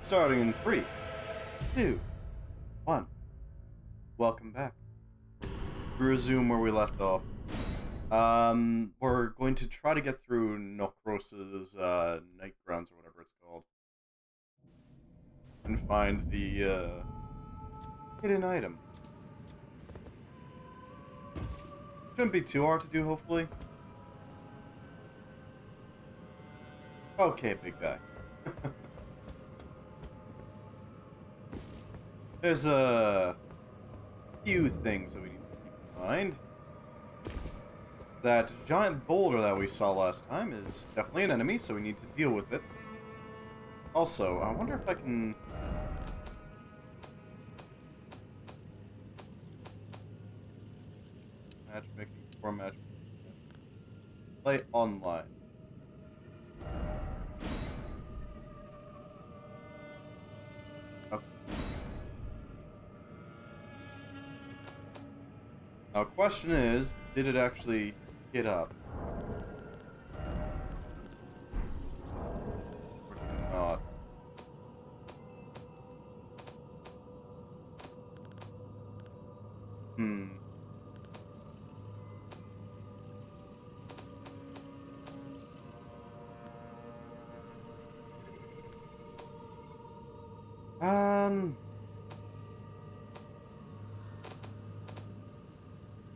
Starting in 3, 2, 1. Welcome back. We resume where we left off. We're going to try to get through Nokros's Night Grounds or whatever it's called. And find the hidden item. Shouldn't be too hard to do, hopefully. Okay, big guy. There's a few things that we need to keep in mind. That giant boulder that we saw last time is definitely an enemy, so we need to deal with it. Also, I wonder if I can... Matchmaking, for matchmaking. Play online. Okay. Now, question is, did it actually get up? Or did it not?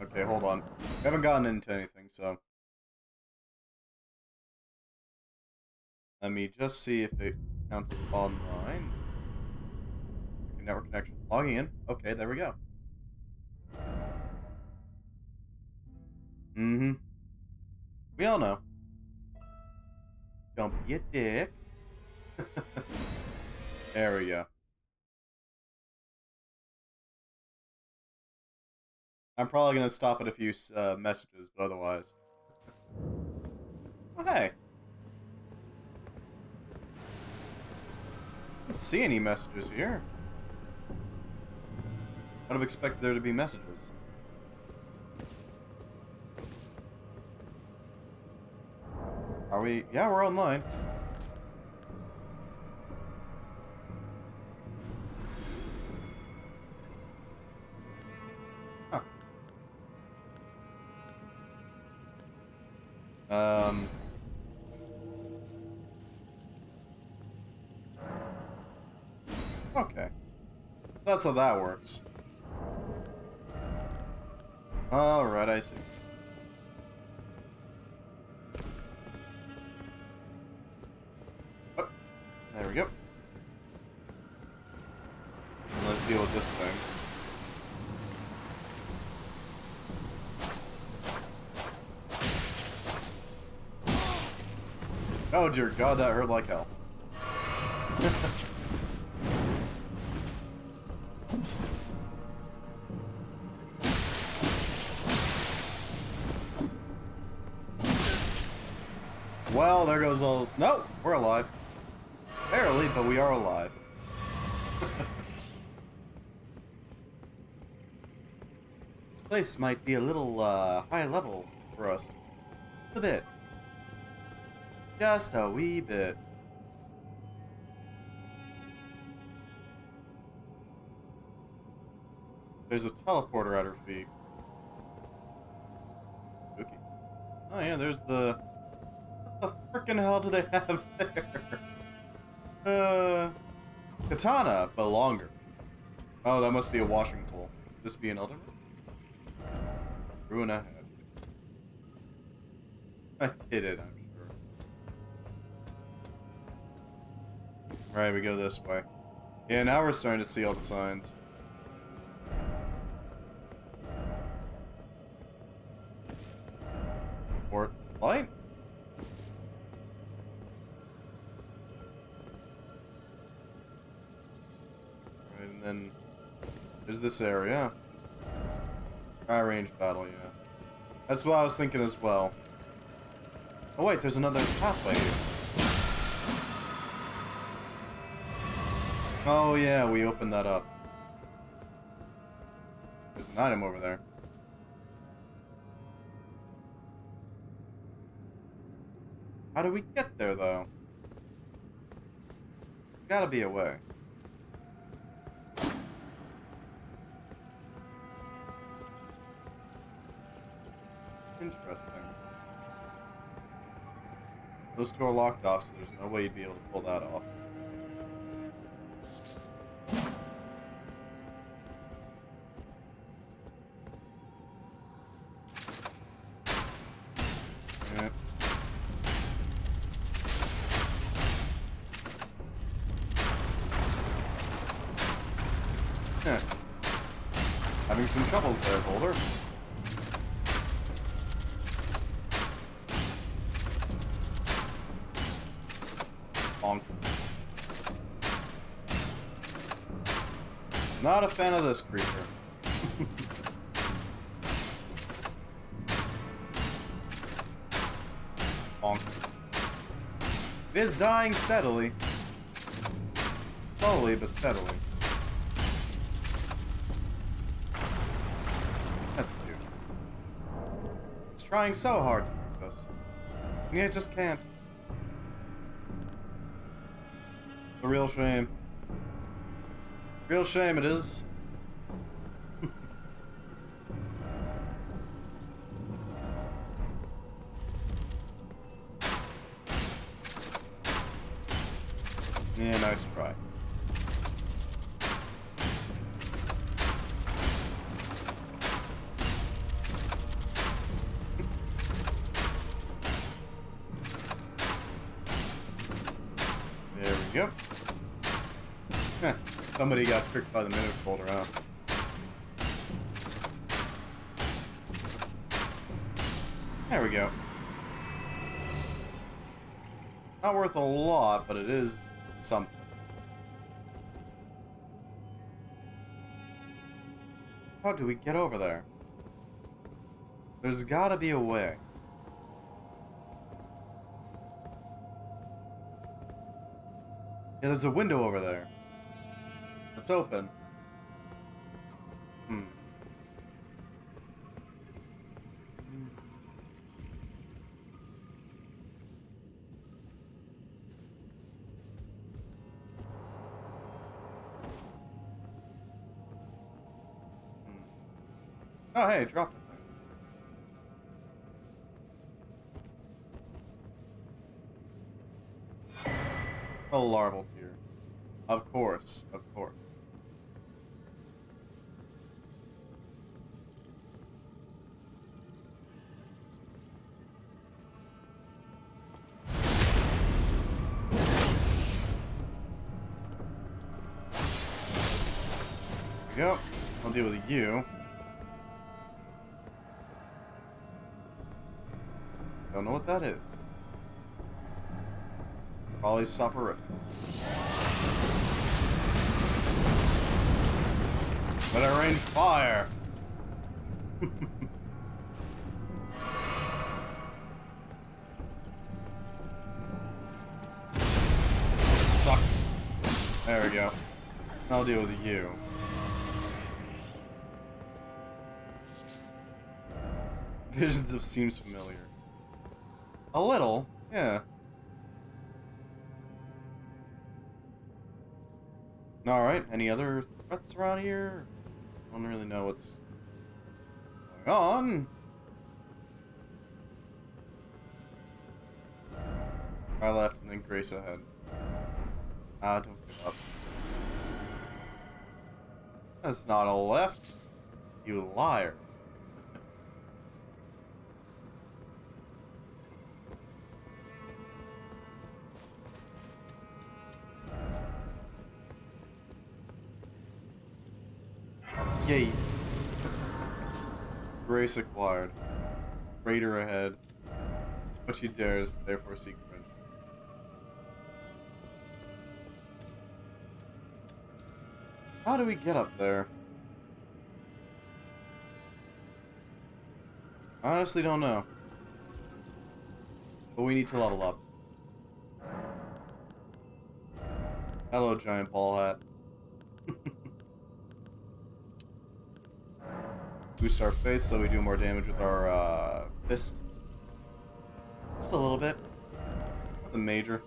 Okay, hold on. We haven't gotten into anything, so... Let me just see if it counts as online. Network connection. Logging in. Okay, there we go. Mm-hmm. We all know. Don't be a dick. There we go. I'm probably going to stop at a few messages, but otherwise... Oh, hey. I don't see any messages here. I'd have expected there to be messages. Are we? Yeah, we're online. Huh. Okay. That's how that works. Alright, I see. Oh, there we go. Let's deal with this thing. Oh dear God, that hurt like hell. Well, there goes all... No, we're alive. Barely, but we are alive. This place might be a little, high level for us. Just a bit. Just a wee bit. There's a teleporter at her feet. Spooky. Oh yeah, there's the... What the frickin' hell do they have there? Katana, but longer. Oh, that must be a washing pole. Could this be an Elden Ring? Ruin ahead. I did it, I'm sure. Right, we go this way. Yeah, now we're starting to see all the signs. Port light? Right, and then there's this area. High range battle, yeah. That's what I was thinking as well. Oh wait, there's another pathway here. Oh yeah, we opened that up. There's an item over there. How do we get there, though? There's gotta be a way. Interesting. Those two are locked off, so there's no way you'd be able to pull that off. Yeah. Heh. Having some troubles there, Boulder. Bonk. Not a fan of this creature. Bonk. It is dying steadily. Slowly, but steadily. That's cute. It's trying so hard to trick us. And it just can't. It's a real shame. Real shame it is. Yeah, nice try. There we go. Heh, somebody got tricked by the minute boulder, huh? There we go. Not worth a lot, but it is something. How do we get over there? There's gotta be a way. Yeah, there's a window over there. It's open. Hmm. Oh, hey, drop the thing. A larval tear. Of course, of course. There we go. I'll deal with you. Don't know what that is. Probably soporific. But I range fire. Suck. There we go. I'll deal with you. Visions of seems familiar. A little, yeah. Alright, any other threats around here? I don't really know what's going on. I left and then Grace ahead. Ah, don't give up. That's not a left, you liar. Yay. Grace acquired. Raider ahead. What she dares, therefore seek revenge. How do we get up there? I honestly don't know. But we need to level up. Hello, giant ball hat. Boost our faith so we do more damage with our fist. Just a little bit. Nothing major.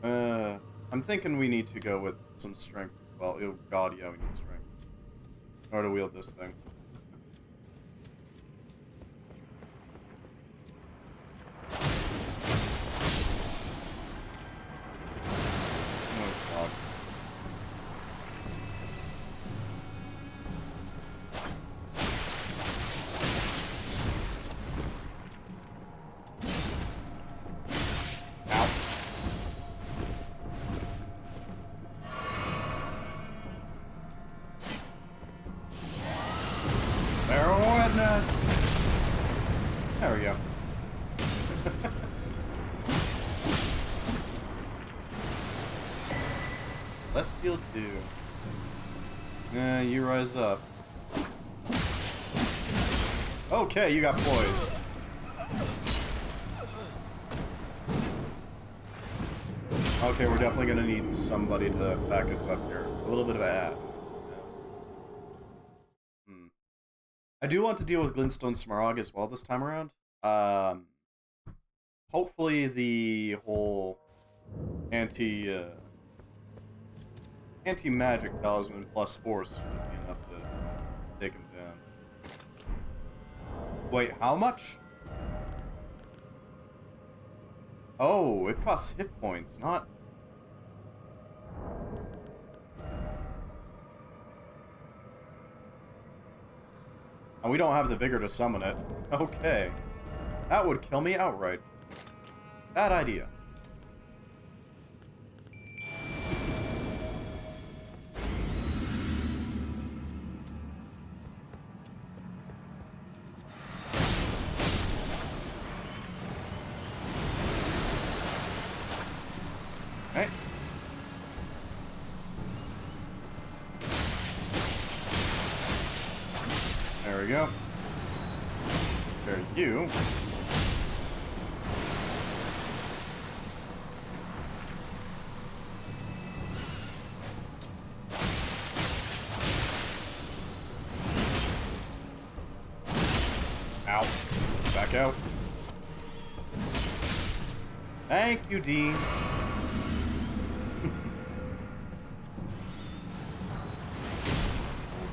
I'm thinking we need to go with some strength as well. Oh god, yeah, we need strength in order to wield this thing. Oh god. Ow. Bear witness! There we go. Celestial Dew. You rise up. Okay, you got poise. Okay, we're definitely gonna need somebody to back us up here. A little bit of a ad. I do want to deal with Glintstone Smaragd as well this time around. Hopefully the whole anti-magic talisman plus force should be enough to take him down. Wait, how much? Oh, it costs hit points, not... And we don't have the vigor to summon it. Okay. That would kill me outright. Bad idea. Okay. There we go. There you. Ow. Back out. Thank you, Dean.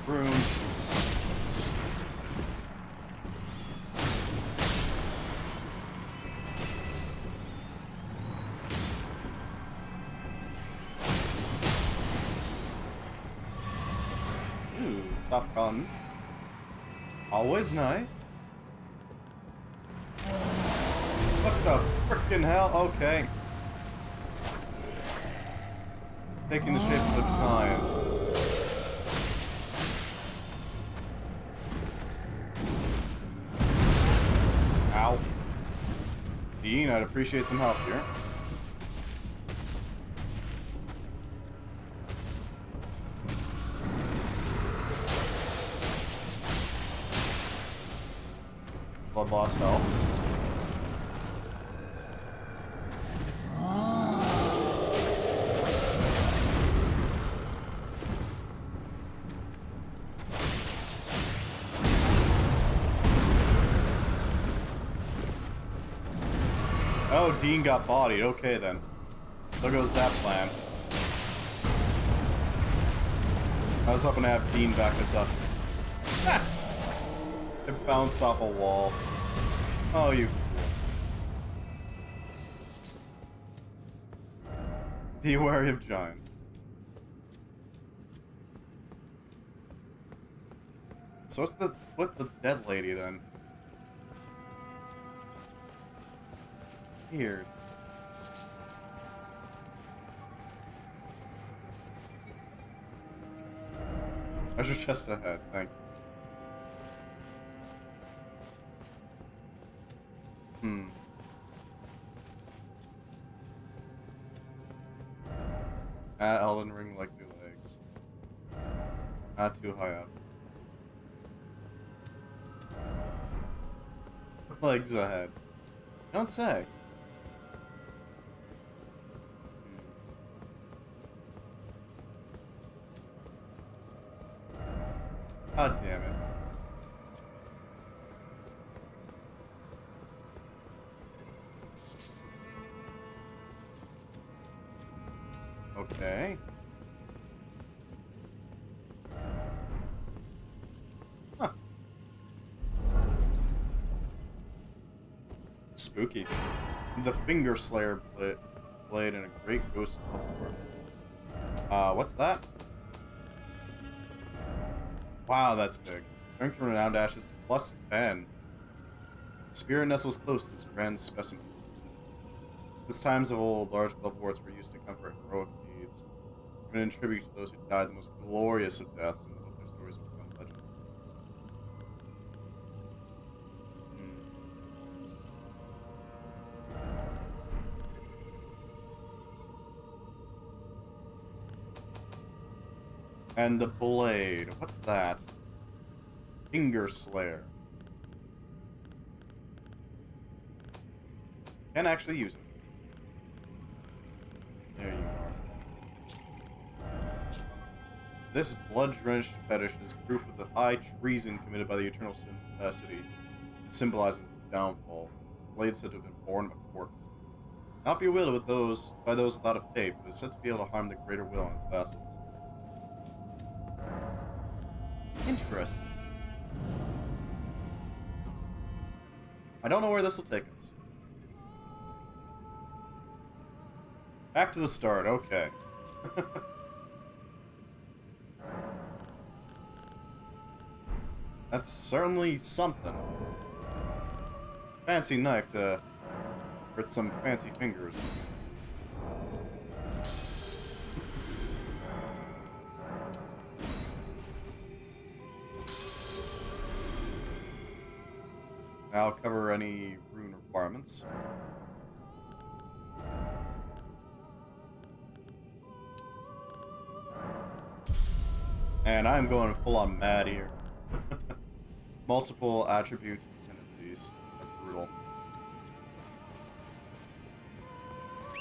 Broom. Ooh, soft cotton. Always nice. What the frickin' hell? Okay. Taking the shape of a giant. Ow. Dean, I'd appreciate some help here. Blood loss helps. Oh, Dean got bodied. Okay, then. There goes that plan. I was hoping to have Dean back us up. Ah! It bounced off a wall. Oh, you fool. Be wary of giant. So what's the dead lady then? Weird. Treasure chest ahead, thank you. Elden Ring like 2 legs. Not too high up. Legs ahead. Don't say. God damn it. Okay. Huh. Spooky. The Finger Slayer blade and a great ghost teleport. What's that? Wow, that's big. Strength from renowned ashes to +10. Spear nestles close to this grand specimen. Since times of old, large gloveworts were used to comfort heroic deeds, given in tribute to those who died the most glorious of deaths in the hope their stories would become legend. And the blade. What's that? Finger Slayer. Can't actually use it. There you are. This blood-drenched fetish is proof of the high treason committed by the Eternal City. It symbolizes its downfall. The blade is said to have been born of a corpse. Not be wielded with by those without a faith, but is said to be able to harm the greater will in its vassals. Interesting. I don't know where this will take us. Back to the start, okay. That's certainly something. Fancy knife to hurt some fancy fingers. I'll cover any rune requirements. And I'm going full on mad here. Multiple attribute tendencies. That's brutal.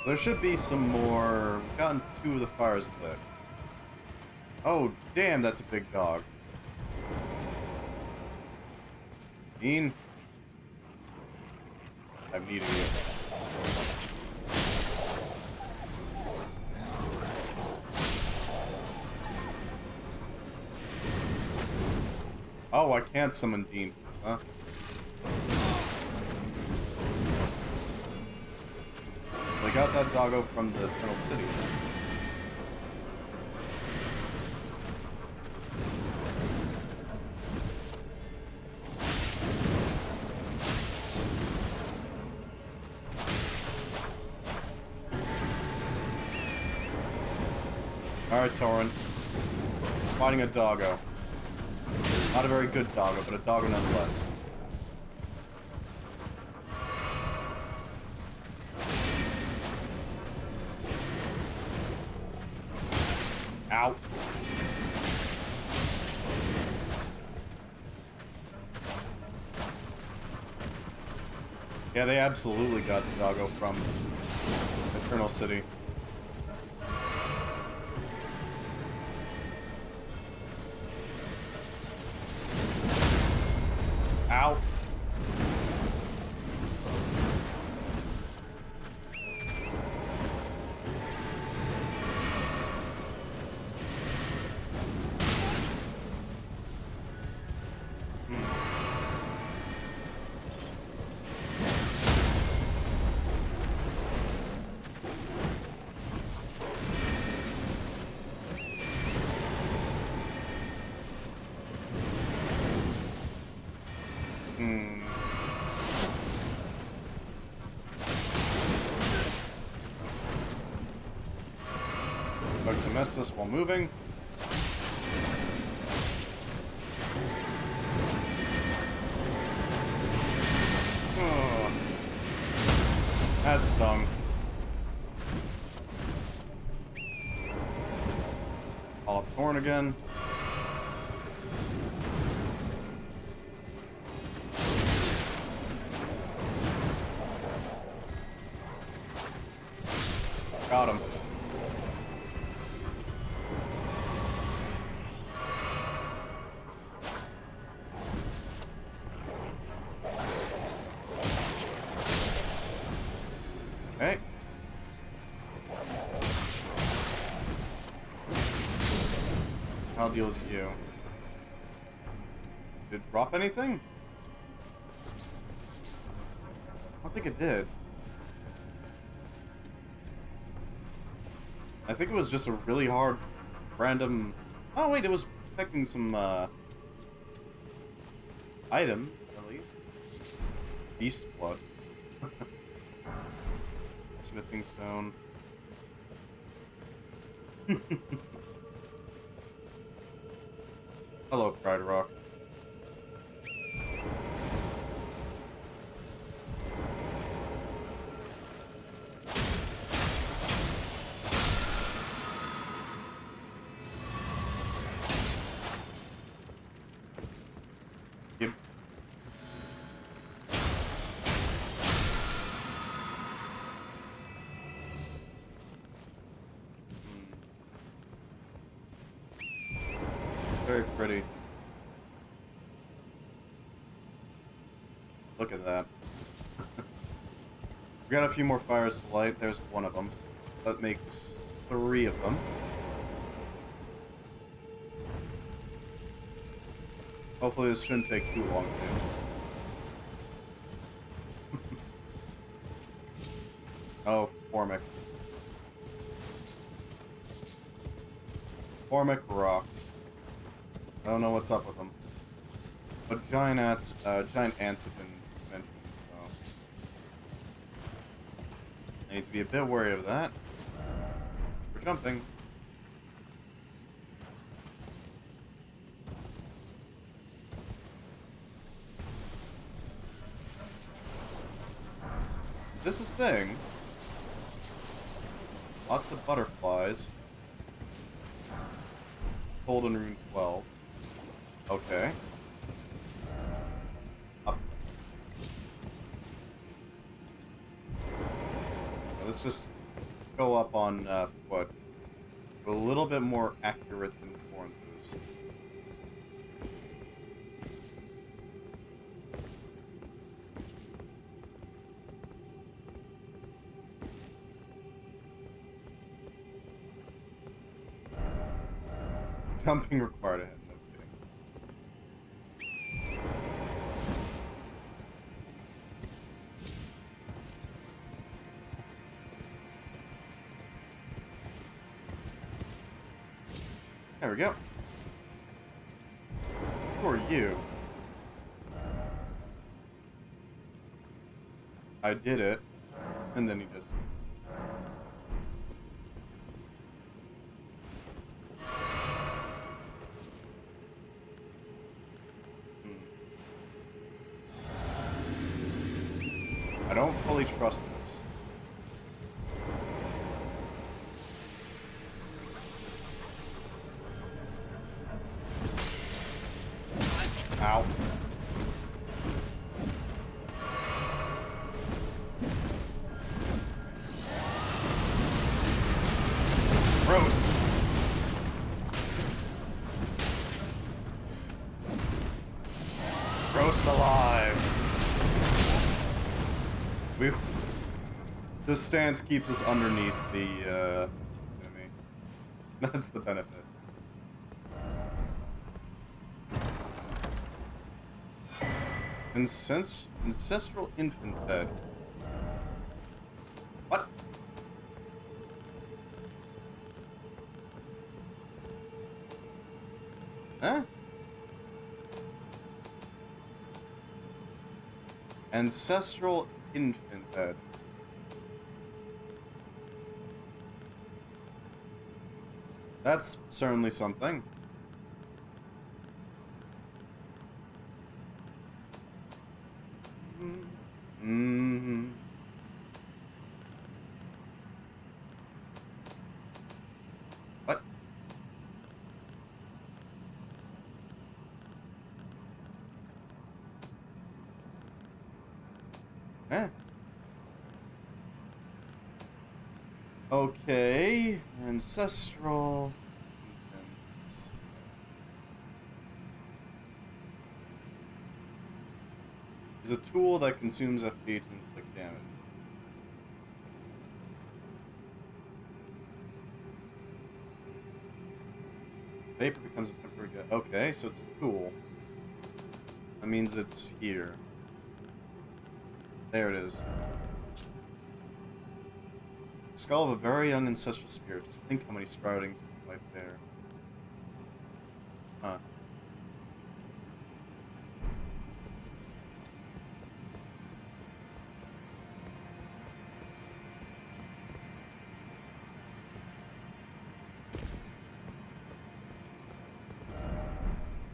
There should be some more. We've gotten 2 of the fires lit. Oh, damn, that's a big dog. Dean? I'm needing you. Oh, I can't summon Dean for this, huh? They got that doggo from the Eternal City. Alright, Torrin. Fighting a doggo. Not a very good doggo, but a doggo nonetheless. Ow. Yeah, they absolutely got the doggo from Eternal City. Ow. Bugs to miss us while moving. Oh, that stung. Call up Thorn again. Got him. Okay. I'll deal with you. Did it drop anything? I don't think it did. I think it was just a really hard, random... Oh, wait, it was protecting some, items, at least. Beast blood. Smithing stone. Hello, Pride Rock. Yep. It's very pretty. Look at that. We got a few more fires to light. There's one of them. That makes 3 of them. Hopefully this shouldn't take too long to do. Oh, Formic. Formic rocks. I don't know what's up with them. But giant ants have been mentioned, so... I need to be a bit wary of that. We're jumping. Is this a thing? Lots of butterflies. Golden Rune 12. Okay. Up. Let's just go up on foot. A little bit more accurate than Torrens is. Jumping required ahead, no kidding. There we go. Who are you? I did it, and then he just... I don't fully trust this. Ow. Roast. Roast alive. This stance keeps us underneath the enemy. That's the benefit. Ancestral infant's head. What? Huh? Ancestral infant head. That's certainly something. Mm-hmm. What? Eh. Okay. Ancestral infants. Is a tool that consumes FP to inflict damage. Vapor becomes a temporary guide. Okay, so it's a tool. That means it's here. There it is. Skull of a very young ancestral spirit. Just think how many sproutings it might bear. Huh.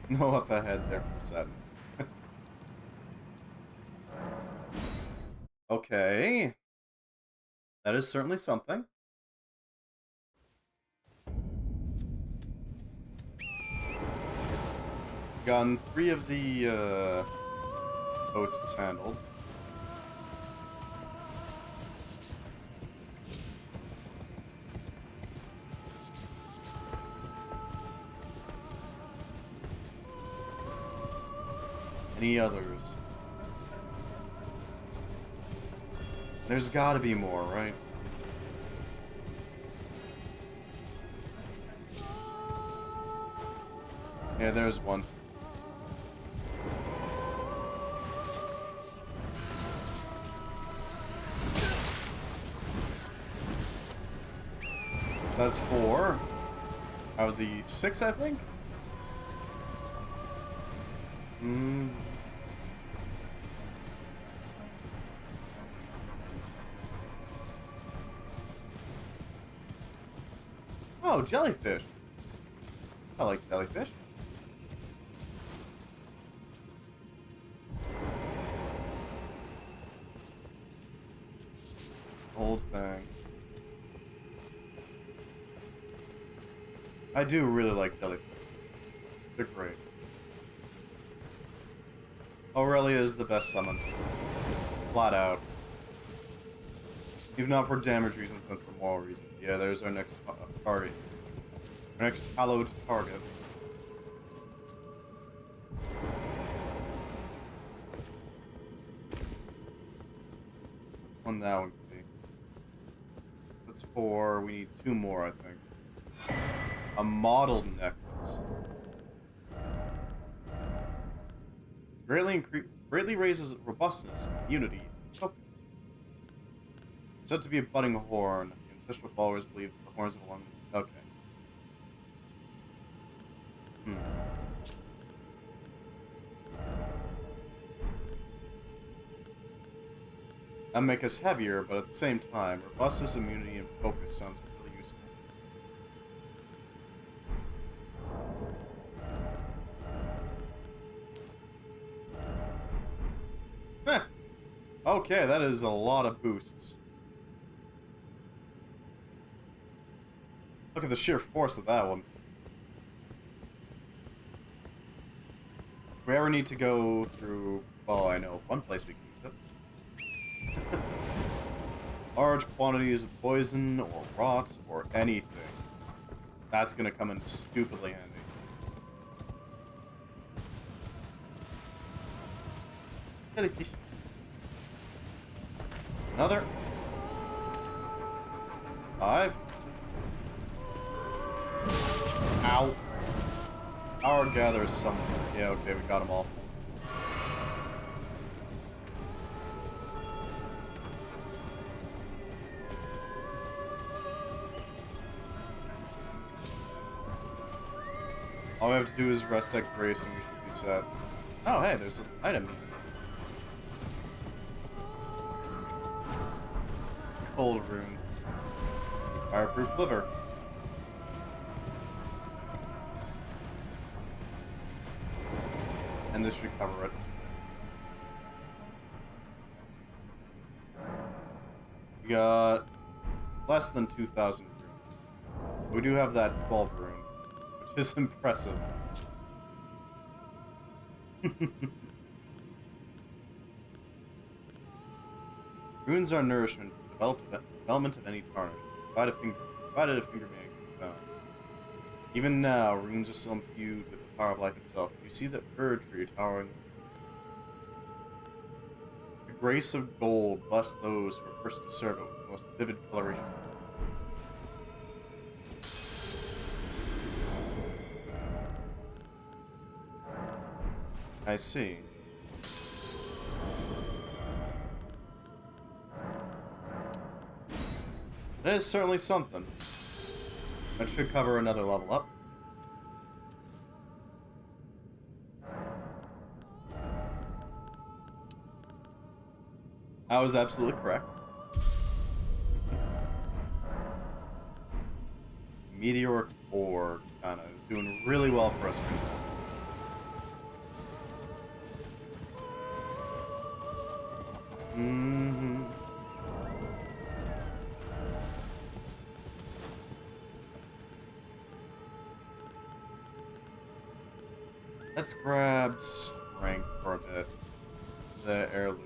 No up ahead there for sadness. Okay. That is certainly something. Gotten 3 of the hosts handled. Any others? There's gotta be more, right? Yeah, there's one. That's 4 out of the 6, I think. Oh, jellyfish. I like jellyfish. Old thing. I do really like jellyfish. They're great. Aurelia is the best summon. Flat out. If not for damage reasons, then for moral reasons. Yeah, there's our next target. Our next hallowed target. One that one could be. That's 4. We need 2 more, I think. A mottled necklace. Greatly raises robustness, immunity, and focus. Said to be a budding horn. The ancestral followers believe that the horns belong. Okay. That make us heavier, but at the same time, robustness, immunity, and focus sounds really useful. Heh. Okay, that is a lot of boosts. Look at the sheer force of that one. If we ever need to go through... Oh, I know. One place we can use it. Large quantities of poison, or rot, or anything. That's gonna come in stupidly handy. Jellyfish. Another. 5. Ow. Our gathers some. Yeah, okay, we got them all. All we have to do is rest at grace and we should be set. Oh, hey, there's an item here. Cold rune. Fireproof liver. And this should cover it. We got less than 2,000 runes. We do have that 12 rune, which is impressive. Runes are nourishment for the development of any tarnish. Provided a finger may be found. Even now, runes are still imbued with the power of life itself. You see the tree towering. The grace of gold bless those who are first to serve it with the most vivid coloration. I see. That is certainly something. That should cover another level up. I was absolutely correct. Meteoric ore kinda is doing really well for us right now. Mm-hmm. Let's grab strength for a bit. The heirloom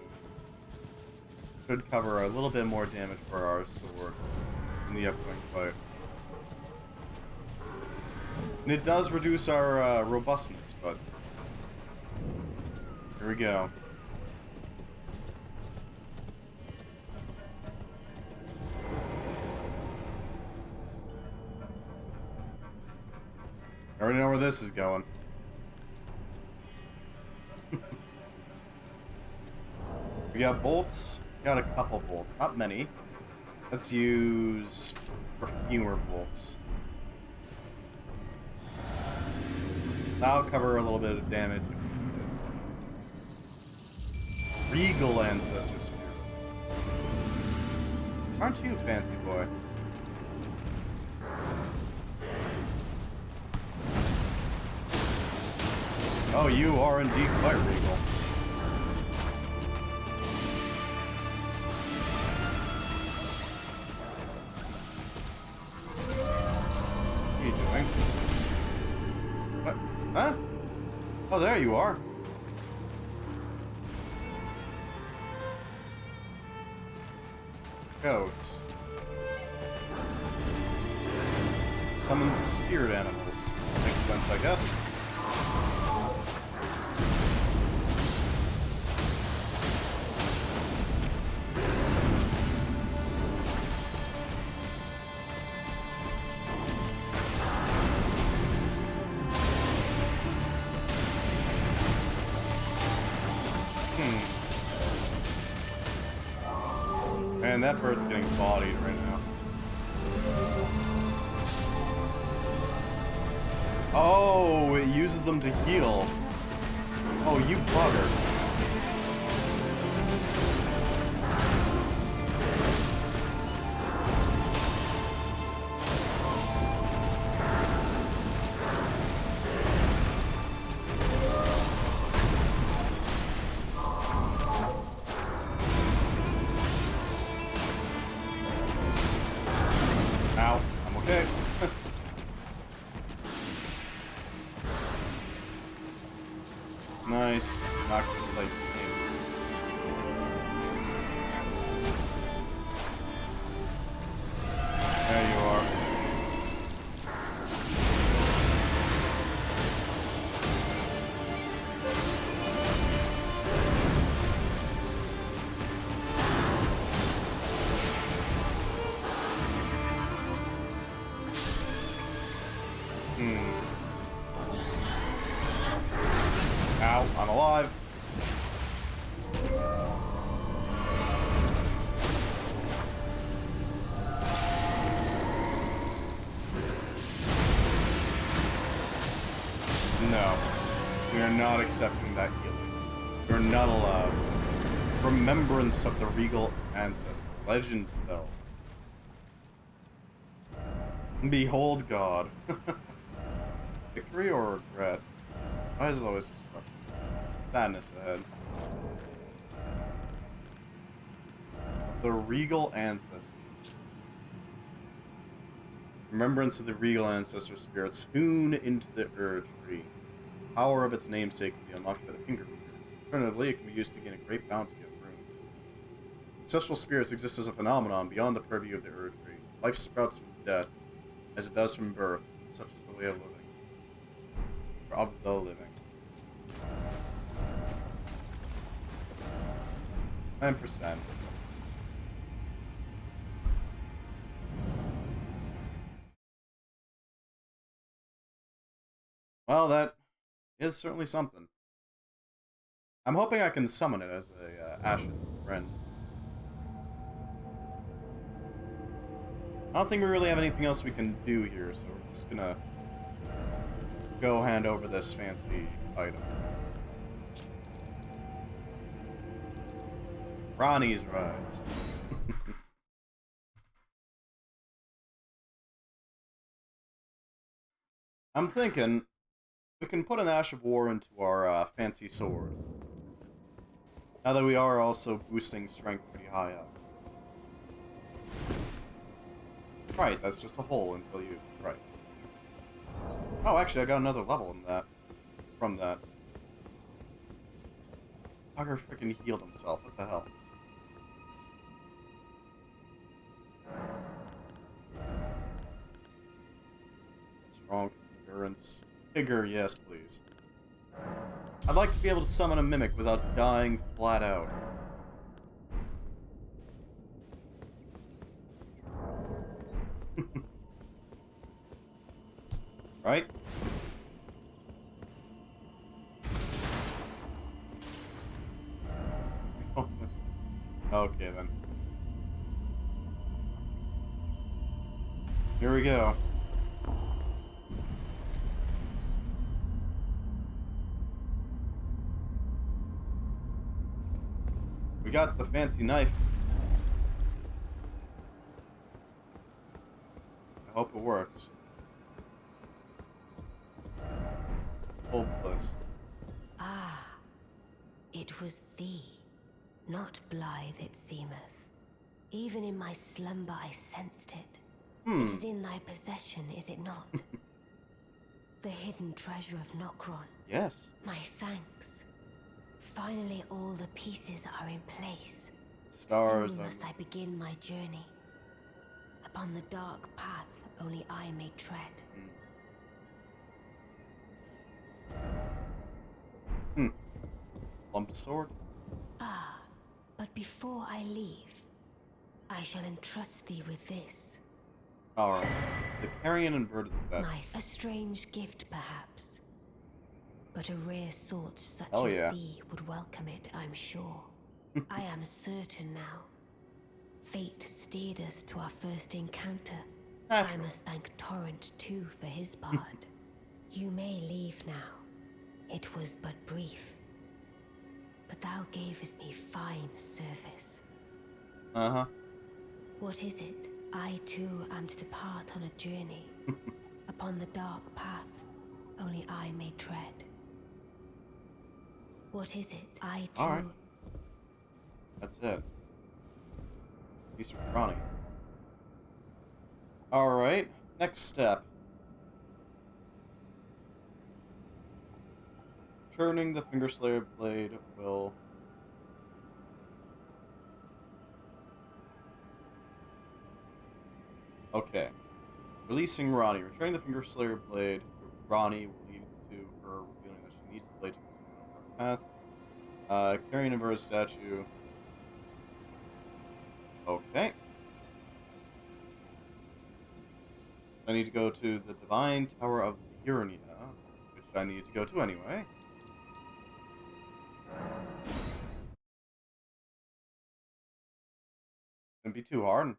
should cover a little bit more damage for our sword in the upcoming fight. And it does reduce our robustness, but here we go. I already know where this is going. We got bolts. We got a couple bolts. Not many. Let's use perfumer bolts. That'll cover a little bit of damage if we need it. Regal Ancestor Spirit. Aren't you, fancy boy? Oh, you are indeed quite regal. What are you doing? What? Huh? Oh, there you are. Goats. Summon spirit animals. Makes sense, I guess. Man, that bird's getting bodied right now. Oh, it uses them to heal. Oh, you bugger. Ow, I'm okay. It's nice. Not gonna play the game. There you are. Ow, I'm alive. No, we are not accepting that healing. You're not allowed. Remembrance of the regal ancestor. Legend fell. Behold God. Victory or regret? Why is it always destruction? Sadness ahead. Of the regal ancestor. Remembrance of the regal ancestor spirits hewn into the tree. Power of its namesake can be unlocked by the finger reader. Alternatively, it can be used to gain a great bounty of runes. Ancestral spirits exist as a phenomenon beyond the purview of the tree. Life sprouts from death, as it does from birth, such is the way of living. Or of the living. 9%. Well, that is certainly something. I'm hoping I can summon it as a Ashen friend. I don't think we really have anything else we can do here, so we're just gonna go hand over this fancy item. Ronnie's Rise. I'm thinking we can put an Ash of War into our fancy sword. Now that we are also boosting strength pretty high up. Right, that's just a hole until you... Right. Oh, actually, I got another level in that. From that. Fucker freaking healed himself. What the hell? Strength, endurance. Vigor, yes, please. I'd like to be able to summon a mimic without dying flat out. Right? Okay, then. Here we go. We got the fancy knife. I hope it works. Hopeless. Ah, it was thee, not blithe it seemeth. Even in my slumber I sensed it. It is in thy possession, is it not? The hidden treasure of Nokron. Yes. My thanks. Finally all the pieces are in place. Stars. Soon must I begin my journey. Upon the dark path only I may tread. Lump sword. Ah, but before I leave, I shall entrust thee with this. Alright. The carrion inverted statue. A strange gift, perhaps. But a rare sort such Oh, as yeah. thee would welcome it, I'm sure. I am certain now. Fate steered us to our first encounter. Natural. I must thank Torrent, too, for his part. You may leave now. It was but brief. But thou gavest me fine service. Uh-huh. What is it? I too am to depart on a journey. Upon the dark path, only I may tread. What is it? I too... Alright. That's it. At least for Ronnie. Alright. Next step. Turning the Finger Slayer blade will... Okay. Releasing Ronnie. Returning the Finger Slayer blade to Ronnie will lead to her revealing that she needs the blade to continue on the dark path. Carrying inverted statue. Okay. I need to go to the Divine Tower of Urania, which I need to go to anyway. Shouldn't be too hard.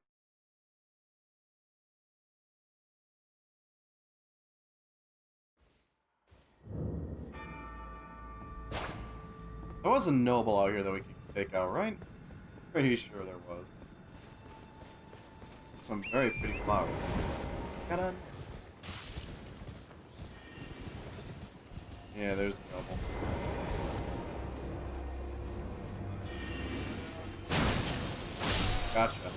There was a noble out here that we could take out, right? Pretty sure there was. Some very pretty flowers. Got on. Yeah, there's the noble. Gotcha.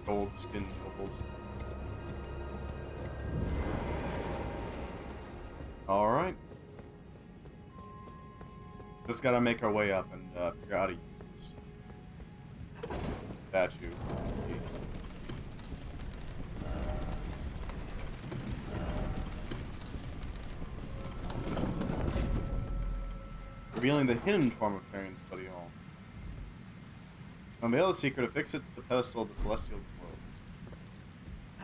Gold skin nobles. Alright. Just gotta make our way up and figure out how to use this statue. Revealing the hidden form of Carrion Study Hall. Unveil the secret, affix it to the pedestal of the celestial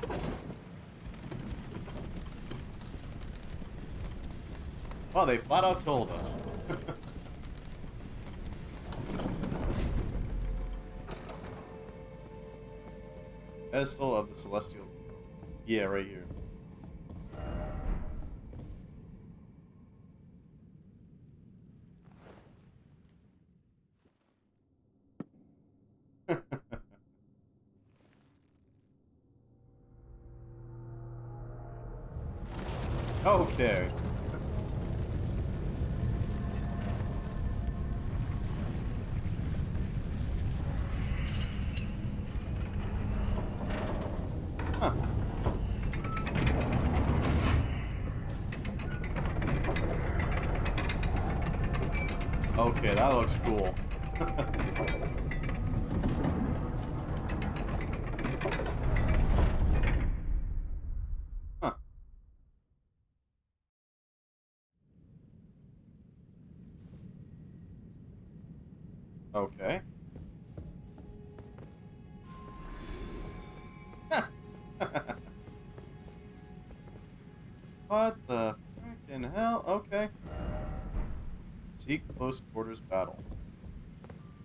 globe. Oh, they flat out told us. Pedestal of the Celestial. Yeah, right here. Okay. Huh. Okay, that looks cool. Huh. Okay. What the frickin' hell? Okay. Seek close quarters battle.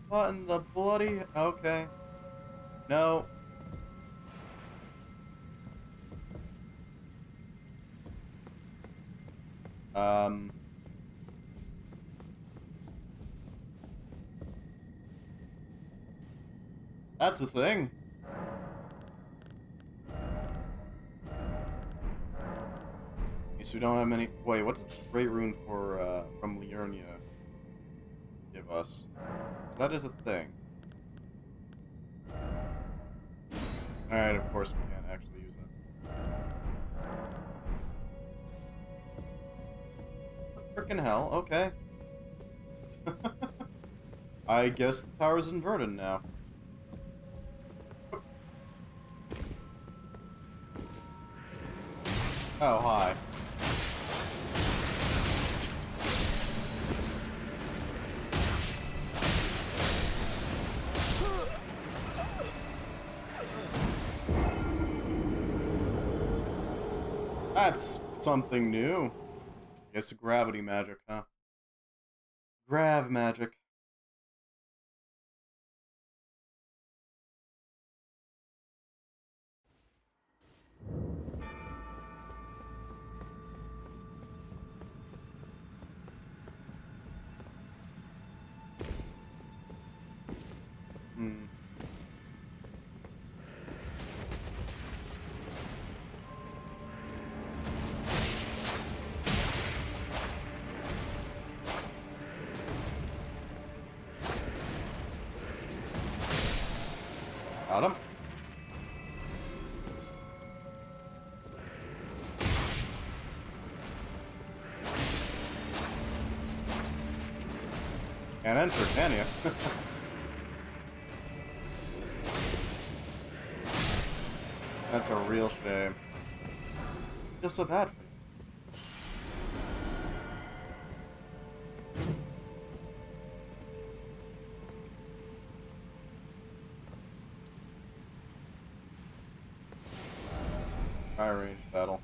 What in the bloody... Okay. No. Um... That's the thing. Okay, so we don't have many... Wait, what does the Great Rune for, from Liurnia give us? Because that is a thing. Alright, of course we can't actually use that. The frickin' hell, okay. I guess the tower's inverted now. Oh, hi. That's something new. Guess gravity magic, huh? Grav magic. Hmm. Got him. Can't enter, can you? That's a real shame. I feel so bad for you. High range battle.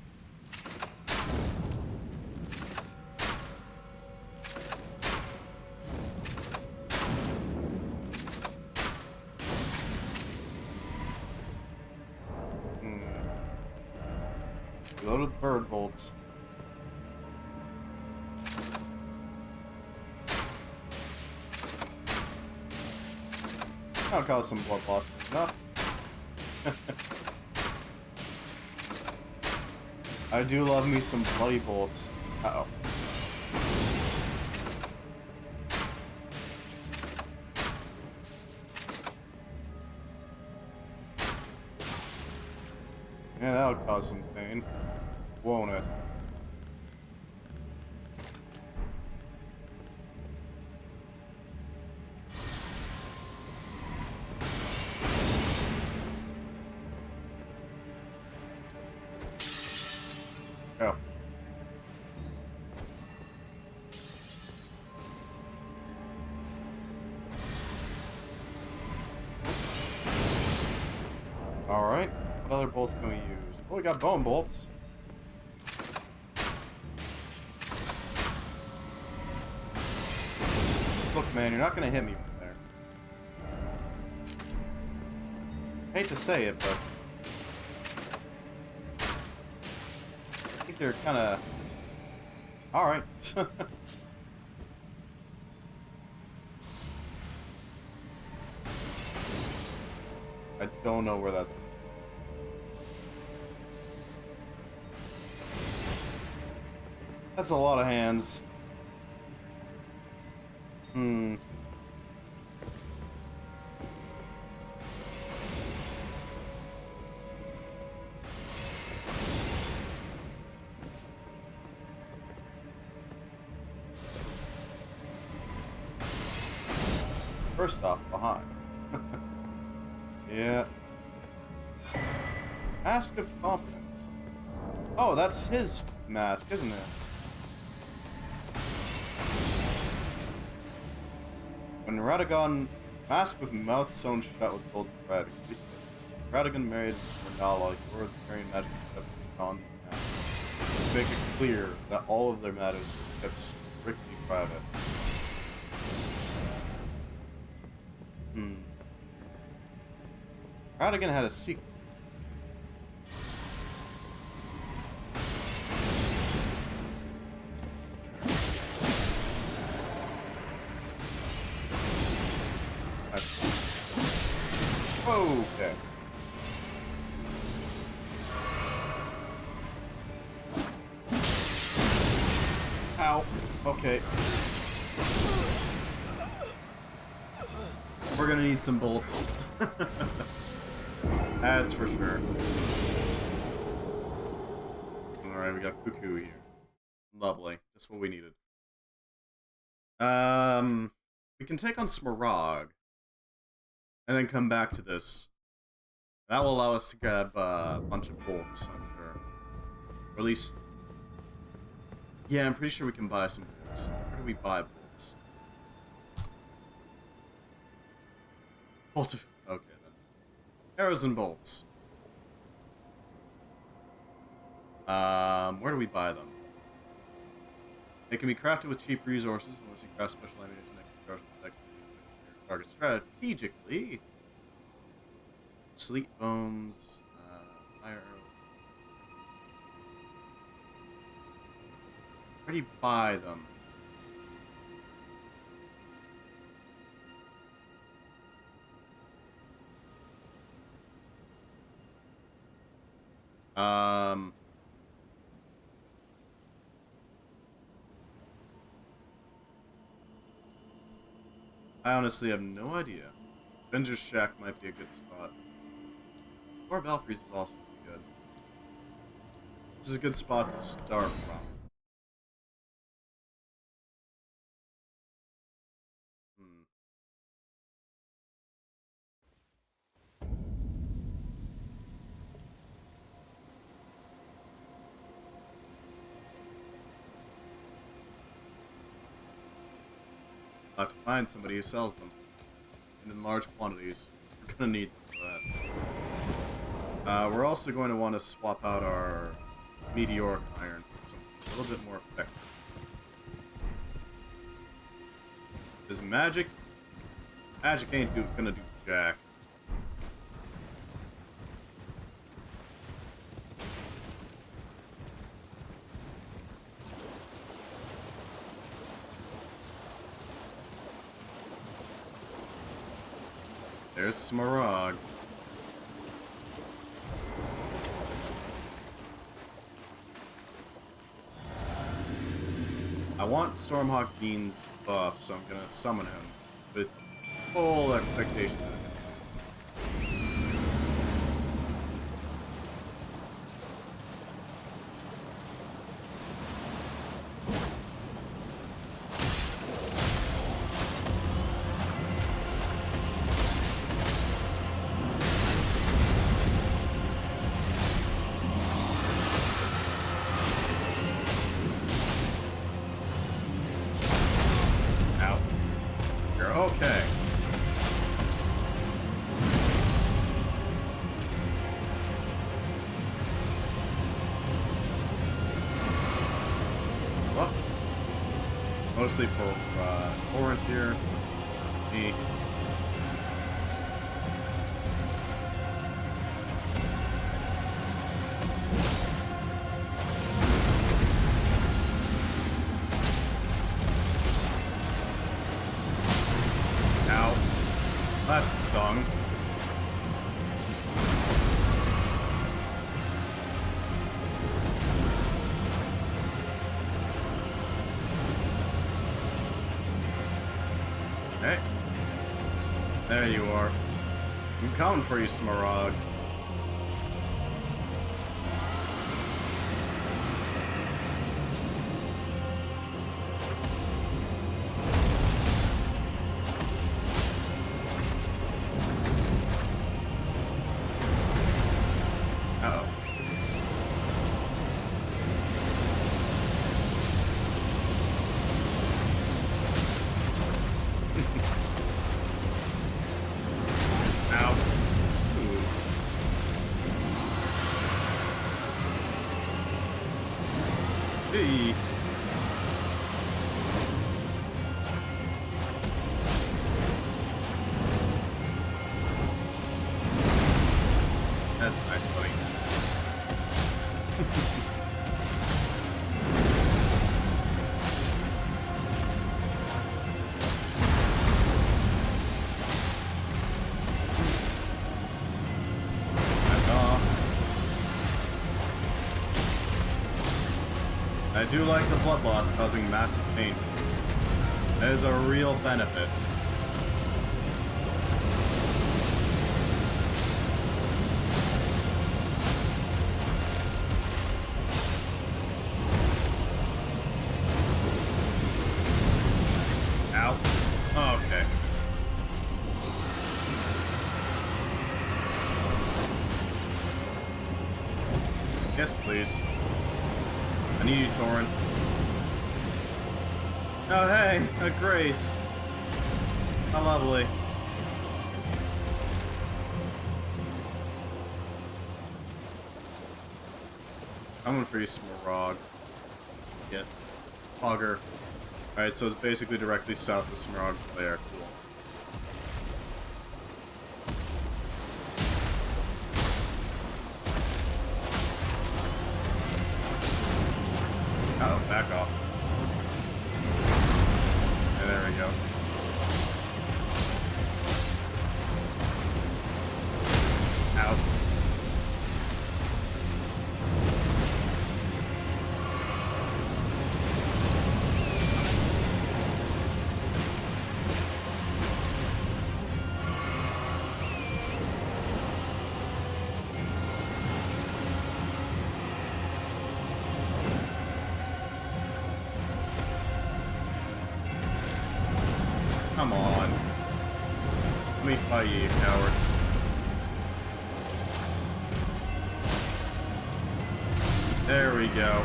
Reload with bird bolts. That'll cause some blood loss. Enough. I do love me some bloody bolts. Uh-oh. Yeah, that'll cause some pain. Won't it? Go. Alright. What other bolts can we use? Oh, we got bone bolts. Look, man, you're not gonna hit me from there. I hate to say it, but I think they're kind of all right. I don't know where that's. That's a lot of hands. First off, behind. Yeah. Mask of Confidence. Oh, that's his mask, isn't it? When Radagon, mask with mouth sewn shut with gold thread, Radagon married Renala, you are the very magic that on these masks. Make it clear that all of their matters get strictly private. Radagon had a secret. Okay. Ow. Okay. We're gonna need some bolts. That's for sure. Alright, we got Cuckoo here. Lovely. Just what we needed. We can take on Smaragd. And then come back to this. That will allow us to grab a bunch of bolts, I'm sure. Or at least... Yeah, I'm pretty sure we can buy some bolts. Where do we buy bolts? Bolts. Okay, then. Arrows and bolts. Where do we buy them? They can be crafted with cheap resources, unless you craft special ammunition that can charge the next target strategically. Sleep bones, fire arrows. Where do you buy them? I honestly have no idea. Avenger's Shack might be a good spot. Or Belfries is also pretty good. This is a good spot to start from. I'll have to find somebody who sells them. And in large quantities. We're gonna need them for that. We're also going to want to swap out our meteoric iron for something a little bit more effective. Is magic? Magic ain't gonna do jack. There's Smaragd. I want Stormhawk Dean's buff, so I'm gonna summon him with full expectation that I'm gonna use him. Okay. Well, mostly for torrent here. Me. Ow. That stung. Hey. There you are. I'm coming for you, Smaragd. Uh-oh. Ow. Ooh. Hey. That's nice, buddy. I do like the blood loss causing massive pain. That is a real benefit. Ow. Oh, okay. Yes, please. I need you, Torrent. Oh, hey, a Grace. How lovely. Coming for you, Smaragd. Get Hogger. Alright, so it's basically directly south of Smaragd's lair. Cool. Uh-oh, back off. And there we go. Ow. Come on. Let me fight you, you coward. There we go.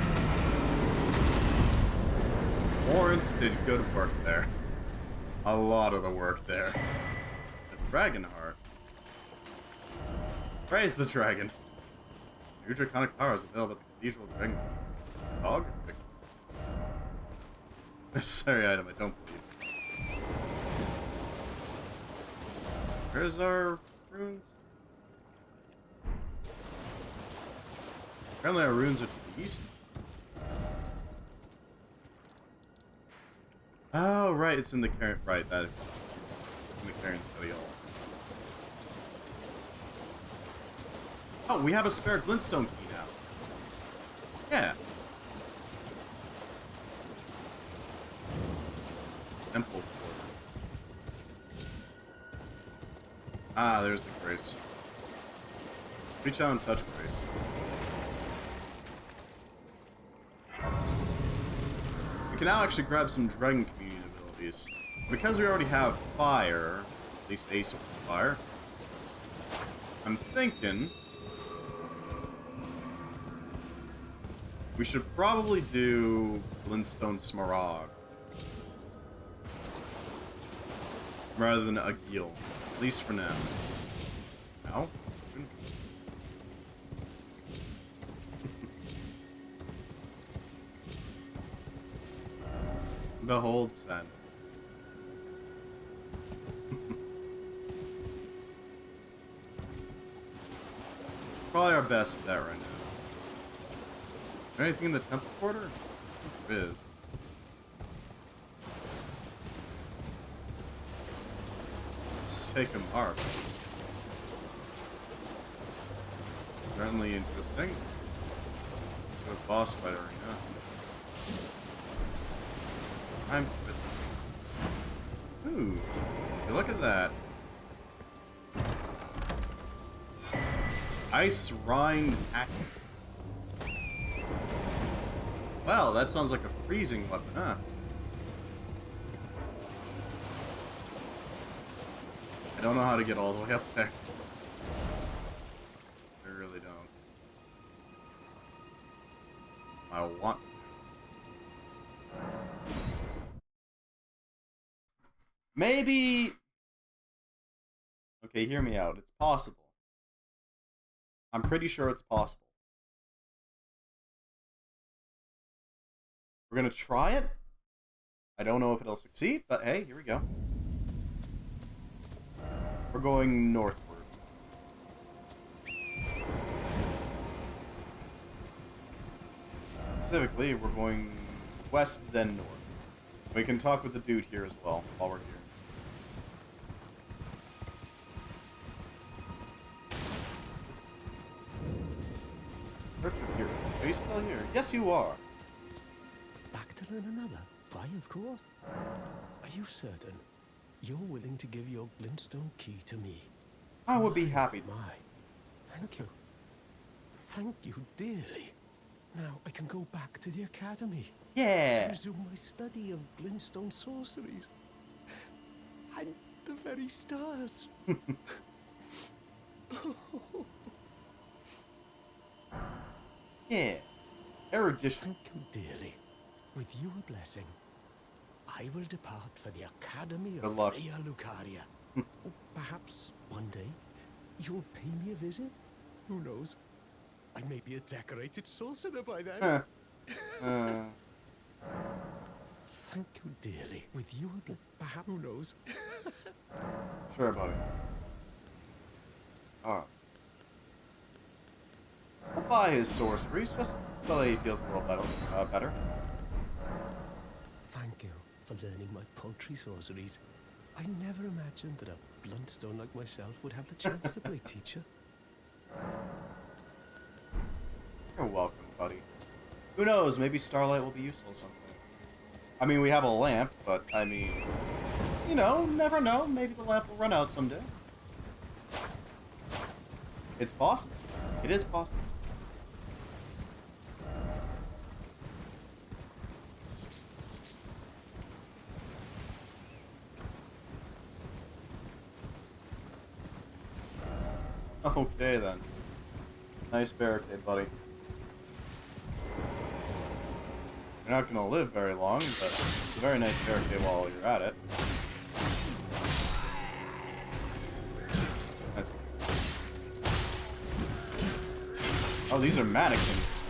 Lawrence did good work there. A lot of the work there. The dragon heart. Praise the dragon. New draconic power is available at the Cathedral Dragon. Dog? Necessary item, I don't believe. Where's our runes? Apparently our runes are to the east. Oh, right, it's in the current. Right, that is in the current study hall. Oh, we have a spare glintstone key now. Yeah. Temple quarter. Ah, there's the Grace. Reach out and touch Grace. We can now actually grab some Dragon Communion abilities. Because we already have fire, at least a sort of fire, I'm thinking we should probably do Glintstone Smaragd rather than a Gil, at least for now. Now? Behold Sand. Probably our best bet right now. Anything in the temple quarter? I think there is. Sacred Mark. Certainly interesting. To a boss fight arena. I'm twisting. Ooh. Hey, look at that. Ice rind action. Well, that sounds like a freezing weapon, huh? I don't know how to get all the way up there. I really don't. I want to. Maybe... Okay, hear me out. It's possible. I'm pretty sure it's possible. We're gonna try it. I don't know if it'll succeed, but hey, here we go. We're going northward. Specifically, we're going west, then north. We can talk with the dude here as well, while we're here. Richard here. Are you still here? Yes, you are. Back to learn another? Why, of course. Are you certain you're willing to give your glintstone key to me? I would be happy to. My, thank you. Thank you dearly. Now I can go back to the academy. Yeah. To resume my study of glintstone sorceries. And the very stars. Yeah. Erudition. Thank you dearly. With you a blessing, I will depart for the Academy Good of luck. Rhea Lucaria. Perhaps one day you'll pay me a visit. Who knows? I may be a decorated sorcerer by then. Thank you dearly. With you a perhaps who knows? Sure, buddy. Alright. I'll buy his sorceries just so that he feels a little better. Thank you for learning my paltry sorceries. I never imagined that a bluntstone like myself would have the chance to play teacher. You're welcome, buddy. Who knows, maybe Starlight will be useful someday. I mean, we have a lamp, but, I mean... You know, never know. Maybe the lamp will run out someday. It's possible. It is possible. Okay, then. Nice barricade, buddy. You're not gonna live very long, but it's a very nice barricade while you're at it. That's... Oh, these are mannequins.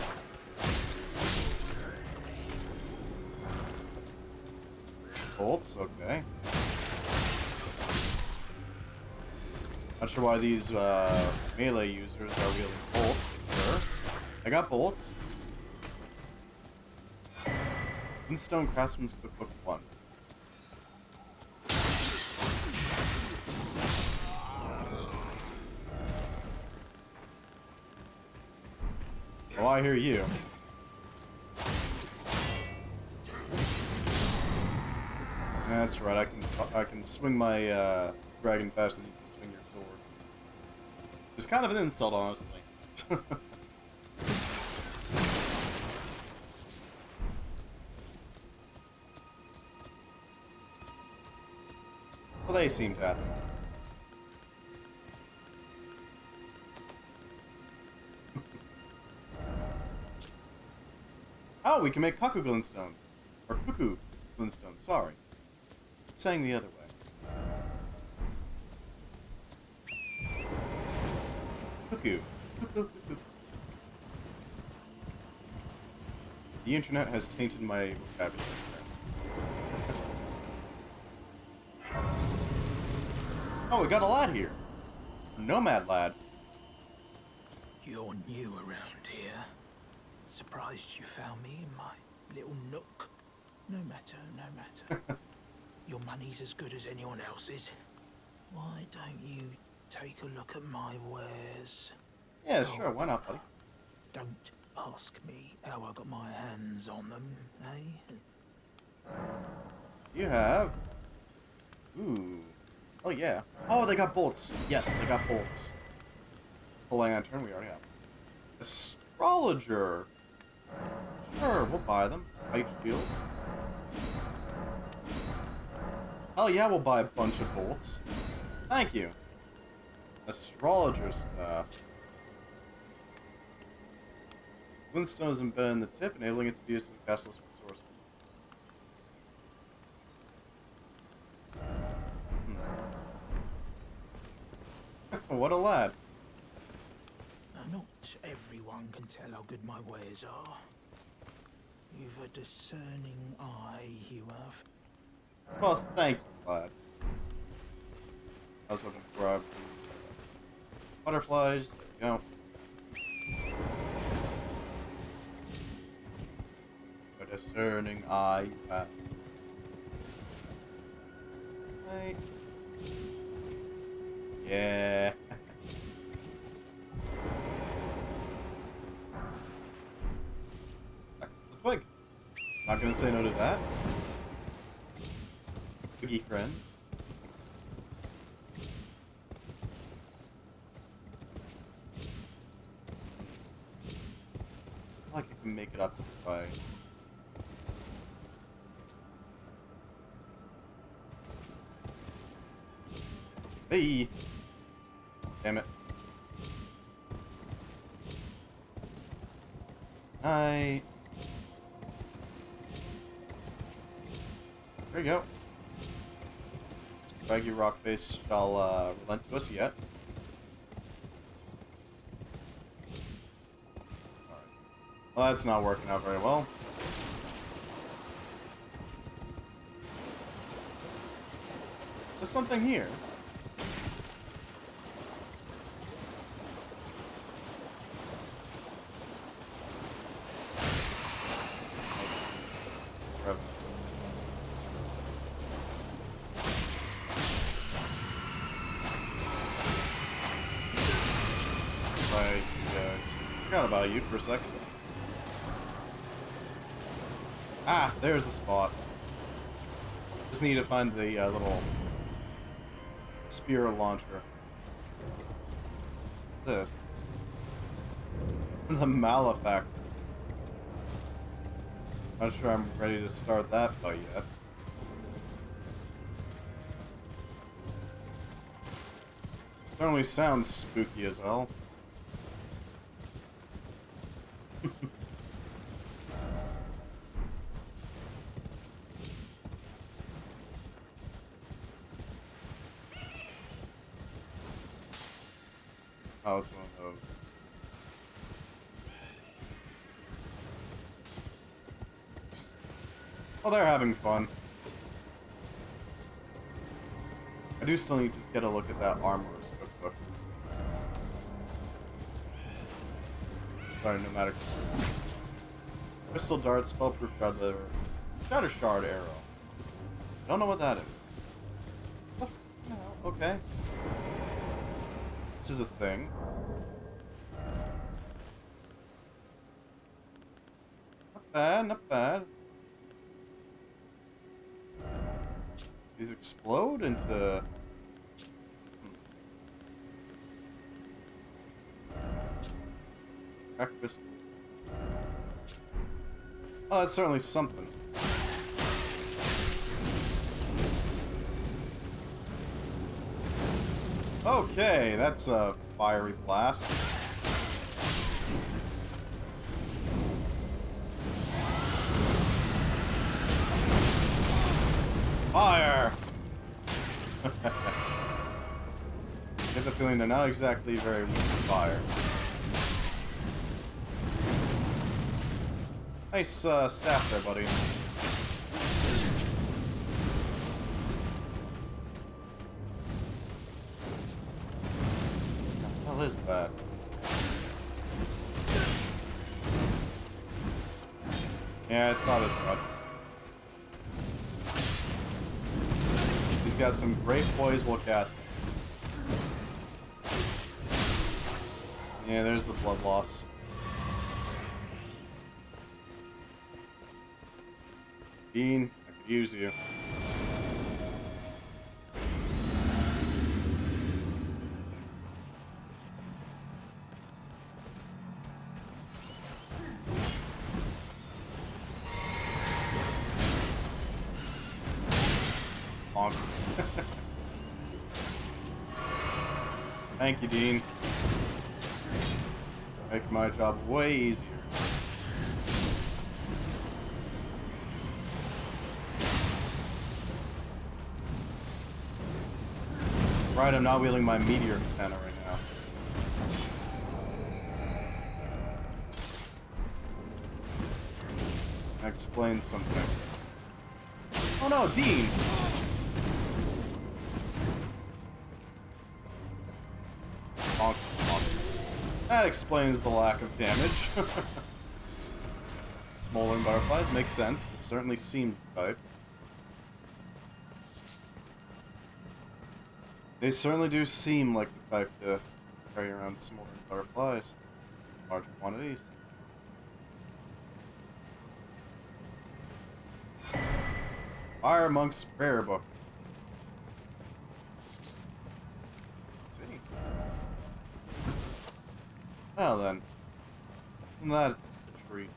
Bolts, okay. Not sure why these melee users are wielding bolts, but sure. I got bolts. Glintstone Craftsman's Cookbook 1. Oh, I hear you. That's right. I can swing my dragon faster than you can swing your sword. It's kind of an insult, honestly. Well, they seem to happen. Oh, we can make cuckoo glintstones. Or cuckoo glintstones, sorry. I'm saying the other way. Cuckoo. The internet has tainted my vocabulary. Oh, we got a lad here. A nomad lad. You're new around here. Surprised you found me in my little nook. No matter, no matter. Your money's as good as anyone else's. Why don't you take a look at my wares? Yeah, sure. Why not, buddy? Don't ask me how I got my hands on them, eh? You have. Ooh. Oh, yeah. Oh, they got bolts. Yes, they got bolts. The lantern, we already have. Astrologer. Sure, we'll buy them. White shield. Oh, yeah, we'll buy a bunch of bolts. Thank you. Astrologer stuff. Moonstone is embedded in the tip, enabling it to be used as a castless resource. What a lad. Now, not everyone can tell how good my wares are. You've a discerning eye, you have. Well, thank you, lad. I was looking for butterflies. There we go. A discerning eye you have. Right. Yeah. Back to the twig. Not gonna say no to that. Twiggy friends. I feel like I can make it up by. Hey! Damn it. Hi. There you go. Baggy rock face shall relent to us yet. Alright. Well, that's not working out very well. There's something here. Right, you guys. Forgot about you for a second. Ah, there's the spot. Just need to find the little spear launcher. This. The malefactors. Not sure I'm ready to start that fight yet. Certainly sounds spooky as hell. Oh, it's one of those. Well, they're having fun. I do still need to get a look at that armorer's cookbook. Sorry, pneumatic. Crystal dart, spellproof guard letter, shatter shard arrow. I don't know what that is. Oh, okay. This is a thing. Not bad, not bad. These explode into... Crack crystals. Oh, that's certainly something. Okay, that's a fiery blast. Fire! I get the feeling they're not exactly very weak to fire. Nice staff there, buddy. What the hell is that? Yeah, I thought as much. He's got some great poise while casting. Yeah, there's the blood loss. Dean, I could use you. Bonk. Thank you, Dean. Make my job way easier. Right, I'm not wielding my meteor katana right now. That explains some things. Oh no, Dean! Bonk, bonk. That explains the lack of damage. Smoldering butterflies makes sense. It certainly seems the type. They certainly do seem like the type to carry around smoldering butterflies in large quantities. Fire Monk's Prayer Book. Let's see. Well then. Isn't that a treat?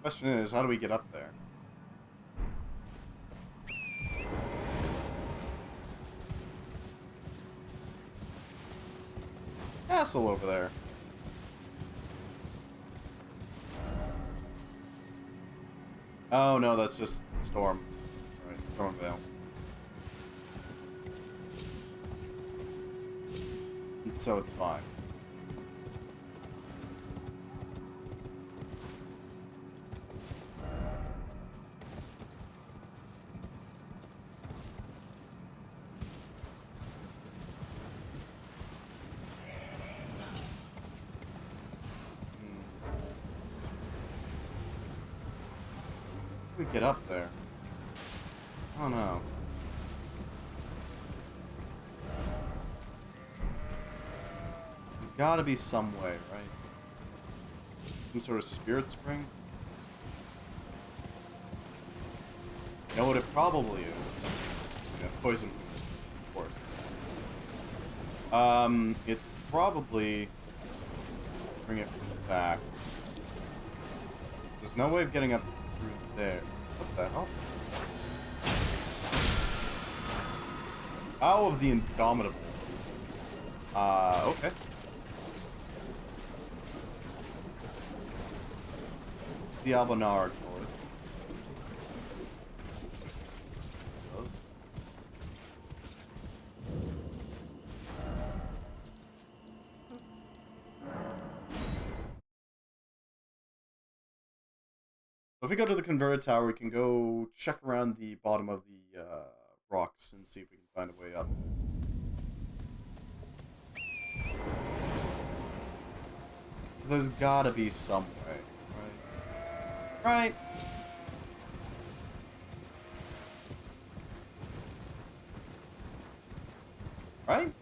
Question is, how do we get up there? Castle over there. Oh no, that's just Storm. Right, Stormvale. So it's fine. We get up there. Oh no. There's gotta be some way, right? Some sort of spirit spring? You know what it probably is? Yeah, poison, of course. It's probably bring it back. There's no way of getting up through there. What the hell? Owl of the Indomitable. Okay. It's the Albonard Lord. So. If we go to the converted tower, we can go check around the bottom of the rocks and see if we can find a way up. There's gotta be some way, right? Right? Right?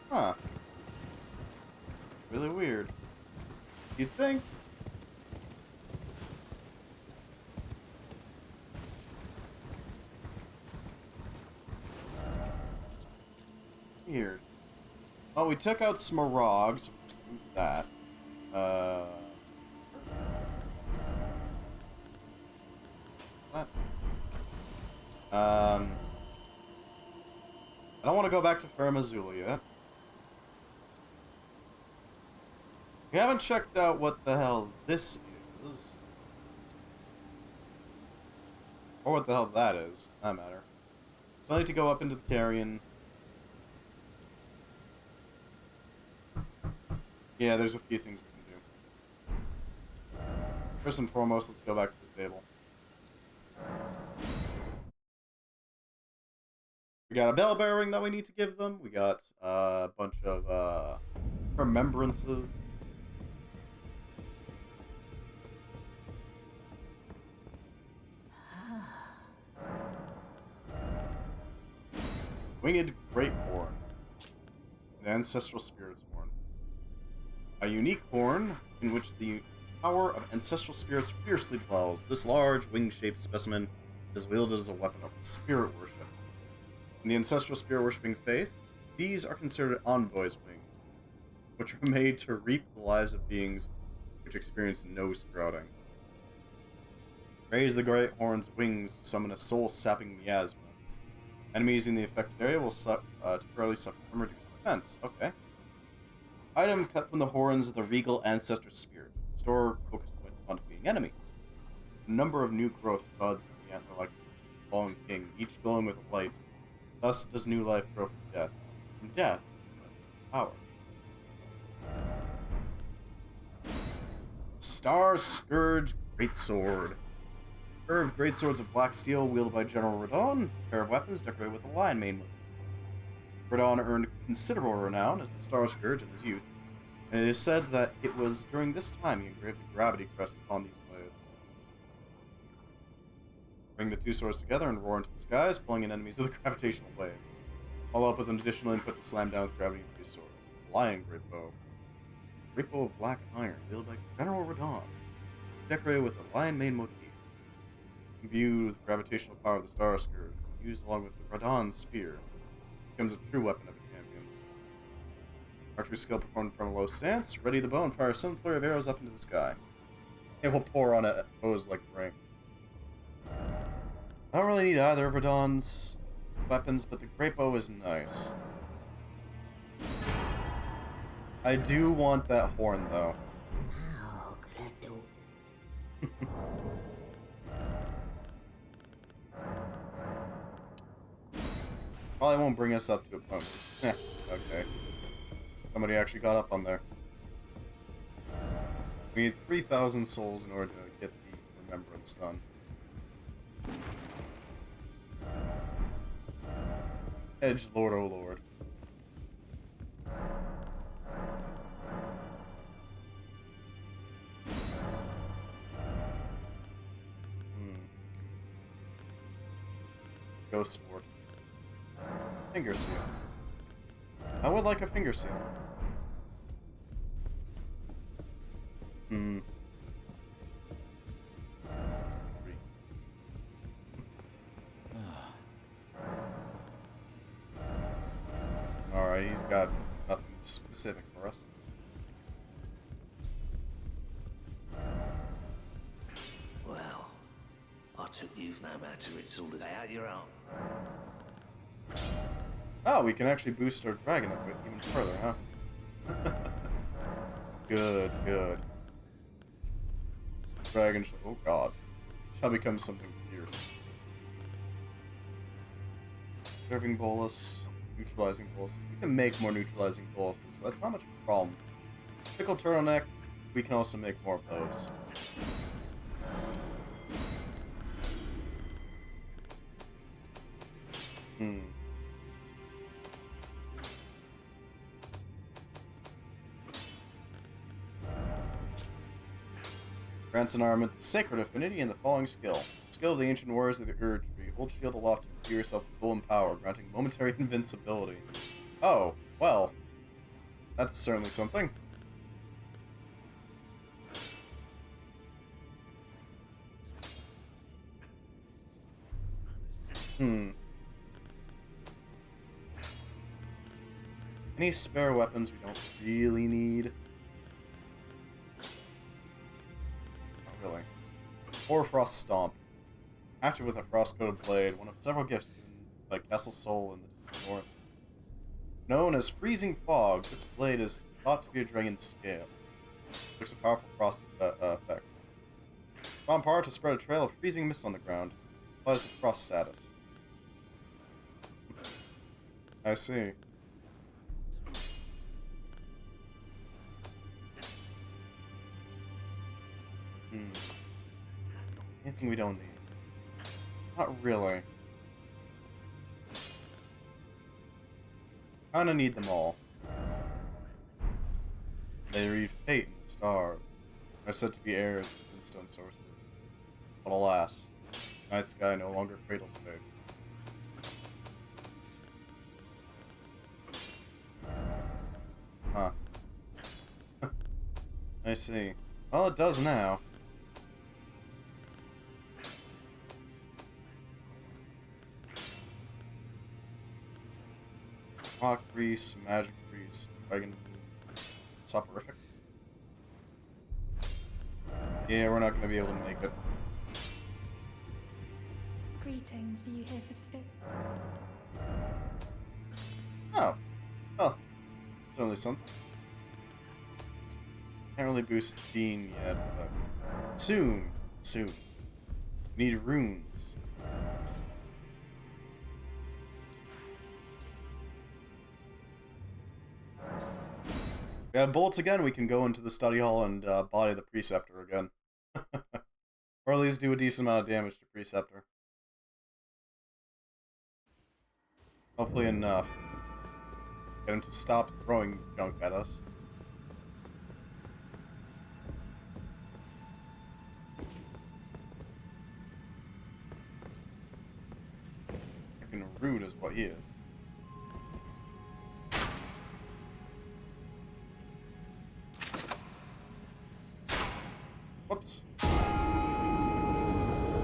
Huh. Really weird. You'd think? Weird. Well, we took out Smaragd, so we can move that. That. I don't want to go back to Farum-Azula yet. We haven't checked out what the hell this is. Or what the hell that is. That matter. So I need to go up into the carrion. Yeah, there's a few things we can do. First and foremost, let's go back to the table. We got a bell bearing that we need to give them. We got a bunch of remembrances. Winged Great Horn. The Ancestral Spirit's Horn. A unique horn in which the power of ancestral spirits fiercely dwells. This large, wing-shaped specimen is wielded as a weapon of spirit worship. In the ancestral spirit-worshipping faith, these are considered envoys' wings, which are made to reap the lives of beings which experience no sprouting. Raise the Great Horn's wings to summon a soul-sapping miasma. Enemies in the affected area will temporarily suffer from reduced defense. Okay. Item cut from the horns of the regal ancestor spirit. Store focus points upon defeating enemies. A number of new growths bud from the antler like fallen king, each glowing with light. Thus does new life grow from death. From death, power. Star Scourge Greatsword. Curved greatswords of black steel wielded by General Radon. A pair of weapons decorated with a lion mane motif. Radon earned considerable renown as the Star Scourge in his youth, and it is said that it was during this time he engraved the gravity crest upon these blades. Bring the two swords together and roar into the skies, pulling in enemies with a gravitational wave. Follow up with an additional input to slam down with gravity-infused swords. Lion Great Bow. Great Bow of black iron, wielded by General Radon, decorated with a lion mane motif. Imbued with the gravitational power of the Star Scourge, when used along with Radon's spear, becomes a true weapon of a champion. Archery skill performed from a low stance. Ready the bow and fire a sudden flurry of arrows up into the sky. It will pour on bows like rain. I don't really need either of Radon's weapons, but the Great Bow is nice. I do want that horn, though. Probably won't bring us up to a point. Okay. Somebody actually got up on there. We need 3,000 souls in order to get the remembrance done. Edge Lord, oh Lord. Ghost Sword. Finger seal. I would like a finger seal. Alright, he's got nothing specific for us. Well, I took you've no matter it's sorted out your own. Oh, we can actually boost our dragon up even further, huh? Good, good. Dragon oh god. Shall become something fierce. Serving bolus. Neutralizing boluses. We can make more neutralizing boluses. That's not much of a problem. Pickle turtleneck. We can also make more of those. Grants an armament the Sacred Affinity and the following skill. Skill of the Ancient Warriors of the Ur Tree. Hold shield aloft and imbue yourself with golden power, granting momentary invincibility. Oh, well. That's certainly something. Any spare weapons we don't really need? Not really. Or Frost Stomp. Hatchet with a frost-coated blade, one of several gifts given by Castle Sol in the distant north. Known as Freezing Fog, this blade is thought to be a dragon's scale. Looks a powerful frost effect. Strong power to spread a trail of freezing mist on the ground. Applies the frost status. I see. anything we don't need. Not really. Kinda need them all. They read fate in the stars. Are said to be heirs of Moonstone sorcerers. But alas, the night sky no longer cradles fate. Huh. I see. Well, it does now. Rock Grease, Magic Grease, Dragon Soporific. Yeah, we're not going to be able to make it. Greetings, are you here for spirit? Oh. Oh. It's only something. Can't really boost Dean yet, but soon. Soon. Need runes. We have bolts again, we can go into the study hall and body the Preceptor again. Or at least do a decent amount of damage to Preceptor. Hopefully enough. Get him to stop throwing junk at us. Freaking rude is what he is. Whoops.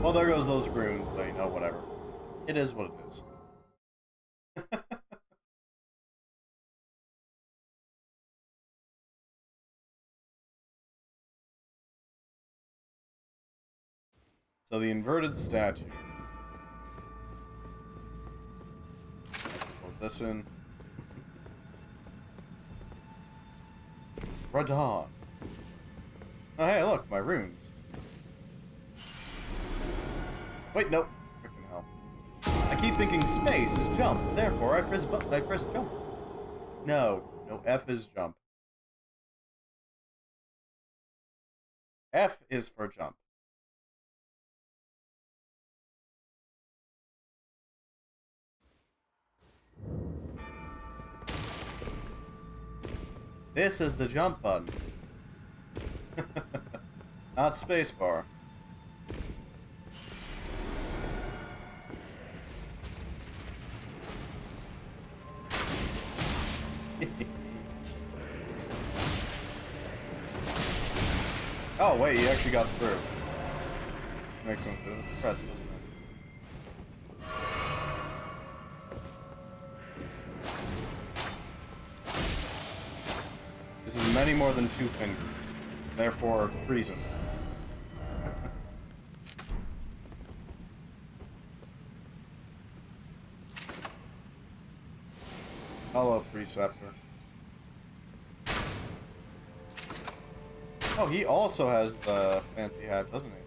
Well, there goes those runes, but you know, whatever. It is what it is. So the inverted statue. Put this in. Radon. Oh, hey, look, my runes. Wait, nope. Frickin' hell. I keep thinking space is jump, therefore I press jump. No, F is jump. F is for jump. This is the jump button. Not spacebar. Oh wait, you actually got through. Makes some bit of a threat, doesn't it? This is many more than 2 fingers. Therefore, treason. Hello, Preceptor. Oh, he also has the fancy hat, doesn't he?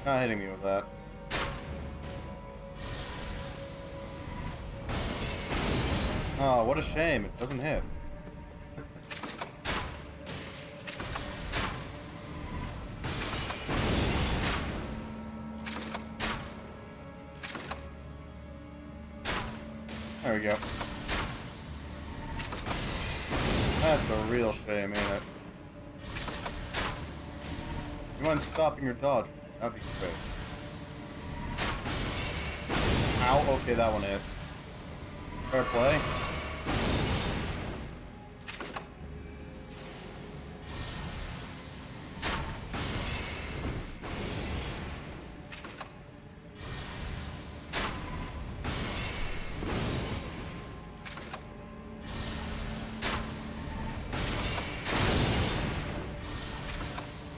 Not hitting me with that. Oh, what a shame. It doesn't hit. There we go. That's a real shame, ain't it? You mind stopping your dodge? That'd be great. Ow, okay, that one hit. Fair play.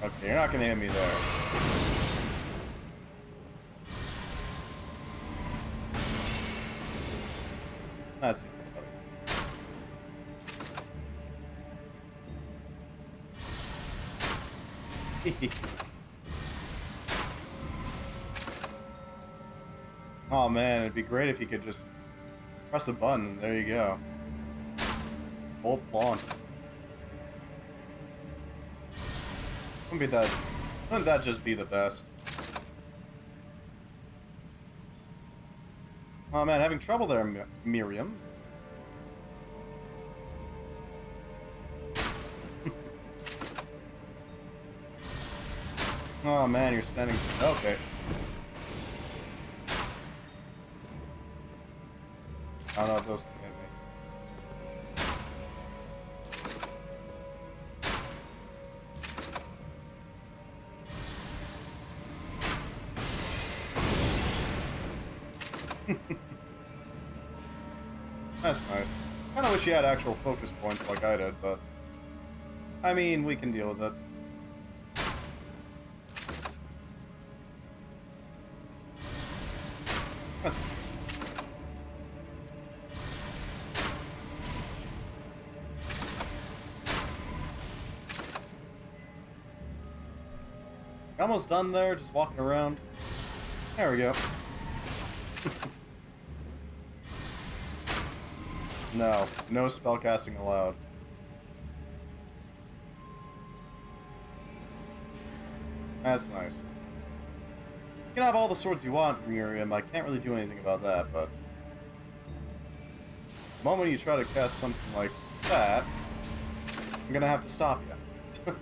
Okay, you're not gonna hit me there. That's it. Oh man, it'd be great if he could just Press a button, and there you go. Bolt launch. Wouldn't that just be the best? Oh man, having trouble there, Miriam. Oh man, you're standing still. Okay. I don't know if those can hit me. That's nice. Kinda wish you had actual focus points like I did, but... I mean, we can deal with it. That's... Almost done there, just walking around. There we go. No spellcasting allowed. That's nice. You can have all the swords you want, Miriam. I can't really do anything about that, but... the moment you try to cast something like that, I'm gonna have to stop you.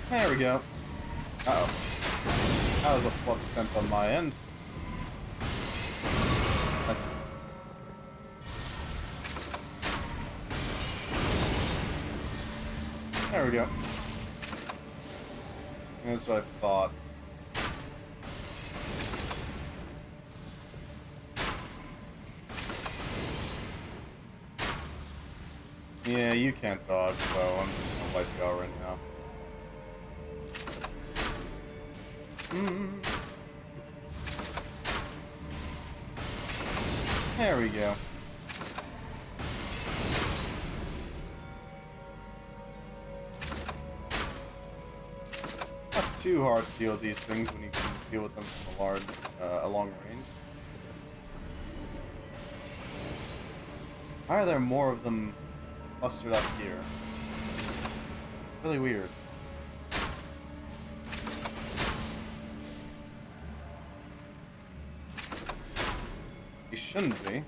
There we go. Uh-oh. That was a flip attempt on my end. That's nice. There we go. That's what I thought. Yeah, you can't dodge, so I'm gonna let you go right now. There we go. Not too hard to deal with these things when you can deal with them from a long range. Why are there more of them clustered up here? It's really weird. He shouldn't be.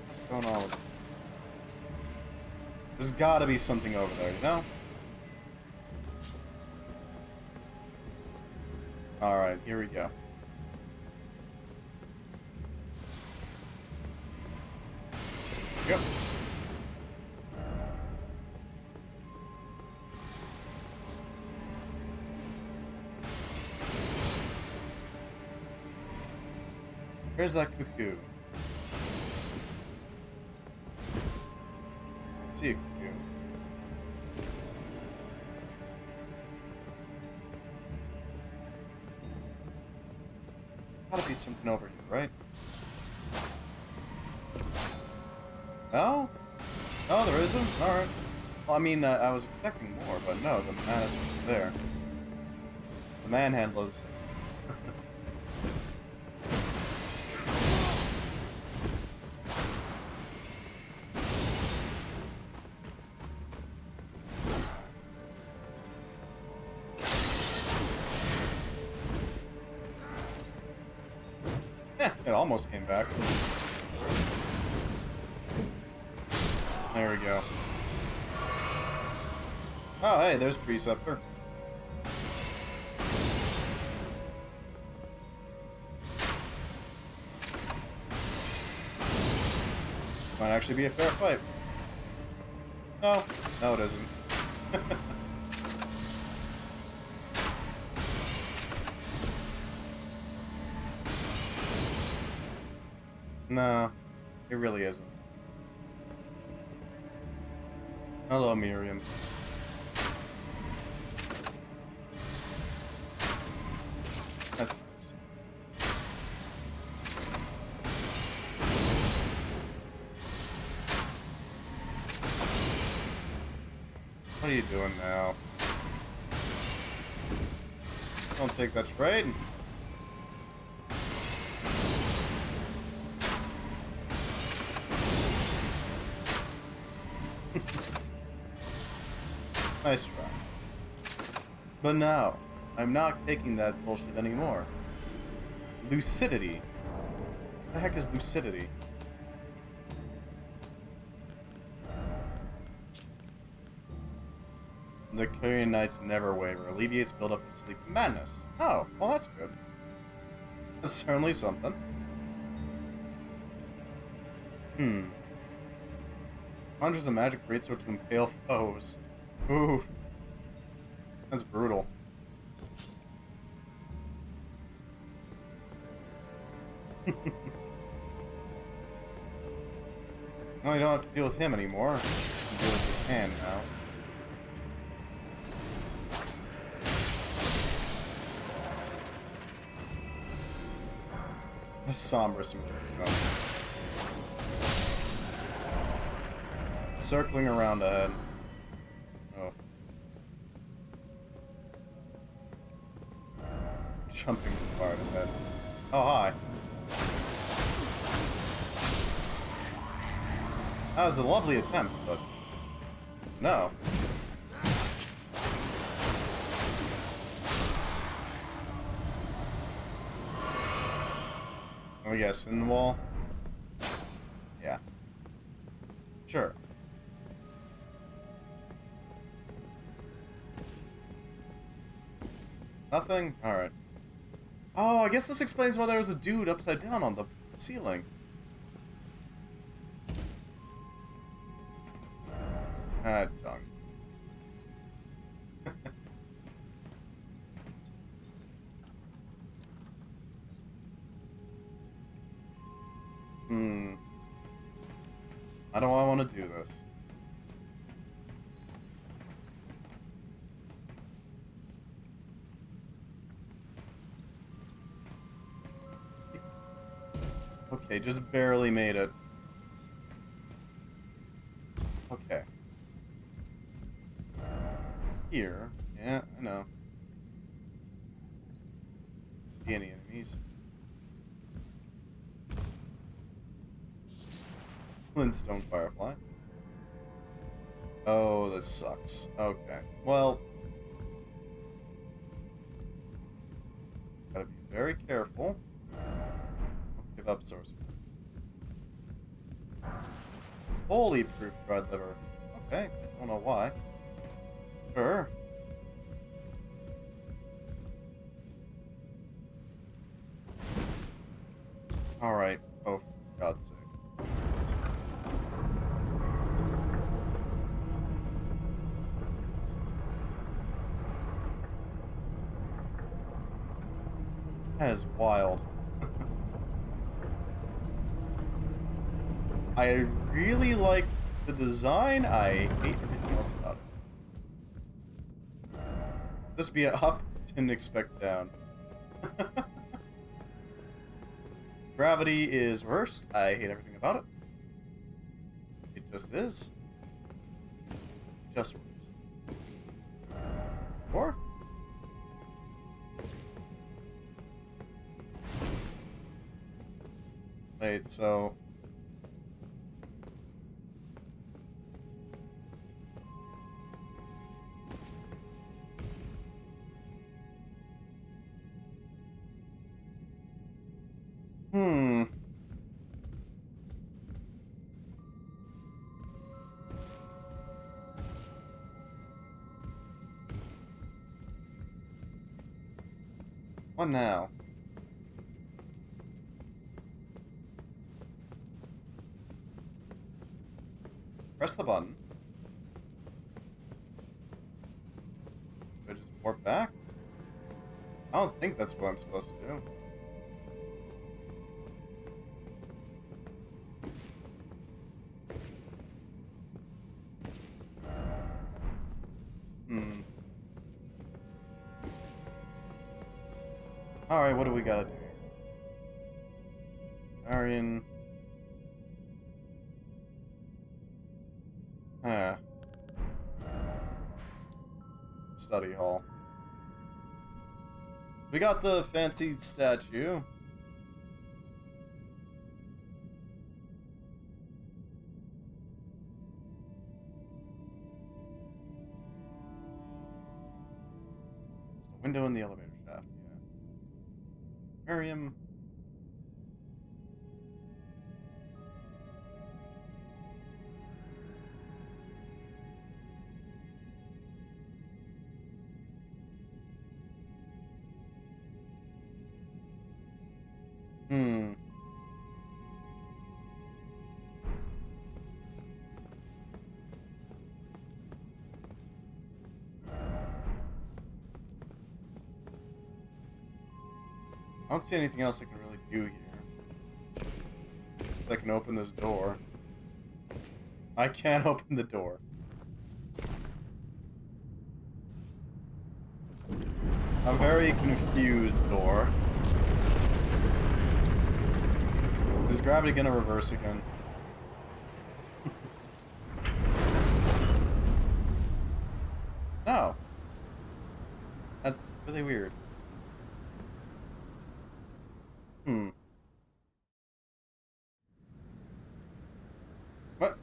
What's going on with it? There's gotta be something over there, you know? Alright, here we go. Yep. Where's that cuckoo? I see a cuckoo. There's gotta be something over here, right? No? No, there isn't? Alright. Well, I mean, I was expecting more, but no, the man is there. The manhandlers. It almost came back. There we go. Oh, hey, there's Preceptor. Might actually be a fair fight. No, no it isn't. No, it really isn't. Hello, Miriam. That's nice. What are you doing now? Don't take that trade. Nice try. But no, I'm not taking that bullshit anymore. Lucidity. What the heck is lucidity? The Korean Knights never waver. Alleviates buildup of sleep and madness. Oh, well that's good. That's certainly something. Conjures a magic greatsword to impale foes. Ooh. That's brutal. Well, you don't have to deal with him anymore. You can deal with his hand now. A somber smooth stone. Circling around ahead. Oh. Jumping far ahead. Oh, hi. That was a lovely attempt, but... no. Let me guess, in the wall? Yeah. Sure. Nothing? Alright. Oh, I guess this explains why there was a dude upside down on the ceiling. Ah, done. I don't want to do this. Okay, just barely made it. Okay. Here. Yeah, I know. See any enemies? Flintstone Firefly. Oh, this sucks. Okay. Well, gotta be very careful. Don't give up sorcery. Holy proof dried liver. Okay, I don't know why. Sure. Alright. Oh, for God's sake. That is wild. I really like the design. I hate everything else about it. This be up, didn't expect down. Gravity is worst. I hate everything about it. It just is. Just works. Or? Wait, so... What now? Press the button. Do I just warp back? I don't think that's what I'm supposed to do. Alright, what do we gotta do here? Arian... Study hall. We got the fancy statue. It's the window in the elevator shaft, yeah. Miriam. Hmm. I don't see anything else I can really do here. So I can open this door. I can't open the door. I'm very confused, door. Is gravity gonna reverse again? No. That's really weird. Hmm. What?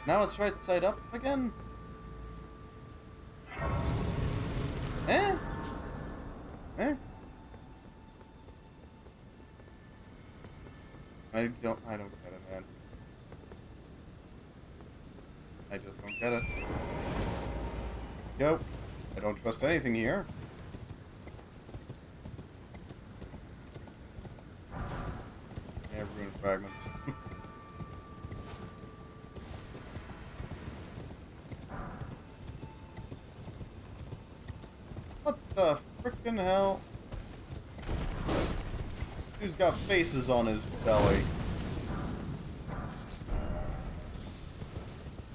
Now it's right side up again? Eh? Eh? I don't get it, man. I just don't get it. Go. I don't trust anything here. I have rune fragments. What the frickin' hell? Dude's got faces on his belly.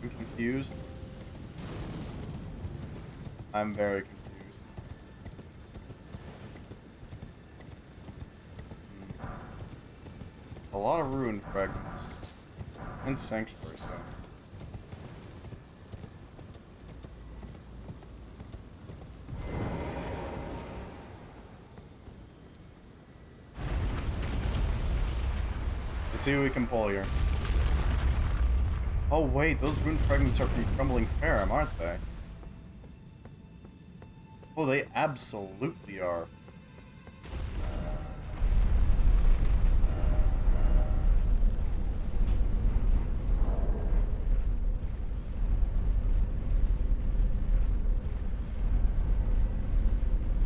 I'm confused. I'm very confused. A lot of rune fragments. And sanctuary stones. Let's see what we can pull here. Oh wait, those rune fragments are from Crumbling Farum, aren't they? Oh, they absolutely are.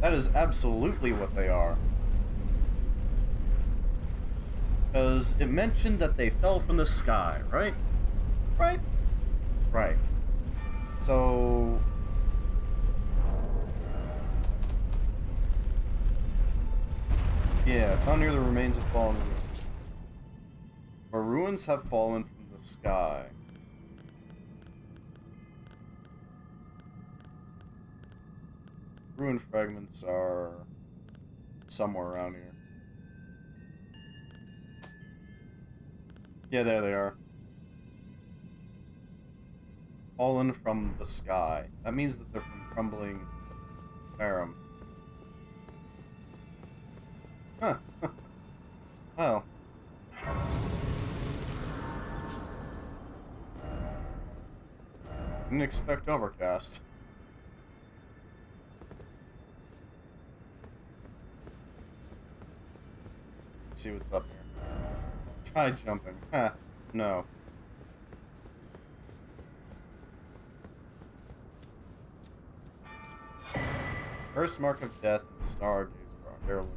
That is absolutely what they are. Because it mentioned that they fell from the sky, right? Right? Right. So... yeah, found near the remains of fallen ruins. Where ruins have fallen from the sky. Ruin fragments are somewhere around here. Yeah, there they are. Fallen from the sky. That means that they're from Crumbling Farum. Huh. Well. Didn't expect overcast. Let's see what's up here. Try jumping. Ha. No. First mark of death and stargazer heirloom.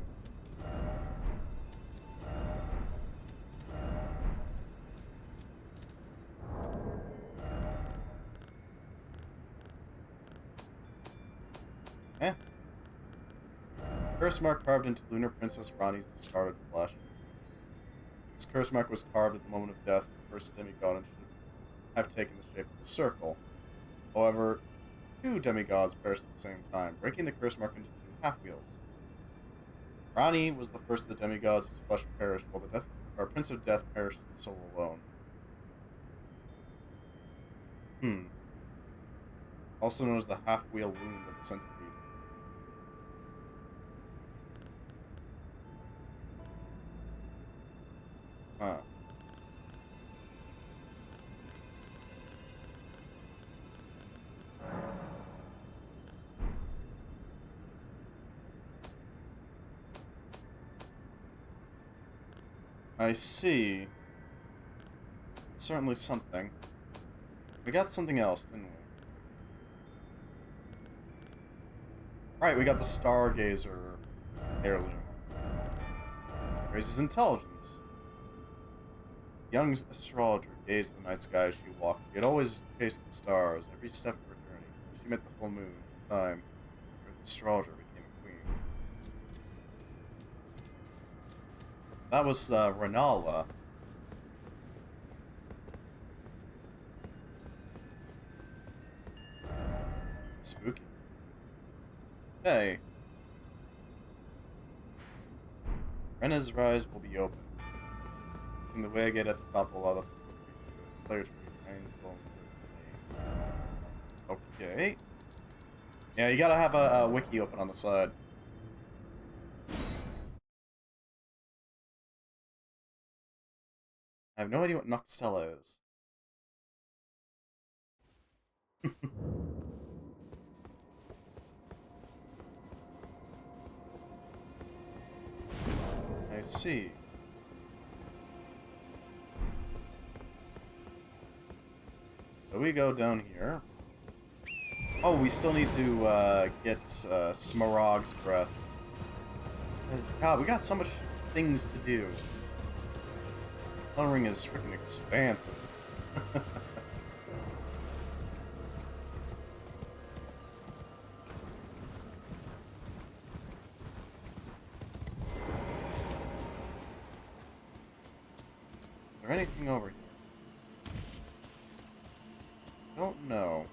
Eh. Curse mark carved into Lunar Princess Rani's discarded flesh. This curse mark was carved at the moment of death of the first demigod and should have taken the shape of a circle. However, two demigods perished at the same time, breaking the curse mark into two half-wheels. Rani was the first of the demigods whose flesh perished, while the Prince of Death perished in soul alone. Also known as the half-wheel wound of the centipede. Huh. I see. Certainly something. We got something else, didn't we? Right, we got the Stargazer heirloom. Raises intelligence. Young astrologer gazed at the night sky as she walked. She had always chased the stars every step of her journey. When she met the full moon, the time where the astrologer became a queen. That was Renala. Spooky. Hey. Rena's rise will be open. Using the way I get at the top will allow the player to retrain slowly. Okay. Yeah, you gotta have a wiki open on the side. I have no idea what Noxtella is. I see. So we go down here. Oh, we still need to get Smaragd's breath. God, we got so much things to do. Elden Ring is freaking expansive. Is there anything over here? Don't know.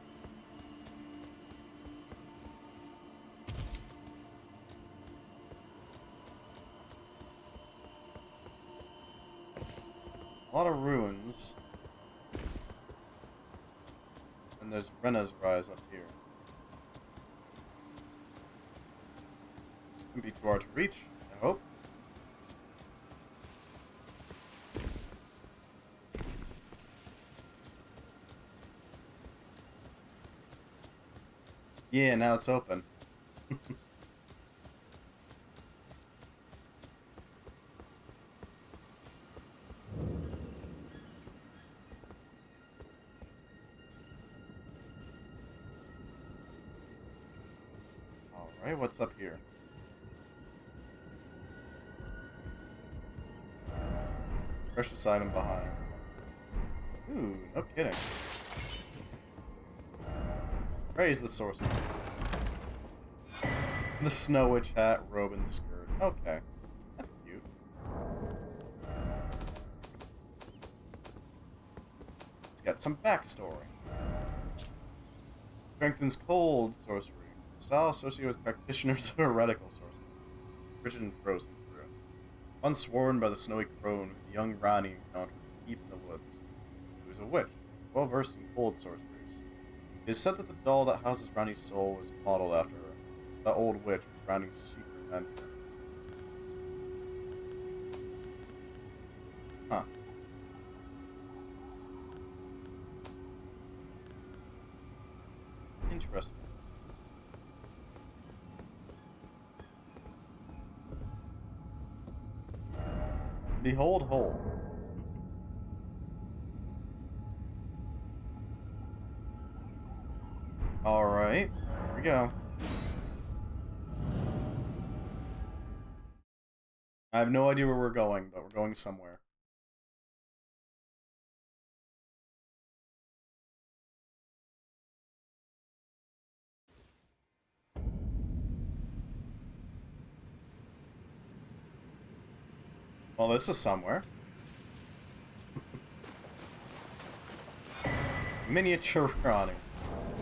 A lot of ruins. And there's Rena's rise up here. Wouldn't be too hard to reach, I hope. Yeah, now it's open. Alright, what's up here? Precious item behind. Ooh, no kidding. Praise the sorcerer. The Snow Witch hat, robe, and skirt. Okay. That's cute. Let's get some backstory. Strengthens cold sorcery. Style associated with practitioners of heretical sorcery. Rigid and frozen through. Once worn by the snowy crone who the young Rani encountered deep in the woods. She was a witch, well versed in cold sorceries. It is said that the doll that houses Rani's soul was modeled after her. The old witch was Rani's secret mentor. Huh. Interesting. Behold hole. Alright, here we go. I have no idea where we're going, but we're going somewhere. Well, this is somewhere. Miniature Ronnie.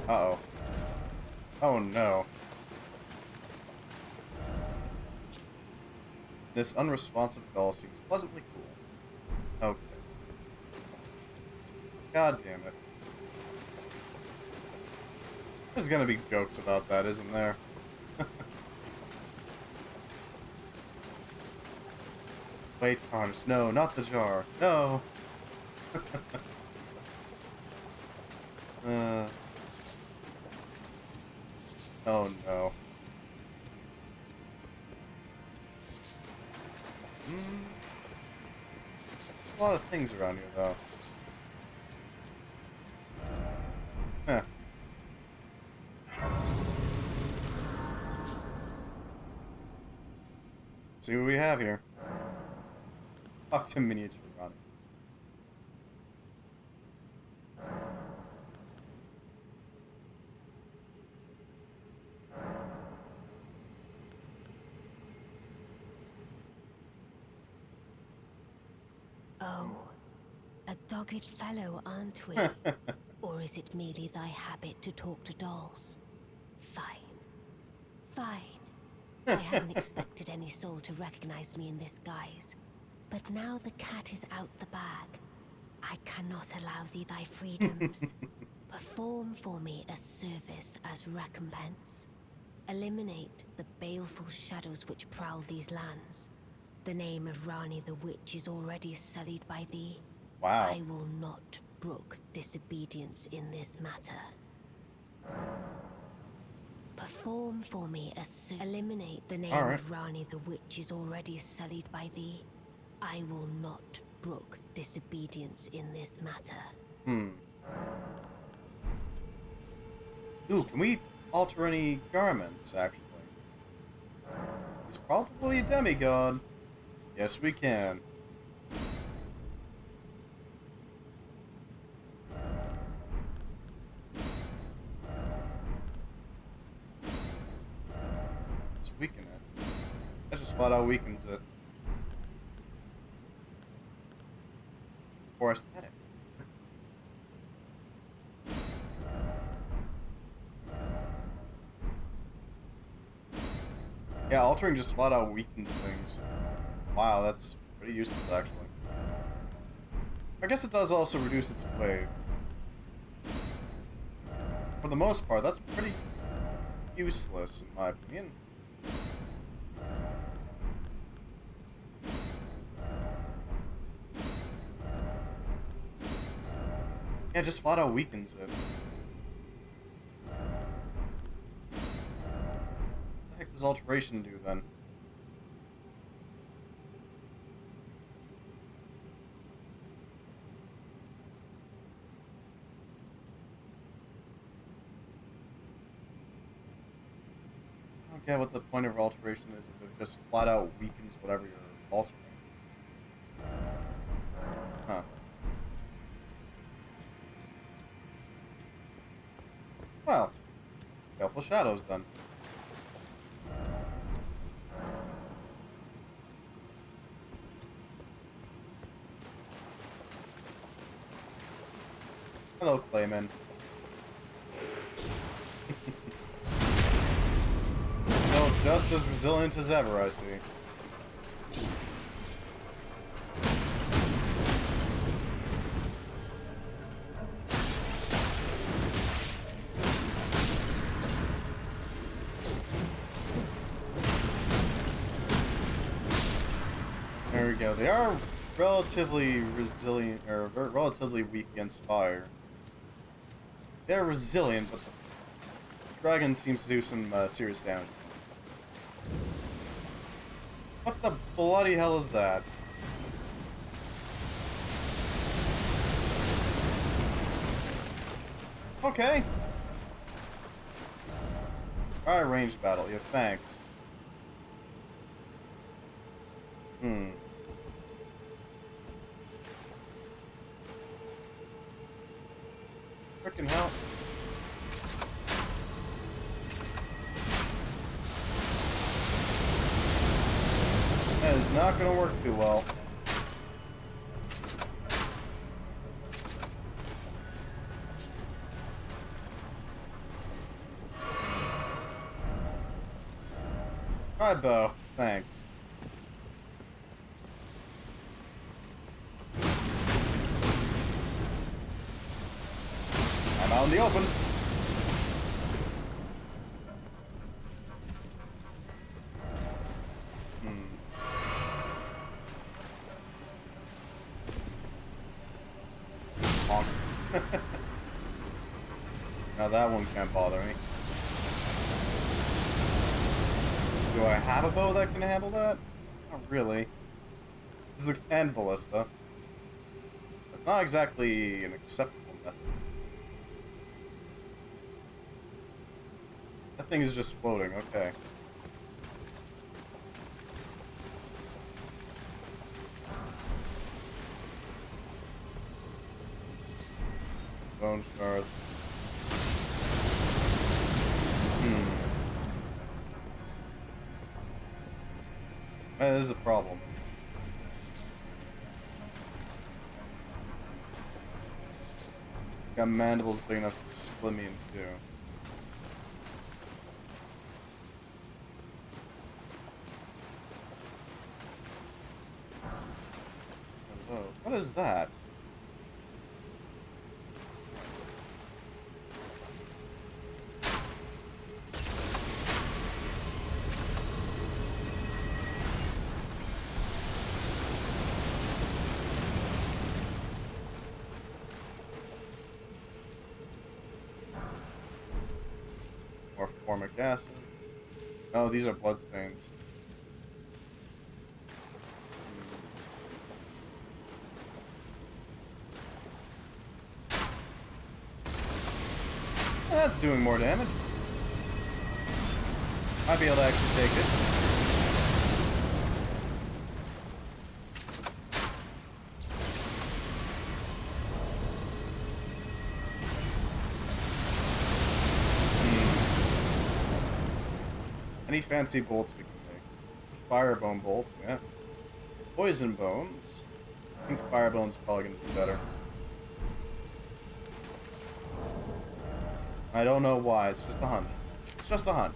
Uh-oh. Oh no. This unresponsive doll seems pleasantly cool. Okay. God damn it. There's gonna be jokes about that, isn't there? Wait, Tarnish. No, not the jar. No. Oh no. A lot of things around here, though. Huh. See what we have here. Talk to miniature Ronnie. Oh, a dogged fellow, aren't we? Or is it merely thy habit to talk to dolls? Fine. Fine. I hadn't expected any soul to recognize me in this guise. But now the cat is out the bag. I cannot allow thee thy freedoms. Perform for me a service as recompense. Eliminate the baleful shadows which prowl these lands. The name of Rani the Witch is already sullied by thee. Wow. I will not brook disobedience in this matter. Perform for me a eliminate the name of Rani the Witch is already sullied by thee. I will not brook disobedience in this matter. Ooh, can we alter any garments, actually? He's probably a demigod. Yes, we can. Just weaken it. That just flat out weakens it. For aesthetic. Yeah, altering just flat out weakens things. Wow, that's pretty useless, actually. I guess it does also reduce its weight. For the most part, that's pretty useless, in my opinion. Yeah, just flat out weakens it. What the heck does alteration do, then? I don't get what the point of alteration is if it just flat out weakens whatever you're altering. Huh. Well, Baleful Shadows then. Hello, Clayman. Still just as resilient as ever, I see. There we go. They are relatively resilient, or relatively weak against fire. They're resilient, but the dragon seems to do some serious damage. What the bloody hell is that? Okay. Alright, ranged battle. Yeah, thanks. Frickin' hell. That is not gonna work too well. Alright, Bo. Thanks. I'm out in the open. Now that one can't bother me. Do I have a bow that can handle that? Not really. This is a hand ballista. That's not exactly an acceptable method. That thing is just floating, okay. Bone shards. That is a problem. Got mandibles big enough to split me in two. Hello. What is that? More formic acids. Oh, these are bloodstains. That's doing more damage. Might be able to actually take it. Any fancy bolts we can make? Firebone bolts, yeah. Poison bones. I think firebone's probably gonna do better. I don't know why, it's just a hunch. It's just a hunch.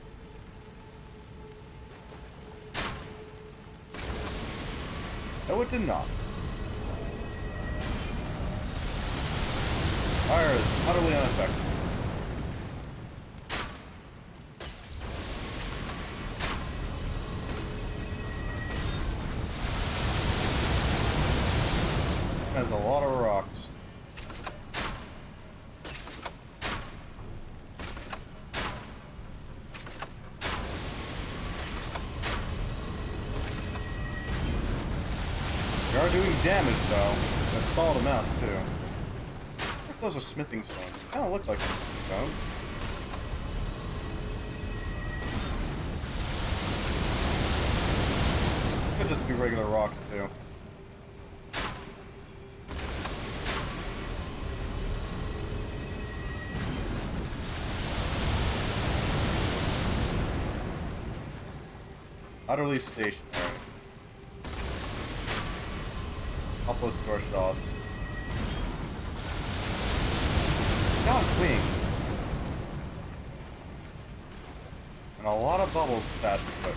No, it did not. Fire is utterly unaffected. Has a lot of rocks. They are doing damage though. A solid amount too. I wonder if those are smithing stones. They kind of look like smithing stones. Could just be regular rocks too. Utterly stationary. Helpless door shots. Got wings. And a lot of bubbles attached to it.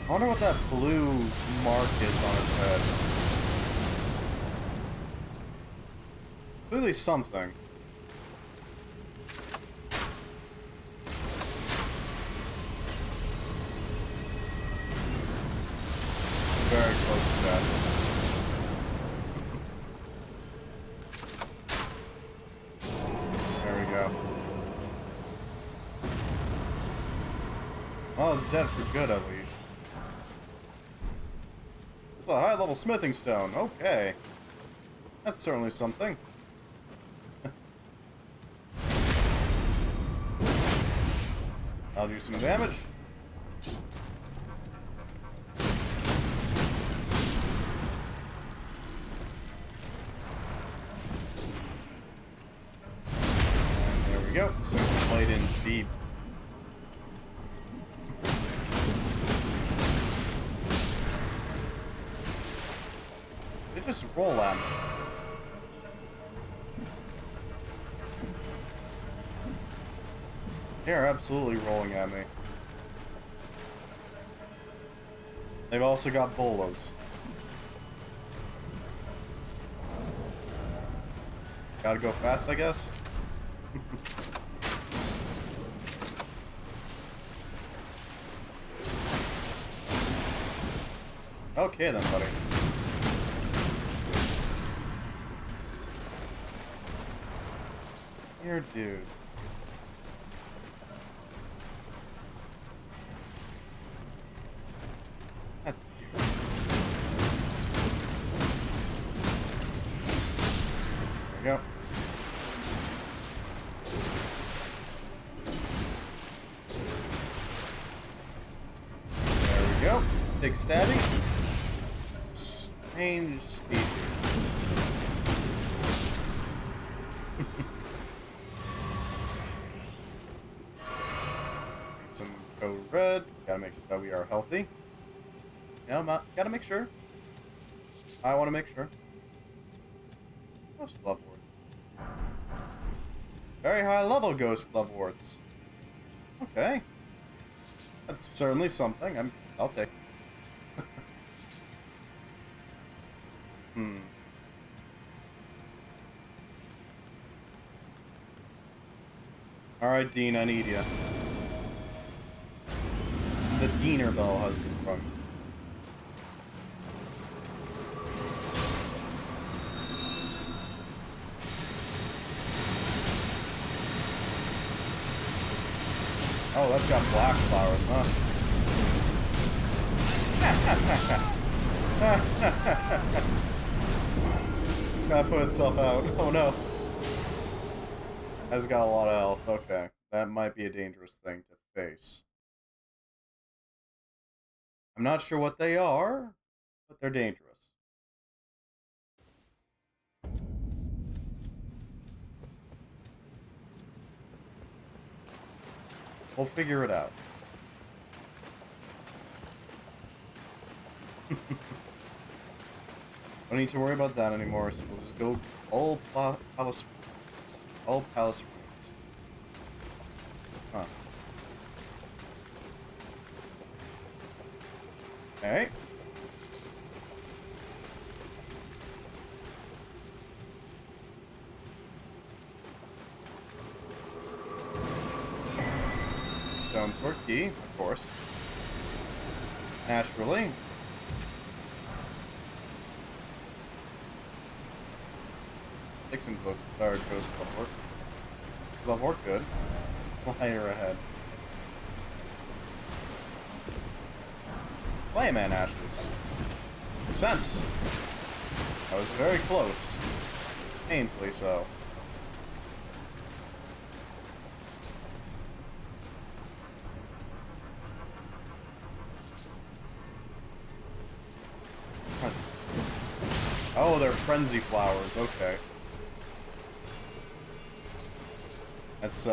I wonder what that blue mark is on its head. Clearly something. Very close to that. There we go. Well, it's dead for good at least. It's a high-level smithing stone. Okay. That's certainly something. I'll do some damage. And there we go. This thing's played in deep. They just roll at me. They're absolutely rolling at me. They've also got bolas. Gotta go fast, I guess. Okay then, buddy. Here, dude. That's cute. There we go. There we go. Big stabby. Strange species. Some code red. Gotta make sure that we are healthy. You know, gotta make sure. I want to make sure. Ghost Gloveworts. Very high level Ghost Gloveworts. Okay. That's certainly something. I'll take. Alright, Dean, I need you. The Diener bell has been rung. Oh, that's got black flowers, huh? That put itself out. Oh no. Has got a lot of health. Okay. That might be a dangerous thing to face. I'm not sure what they are, but they're dangerous. We'll figure it out. Don't need to worry about that anymore, so we'll just go all palace ruins. All palace ruins. Huh. Okay. Stone sword key, of course. Naturally. Take some ghost Glovework. Glovework, good. We'll hire ahead. Flayman ashes. Sense. I was very close. Painfully so. What are these? Oh, they're frenzy flowers. Okay. That's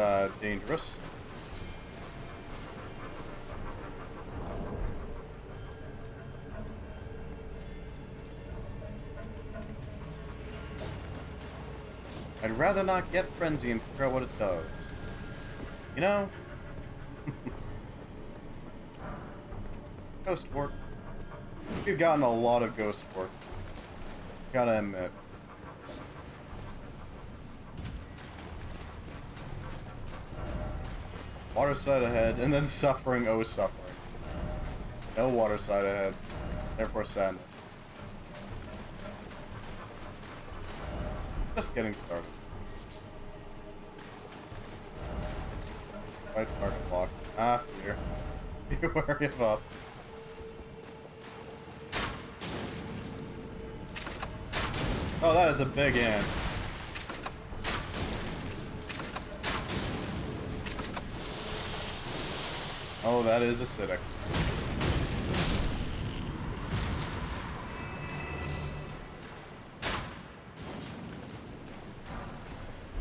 dangerous. I'd rather not get frenzy and figure out what it does. You know? Ghost wort. We've gotten a lot of ghost wort. Gotta admit. Water side ahead, and then suffering, oh suffering. No water side ahead, therefore sadness. Just getting started. Right target block. Ah, fear. Beware of up. Oh, that is a big ant. Oh, that is acidic.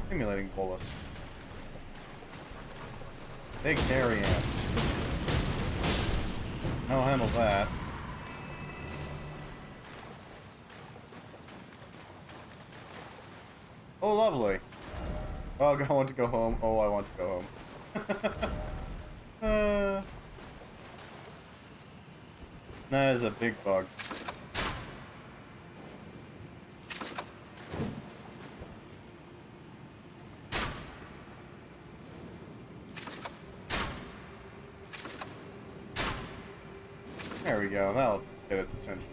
Accumulating bolus. Big hairy ants. I'll handle that. Oh, lovely. Oh, I want to go home. Oh, I want to go home. That is a big bug. There we go. get its attention.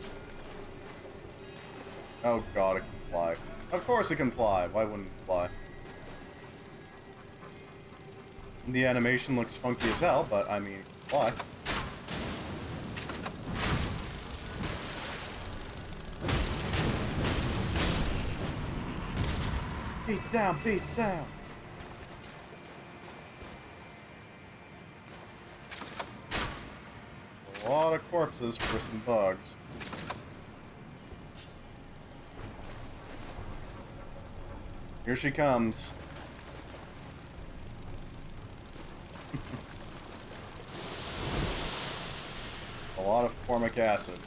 Oh god, it can fly. Of course it can fly. Why wouldn't it fly? The animation looks funky as hell, but I mean, it can fly. Beat down, beat down. A lot of corpses for some bugs. Here she comes. A lot of formic acid.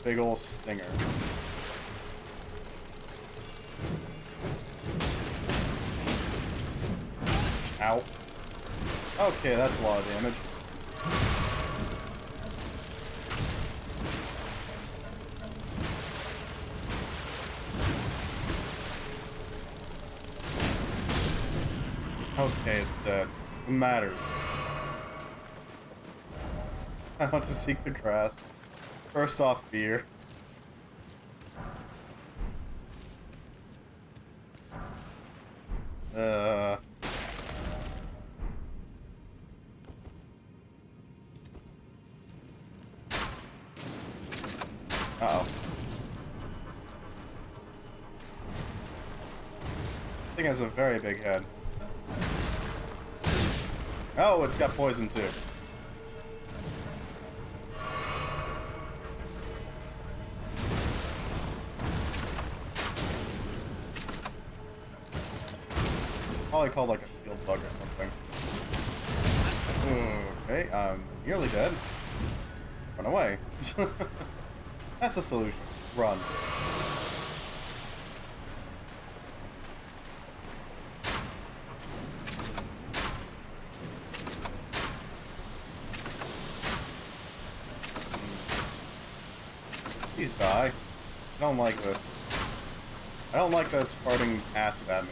Big ol' stinger. Ow. Okay, that's a lot of damage. Okay, it's dead. It matters. I want to seek the grass. First off, beer. Uh-oh. Thing has a very big head. Oh, it's got poison too. Probably called like a shield bug or something. Okay, I'm nearly dead. Run away. That's the solution. Run. Please die. I don't like this. I don't like that it's farting acid at me.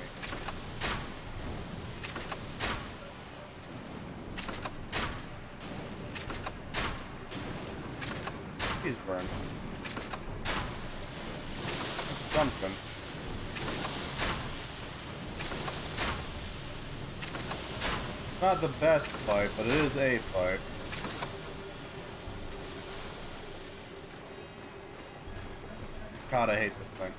Please burn. That's something. Not the best fight, but it is a fight. God, I hate this thing.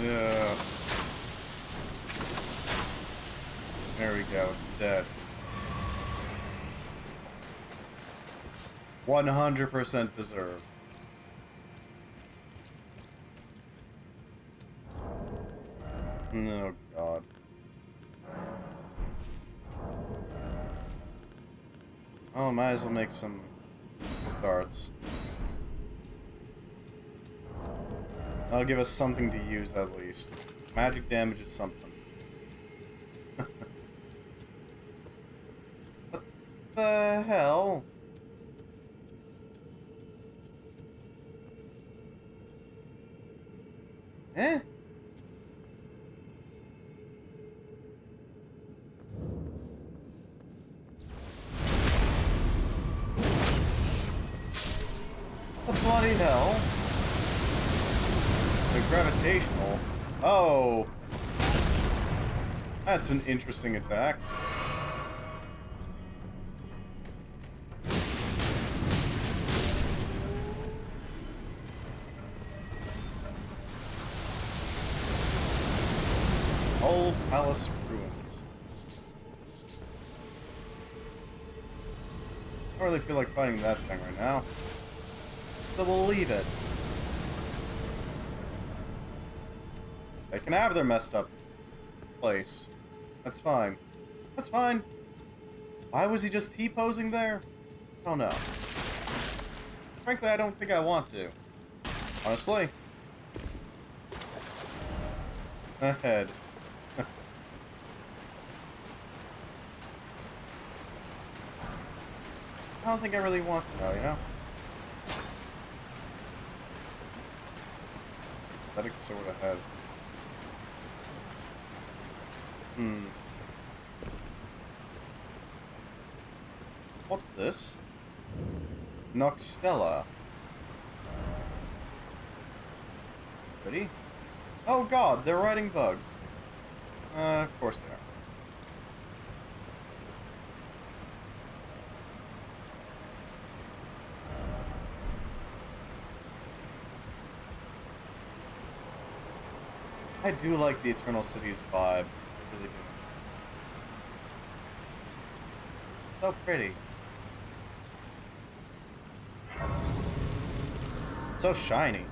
Yeah. There we go, it's dead. 100% deserved. Oh god. Oh, might as well make some darts. That'll give us something to use at least. Magic damage is something. What the hell? Eh? What the bloody hell? The gravitational. Oh. That's an interesting attack. Old palace ruins. I don't really feel like fighting that thing right now. So we'll leave it. They can have their messed up place. That's fine. That's fine. Why was he just T-posing there? I don't know. Frankly, I don't think I want to. Honestly. Ahead. I don't think I really want to know, you know? synthetic sword ahead. What's this? Noxtella. Pretty? Oh god, they're riding bugs. Of course they are. I do like the Eternal Cities vibe. I really do. So pretty. So shiny.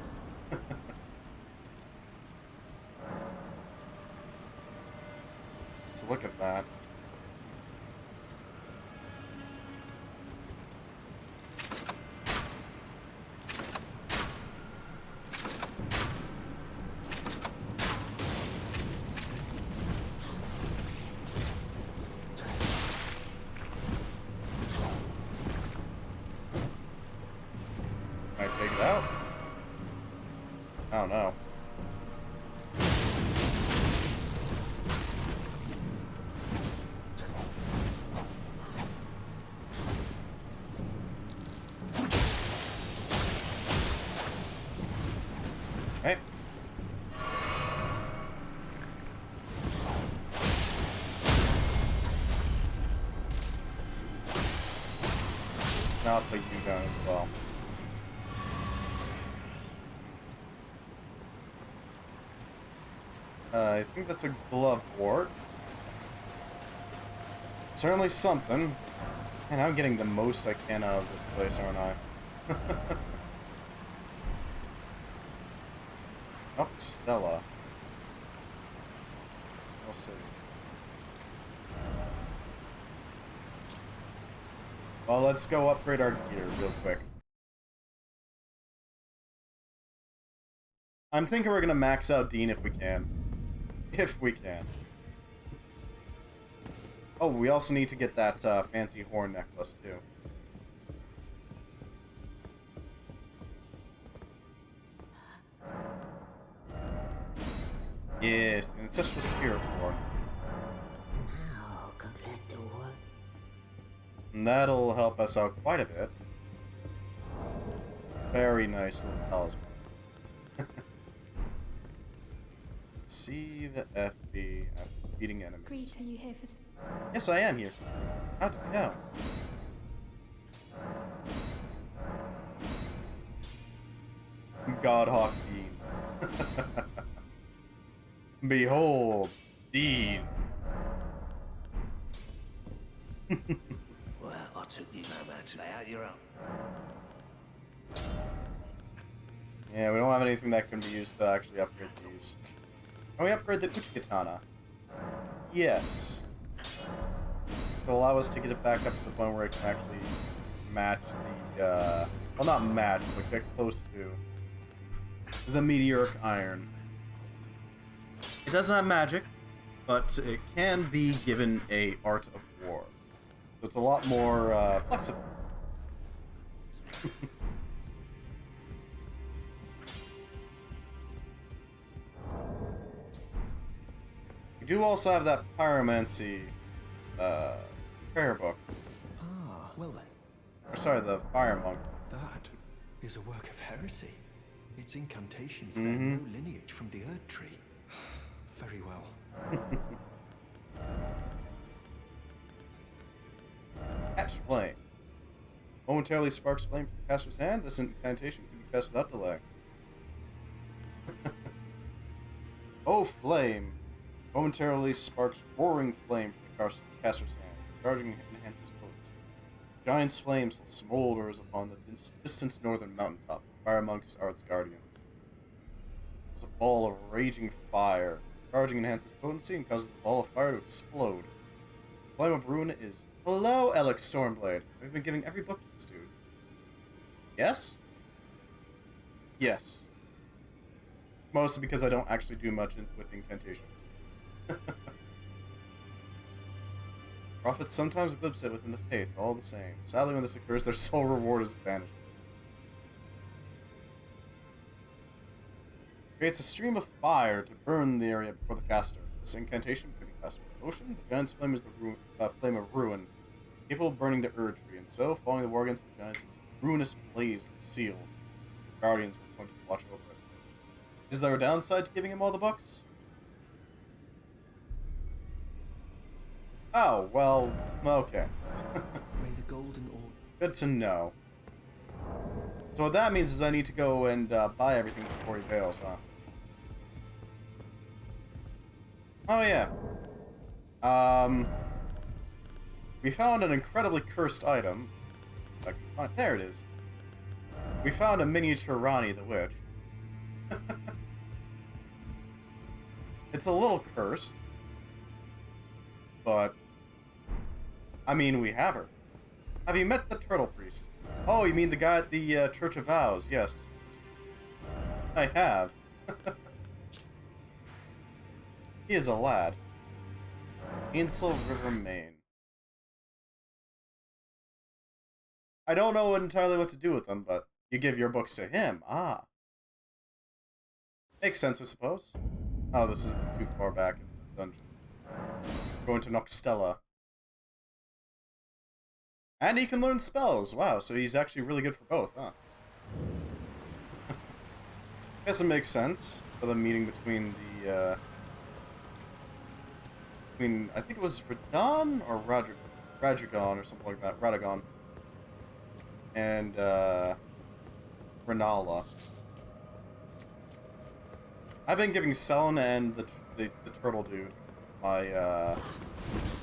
Let's look at that. Can I take it out? I don't know. Right. Now I'll play you down as well. I think that's a glove ward. Certainly something. And I'm getting the most I can out of this place, aren't I? Noxtella. We'll see. Well, let's go upgrade our gear real quick. I'm thinking we're gonna max out Dean if we can. If we can. Oh, we also need to get that fancy horn necklace, too. Yes, the Ancestral Spirit Horn. And that'll help us out quite a bit. Very nice little talisman. See the FB after defeating enemies. Greet, are you here for... Yes, I am here. How did you know? Godhawk Dean. Behold, Dean. Well, I took you no matter how you're up. Yeah, we don't have anything that can be used to actually upgrade these. Can we upgrade the Uchi-Katana? Yes. To allow us to get it back up to the point where it can actually match the, well, not match, but get close to the meteoric iron. It doesn't have magic, but it can be given a art of war. So it's a lot more flexible. We do also have that pyromancy prayer book. Ah, well then. Or sorry, the fire monk. That is a work of heresy. Its incantations bear no lineage from the Erd Tree. Very well. Catch flame. Momentarily sparks flame from the caster's hand. This incantation can be cast without delay. Oh, flame. Momentarily sparks roaring flame from the caster's hand. Charging enhances potency. Giant's flame smolders upon the distant northern mountaintop. Fire monks are its guardians. There's a ball of raging fire. Charging enhances potency and causes the ball of fire to explode. Flame of Ruin is... Hello, Alex Stormblade. We've been giving every book to this dude. Yes? Yes. Mostly because I don't actually do much with incantations. Prophets sometimes eclipse it within the faith, all the same. Sadly, when this occurs, their sole reward is banishment. Creates a stream of fire to burn the area before the caster. This incantation can be cast with motion. The giant's flame is the flame of ruin, capable of burning the Ur tree, and so, following the war against the giants, its ruinous blaze was sealed. Guardians were appointed to watch over it. Is there a downside to giving him all the books? Oh, well, okay. May the golden orb. Good to know. So what that means is I need to go and buy everything before he bails, huh? Oh yeah. We found an incredibly cursed item. If I can find, there it is. We found a miniature Rani the Witch. It's a little cursed, but I mean, we have her. Have you met the Turtle Priest? Oh, you mean the guy at the Church of Vows? Yes. I have. He is a lad. Ainsel River, Maine. I don't know entirely what to do with them, but you give your books to him. Ah. Makes sense, I suppose. Oh, this is a bit too far back in the dungeon. Going to Noxtella. And he can learn spells. Wow, so he's actually really good for both, huh? Guess it makes sense for the meeting between the, I think it was Radon or Radragon or something like that. Radagon. And, Renala. I've been giving Selene and the turtle dude my,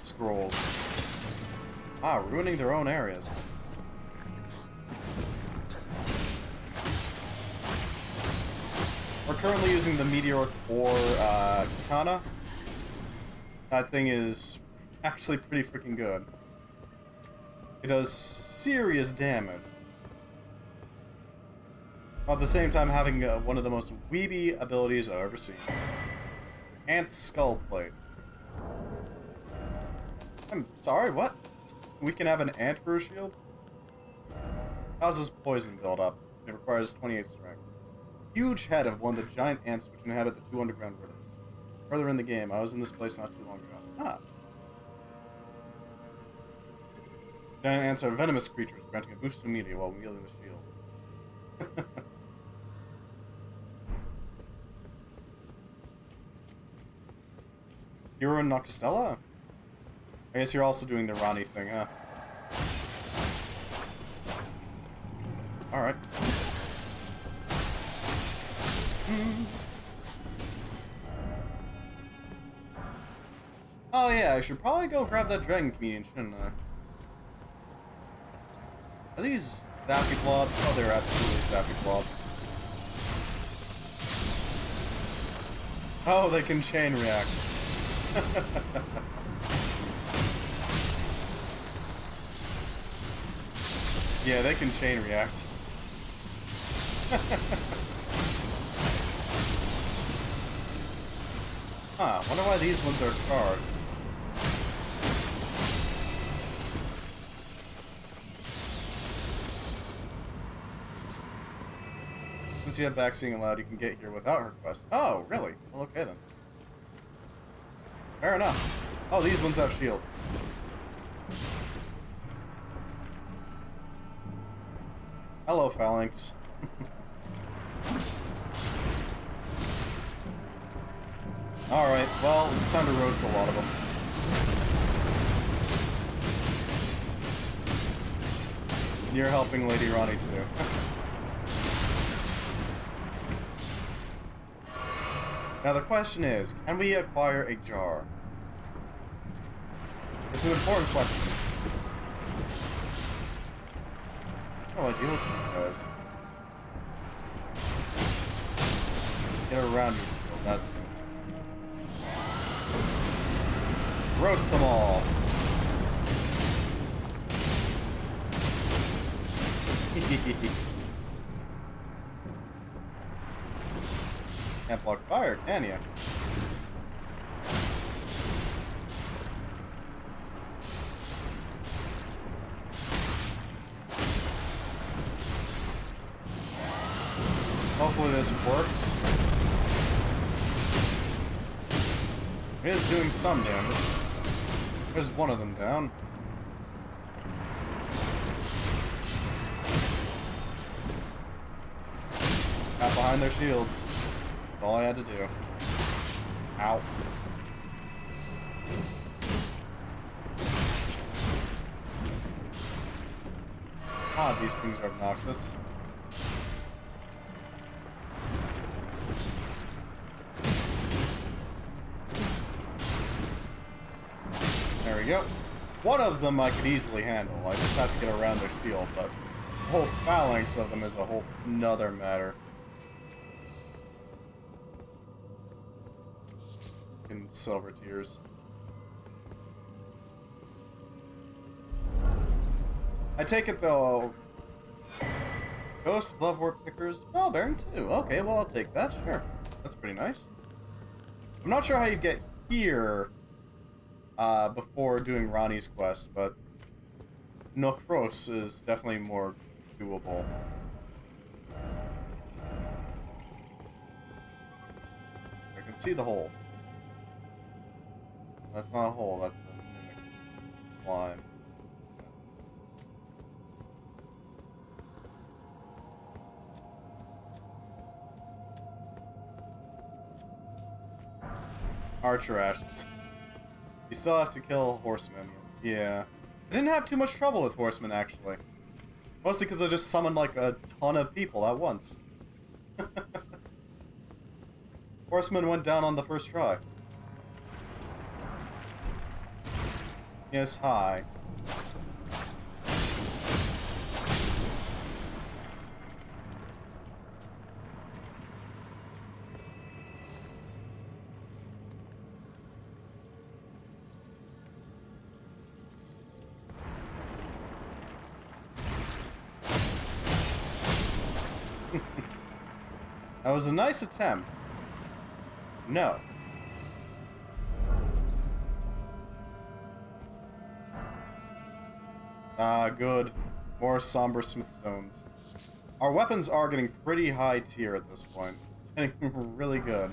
scrolls. Ah, ruining their own areas. We're currently using the Meteoric Ore, Katana. That thing is actually pretty freaking good. It does serious damage. While at the same time having one of the most weeby abilities I've ever seen. Ant's Skull Plate. I'm sorry, what? We can have an ant for a shield? Causes poison buildup. It requires 28 strength. Huge head of one of the giant ants which inhabit the 2 underground rivers. Further in the game, I was in this place not too long ago. Ah. Giant ants are venomous creatures, granting a boost to media while wielding the shield. You're in Noxtella? I guess you're also doing the Rani thing, huh? Alright. Oh yeah, I should probably go grab that dragon comedian, shouldn't I? Are these zappy blobs? Oh, they're absolutely zappy blobs. Oh, they can chain react. Yeah, they can chain react. Huh, wonder why these ones are charred. Once you have back seeing aloud, you can get here without her quest. Oh, really? Well, okay then. Fair enough. Oh, these ones have shields. Hello, Phalanx. Alright, well, it's time to roast a lot of them. You're helping Lady Rani too. Now the question is, can we acquire a jar? It's an important question. How do I deal with these guys? Get around you, that's the answer. Roast them all! Can't block fire, can ya? Hopefully this works. It is doing some damage. There's one of them down. Got behind their shields. That's all I had to do. Ow. God, these things are obnoxious. There we go. One of them I could easily handle. I just have to get around their shield, but the whole phalanx of them is a whole nother matter. In silver tears. I take it though. Ghost Glovewort Pickers. Oh, bearing 2. Okay, well I'll take that. Sure, that's pretty nice. I'm not sure how you'd get here before doing Ronnie's quest, but Nokros is definitely more doable. I can see the hole. That's not a hole. That's a mimic slime. Archer ashes. You still have to kill horsemen. Yeah. I didn't have too much trouble with horsemen, actually. Mostly because I just summoned like a ton of people at once. Horsemen went down on the first try. Yes, hi. That was a nice attempt. No. Ah, good. More somber smithstones. Our weapons are getting pretty high tier at this point. Getting really good.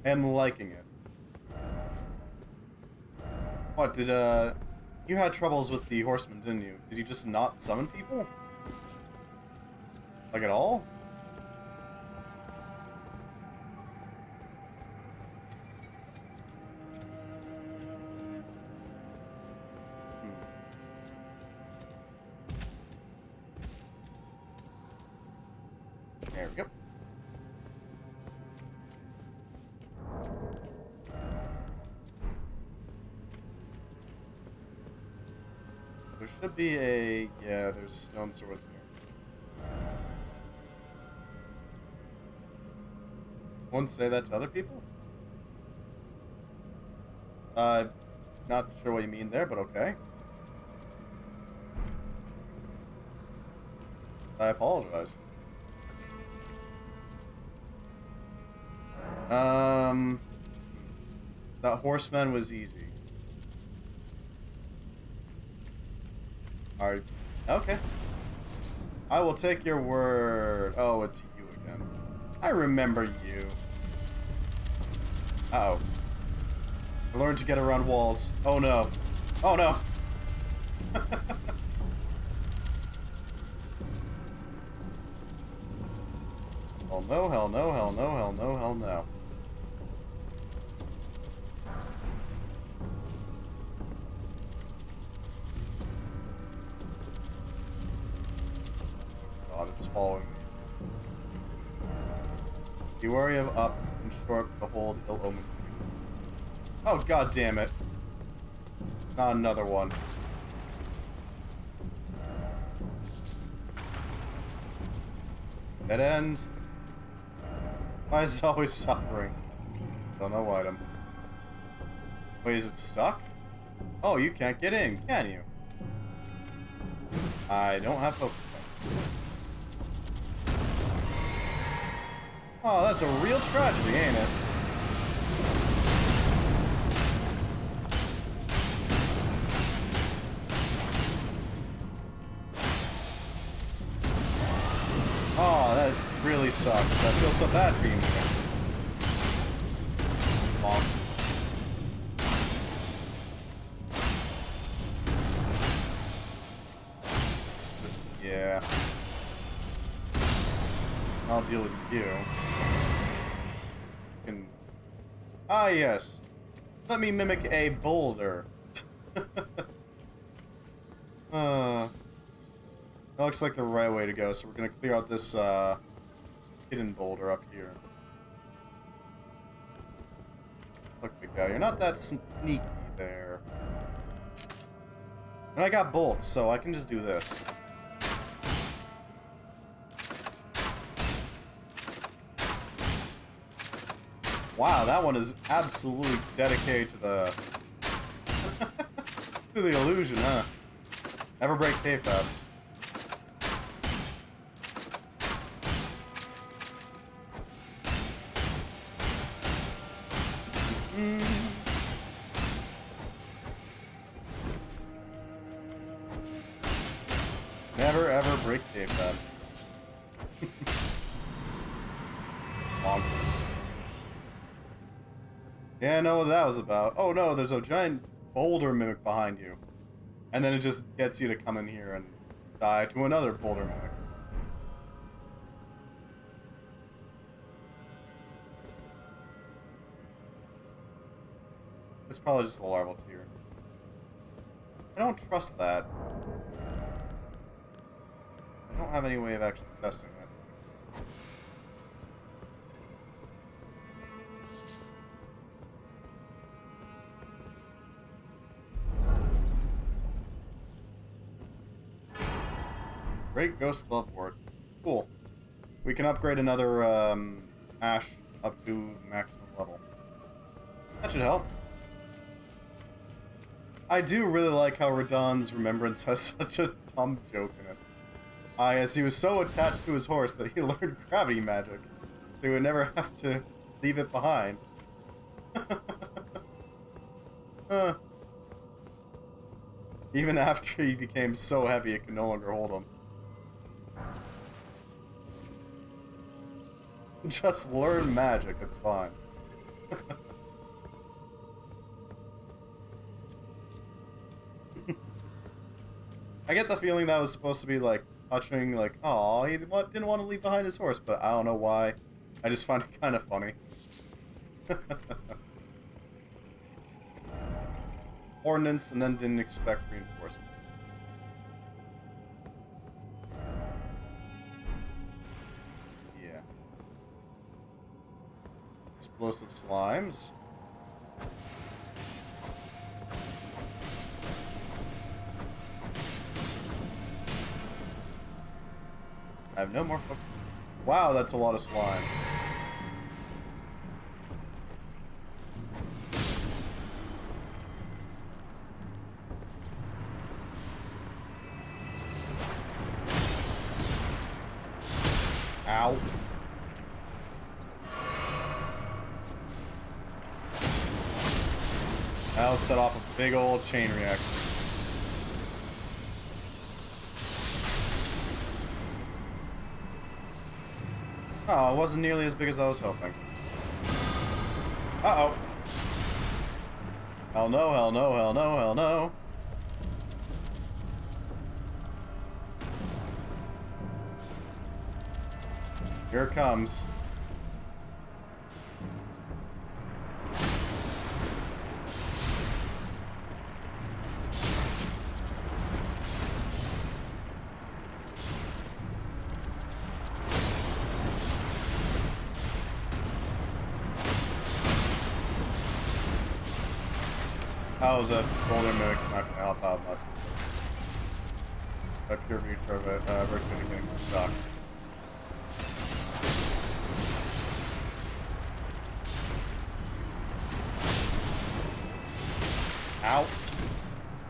I'm liking it. What, did, you had troubles with the horsemen, didn't you? Did you just not summon people? Like at all? There we go. There should be a... yeah, there's stone swords here. Won't say that to other people? Not sure what you mean there, but okay. I apologize. That horseman was easy. Alright. Okay. I will take your word. Oh, it's you again. I remember you. Uh-oh. I learned to get around walls. Oh no. Oh no. Hell no, hell no, hell no, hell no, hell no. God, it's following me. Be wary of up and short, behold, ill omen. Oh, god damn it. Not another one. Dead end. Why is it always suffering? Don't know item. Wait, is it stuck? Oh, you can't get in, can you? I don't have hope. Oh, that's a real tragedy, ain't it? Oh, that really sucks. I feel so bad for you, man. Bonk. Yeah. I'll deal with you. Ah, yes. Let me mimic a boulder. That looks like the right way to go, so we're gonna clear out this, hidden boulder up here. Look, big guy, you're not that sneaky there. And I got bolts, so I can just do this. Wow, that one is absolutely dedicated to the to the illusion, huh? Never break kayfabe. Never ever break kayfabe. Bonk. Yeah, I know what that was about. Oh no, there's a giant boulder mimic behind you. And then it just gets you to come in here and die to another boulder mimic. It's probably just a larval tier. I don't trust that. I don't have any way of actually testing it. Great Ghost Glove Ward. Cool. We can upgrade another Ash up to maximum level. That should help. I do really like how Radon's Remembrance has such a dumb joke in it. As he was so attached to his horse that he learned gravity magic. So he would never have to leave it behind. Even after he became so heavy it could no longer hold him. Just learn magic, it's fine. I get the feeling that was supposed to be like touching, like, oh, he didn't want to leave behind his horse, but I don't know why. I just find it kind of funny. Ordnance, and then didn't expect reinforcements. Yeah. Explosive slimes. I have no more focus. Wow, that's a lot of slime. Ow. That'll set off a big old chain reaction. Oh, it wasn't nearly as big as I was hoping. Uh-oh. Hell no, hell no, hell no, hell no. Here it comes. Oh, the boulder mimic's not going to help out much. That pure nature of it, virtually getting stuck. Ow.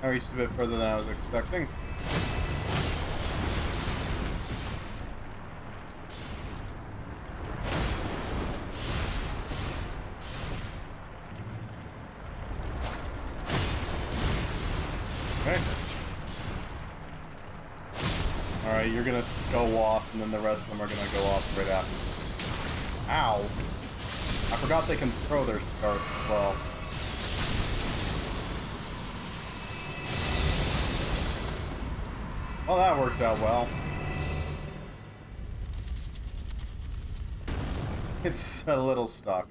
I reached a bit further than I was expecting. Okay. Alright, you're gonna go off, and then the rest of them are gonna go off right afterwards. Ow. I forgot they can throw their darts as well. Well, that worked out well. It's a little stuck.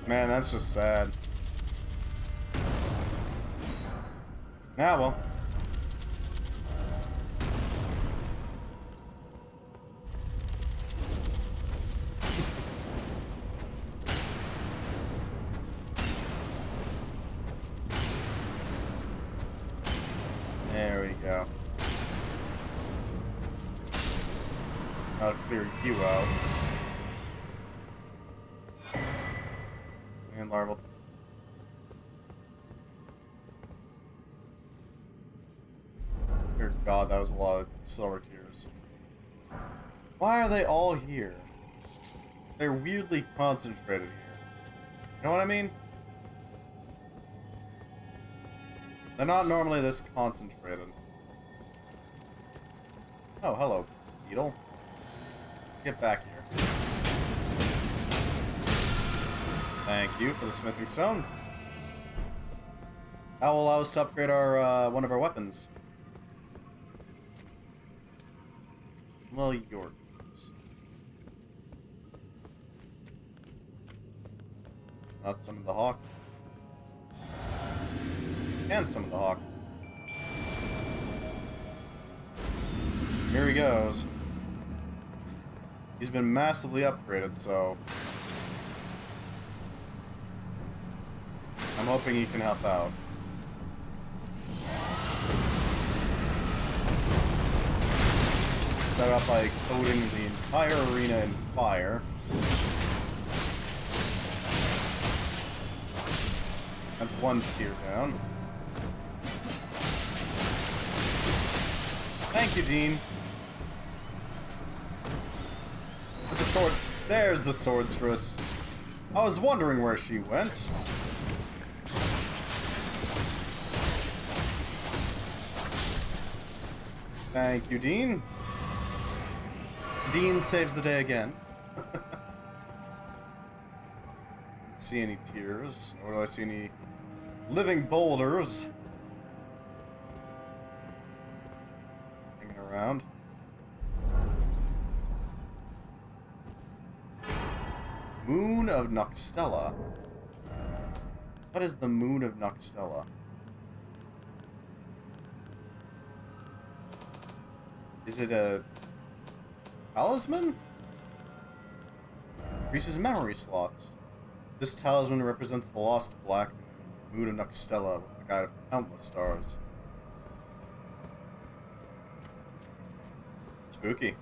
Man, that's just sad. Ah, well. There we go. I'll clear you out. And larval. Dear God, that was a lot of silver tears. Why are they all here? They're weirdly concentrated here. You know what I mean? They're not normally this concentrated. Oh, hello, beetle. Get back here. Thank you for the smithing stone. That will allow us to upgrade our one of our weapons. Well, yours. Not summon the hawk. And summon the hawk. Here he goes. He's been massively upgraded, so I'm hoping he can help out. Start out by coating the entire arena in fire. That's one tier down. Thank you, Dean. The sword. There's the swordstress. I was wondering where she went. Thank you, Dean. Dean saves the day again. Don't see any tears, nor do I see any living boulders hanging around. Moon of Noxtella. What is the Moon of Noxtella? Is it a talisman? Increases memory slots. This talisman represents the lost black Moon of Noxtella with the guide of countless stars. Spooky.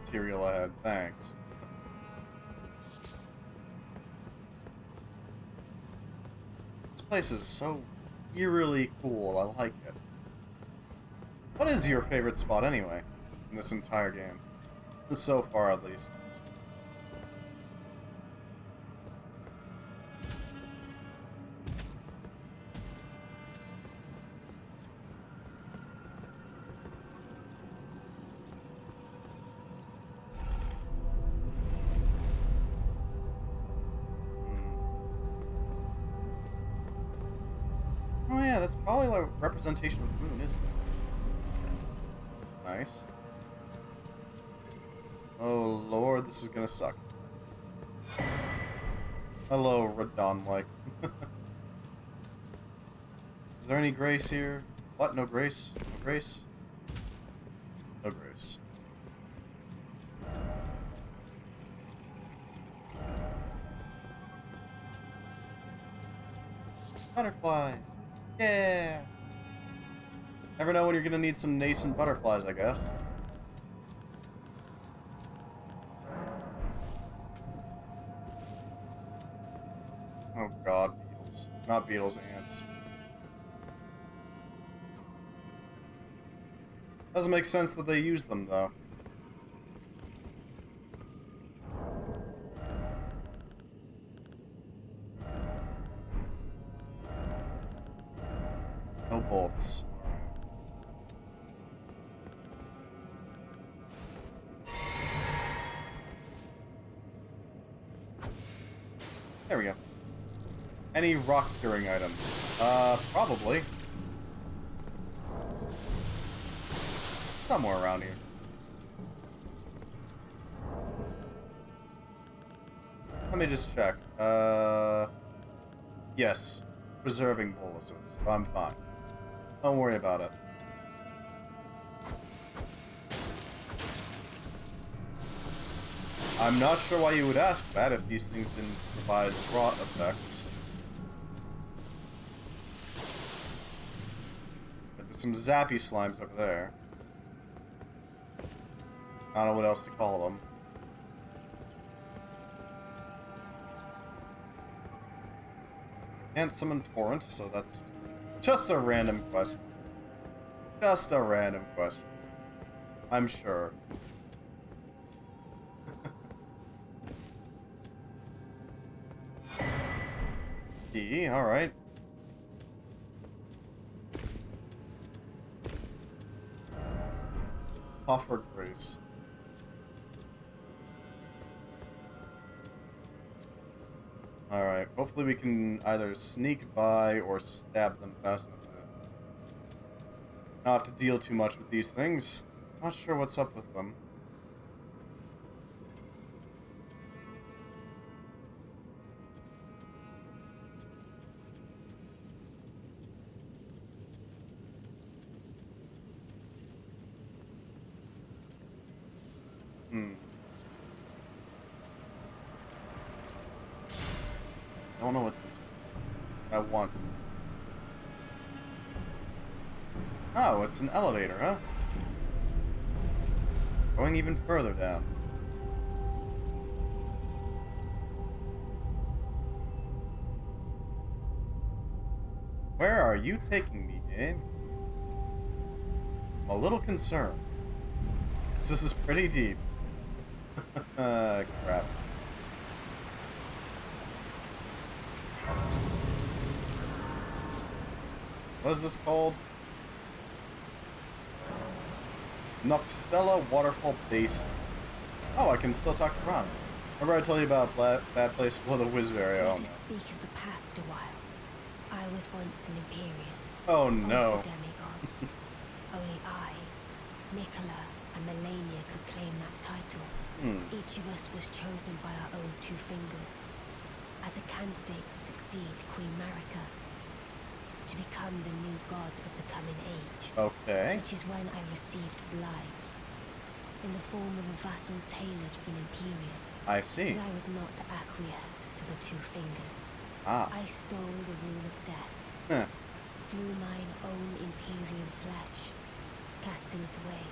Material ahead, thanks. This place is so eerily cool, I like it. What is your favorite spot anyway, in this entire game? So far, at least. Oh yeah, that's probably a representation of the moon, isn't it? Nice. Oh lord, this is gonna suck. Hello, Radon-like. Is there any grace here? What? No grace? No grace? No grace. Butterflies! Yeah! Never know when you're gonna need some nascent butterflies, I guess. Oh god, beetles. Not beetles, ants. Doesn't make sense that they use them, though. No bolts. There we go. Any rock curing items? Probably. Somewhere around here. Let me just check. Yes. Preserving boluses. So I'm fine. Don't worry about it. I'm not sure why you would ask that if these things didn't provide rot effects. But there's some zappy slimes over there. I don't know what else to call them. Can't summon Torrent, so that's just a random question. Just a random question. I'm sure. Key, alright. Offer grace. Alright, hopefully we can either sneak by or stab them fast enough to not have to deal too much with these things. Not sure what's up with them. I don't know what this is. I want it. Oh, it's an elevator, huh? Going even further down. Where are you taking me, game? I'm a little concerned. This is pretty deep. Crap. What is this called? Noxtella Waterfall Basin. Oh, I can still talk to Ron. Remember I told you about that place below the Wizard area? Let us speak of the past a while. I was once an Empyrean. Oh Of no. the demigods. Only I, Mikola, and Melania could claim that title. Each of us was chosen by our own two fingers as a candidate to succeed Queen Marika, to become the new god of the coming age. Okay. Which is when I received Blythe, in the form of a vassal tailored for an Empyrean. I see. But I would not acquiesce to the two fingers. Ah. I stole the rune of death, Huh. slew mine own Empyrean flesh, casting it away.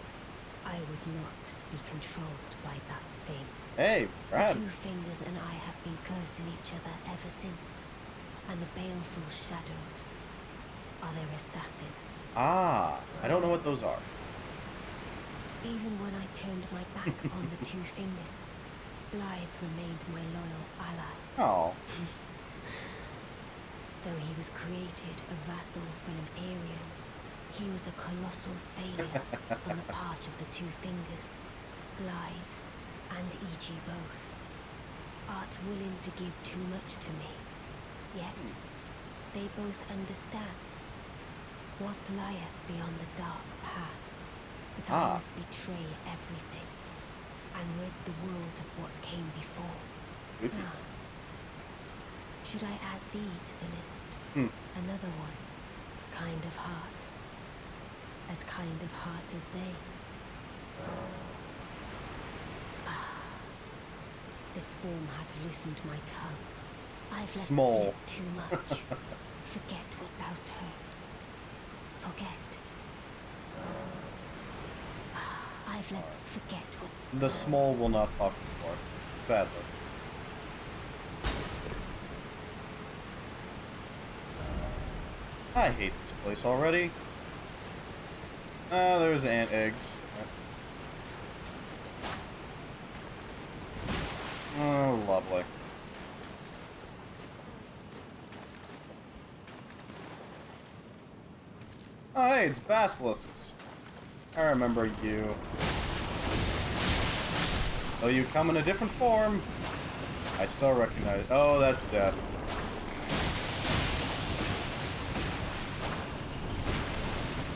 I would not be controlled by that thing. Hey, The Brad. two fingers and I have been cursing each other ever since, and the baleful shadows are their assassins. Ah, I don't know what those are. Even when I turned my back on the two fingers, Blythe remained my loyal ally. Oh. Though he was created a vassal for an Empyrean, he was a colossal failure on the part of the two fingers, Blythe and E.G. both. Art willing to give too much to me, yet they both understand what lieth beyond the dark path, that I must betray everything and rid the world of what came before. Now, should I add thee to the list? Another one, kind of heart. As kind of heart as they. This form hath loosened my tongue. I've let Small. slip too much. Forget what thou'st heard. Forget. I've let forget what. The small will not talk anymore. Sadly. I hate this place already. There's ant eggs. Oh, lovely. Oh, hey, it's basilisks. I remember you. Though you come in a different form, I still recognize... Oh, that's death.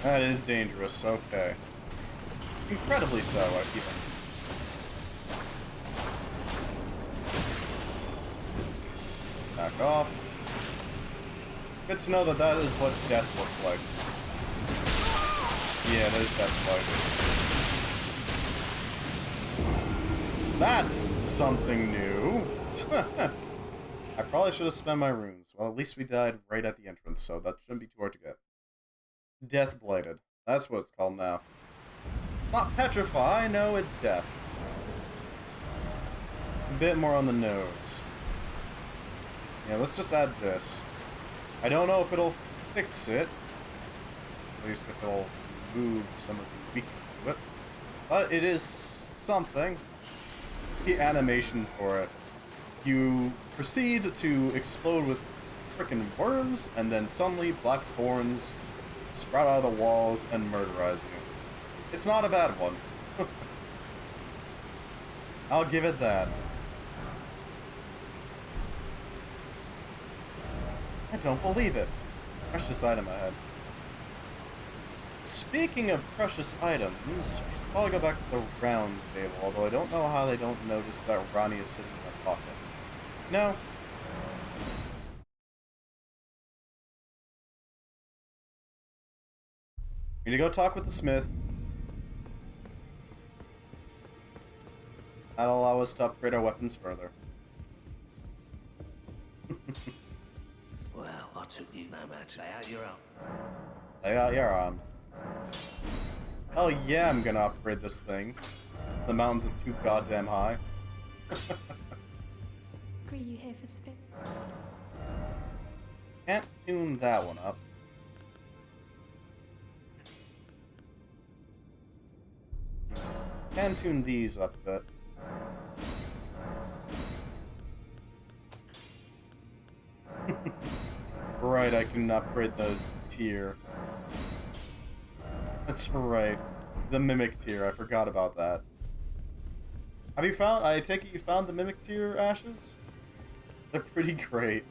That is dangerous, okay. Incredibly so, even. Back off. Good to know that that is what death looks like. Yeah, there's death like. That's something new. I probably should have spent my runes. Well, at least we died right at the entrance, so that shouldn't be too hard to get. Death Blighted. That's what it's called now. It's not Petrify, no, it's Death. A bit more on the nose. Yeah, let's just add this. I don't know if it'll fix it. At least if it'll remove some of the weakness to it. But it is something. The animation for it. You proceed to explode with frickin' worms, and then suddenly black thorns sprout out of the walls and murderize you. It's not a bad one. I'll give it that. I don't believe it. Precious item ahead. Speaking of precious items, we should probably go back to the round table, although I don't know how they don't notice that Ronnie is sitting in their pocket. No. Need to go talk with the smith. That'll allow us to upgrade our weapons further. Well, I took you no matter. Lay out your arm. Lay out your arms. Hell yeah, I'm gonna upgrade this thing. The mountains are too goddamn high. Agree you here for spirit. Can't tune that one up. Can tune these up a bit. Right, I can upgrade the tier. That's right. The mimic tier, I forgot about that. Have you found, I take it you found the mimic tier ashes? They're pretty great.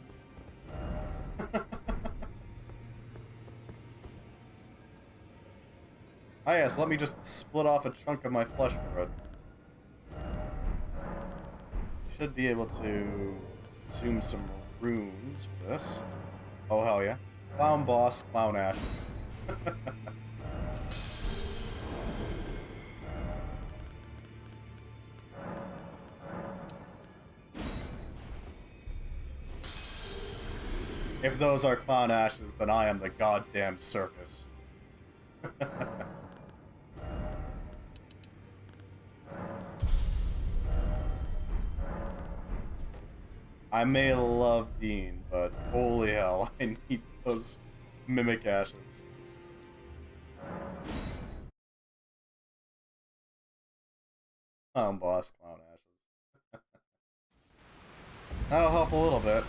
Ah yes, let me just split off a chunk of my flesh for it. Should be able to consume some runes for this. Oh hell yeah. Clown boss, clown ashes. If those are clown ashes, then I am the goddamn circus. I may love Dean, but holy hell, I need those mimic ashes. Clown boss, clown ashes. That'll help a little bit.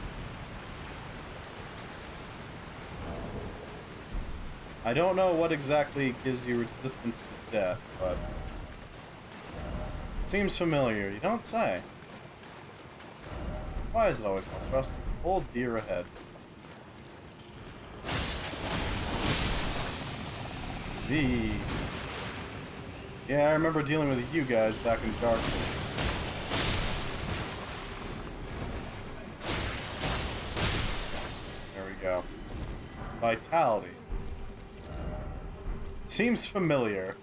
I don't know what exactly gives you resistance to death, but seems familiar, you don't say. Why is it always most trusted? Old deer ahead. Yeah, I remember dealing with you guys back in Dark Souls. There we go. Vitality. Seems familiar.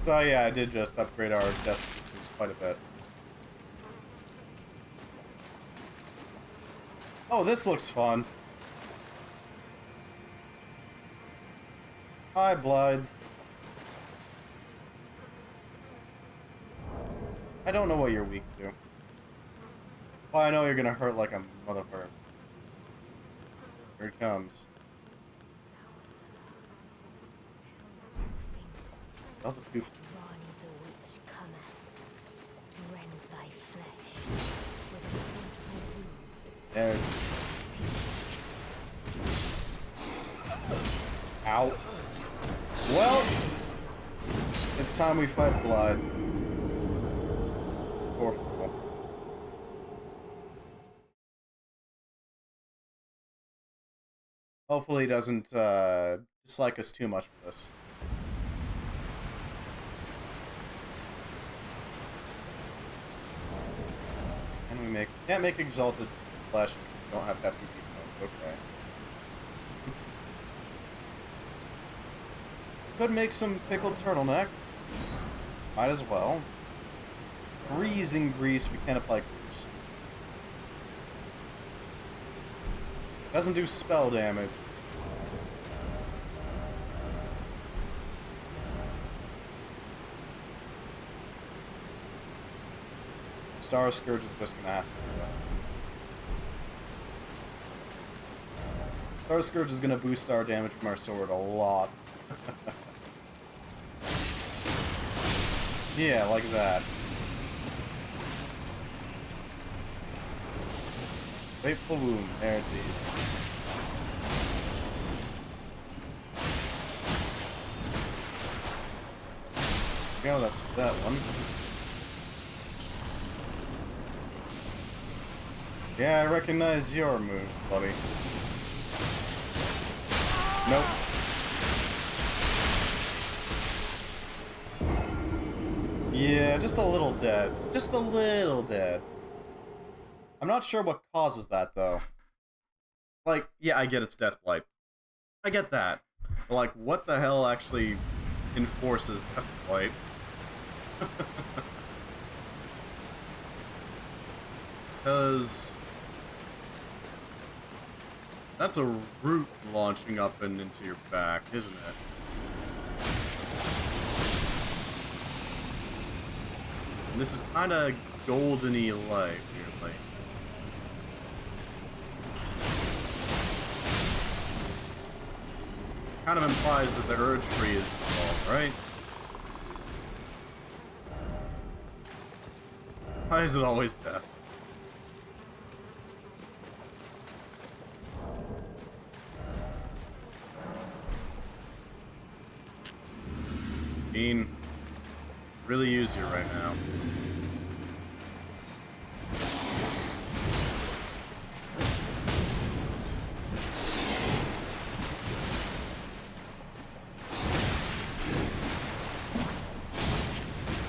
So yeah, I did just upgrade our death resistance quite a bit. Oh, this looks fun. Hi, Blythe. I don't know what you're weak to. Well, I know you're gonna hurt like a motherfucker. Here he comes. Oh, the two. There's. Ow. Well, it's time we fight Blood. Or Hopefully he doesn't dislike us too much for this. Can't make exalted flesh. We don't have hefty bismol. Okay. Could make some pickled turtleneck. Might as well. Freezing grease. We can't apply grease. Doesn't do spell damage. Star Scourge is just gonna have to do that. Star Scourge is gonna boost our damage from our sword a lot. Yeah, like that. Fateful Wound, there it is. Go, that's that one. Yeah, I recognize your moves, buddy. Nope. Yeah, just a little dead. Just a little dead. I'm not sure what causes that, though. Like, yeah, I get it's Death Blight. I get that. But, like, what the hell actually enforces Death Blight? Because that's a root launching up and into your back, isn't it? And this is kind of golden-y light, weirdly. Kind of implies that the urge tree is involved, right? Why is it always death? Dean, really use you right now.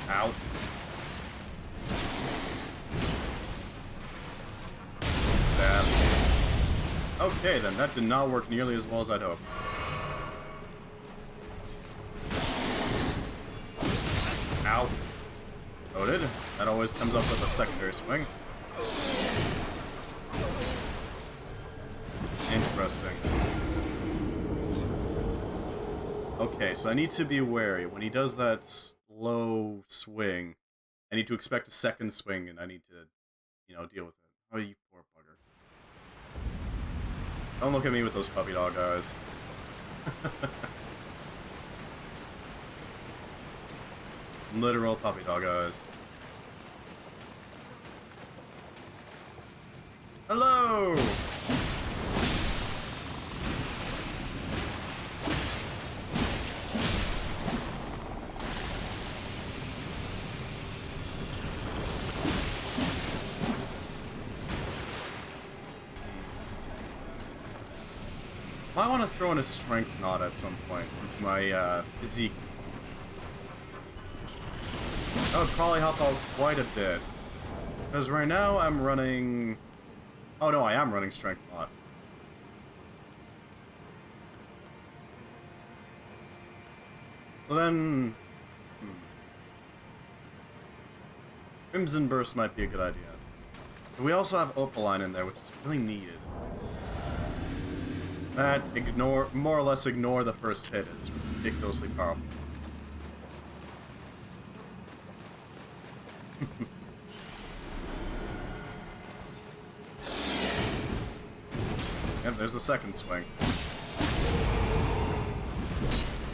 Ow. Stab. Okay then, that did not work nearly as well as I'd hoped. Ow. Noted. That always comes up with a secondary swing. Interesting. Okay, so I need to be wary. When he does that slow swing, I need to expect a second swing, and I need to, you know, deal with it. Oh, you poor bugger. Don't look at me with those puppy dog eyes. Literal puppy dog eyes. Hello! I want to throw in a strength knot at some point into my physique. That would probably help out quite a bit. Because right now I'm running... Oh no, I am running strength knot. So then... Crimson Burst might be a good idea. But we also have Opaline in there, which is really needed. That, more or less ignore the first hit, is ridiculously powerful. Yep, there's the second swing.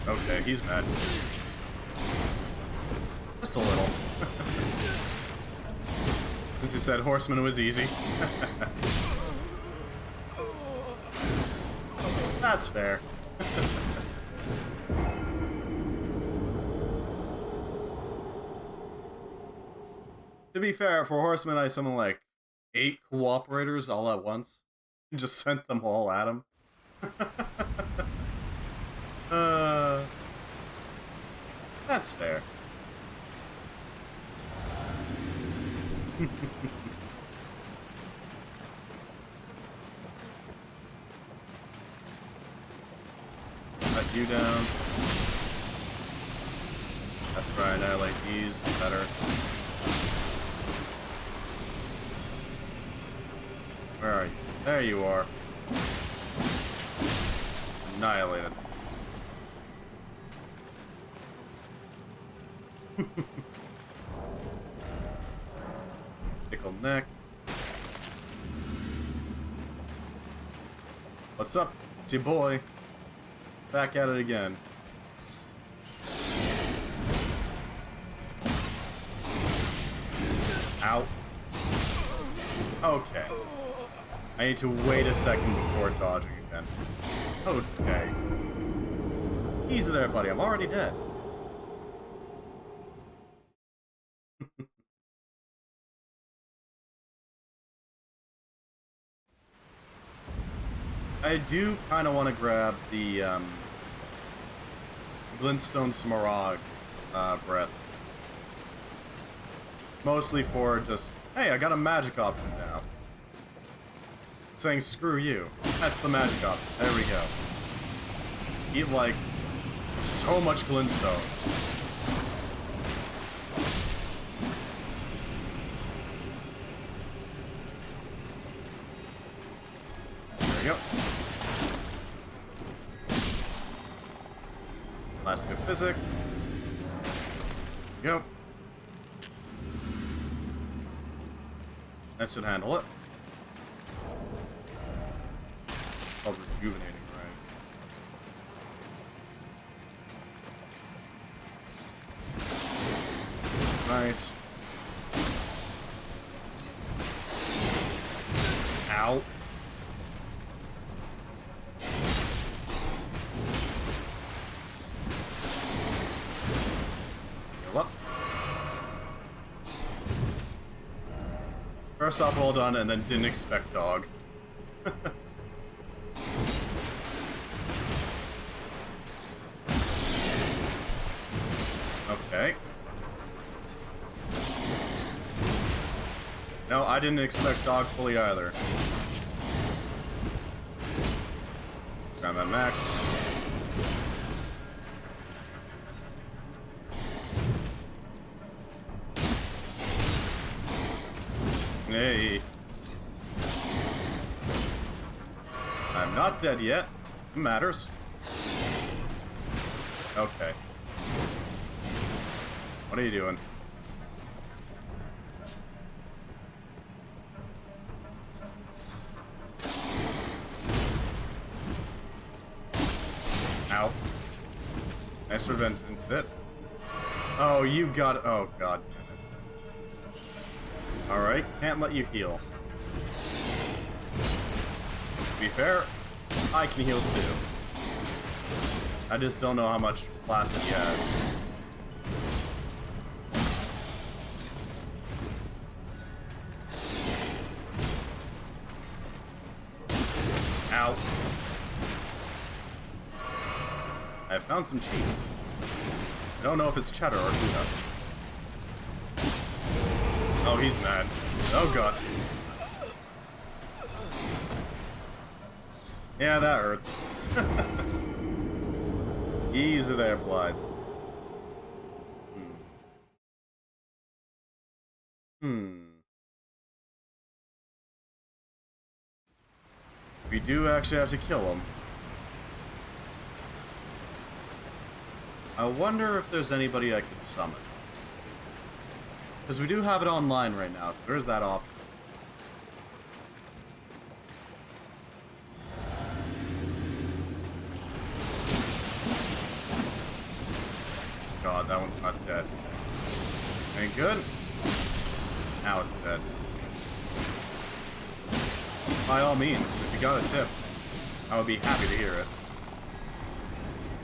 Okay, he's mad. Just a little. Since he said Horseman was easy. That's fair. To be fair, for Horseman, I summoned like 8 cooperators all at once. And just sent them all at him. uh, that's fair. Cut you down. That's right, I like these better. Where are you? There you are. Annihilated. Tickled neck. What's up? It's your boy. Back at it again. Ow. Okay. I need to wait a second before dodging again. Okay. Easy there, buddy. I'm already dead. I do kind of want to grab the Glintstone Smaragd breath. Mostly for just, hey, I got a magic option now. Saying screw you. That's the magic option. There we go. Eat like so much glintstone. There we go. Last good physic. There we go. That should handle it. Called rejuvenating, right? That's nice. Ow. Heal up. First off, well done, and then didn't expect dog. Okay. No, I didn't expect dog fully either. Grab my max. Hey. I'm not dead yet. It matters. Okay. What are you doing? Ow. Nice revenge hit. Oh, you got it. Oh, god damn it. Alright, can't let you heal. To be fair, I can heal too. I just don't know how much plasma he has. Ow. I found some cheese. I don't know if it's cheddar or Gouda. Oh, he's mad. Oh god. Yeah, that hurts. Easy there, Blood. We do actually have to kill him. I wonder if there's anybody I could summon. Because we do have it online right now, so there's that option. God, that one's not dead. Ain't good. Now it's dead. By all means, if you got a tip, I would be happy to hear it.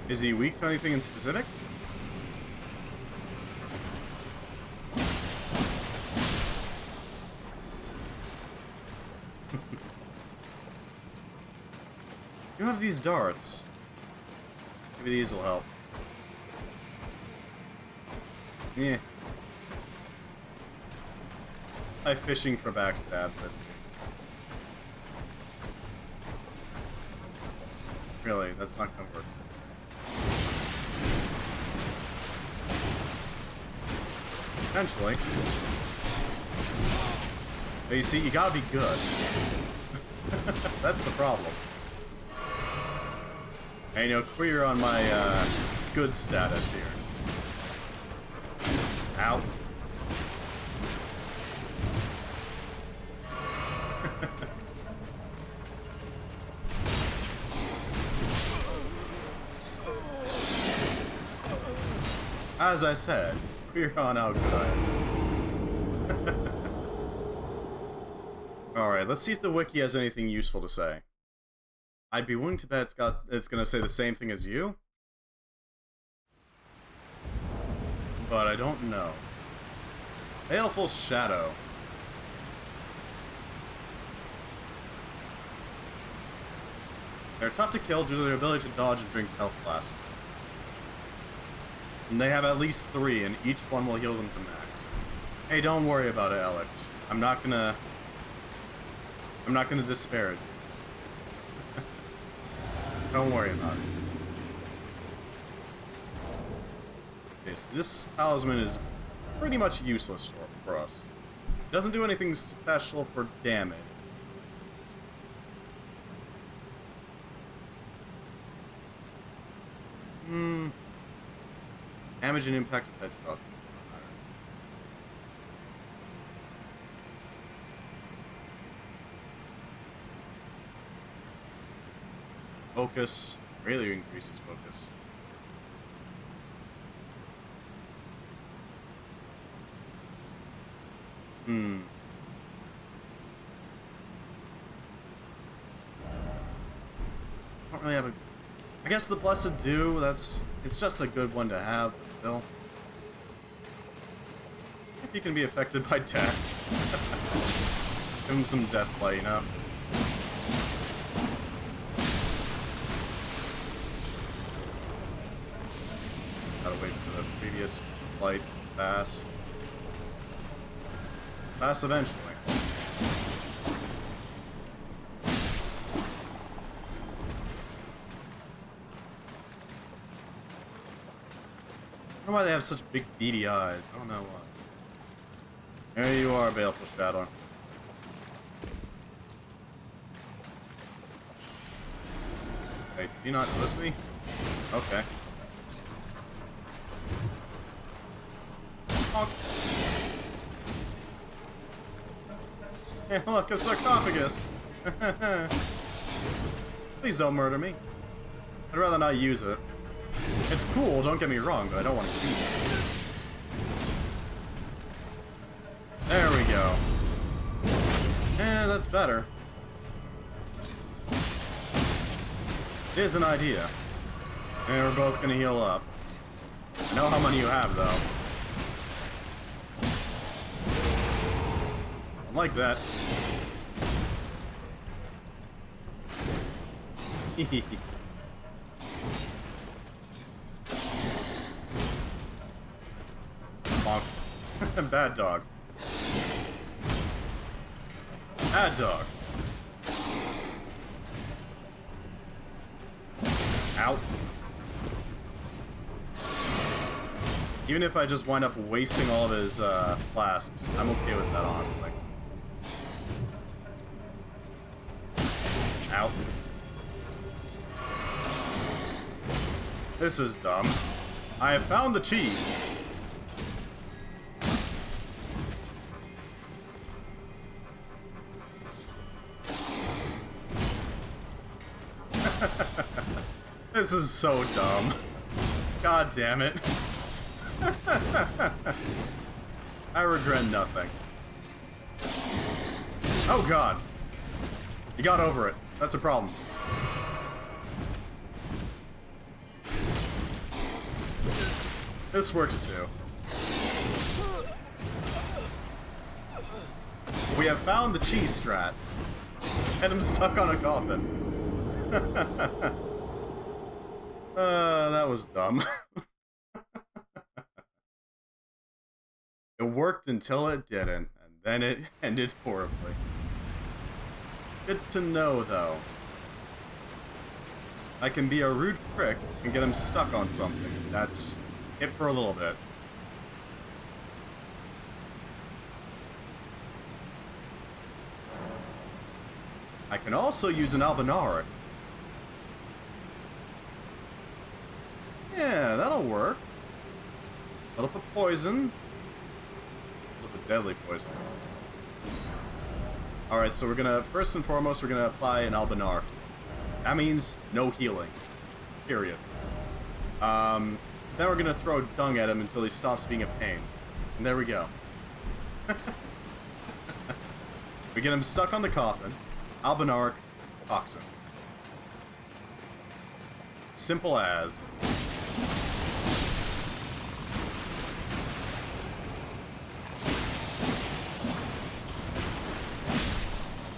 Is he weak to anything in specific? have these darts. Maybe these will help. Yeah. I'm fishing for backstabs. I see. Really, that's not gonna work. Eventually. But you see, you gotta be good. That's the problem. And you're clear on my good status here. Ow. As I said, clear on how good I am. Alright, let's see if the wiki has anything useful to say. I'd be willing to bet it's gonna say the same thing as you. But I don't know. Baleful Shadow. They're tough to kill due to their ability to dodge and drink health flasks. And they have at least 3, and each one will heal them to max. Hey, don't worry about it, Alex. I'm not gonna disparage you. Don't worry about it. Okay, so this talisman is pretty much useless for us. It doesn't do anything special for damage. Damage and impact of headshot. Focus really increases focus. Don't really have a. I guess the Blessed Dew. It's just a good one to have, but still. If he can be affected by death. Give him some death play, you know? Gotta wait for the previous flights to pass. Pass eventually. I don't know why they have such big beady eyes. I don't know why. There you are, Baleful Shadow. Hey, do you not notice me? Okay. Oh. Hey, look, a sarcophagus! Please don't murder me. I'd rather not use it. It's cool, don't get me wrong, but I don't want to use it. There we go. Yeah, that's better. It is an idea. And we're both gonna heal up. I know how many you have, though. I like that. Bonk. Bad dog. Bad dog. Ow. Even if I just wind up wasting all of his flasks, I'm okay with that, honestly. Ow. This is dumb. I have found the cheese. This is so dumb. God damn it. I regret nothing. Oh god. You got over it. That's a problem. This works too. We have found the cheese strat. And I'm stuck on a coffin. That was dumb. It worked until it didn't, and then it ended horribly. Good to know, though. I can be a rude prick and get him stuck on something. That's it for a little bit. I can also use an albinaric. Yeah, that'll work. A little bit poison. A little bit deadly poison. Alright, so we're gonna, first and foremost, we're gonna apply an albinaric. That means no healing. Period. Then we're gonna throw dung at him until he stops being a pain. And there we go. We get him stuck on the coffin. Albinaric toxin. Simple as.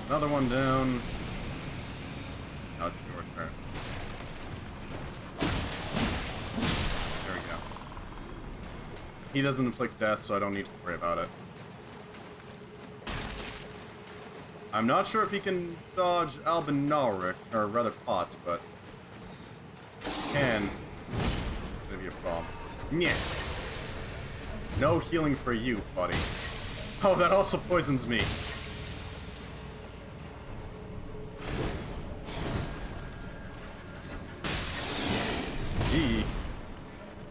Another one down. Now it's your turn. There we go. He doesn't inflict death, so I don't need to worry about it. I'm not sure if he can dodge albinaric, or rather pots, but he can. It's gonna be a problem. Yeah. No healing for you, buddy. Oh, that also poisons me.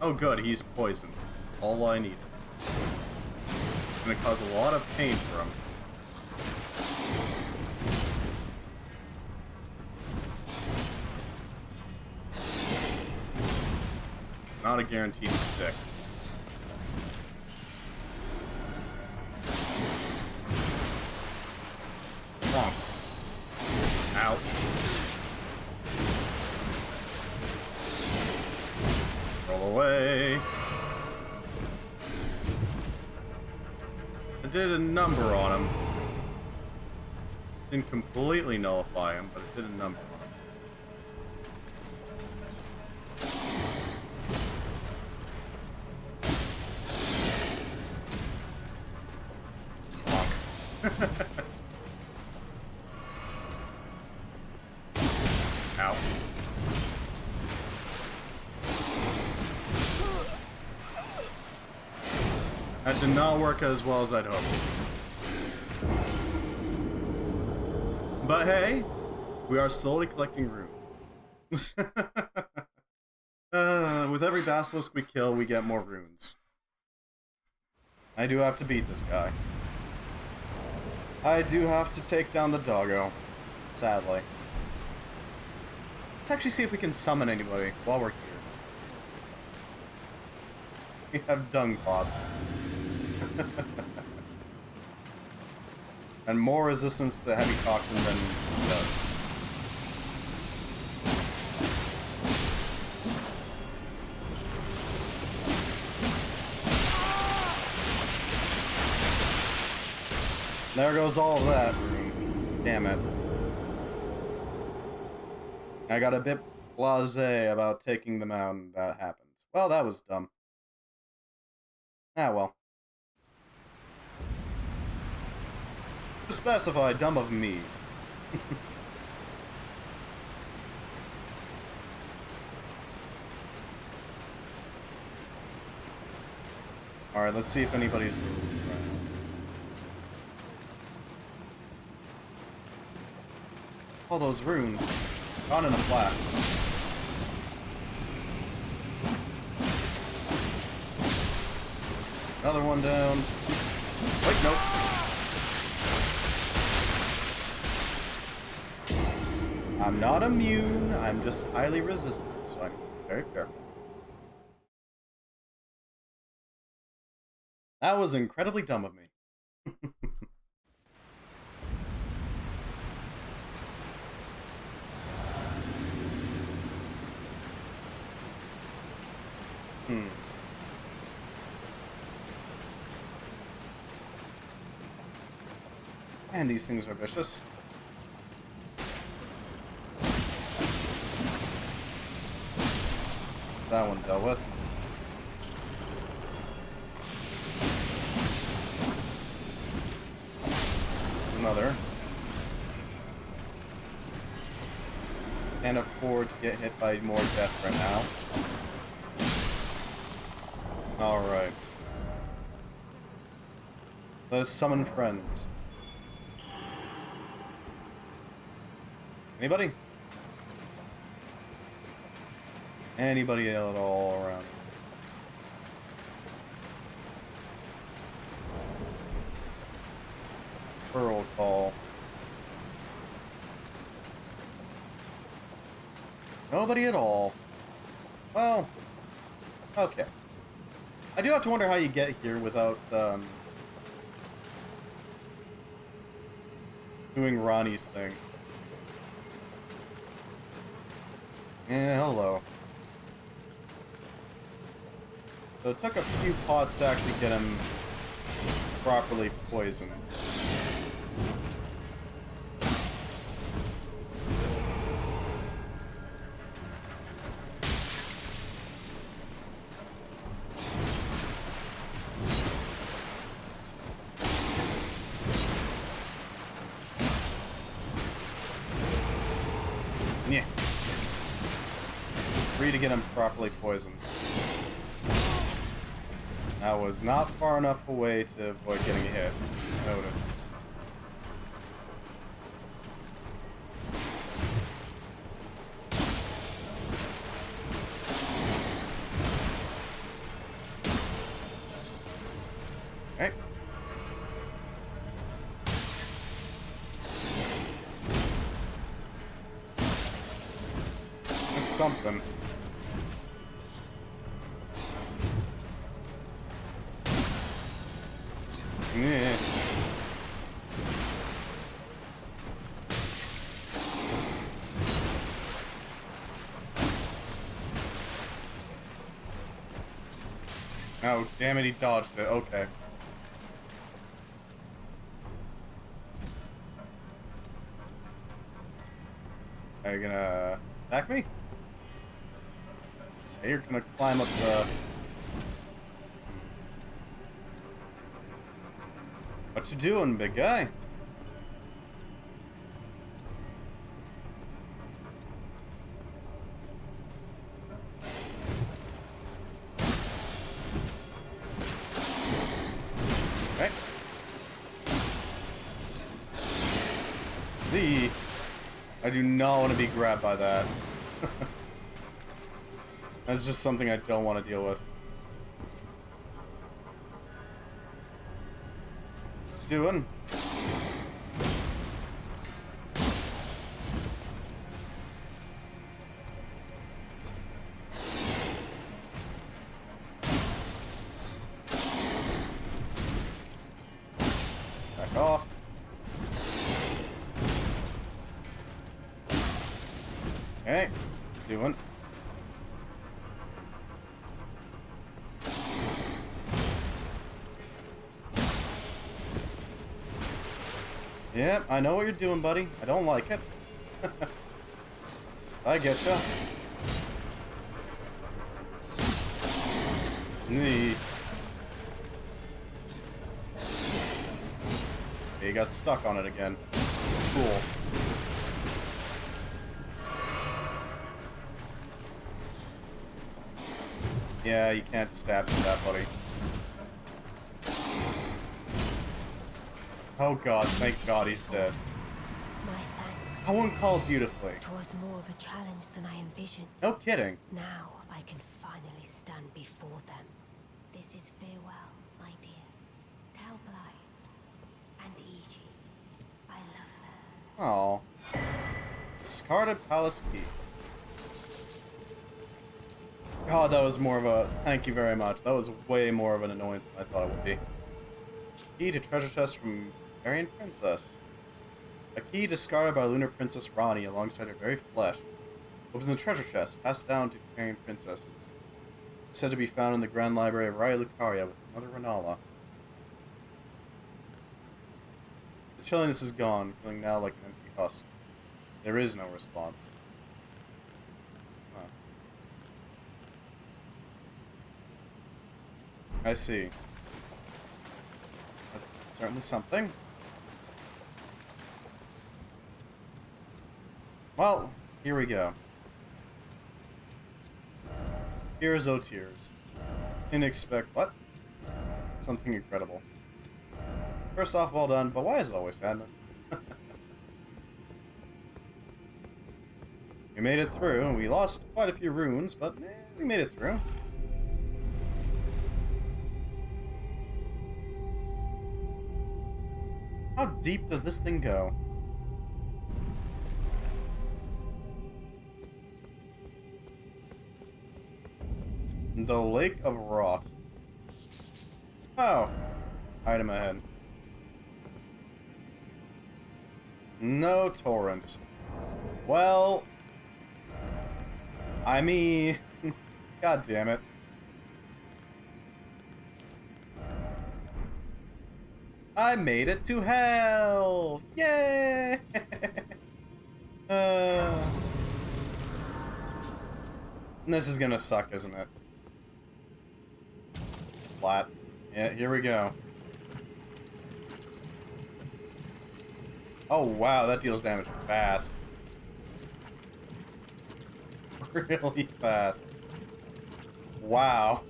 Oh good, he's poisoned. That's all I needed. It's gonna cause a lot of pain for him. It's not a guaranteed stick. Bonk. Ow. Roll away. I did a number on him. Didn't completely nullify him, but it did a number on him. Ow. That did not work as well as I'd hoped. But hey, we are slowly collecting runes. With every basilisk we kill, we get more runes. I do have to beat this guy. I do have to take down the doggo, sadly. Let's actually see if we can summon anybody while we're here. We have dung pots. And more resistance to heavy toxin than he does. There goes all of that. Damn it. I got a bit blasé about taking them out and that happened. Well, that was dumb. Ah, well. To specify, dumb of me. Alright, let's see if anybody's... All those runes. Gone in a flash. Another one down. Wait, nope. I'm not immune, I'm just highly resistant, so I need to be very careful. That was incredibly dumb of me. Man, these things are vicious. that one dealt with. There's another. Can't afford to get hit by more death right now. Alright. Let us summon friends. Anybody? Anybody at all around? Pearl call. Nobody at all. Well, okay. I do have to wonder how you get here without doing Ronnie's thing. Yeah, hello. So it took a few pots to actually get him properly poisoned. Yeah. Free to get him properly poisoned. That was not far enough away to avoid getting hit. Noted. Okay. That's something. Yeah. Oh, damn it, he dodged it. Okay. Are you gonna attack me? Yeah, you're gonna climb up the... What you doing, big guy? Okay. I do not want to be grabbed by that. That's just something I don't want to deal with. Doing? Back off. Okay, doing. Yep, I know what you're doing, buddy. I don't like it. I getcha. Nee. Okay, you got stuck on it again. Cool. Yeah, you can't stab me that, buddy. Oh god, thank god he's dead. My thanks. I wouldn't call it beautifully. It was more of a challenge than I envisioned. No kidding. Now I can finally stand before them. This is farewell, my dear. Tell Blythe and Iji I love them. Aw. Discarded palace key. God, that was more of a... Thank you very much. That was way more of an annoyance than I thought it would be. Key to treasure chest from Aryan Princess. A key discarded by Lunar Princess Rani alongside her very flesh. Opens a treasure chest passed down to Aryan Princesses. Said to be found in the Grand Library of Raya Lucaria with Mother Renala. The chilliness is gone, feeling now like an empty husk. There is no response. Huh. I see. That's certainly something. Well, here we go. Tears, oh tears. Didn't expect what? Something incredible. First off, well done, but why is it always sadness? We made it through, and we lost quite a few runes, but we made it through. How deep does this thing go? The Lake of Rot. Oh. Item ahead. No torrent. Well... I mean... God damn it. I made it to hell! Yay! This is gonna suck, isn't it? Splat. Yeah, here we go. Oh wow, that deals damage fast. Really fast. Wow.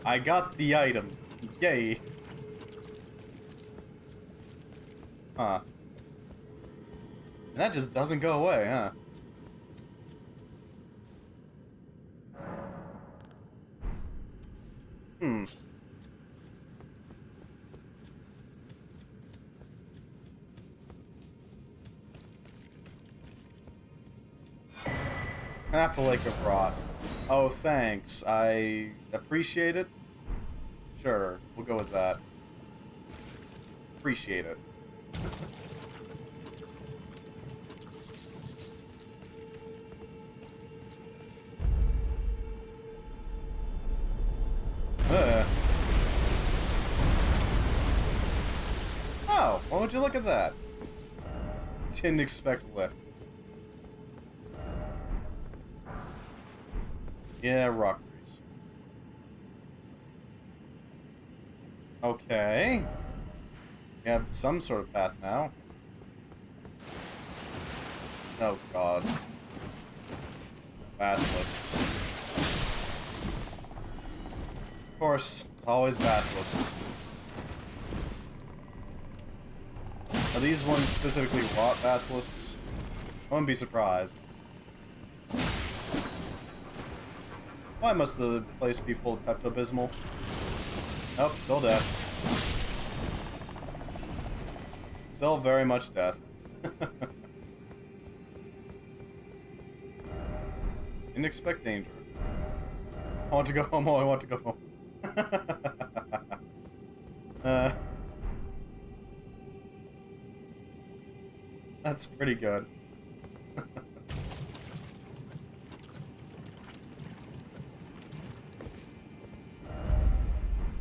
I got the item. Yay. Huh. And that just doesn't go away, huh? Hmm. Not the Lake of Rot. Oh, thanks. I appreciate it. Sure, we'll go with that. Appreciate it. Oh, well, would you look at that? Didn't expect lift. Yeah, rockeries. Okay. We have some sort of path now. Oh god. Basilisks. Of course, it's always basilisks. Are these ones specifically rot basilisks? I wouldn't be surprised. Why must the place be full of pepto bismol? Nope, still death. Still very much death. Didn't expect danger. I want to go home. Oh, I want to go home. That's pretty good.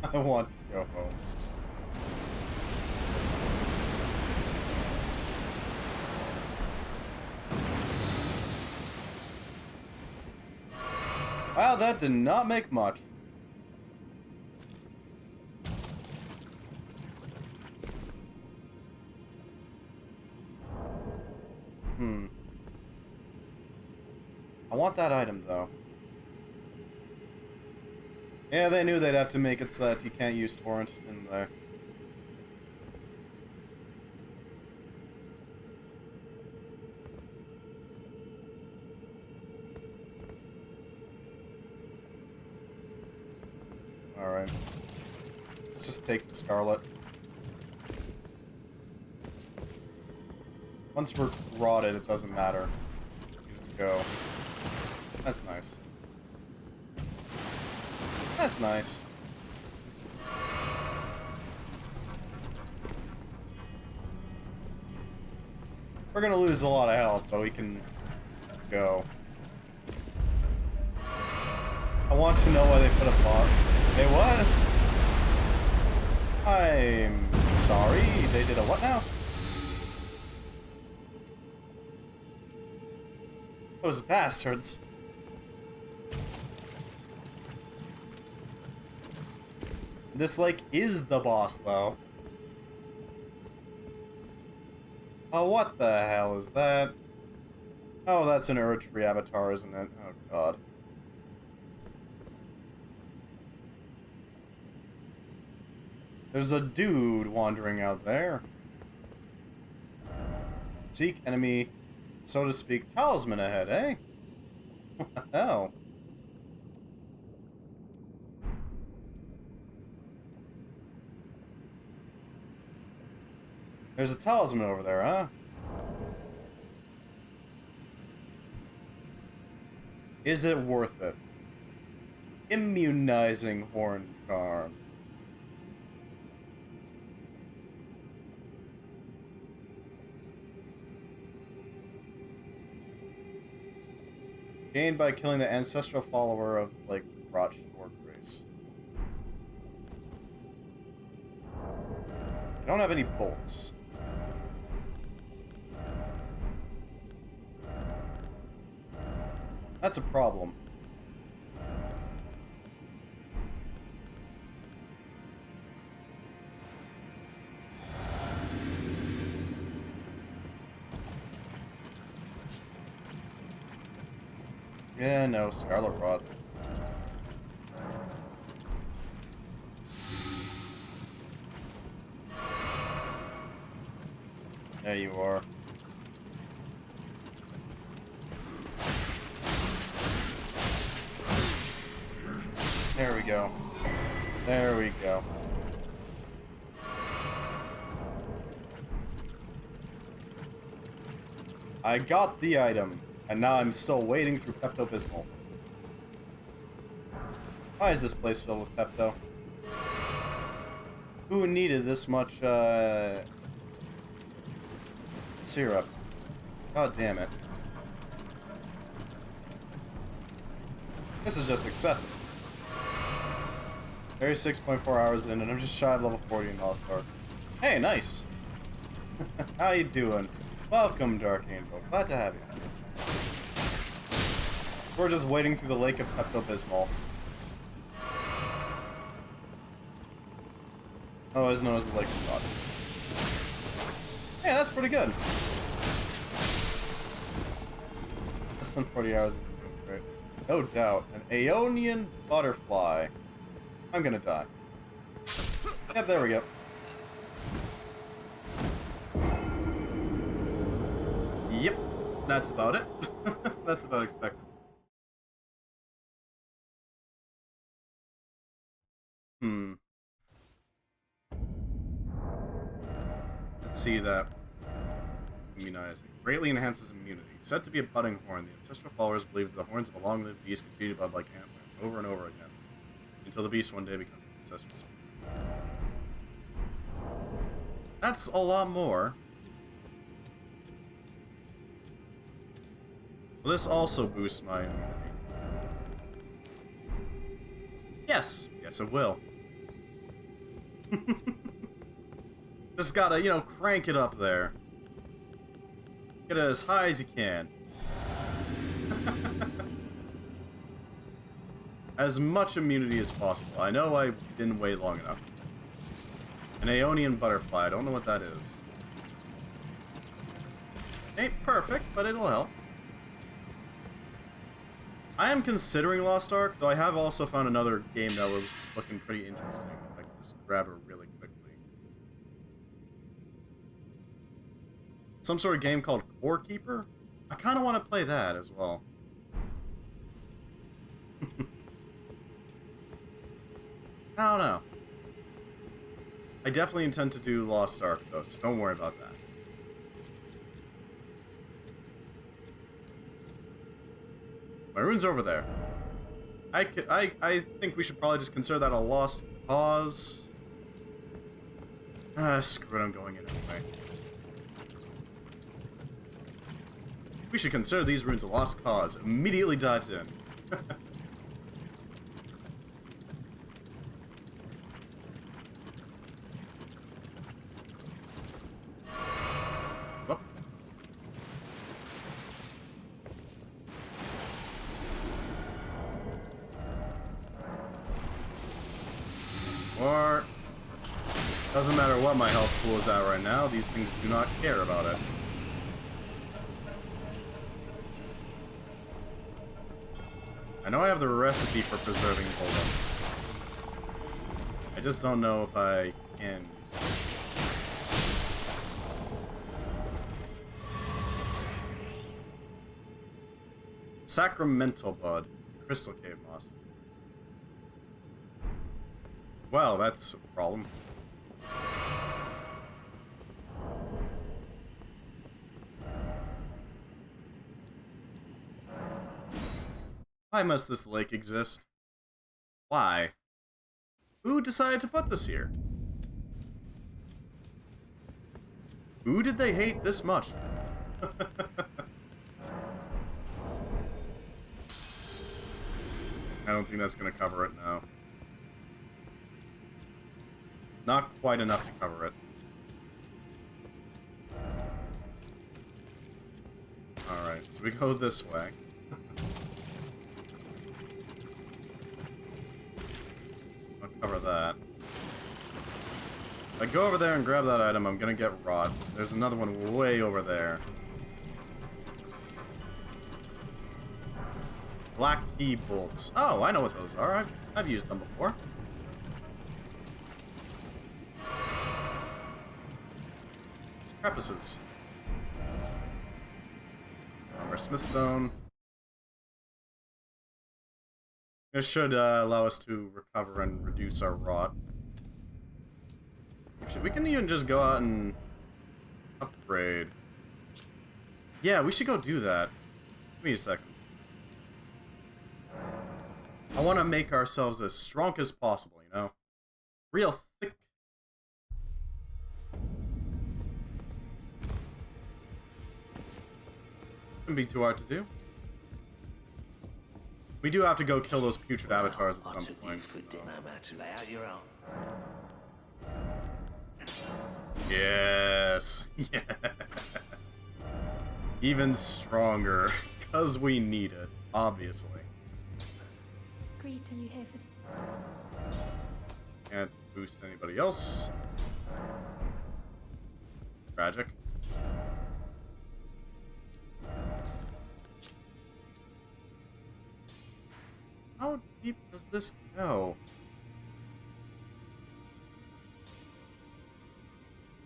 I want to go home. Wow, that did not make much. I want that item, though. Yeah, they knew they'd have to make it so that you can't use torrents in there. Alright. Let's just take the Scarlet. Once we're rotted, it doesn't matter. You just go. That's nice. That's nice. We're gonna lose a lot of health, but we can just go. I want to know why they put a bot. Hey, what? I'm sorry. They did a what now? Those bastards. This lake is the boss, though. Oh, what the hell is that? Oh, that's an urge free avatar, isn't it? Oh, God. There's a dude wandering out there. Seek enemy, so to speak, talisman ahead, eh? What the hell? There's a talisman over there, huh? Is it worth it? Immunizing horn charm. Gained by killing the ancestral follower of Lake Rot Shore Grace. I don't have any bolts. That's a problem. Yeah, no, Scarlet Rod. There you are. There we go. There we go. I got the item, and now I'm still wading through pepto bismol. Why is this place filled with pepto? Who needed this much, syrup? God damn it. This is just excessive. 36.4 hours in, and I'm just shy of level 40 in Lost Ark. Hey, nice! How you doing? Welcome, Dark Angel. Glad to have you. We're just wading through the lake of Pepto-Bismol. Otherwise known as the Lake of God. Hey, that's pretty good. Less than 40 hours. Great. No doubt. An Aeonian butterfly. I'm gonna die. Yep, there we go. Yep, that's about it. That's about expected. Let's see that. Immunizing. Greatly enhances immunity. Said to be a budding horn, the ancestral followers believe that the horns of a long-lived beast can feed blood like antlers over and over again, until the beast one day becomes an ancestral spirit. That's a lot more. Will this also boost my immunity? Yes. Yes, it will. Just gotta, you know, crank it up there. Get it as high as you can. As much immunity as possible. I know I didn't wait long enough. An Aeonian butterfly. I don't know what that is. Ain't perfect, but it'll help. I am considering Lost Ark, though I have also found another game that was looking pretty interesting. If I can just grab her really quickly. Some sort of game called Core Keeper? I kind of want to play that as well. I don't know. I definitely intend to do Lost Ark, though, so don't worry about that. My rune's over there. I think we should probably just consider that a lost cause. Screw it, I'm going in anyway. We should consider these runes a lost cause. Immediately dives in. Oh. Or doesn't matter what my health pool is at right now, these things do not care about it. I know I have the recipe for preserving bullets. I just don't know if I can. Sacramental bud, crystal cave moss. Well, that's a problem. Why must this lake exist? Why? Who decided to put this here? Who did they hate this much? I don't think that's going to cover it now. Not quite enough to cover it. Alright, so we go this way. I'll cover that. If I go over there and grab that item, I'm gonna get rot. There's another one way over there. Black key bolts. Oh, I know what those are. I've used them before. Crevices. Our smithstone. This should allow us to recover and reduce our rot. Actually, we can even just go out and upgrade. Yeah, we should go do that. Give me a second. I want to make ourselves as strong as possible, you know? Real thick. Shouldn't be too hard to do. We do have to go kill those putrid avatars at some point. Yes. Yeah. Even stronger. Because we need it, obviously. Greet, are you here for... Can't boost anybody else. Tragic. How deep does this go?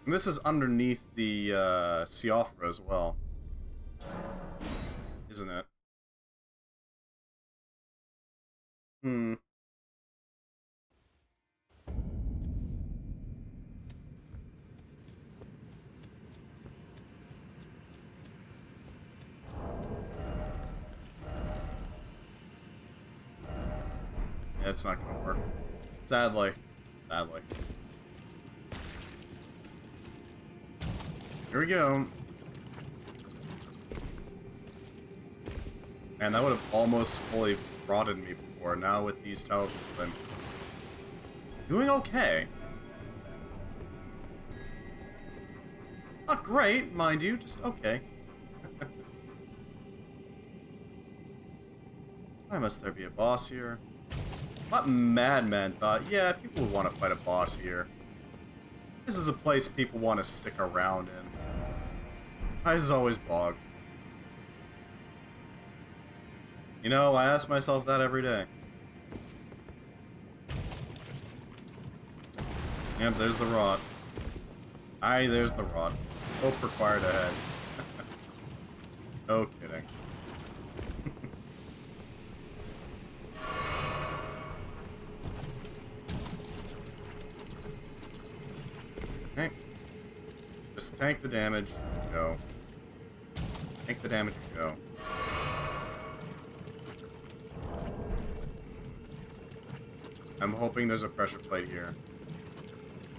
And this is underneath the Siofra as well. Isn't it? Hmm. Yeah, it's not gonna work. Sadly. Sadly. Here we go. Man, that would have almost fully rotted me before. Now with these talismans, I'm doing okay. Not great, mind you, just okay. Why must there be a boss here? What madman thought, yeah, people would want to fight a boss here. This is a place people want to stick around in. Eyes is always bog. You know, I ask myself that every day. Yep, there's the rot. Aye, there's the rot. Hope required ahead. No kidding. Okay. Just tank the damage. Go. Tank the damage and go. I'm hoping there's a pressure plate here.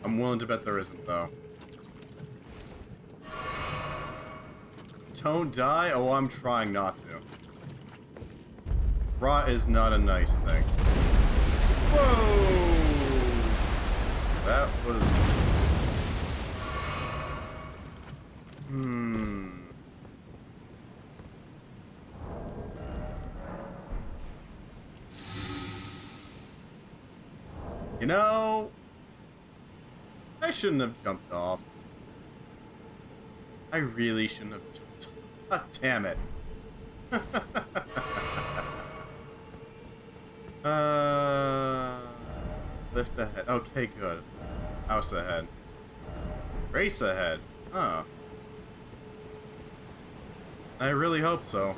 I'm willing to bet there isn't, though. Don't die? Oh, I'm trying not to. Rot is not a nice thing. Whoa! That was... You know, I shouldn't have jumped off. I really shouldn't have jumped off. God damn it. Lift ahead. Okay, good. House ahead. Race ahead. Huh. I really hope so.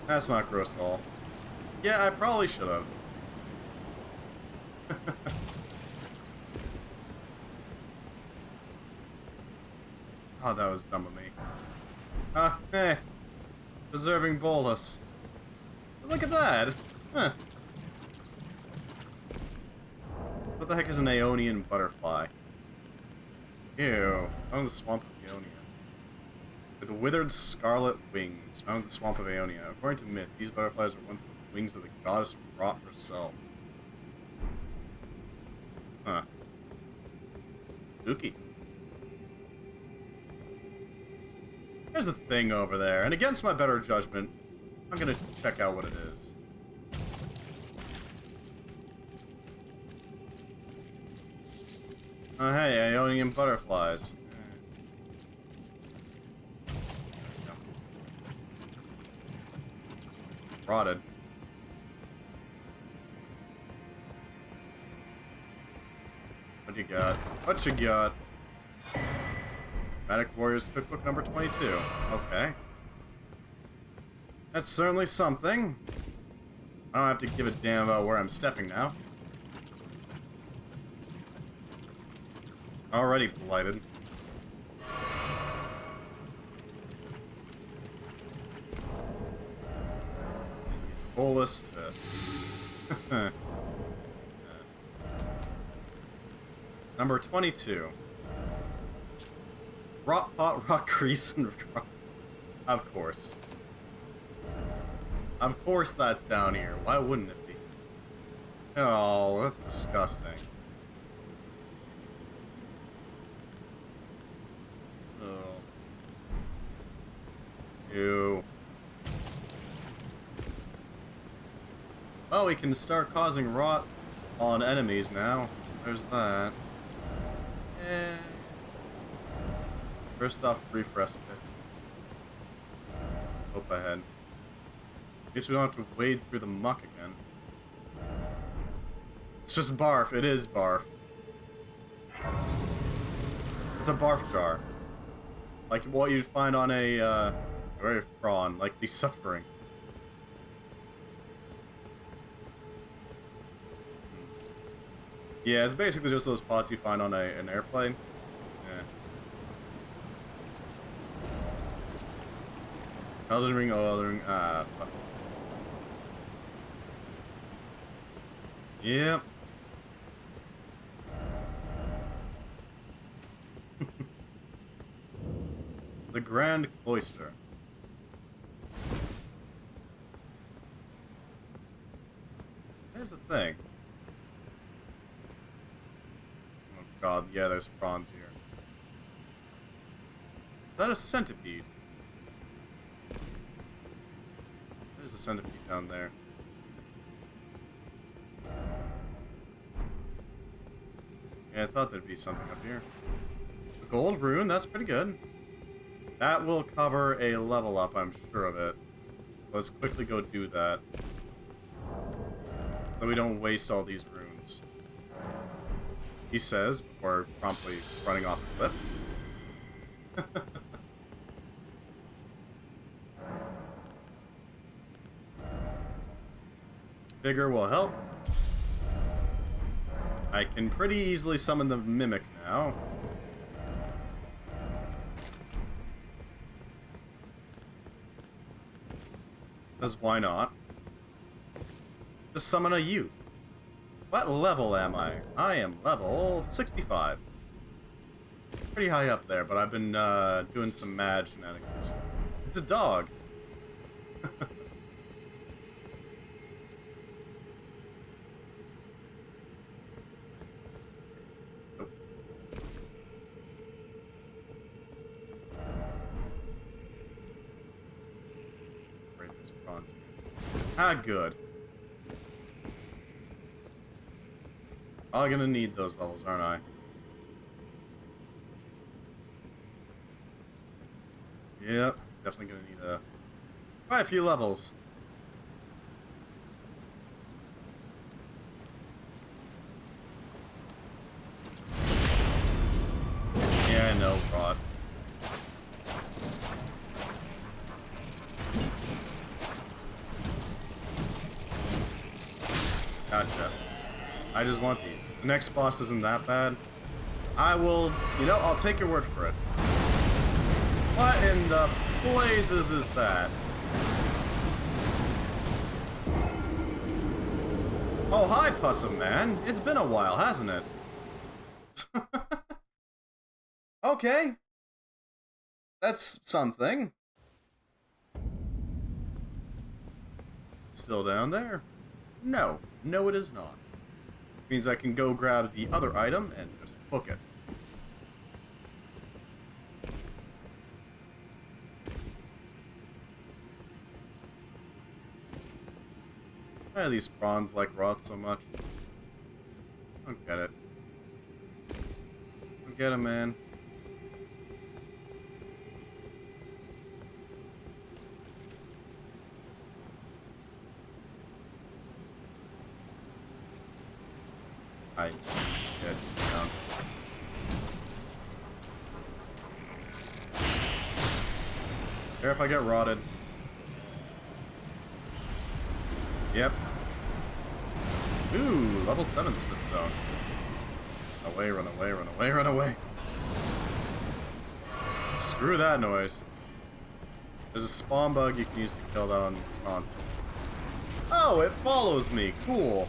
That's not gross at all. Yeah, I probably should have. Oh, that was dumb of me. Preserving bolus. Look at that. Huh. What the heck is an Aeonian butterfly? Ew. Found in the swamp of Aeonia. With withered scarlet wings. Found in the swamp of Aeonia. According to myth, these butterflies were once the wings of the goddess Rot herself. Huh. Spooky. There's a thing over there, and against my better judgment, I'm gonna check out what it is. Oh, hey, Ionian butterflies. Rotted. What you got? What you got? Magic Warriors Cookbook number 22. Okay. That's certainly something. I don't have to give a damn about where I'm stepping now. Already blighted. Use bolus to... Number 22. Rot pot, rock grease, and rock. Of course. Of course that's down here. Why wouldn't it be? Oh, that's disgusting. Oh. Ew. Oh, we can start causing rot on enemies now. So there's that. Eh. First off, brief respite. Hope ahead. At least we don't have to wade through the muck again. It's just barf. It is barf. It's a barf jar. Like what you'd find on a very prawn, like the suffering. Yeah, it's basically just those pots you find on an airplane. Yeah. Elden Ring, oh, Elden Ring, ah, fuck. Yep. The Grand Cloister. Here's the thing. Oh god, yeah, there's prawns here. Is that a centipede? There's a centipede down there. Yeah, I thought there'd be something up here. A gold rune, that's pretty good. That will cover a level up, I'm sure of it. Let's quickly go do that. So we don't waste all these runes. He says, before promptly running off the cliff. Vigor will help. I can pretty easily summon the Mimic now. Because why not? Just summon a youth. What level am I? I am level 65. Pretty high up there, but I've been doing some mad shenanigans. It's a dog. Nope. Right, there's prawns here. Ah, good. I'm gonna need those levels, aren't I? Yep, definitely gonna need quite a few levels. Yeah, I know, Rod. Gotcha. I just want these. The next boss isn't that bad. I will, I'll take your word for it. What in the blazes is that? Oh, hi, Pussum Man. It's been a while, hasn't it? Okay. That's something. Still down there? No. No, it is not. Means I can go grab the other item and just book it. Why do these prawns like rot so much? I don't get it. I don't get it, man. I get down. Care if I get rotted. Yep. Ooh, level 7 Smithstone. Run away, run away, run away, run away. Screw that noise. There's a spawn bug you can use to kill that on your console. Oh, it follows me. Cool.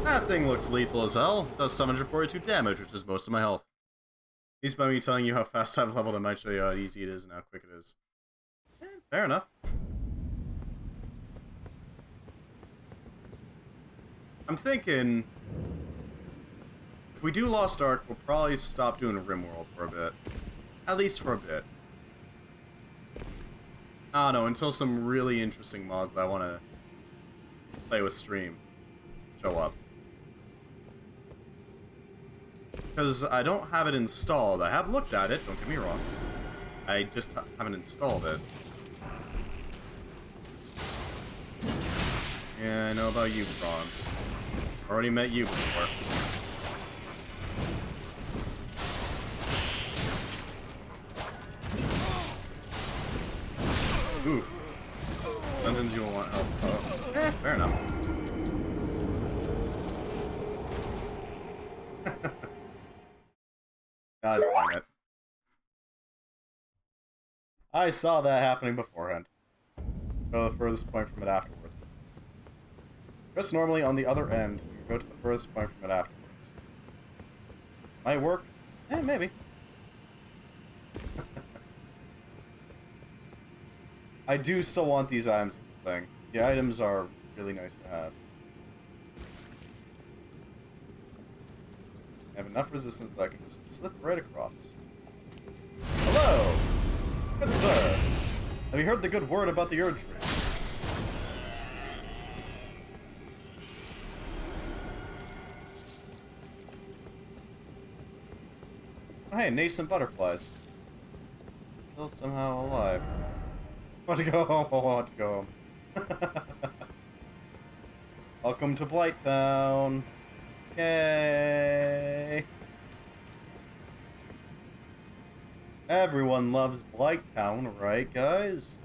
That thing looks lethal as hell. Does 742 damage, which is most of my health. At least by me telling you how fast I've leveled, I might show you how easy it is and how quick it is. Fair enough. I'm thinking, if we do Lost Ark, we'll probably stop doing RimWorld for a bit. At least for a bit. I don't know, until some really interesting mods that I want to play with stream show up. Because I don't have it installed. I have looked at it, don't get me wrong. I just haven't installed it. Yeah, I know about you, prawns. Already met you before. Oof. Sometimes you will want help. Oh. Fair enough. God damn it. I saw that happening beforehand. Go to the furthest point from it afterwards. Press normally on the other end, and go to the furthest point from it afterwards. Might work? Eh, maybe. I do still want these items as the thing. The items are really nice to have. I have enough resistance that I can just slip right across. Hello! Good sir! Have you heard the good word about the Erd tree? Oh, hey, nascent butterflies. Still somehow alive. I want to go home. I want to go home. Welcome to Blighttown. Yay! Everyone loves Blighttown, right, guys?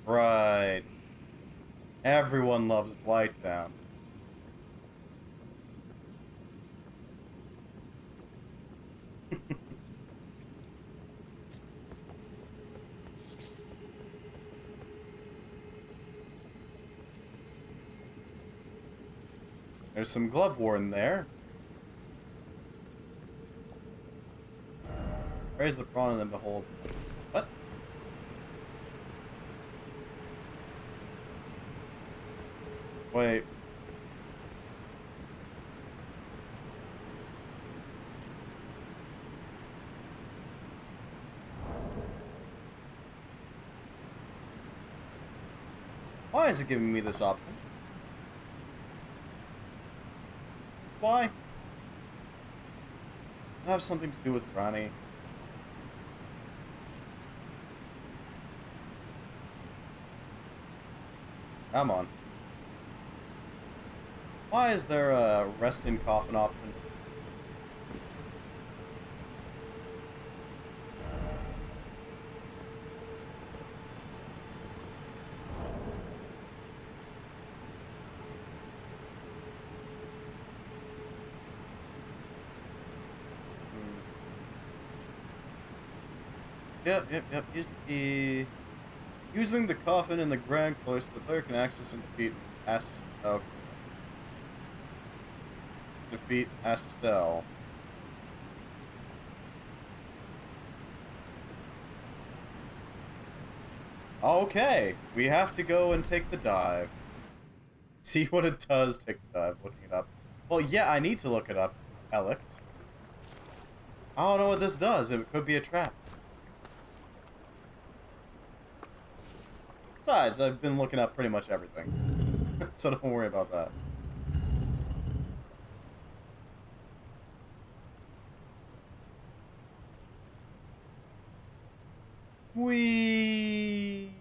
Right. Everyone loves Blighttown. There's some glove worn there. Raise the prawn and then behold. What? Wait. Why is it giving me this option? Why? Does it have something to do with Granny? Come on. Why is there a rest in coffin option? Yep. Using the coffin in the grand cloister, the player can access and defeat Astel. Okay, we have to go and take the dive. See what it does, take the dive, looking it up. Well, yeah, I need to look it up, Alex. I don't know what this does, it could be a trap. Besides, I've been looking up pretty much everything. So don't worry about that. Whee!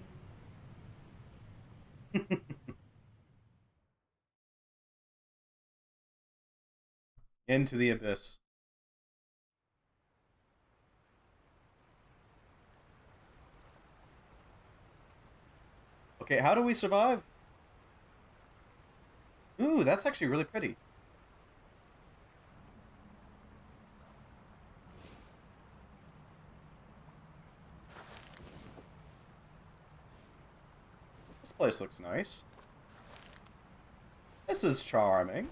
Into the abyss. Okay, how do we survive? Ooh, that's actually really pretty. This place looks nice. This is charming.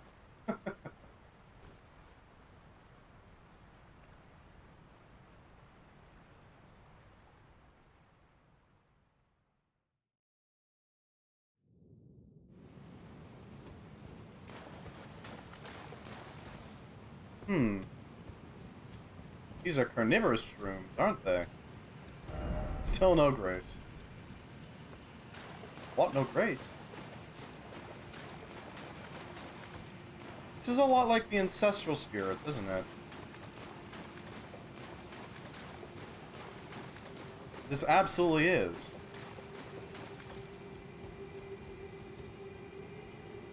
These are carnivorous shrooms, aren't they? Still no grace. What? No grace? This is a lot like the ancestral spirits, isn't it? This absolutely is.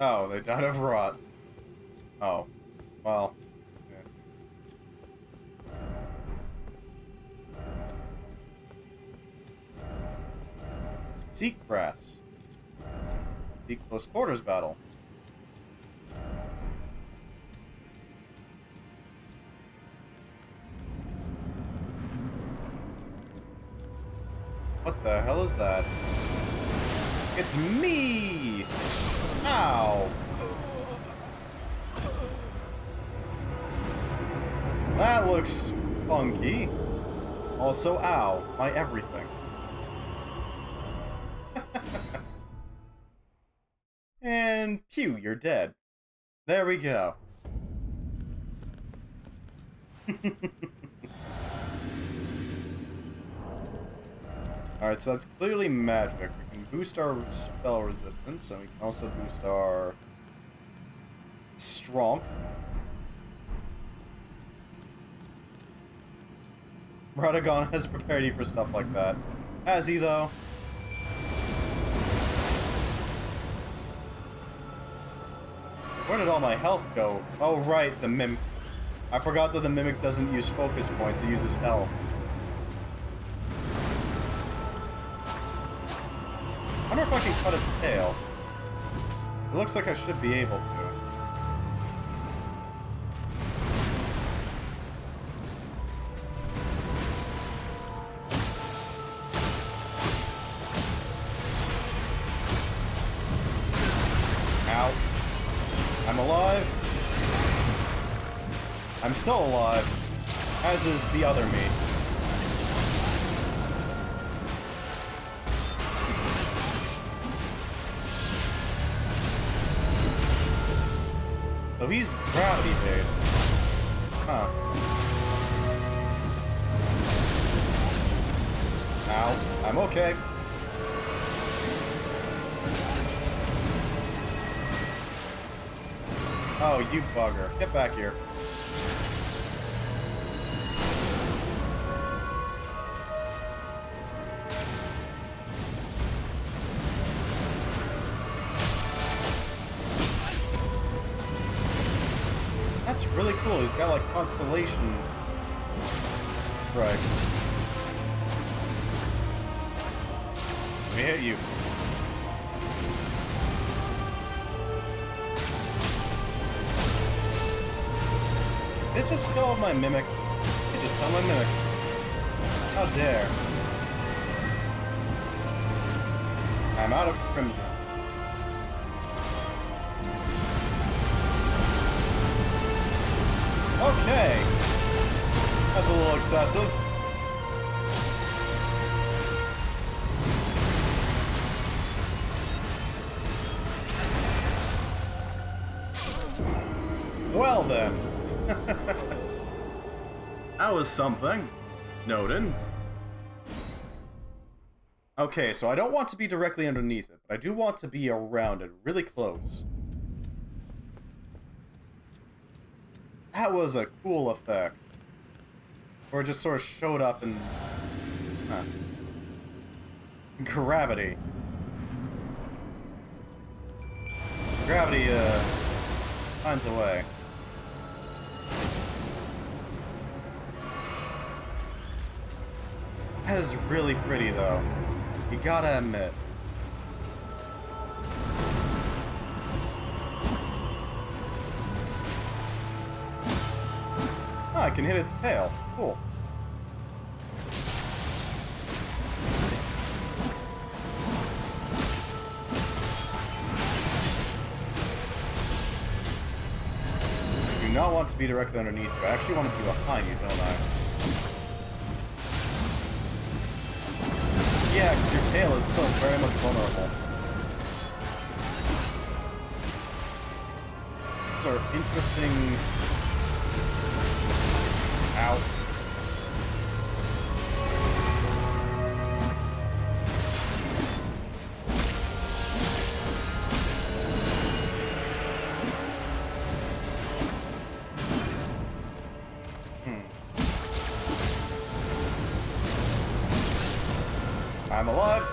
Oh, they died of rot. Oh. Well. Yeah. Seek grass. Seek close quarters battle. What the hell is that? It's me! Ow! That looks funky. Also, ow, my everything. And pew, you're dead. There we go. Alright, so that's clearly magic. We can boost our spell resistance, and we can also boost our strength. Radagon has prepared you for stuff like that. Has he, though? Where did all my health go? Oh, right, the Mimic. I forgot that the Mimic doesn't use focus points, it uses health. I wonder if I can cut its tail. It looks like I should be able to. Ow. I'm alive. I'm still alive. As is the other me. So he's gravity-based. Huh. Ow. I'm okay. Oh, you bugger. Get back here. That's really cool. He's got like constellation strikes. Let me hit you. Did it just kill my mimic? It just killed my mimic. How dare. I'm out of crimson. Okay. That's a little excessive. Well then. That was something. Noted. Okay, so I don't want to be directly underneath it, but I do want to be around it, really close. That was a cool effect. Or it just sort of showed up in... Huh. Gravity. Gravity, finds a way. That is really pretty, though. You gotta admit. Oh, I can hit its tail. Cool. I do not want to be directly underneath you. I actually want to be behind you, don't I? Yeah, because your tail is so very much vulnerable. These are interesting... Ow. I'm alive.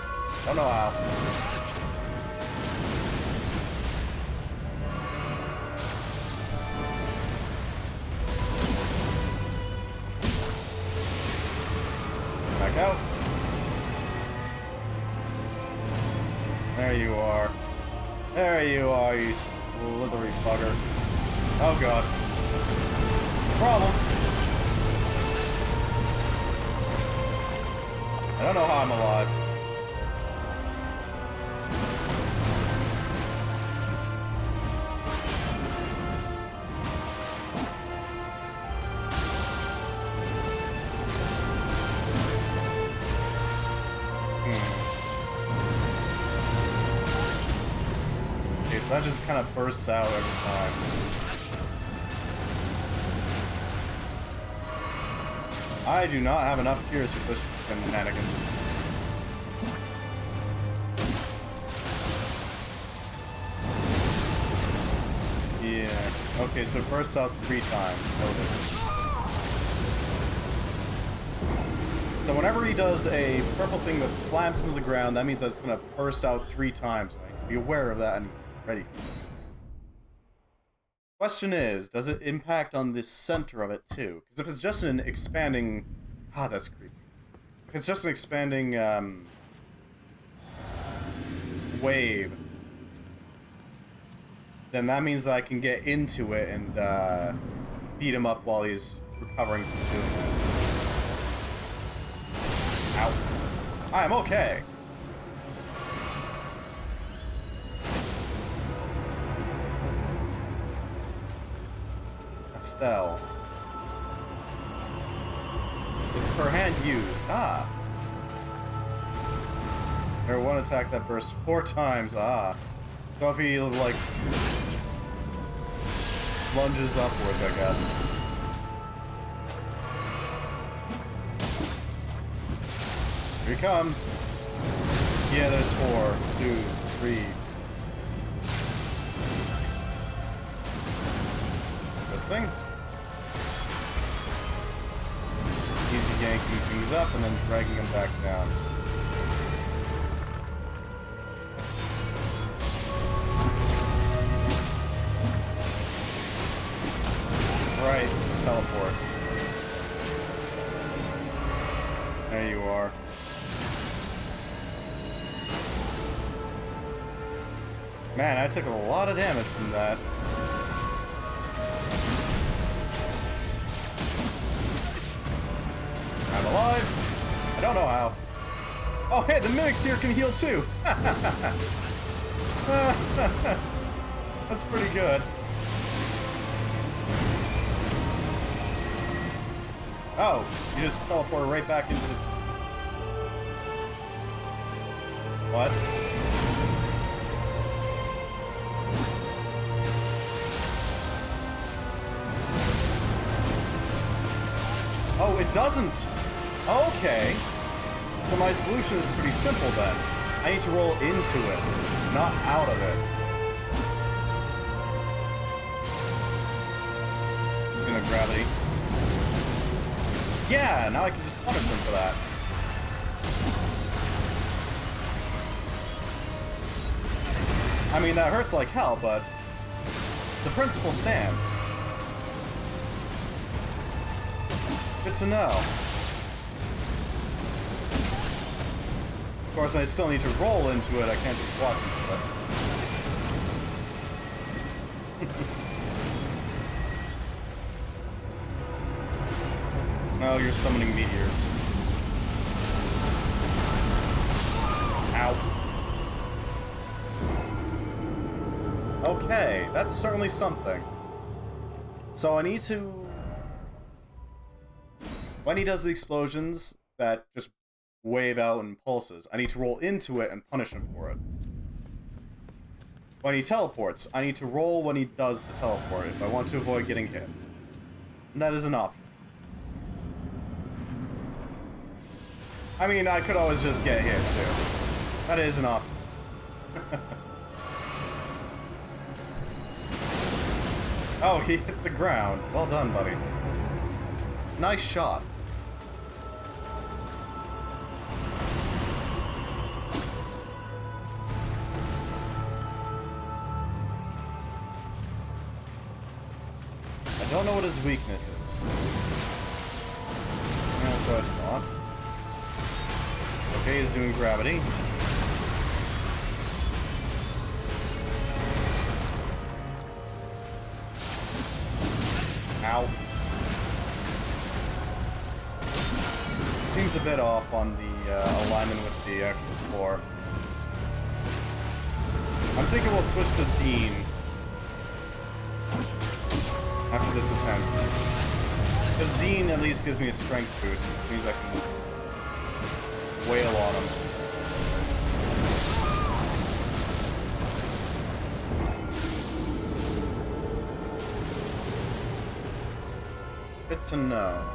Don't know how. Back out. There you are. There you are, you slithery bugger. Oh god. Problem. I don't know how I'm alive. Okay, so that just kind of bursts out every time. I do not have enough tears for this shenanigan. Yeah. Okay, so it bursts out 3 times. Noted. So whenever he does a purple thing that slams into the ground, that means that's going to burst out 3 times. I need to be aware of that and ready for it. Question is, does it impact on the center of it too? Because if it's just an expanding... Ah, that's creepy. If it's just an expanding, wave, then that means that I can get into it and, beat him up while he's recovering from doing that. Ow. I'm okay. Estelle. It's per hand used. Ah. There, one attack that bursts 4 times. Ah. So if he, like, lunges upwards, I guess. Here he comes. Yeah, there's 4, 2, 3. Interesting. Easy yanking things up and then dragging them back down. Right, teleport. There you are. Man, I took a lot of damage from that. I'm alive. I don't know how. Oh, hey, the mimic deer can heal too. That's pretty good. Oh, you just teleport right back into the... What? Oh, it doesn't! Okay. So my solution is pretty simple then. I need to roll into it, not out of it. He's gonna gravity. Yeah, now I can just punish him for that. I mean, that hurts like hell, but the principle stands. Good to know. Of course, I still need to roll into it. I can't just walk into it. No, you're summoning meteors. Ow. Okay, that's certainly something. So I need to... When he does the explosions that just wave out in pulses, I need to roll into it and punish him for it. When he teleports, I need to roll when he does the teleport if I want to avoid getting hit. And that is an option. I mean, I could always just get hit, too. That is an option. Oh, he hit the ground. Well done, buddy. Nice shot. I don't know what his weakness is. That's what I thought. Okay, he's doing gravity. Ow. Seems a bit off on the alignment with the actual floor. I'm thinking we'll switch to Dean after this attempt. Because Dean at least gives me a strength boost. It means I can wail on him. Good to know.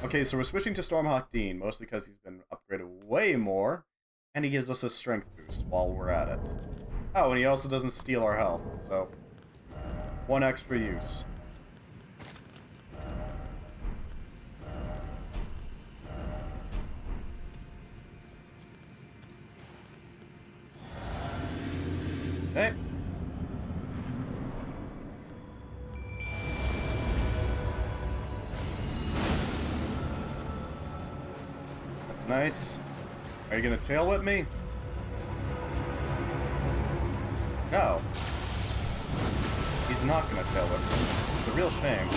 Okay, so we're switching to Stormhawk Dean, mostly because he's been upgraded way more, and he gives us a strength boost while we're at it. Oh, and he also doesn't steal our health, so one extra use. Okay. That's nice. Are you gonna tail whip me? No. He's not gonna tail whip me. It's a real shame.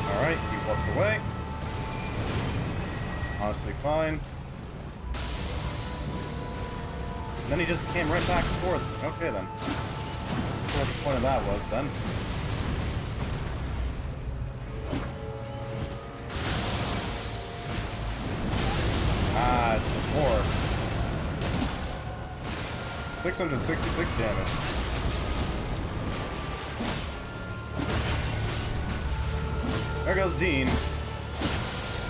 Alright, he walked away. Honestly fine. And then he just came right back towards me. Okay, then. I don't know what the point of that was, then. Ah, it's the 4. 666 damage. There goes Dean.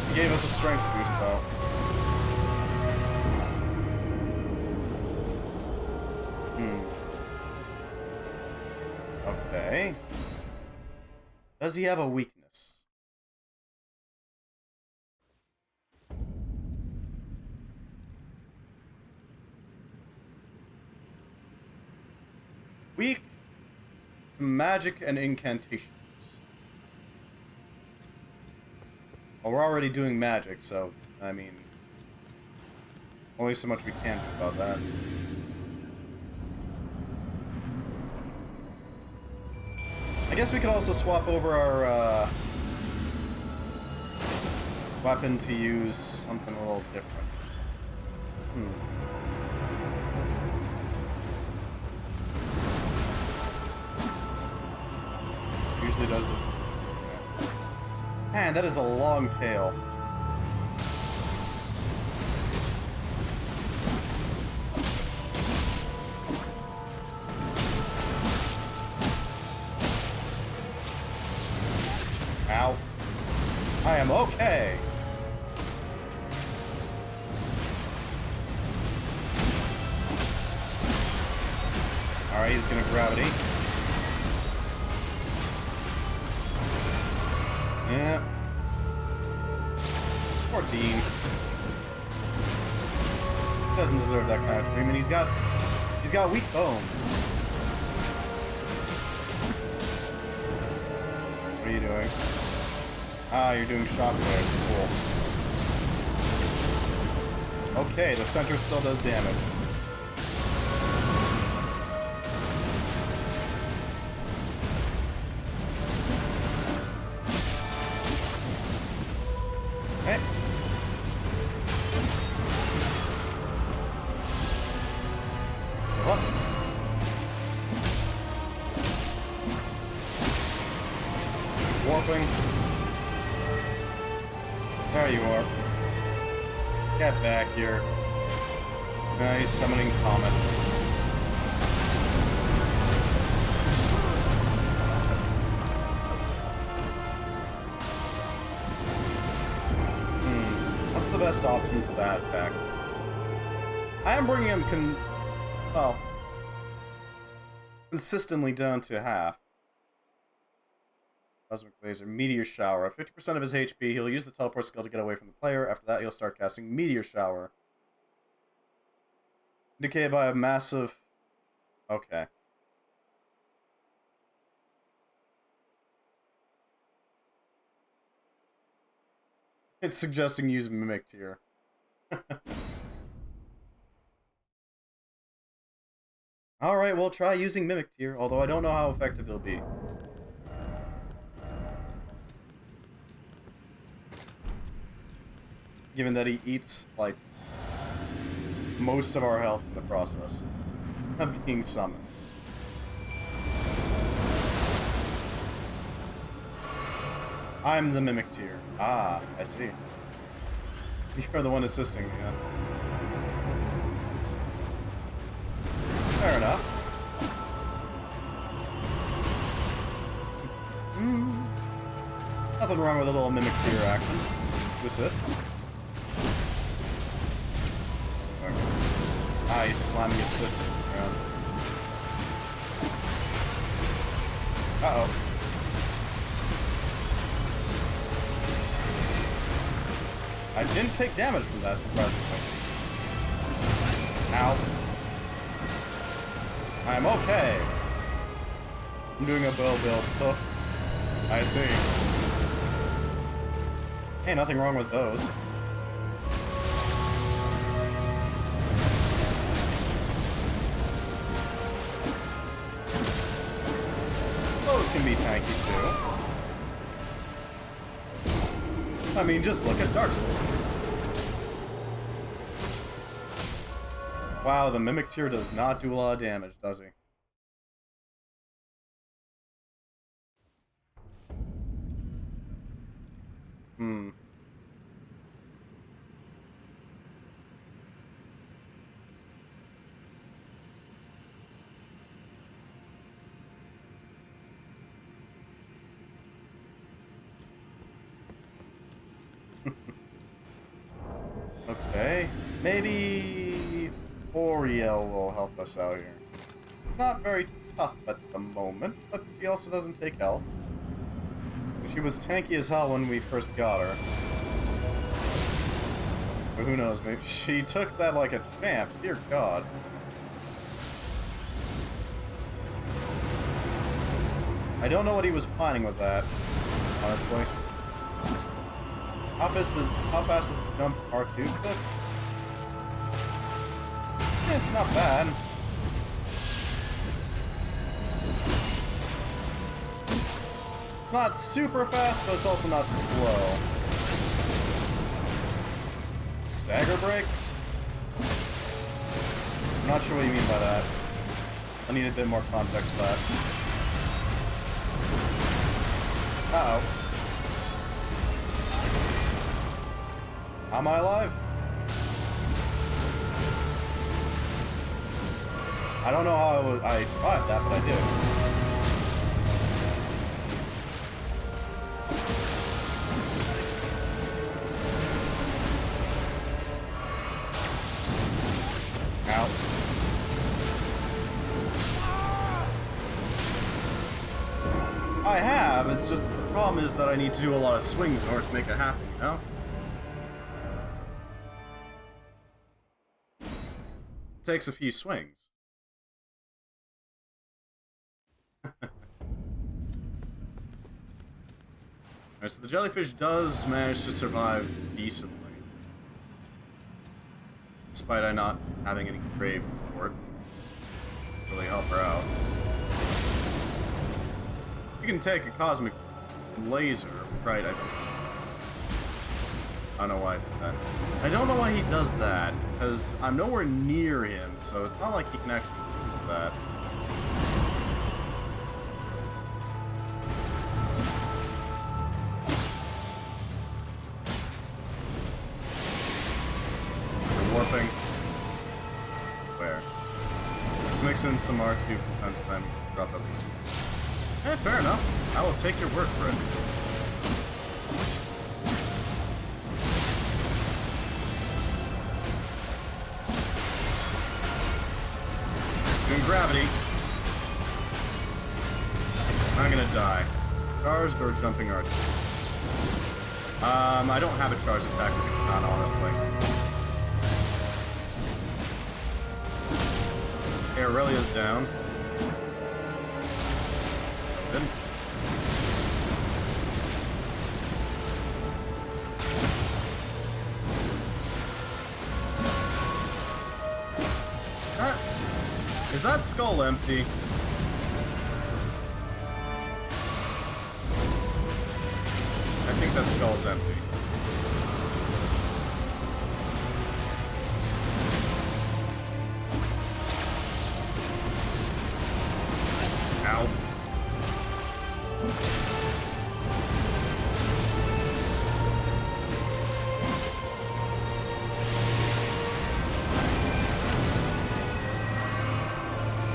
He gave us a strength boost, though. Okay. Does he have a weakness? Weak to magic and incantations. Well, we're already doing magic, so, I mean, only so much we can do about that. I guess we could also swap over our weapon to use something a little different. Usually does it. Man, that is a long tail. Ow. I am okay. Alright, he's gonna gravity. Yeah. Poor Dean. He doesn't deserve that kind of treatment. He's got weak bones. What are you doing? Ah, you're doing shock waves. Cool. Okay, the center still does damage. Okay. What? He's warping. There you are. Get back here. He's summoning comets. What's the best option for that attack? I am bringing him consistently down to half. Cosmic Laser, Meteor Shower. 50% of his HP, he'll use the teleport skill to get away from the player. After that, he'll start casting Meteor Shower. Indicated by a massive... Okay. It's suggesting use Mimic Tier. Alright, we'll try using Mimic Tier, although I don't know how effective it'll be. Given that he eats, like, most of our health in the process of being summoned. I'm the Mimic Tier. Ah, I see. You're the one assisting me, huh? Fair enough. Nothing wrong with a little Mimic Tier action to assist. Ah, he's slamming his fist into the ground. Uh-oh. I didn't take damage from that, surprisingly. Ow. I'm okay. I'm doing a bow build, so... I see. Hey, nothing wrong with those. Those can be tanky, too. I mean, just look at Dark Souls. Wow, the Mimic Tier does not do a lot of damage, does he? Okay, maybe Oriel will help us out here. He's not very tough at the moment, but she also doesn't take health. She was tanky as hell when we first got her. But who knows, maybe she took that like a champ. Dear God. I don't know what he was planning with that, honestly. How fast is the jump R2 for this? Yeah, it's not bad. It's not super fast, but it's also not slow. Stagger breaks? I'm not sure what you mean by that. I need a bit more context for that. Uh-oh. Am I alive? I don't know how I survived that, but I did. Ow. I have, it's just the problem is that I need to do a lot of swings in order to make it happen, you know? It takes a few swings. Alright, so the jellyfish does manage to survive decently. Despite I not having any grave support. Really help her out. You can take a cosmic laser, right? I don't know why I did that. I don't know why he does that, because I'm nowhere near him, so it's not like he can actually use that. Warping. Where? Just mix in some R2 from time to time and drop at least one. Eh, fair enough. I will take your word for it. Doing gravity. I'm gonna die. Charged or jumping R2? I don't have a charged attack with the katana, honestly. Okay, Aurelia's down. Good. Is that skull empty? I think that skull's empty. Ow.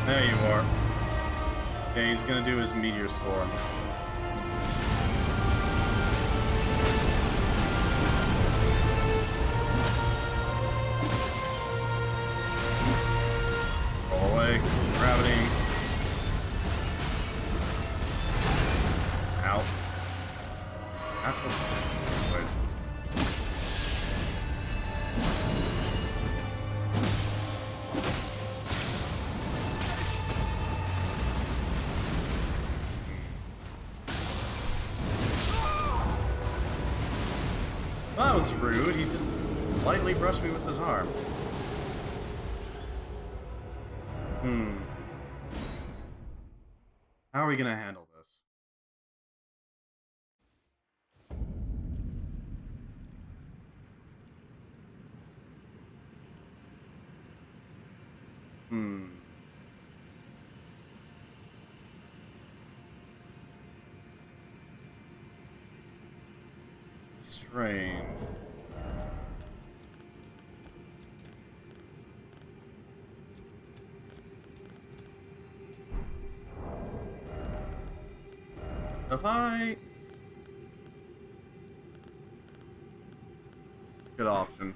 There you are. Okay, he's gonna do his meteor storm. Go away. Gravity. Ow. Natural. Wait. That was rude. He just lightly brushed me with his arm. How are we gonna handle this? Strange. If I... Good option.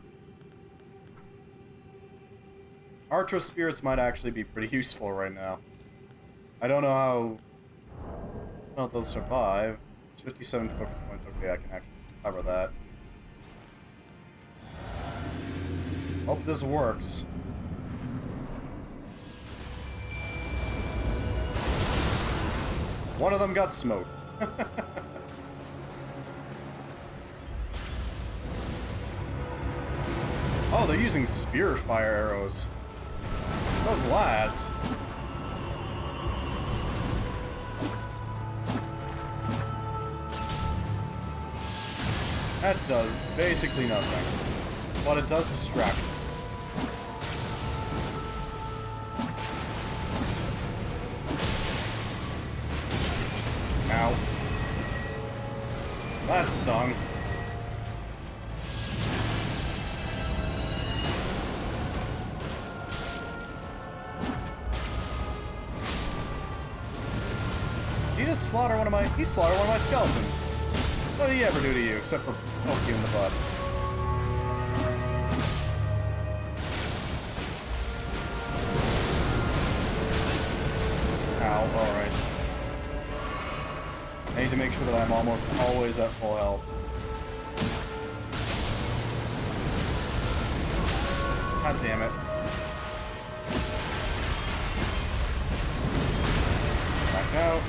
Archer spirits might actually be pretty useful right now. I don't know how well they'll survive. It's 57 focus points. Okay, I can actually cover that. Hope this works. One of them got smoked. Oh, they're using spear fire arrows. Those lads. That does basically nothing. But it does distract. Ow. That stung. He just slaughtered one of my... He slaughtered one of my skeletons. What did he ever do to you, except for poke you in the butt? Ow, alright. I need to make sure that I'm almost always at full health. God damn it. Back out.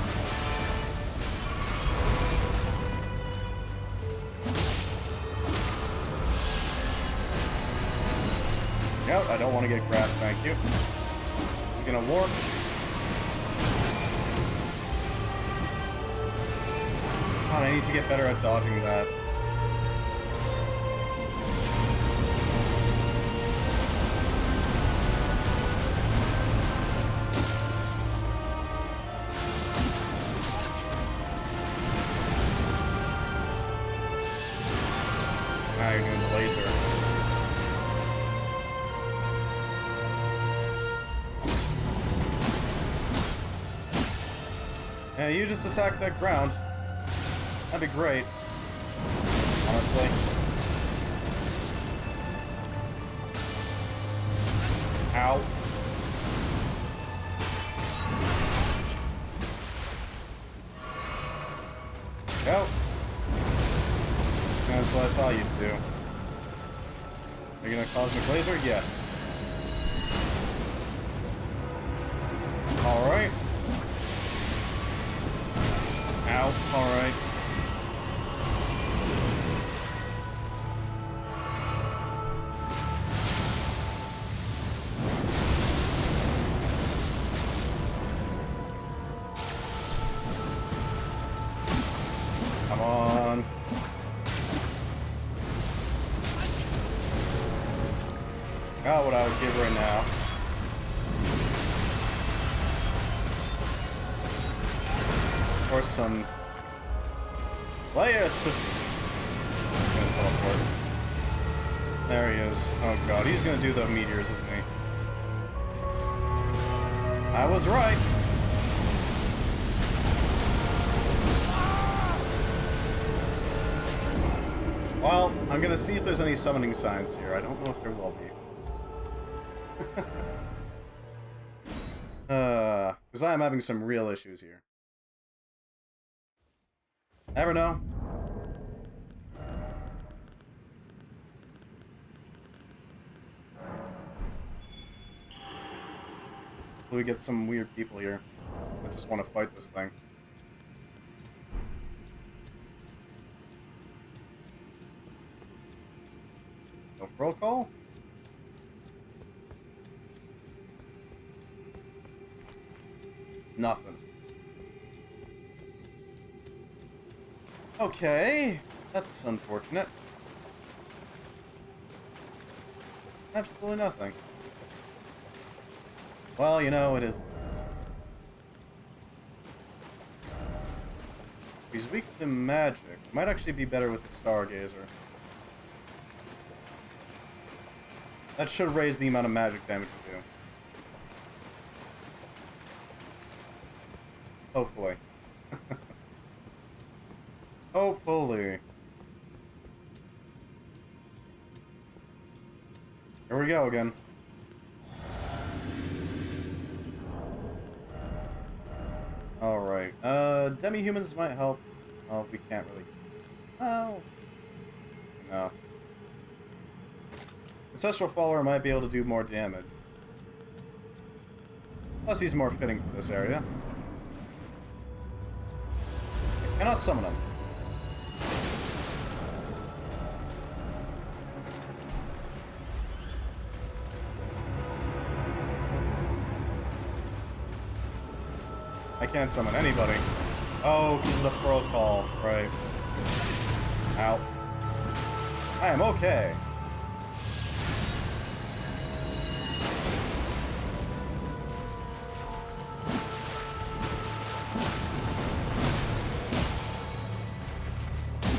Yep, I don't want to get grabbed, thank you. He's gonna warp. God, I need to get better at dodging that. Now you're doing the laser. Yeah, you just attack that ground. That'd be great. Honestly. Ow. Go. That's what I thought you'd do. Are you gonna cosmic laser? Yes. Alright. Ow. Alright. Come on. Got what I would give right now. Or some player assistance. Gonna teleport. There he is. Oh god, he's gonna do the meteors, isn't he? I was right. Well, I'm gonna see if there's any summoning signs here. I don't know if there will be. Because I am having some real issues here. Never know. We get some weird people here. I just want to fight this thing. No roll call? Nothing. Okay, that's unfortunate. Absolutely nothing. Well, you know, it is what it is. He's weak to magic. Might actually be better with the Stargazer. That should raise the amount of magic damage we do. Hopefully. Hopefully. Here we go again. Demi-humans might help. Oh, we can't really. Oh. No. Ancestral follower might be able to do more damage. Plus, he's more fitting for this area. I cannot summon him. I can't summon anybody. Oh, because of the pearl call. Right. Ow. I am okay.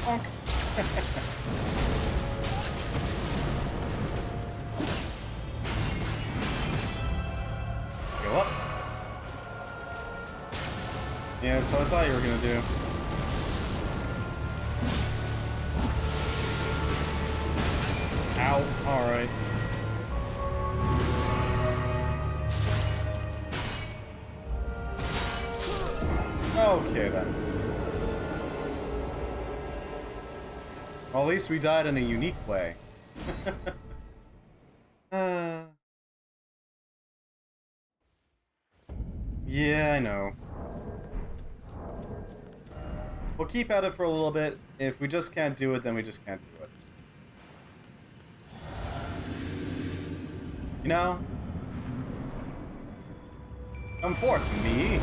Bonk. Go up. Yeah, that's what I thought you were gonna do. Ow. Alright. Okay then. Well, at least we died in a unique way. Yeah, I know. We'll keep at it for a little bit. If we just can't do it, then we just can't do it. You know? Come forth, me.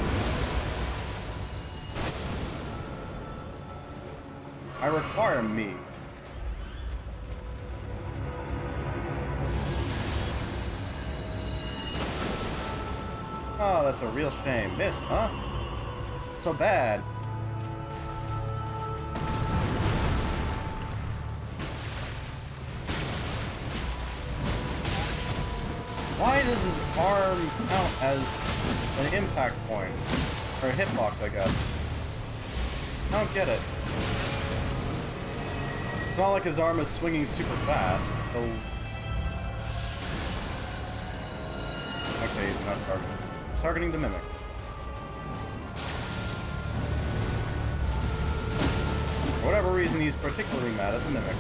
I require me. Oh, that's a real shame. Missed, huh? So bad. Why does his arm count as an impact point? Or a hitbox, I guess. I don't get it. It's not like his arm is swinging super fast, so... Okay, he's not targeting. He's targeting the Mimic. For whatever reason, he's particularly mad at the Mimic.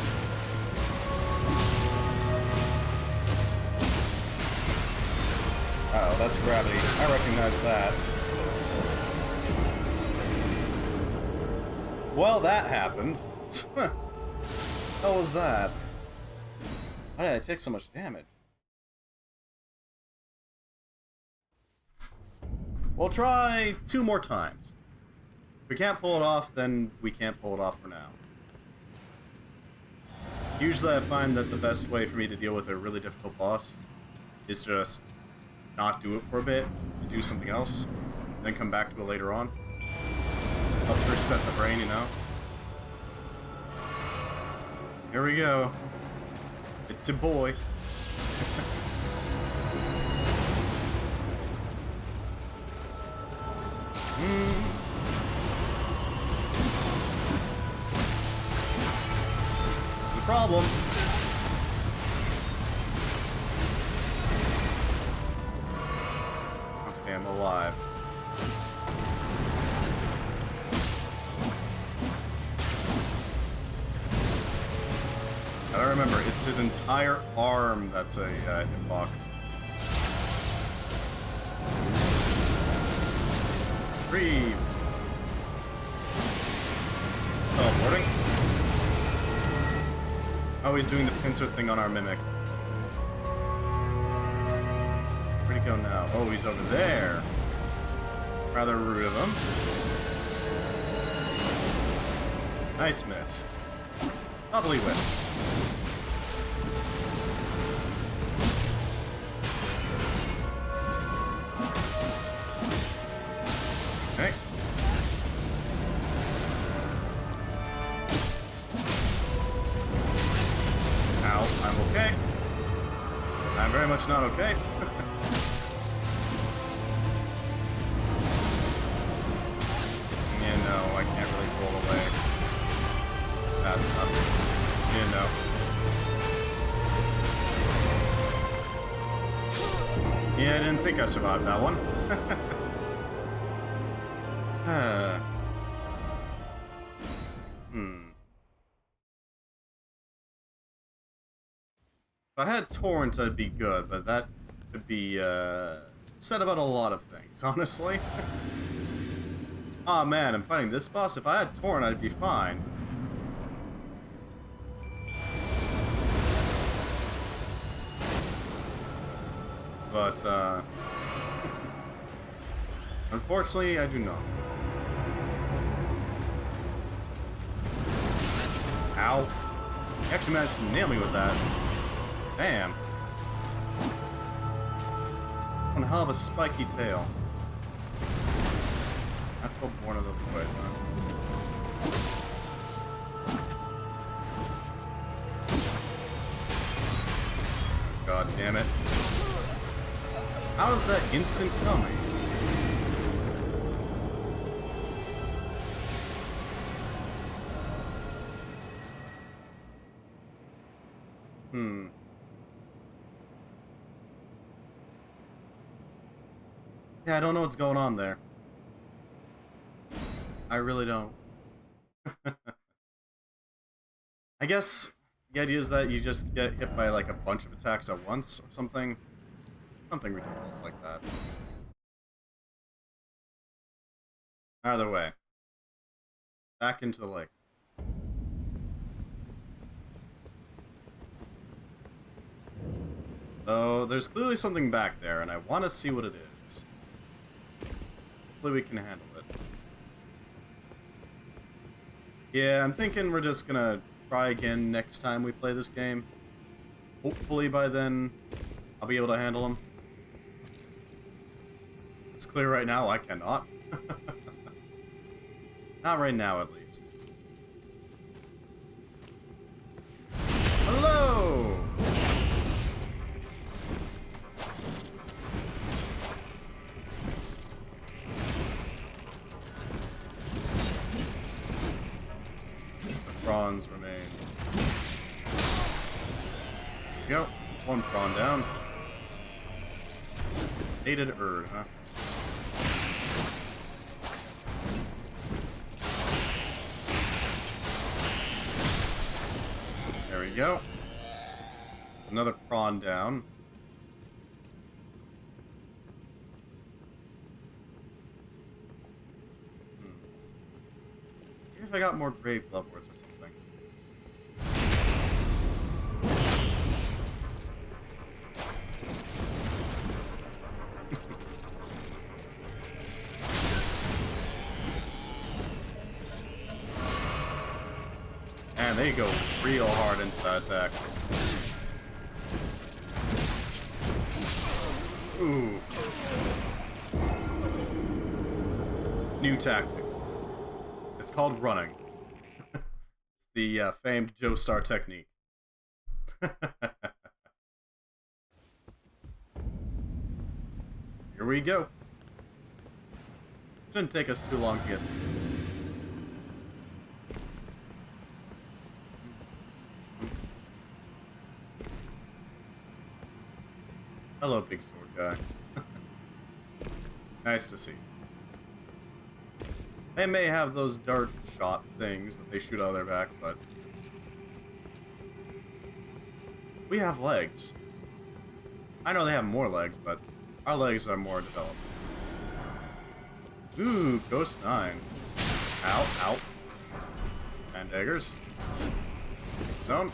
Oh, that's gravity. I recognize that. Well, that happened. What the hell was that? Why did I take so much damage? We'll try 2 more times. If we can't pull it off, then we can't pull it off for now. Usually I find that the best way for me to deal with a really difficult boss is to just not do it for a bit and do something else, then come back to it later on. Helps reset the brain, you know? Here we go. It's a boy. This is a problem. Okay, I'm alive. Gotta remember, it's his entire arm that's a hitbox. Retrieve. Teleporting. Oh, he's doing the pincer thing on our Mimic. Where'd he go now? Oh, he's over there. Rather rude of him. Nice miss. Lovely whips. Okay. Ow, I'm okay. I'm very much not okay. Yeah, no, I can't really roll away fast enough. Yeah, no. Yeah, I didn't think I survived that one. If I had torrents, I'd be good, but that could be said about a lot of things, honestly. Aw, oh, man, I'm fighting this boss. If I had torrent, I'd be fine. But unfortunately, I do not. Ow. He actually managed to nail me with that. Damn. One hell of a spiky tail. Natural born of the void, huh? God damn it. How is that instant coming? Yeah, I don't know what's going on there. I really don't. I guess the idea is that you just get hit by like a bunch of attacks at once or something. Something ridiculous like that. Either way. Back into the lake. So, there's clearly something back there, and I want to see what it is. Hopefully we can handle it. Yeah, I'm thinking we're just gonna try again next time we play this game. Hopefully by then, I'll be able to handle them. It's clear right now I cannot. Not right now, at least. Hello! Prawns remain. There we go. It's one prawn down. Dated Erd, huh? There we go. Another prawn down. Maybe if I got more grave bloodworts or something. Man, they go real hard into that attack. Ooh. New tactic. It's called running. The famed Joestar technique. Here we go. Shouldn't take us too long to get through. Hello, big sword guy. Nice to see. They may have those dart shot things that they shoot out of their back, but we have legs. I know they have more legs, but our legs are more developed. Ooh, Ghost 9. Ow, ow. And daggers. Stone.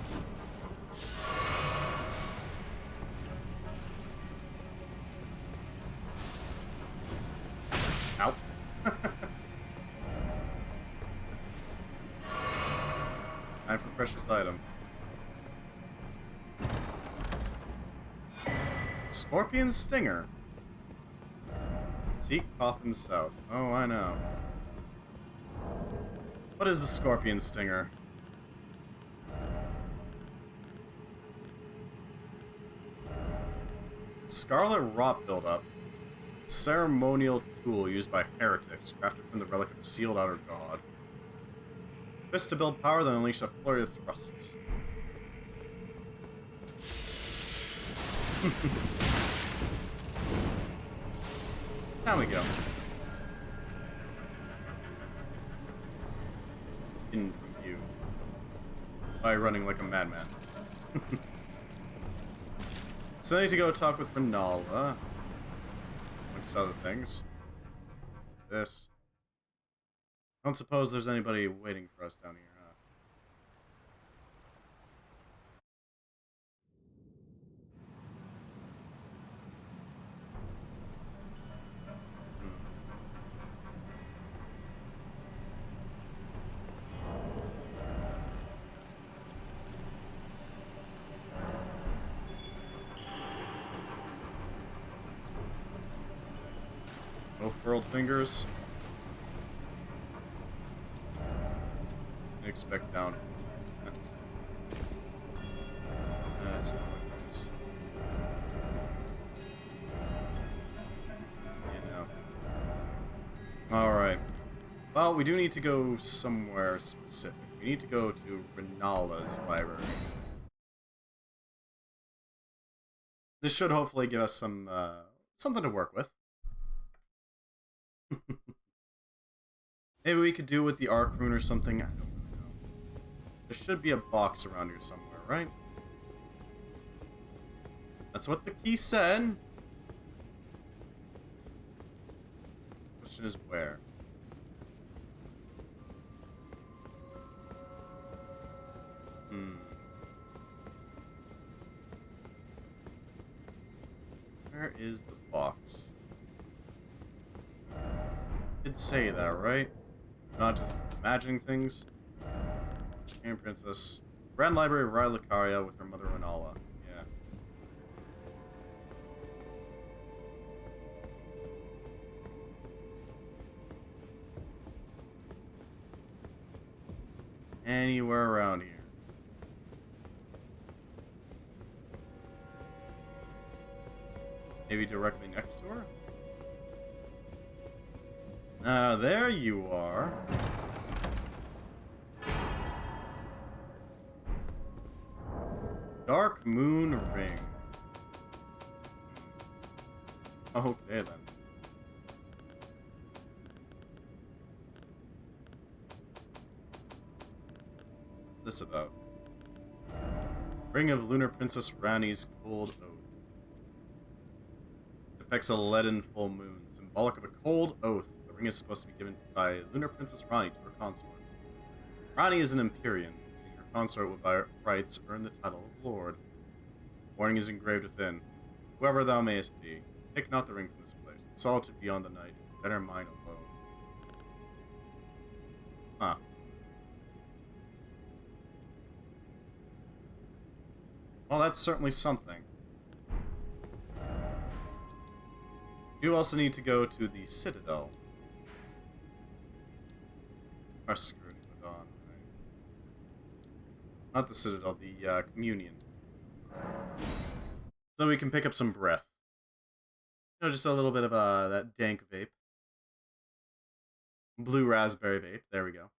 Ow. Time for precious item. Scorpion Stinger. Seek Coffin South. Oh, I know. What is the Scorpion Stinger? Scarlet Rot buildup. Ceremonial tool used by heretics, crafted from the relic of a sealed outer god. Fist to build power, then unleash a flurry of thrusts. Down we go. In from view. By running like a madman. So I need to go talk with Rinalda. Amongst other things. This. I don't suppose there's anybody waiting for us down here, huh? No furled fingers. Expect down. Still nice. Alright. Well, we do need to go somewhere specific. We need to go to Rinalda's library. This should hopefully give us some something to work with. Maybe we could do with the Arc Rune or something. I don't know. There should be a box around here somewhere, right? That's what the key said. Question is where? Where is the box? Did say that, right? Not just imagining things. And Princess. Grand Library of Raya Lucaria with her mother Rinalda. Yeah. Anywhere around here. Maybe directly next to her? There you are. Dark Moon Ring. Okay then. What's this about? Ring of Lunar Princess Rani's Cold Oath. Depicts a leaden full moon, symbolic of a cold oath. The ring is supposed to be given by Lunar Princess Rani to her consort. Rani is an Empyrean. Consort would by rights earn the title of Lord. Warning is engraved within. Whoever thou mayest be, take not the ring from this place. The solitude beyond the night is better mine alone. Huh. Well, that's certainly something. You also need to go to the Citadel. Our screwed. Not the Citadel, the Communion. So we can pick up some breath. You know, just a little bit of that dank vape. Blue raspberry vape. There we go.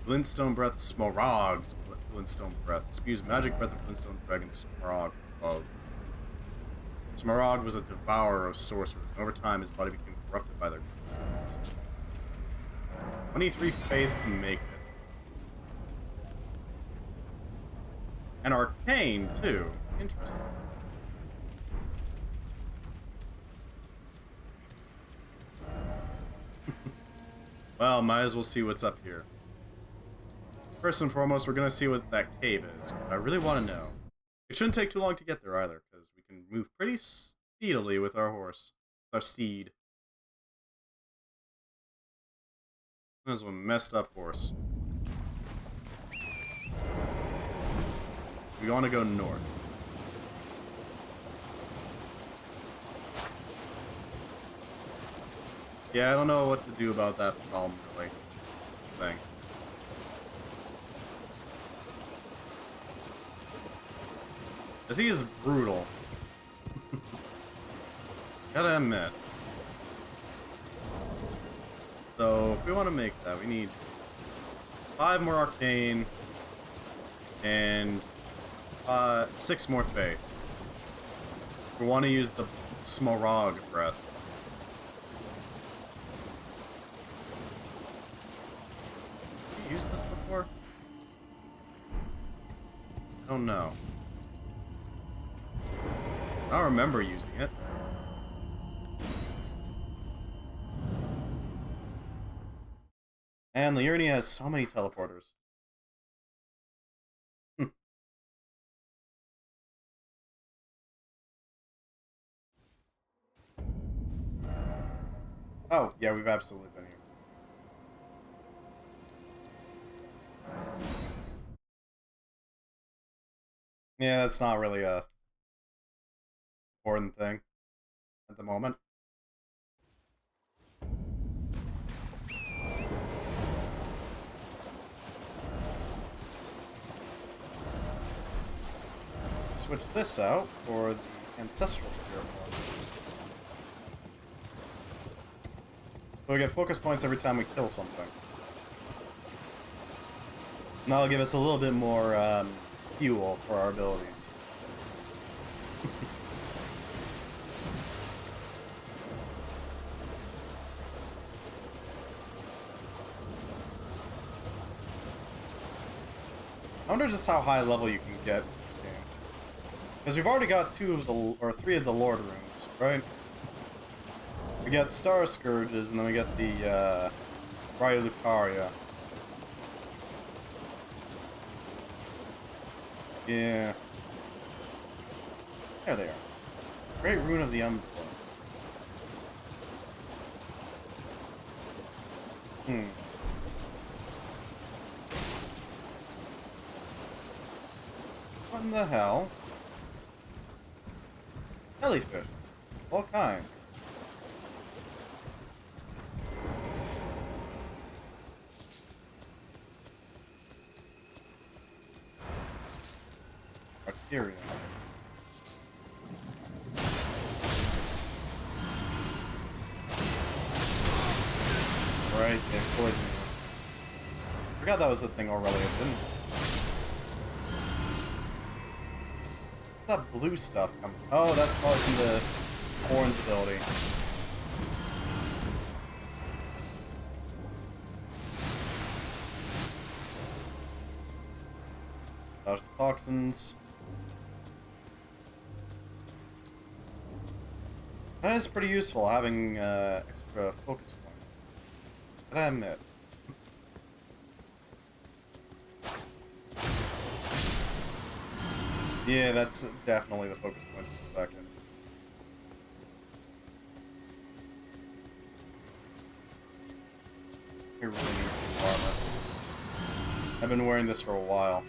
Glintstone breath, Smaragd's Glintstone breath. Spews magic breath of Glintstone dragon Smaragd above. Smaragd was a devourer of sorcerers, and over time his body became corrupted by their glintstones. 23 faith can make it. And arcane, too. Interesting. Well, might as well see what's up here. First and foremost, we're going to see what that cave is, because I really want to know. It shouldn't take too long to get there, either, because we can move pretty speedily with our horse. With our steed. This is a messed up horse. We want to go north. Yeah, I don't know what to do about that problem, really. That's the thing. Because he is brutal. Gotta admit. So, if we want to make that, we need 5 more arcane and 6 more faith. We want to use the Smaragd breath. Oh no. I don't remember using it. And Liurnia has so many teleporters. Oh, yeah, we've absolutely been here. Yeah, that's not really a important thing at the moment. Switch this out for the Ancestral Spirit one. So we get focus points every time we kill something. And that'll give us a little bit more fuel for our abilities. I wonder just how high level you can get in this game. Because we've already got 3 of the Lord runes, right? We got Star Scourges, and then we got the Raya Lucaria. Yeah. There they are. Great Rune of the Umbra. What in the hell? Jellyfish. All kinds. Bacteria. Right, they poison you. Forgot that was a thing already, didn't. What's that blue stuff coming? Oh, that's probably from the Horn's ability. Dodge the toxins. That is pretty useful, having extra focus points. But I admit. Yeah, that's definitely the focus points back in. I really need new armor. I've been wearing this for a while.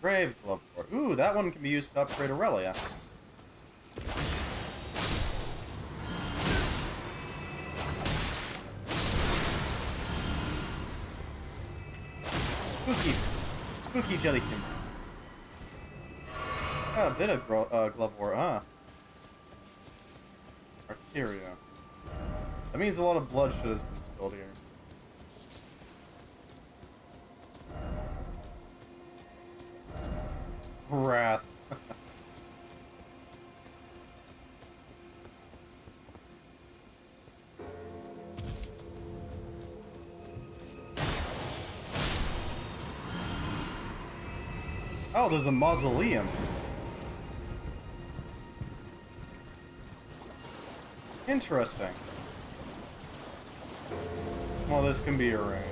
Grave Glove Core. Ooh, that one can be used to upgrade Aurelia. Spooky Jellykin. Got a bit of Glove War, huh? Arteria. That means a lot of bloodshed has been spilled here. Wrath. Oh, there's a mausoleum. Interesting. Well, this can be arranged.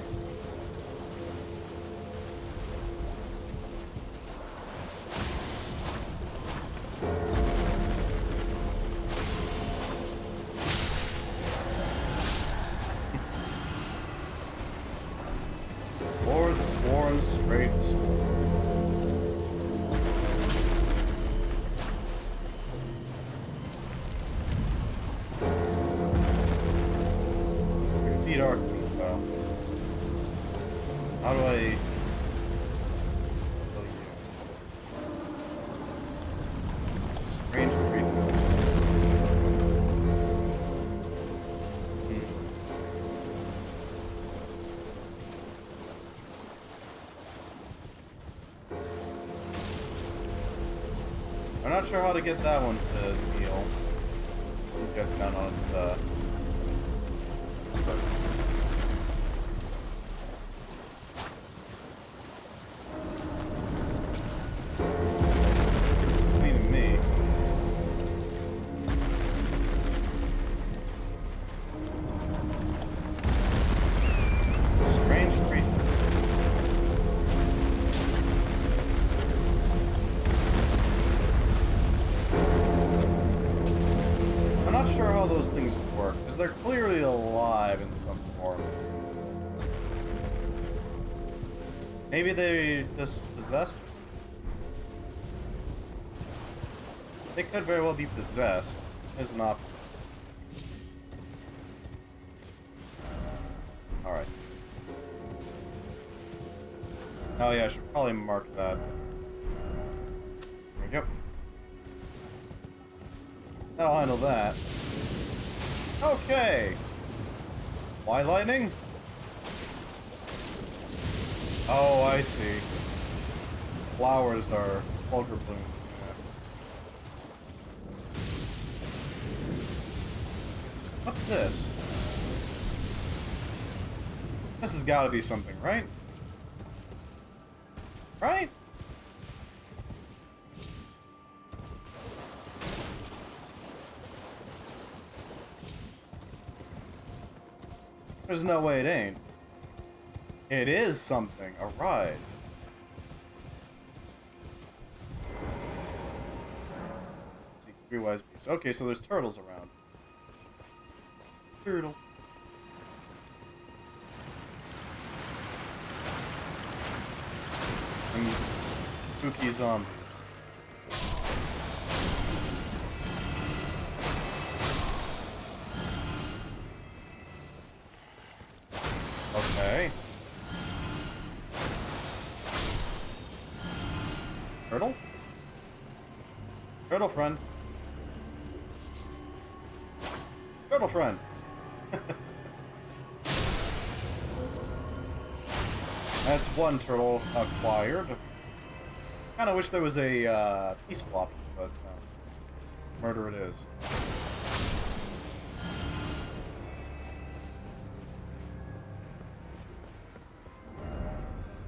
Lord Sworn Straits. How do I... Strange creature. I'm not sure how to get that one to heal. get down on its foot. It's cleaning me. Strange creature. I'm not sure how those things work, because they're clearly alive in some form. Maybe they just possessed or something. They could very well be possessed. There's an option. Alright. Oh yeah, I should probably mark that. There we go. That'll handle that. Okay. Why lightning? Oh, I see. Flowers are vulgar blooms. Yeah. What's this? This has got to be something, right? Right? There's no way it ain't. It is something. A rise. Let's see, 3 wise beasts. Okay, so there's turtles around. Turtle. And spooky zombies. Okay. Turtle? Turtle friend. Turtle friend. That's one turtle acquired. Kinda wish there was a peaceful option, but no. Murder it is.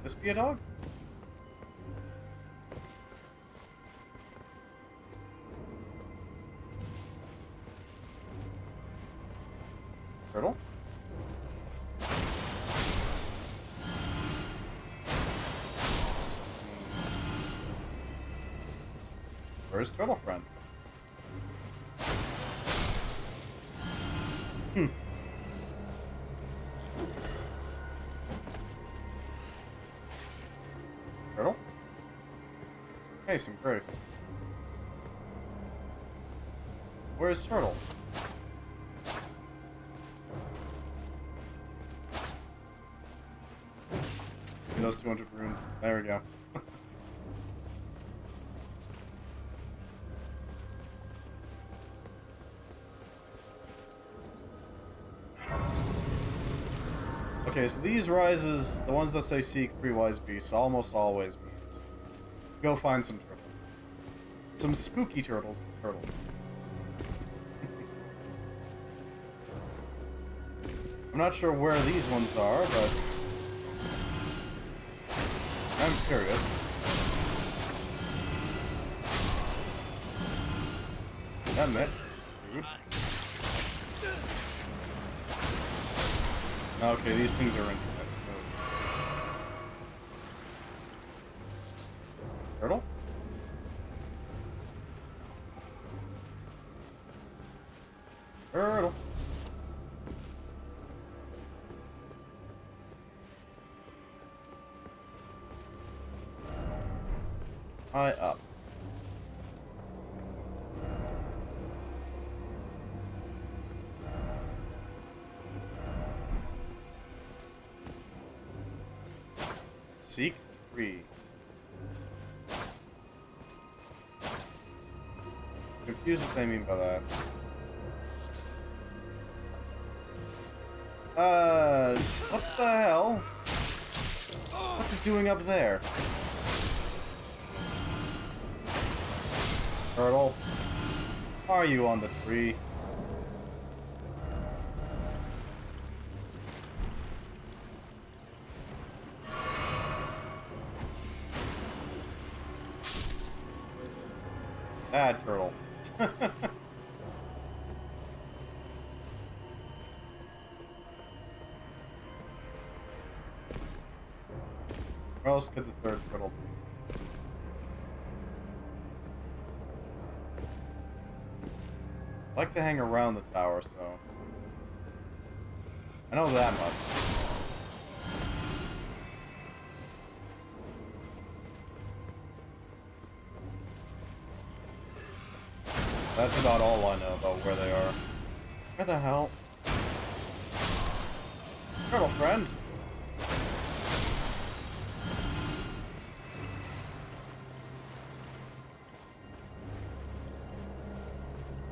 This be a dog? Turtle? Where's Turtle Friend? Turtle? Hey, some grace. Where's Turtle? Give me those 200 runes. There we go. Okay, so these rises, the ones that say seek 3 wise beasts, almost always means go find some turtles. Some spooky turtles, but turtles. I'm not sure where these ones are, but I'm curious. Damn it. Rude. Okay, these things are infinite. Turtle? Turtle. High up. Seek tree. Confused what they mean by that. What the hell? What's it doing up there? Turtle, are you on the tree? Bad turtle. Where else could the third turtle be? I like to hang around the tower, so... I know that much. That's about all I know about where they are. Where the hell? Turtle friend!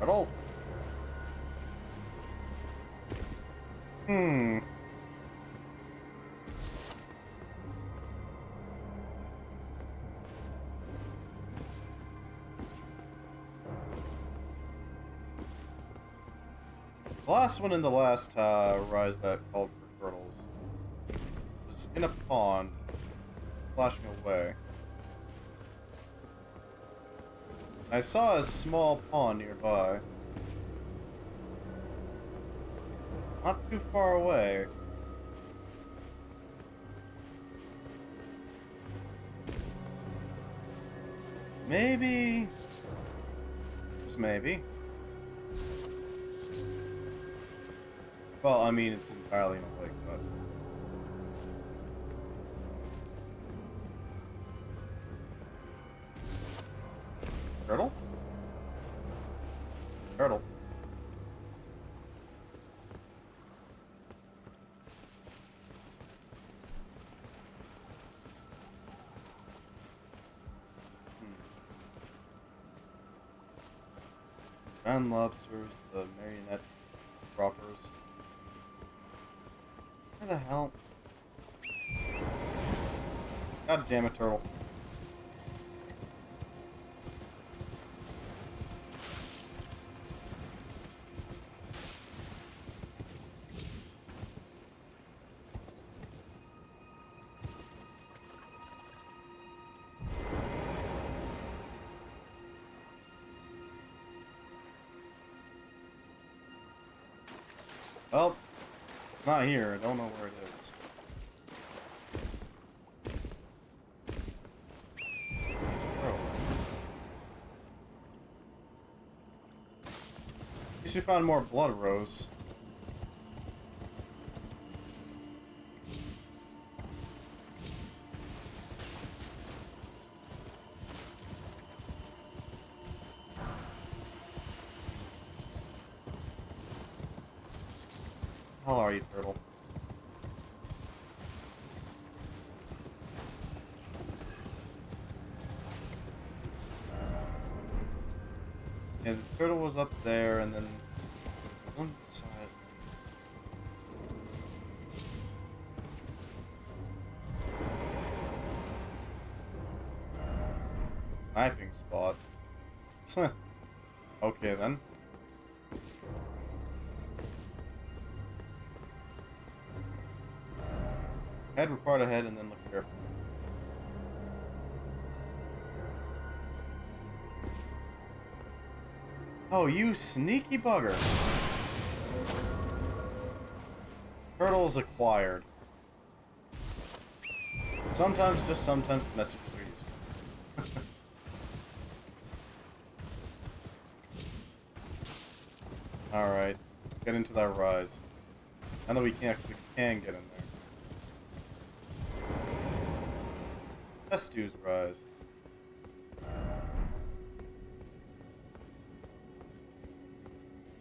Turtle? The last one in the last rise that called for turtles was in a pond, splashing away. I saw a small pond nearby. Not too far away. Maybe... Just maybe. Well, I mean, it's entirely in a lake, but... Turtle? Turtle. And lobsters, the marionette croppers. Where the hell? God damn it, turtle. Well, it's not here. I don't know where it is. Oh. At least we found more blood rose. How are you, turtle? Yeah, the turtle was up there, and then it was on the side. Sniping spot. Okay then. Head required ahead and then look carefully. Oh, you sneaky bugger. Turtles acquired. Sometimes, just sometimes, the messages are useful. Alright. Get into that rise. Now that we actually can get in there. Festu's rise.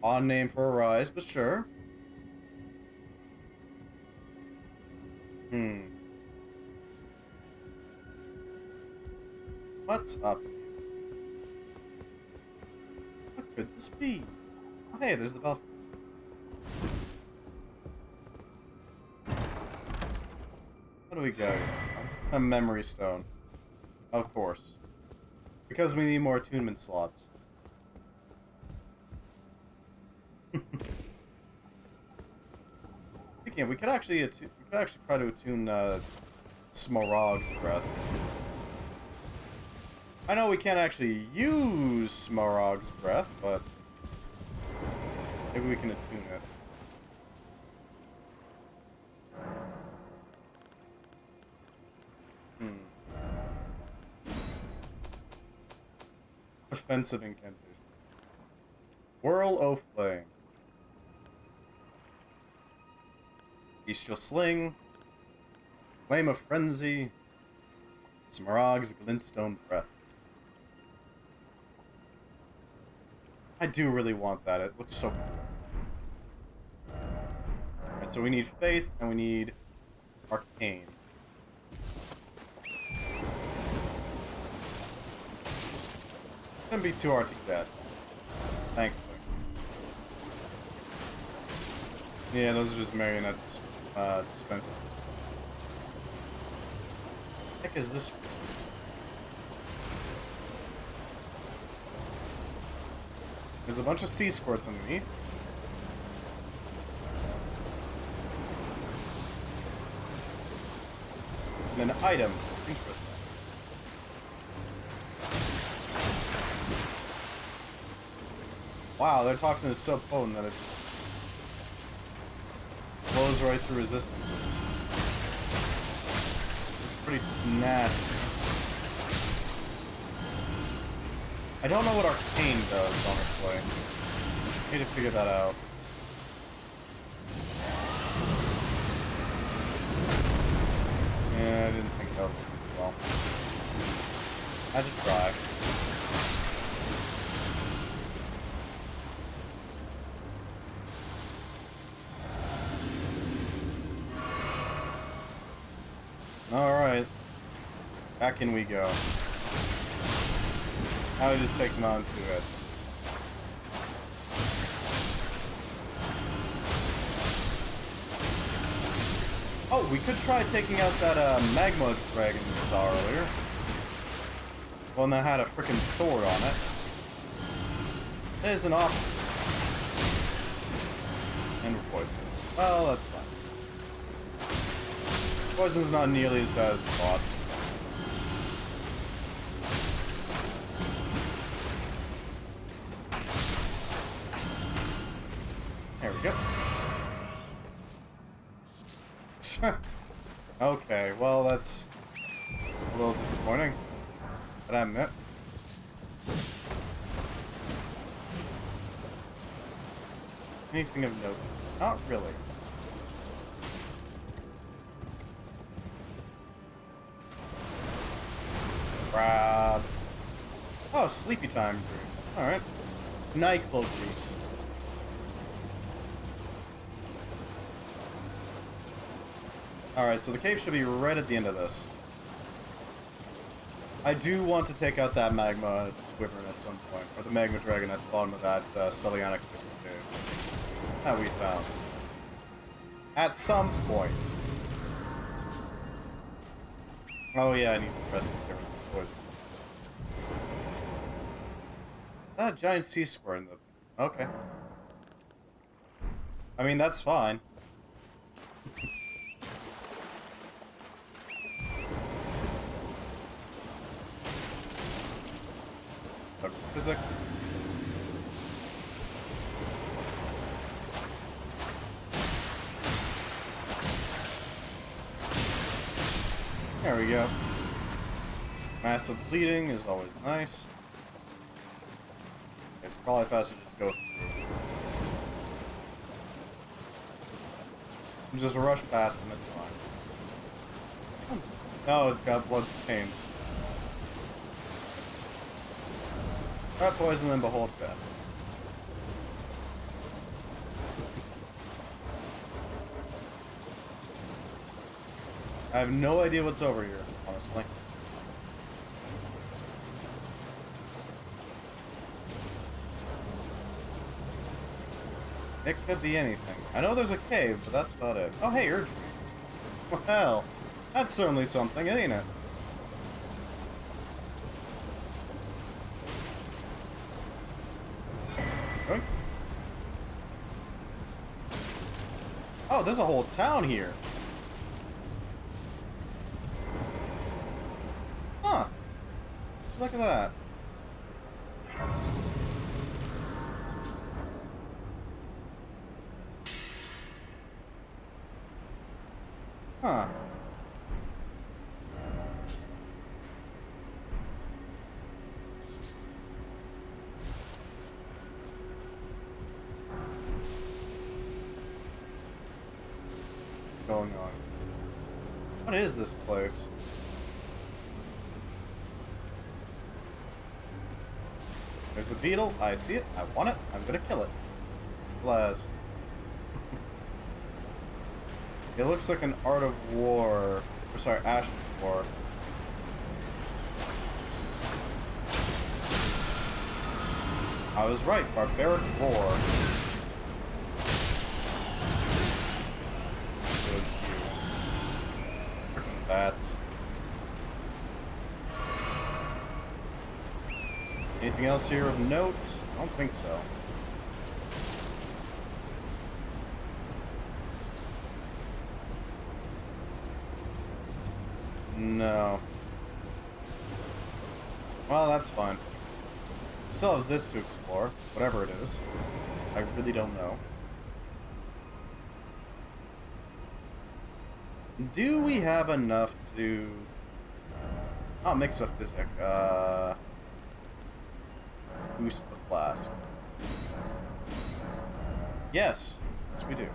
Odd name for a rise, but sure. What's up here? What could this be? Oh, hey, there's the belfries. What do we got here? A memory stone. Of course. Because we need more attunement slots. Speaking of, we could actually try to attune Smorog's breath. I know we can't actually use Smaragd's breath, but maybe we can attune it. Offensive incantations. Whirl o' Flame. Bestial Sling. Flame of Frenzy. Smaragd's Glintstone Breath. I do really want that. It looks so cool. Alright, so we need Faith and we need Arcane. Shouldn't be too hard to get. Thankfully. Yeah, those are just marionette dispensers. What the heck is this? There's a bunch of sea squirts underneath. And an item. Interesting. Wow, their toxin is so potent that it just blows right through resistances. It's pretty nasty. I don't know what Arcane does, honestly. I need to figure that out. Yeah, I didn't think that would work well. I had to try. Alright. Back in we go. Now we just take them on 2 hits. Oh, we could try taking out that magma dragon we saw earlier. One that had a freaking sword on it. It is an option. And we're poisoned. Well, that's fine. Poison's not nearly as bad as we thought. There we go. Okay, well that's a little disappointing, but I admit. Anything of note? Not really. Grab. Oh, sleepy time grease. Alright. NyQuil grease. Alright, so the cave should be right at the end of this. I do want to take out that magma wyvern at some point, or the magma dragon at the bottom of that Celianic crystal cave that we found. At some point. Oh yeah, I need to rest to get rid of this poison. Is that a giant sea square in the... Okay. I mean, that's fine. Physic. There we go. Massive bleeding is always nice. It's probably faster to just go through. Just rush past them, it's fine. Oh, it's got blood stains. Trap poison, then behold death. I have no idea what's over here, honestly. It could be anything. I know there's a cave, but that's about it. Oh, hey, Urge. Well, that's certainly something, ain't it? Oink. Oh, there's a whole town here. Huh. look at that. Huh. What's going on? What is this place? There's a beetle. I see it. I want it. I'm gonna kill it. Blaz. It looks like an Art of War. Or sorry, Ash of War. I was right. Barbaric War. So cute. Freaking bats. Anything else here of note? I don't think so. No. Well, that's fine. We still have this to explore, whatever it is. I really don't know. Do we have enough to... Oh, mix a physic. Boost the flask. Yes. Yes, we do.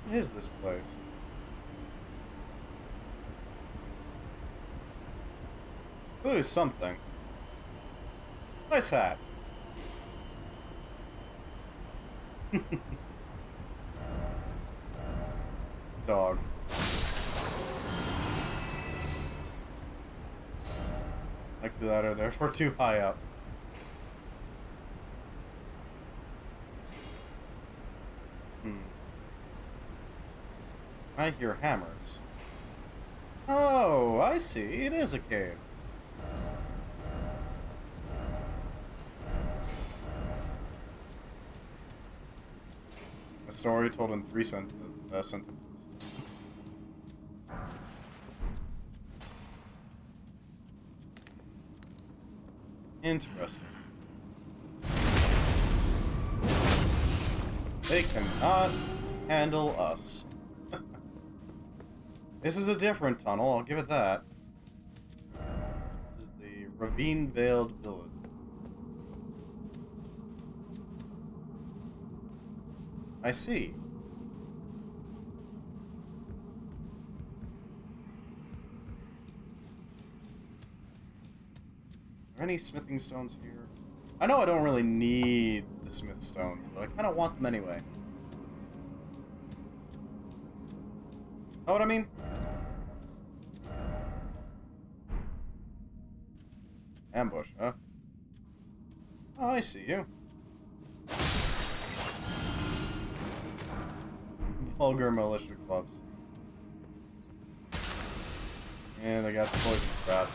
What is this place? Clearly something. Nice hat. Dog. Like that or therefore too high up. I hear hammers. Oh, I see. It is a cave. A story told in 3 sentences. Interesting. They cannot handle us. This is a different tunnel, I'll give it that. This is the Ravine-Veiled Village. I see. Are there any smithing stones here? I know I don't really need the smith stones, but I kind of want them anyway. Know what I mean? Ambush, huh? Oh, I see you. Vulgar militia clubs. And they got the poison traps.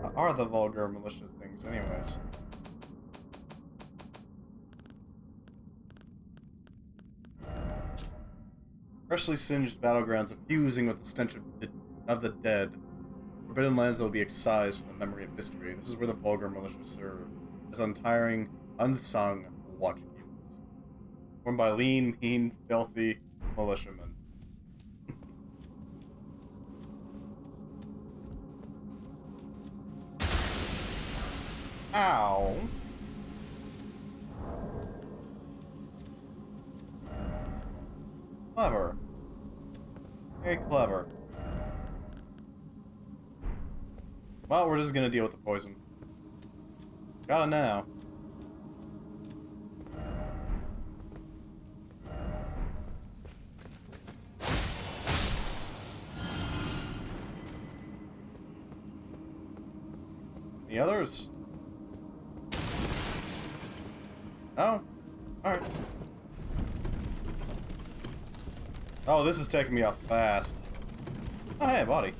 What are the vulgar militia things, anyways? Freshly singed battlegrounds effusing with the stench of the dead. Forbidden lands that will be excised from the memory of history. This is where the vulgar militia serve, as untiring, unsung watchkeepers. Formed by lean, mean, filthy militiamen. Ow! Clever. Very clever. Well, we're just gonna deal with the poison. Gotta now. Any others? No? Alright. Oh, this is taking me off fast. Oh, hey, body.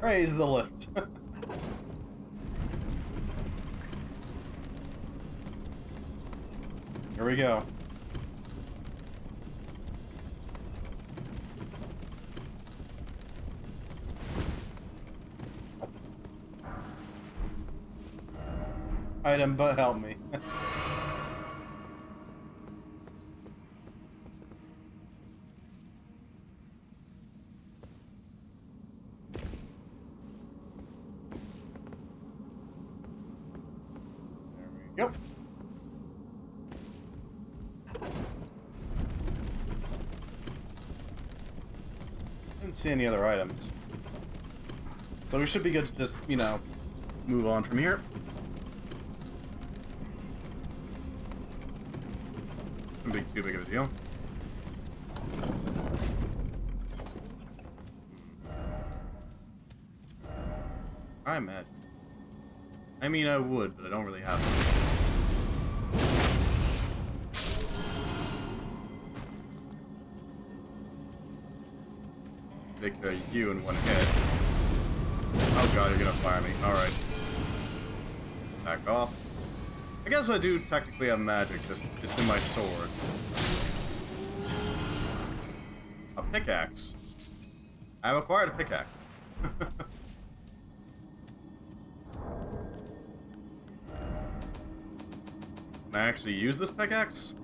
Raise the lift. Here we go. Item, but help me. There we go. Didn't see any other items. So we should be good to just, you know, move on from here. Shouldn't be too big of a deal. I imagine. I mean, I would, but I don't really have to. Take you in one hit. Oh god, you're gonna fire me. Alright. Back off. I guess I do technically have magic, just it's in my sword. A pickaxe. I've acquired a pickaxe. Can I actually use this pickaxe?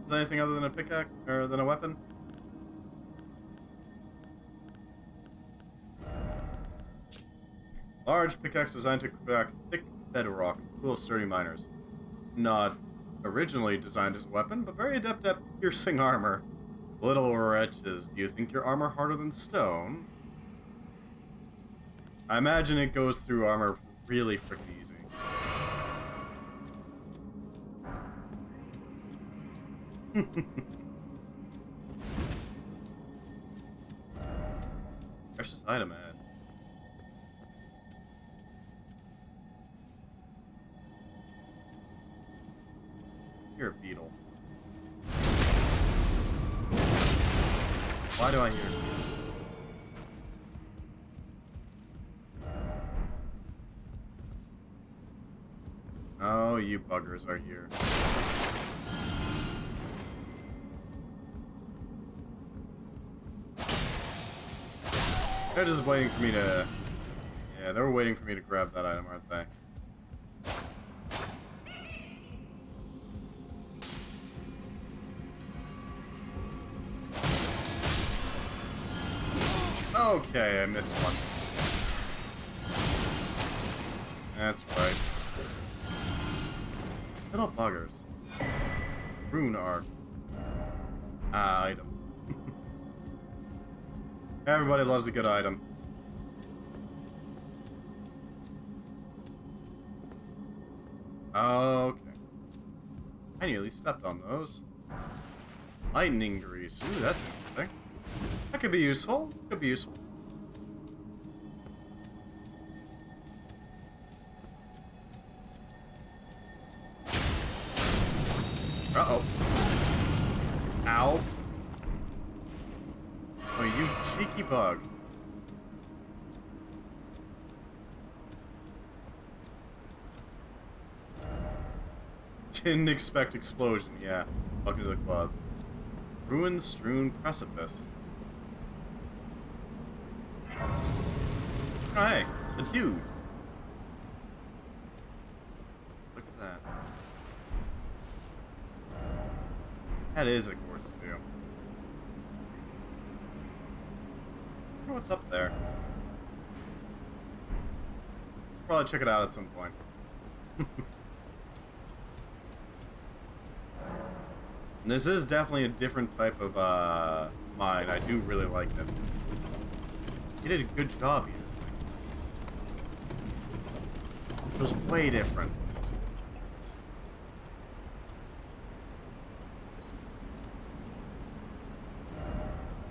Is it anything other than a pickaxe, or than a weapon? Large pickaxe designed to crack thick bedrock, full of sturdy miners. Not originally designed as a weapon, but very adept at piercing armor. Little wretches, do you think your armor harder than stone? I imagine it goes through armor really freaking easy. Precious item ad. You're a beetle. Why do I hear you? Oh, you buggers are here. They're just waiting for me to... Yeah, they were waiting for me to grab that item, aren't they? Okay, I missed one. That's right. Little buggers. Rune arc. Ah, item. Everybody loves a good item. Okay. I nearly stepped on those. Lightning grease. Ooh, that's interesting. That could be useful. Could be useful. Uh-oh. Ow. Oh, you cheeky bug. Didn't expect explosion, yeah. Welcome to the club. Ruin-strewn precipice. Oh, hey, the dude. Look at that. That is a gorgeous view. I wonder what's up there. Should probably check it out at some point. This is definitely a different type of mine. I do really like it. You did a good job here. It was way different.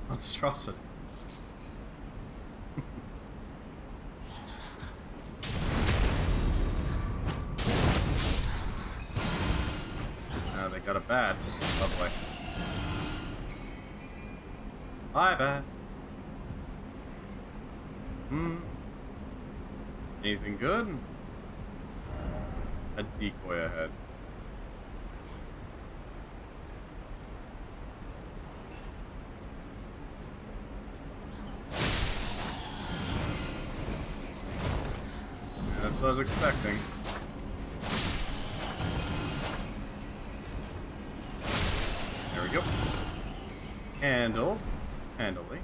Monstrosity. they got a bat. Lovely. Bye, bat. Anything good? A decoy ahead. Yeah, that's what I was expecting. There we go. Handled. Handily.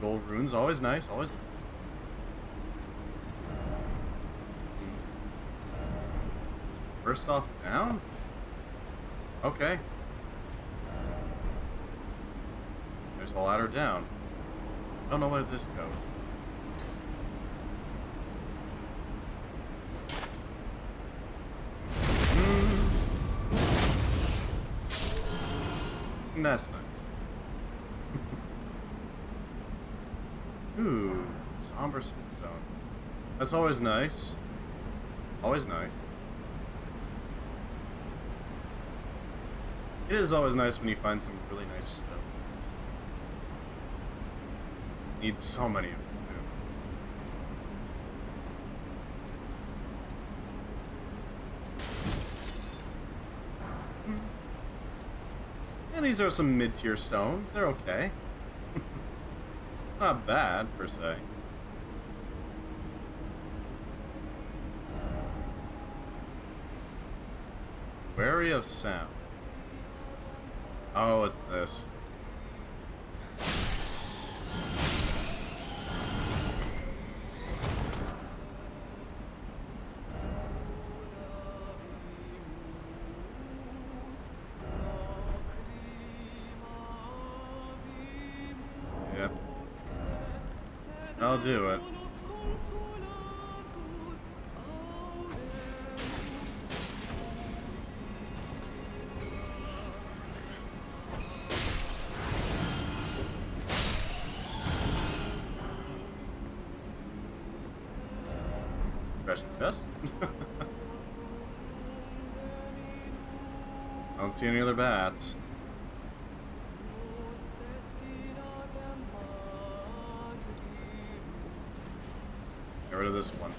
Gold runes, always nice, always nice. First off, down? Okay. There's a ladder down. I don't know where this goes. That's nice. Ooh, somber smithstone. That's always nice. Always nice. It is always nice when you find some really nice stones. Need so many of them, too. And these are some mid-tier stones. They're okay. Not bad, per se. Wary of sound. Oh, it's this. Yep. I'll do it. Treasure chest. I don't see any other bats. Get rid of this one.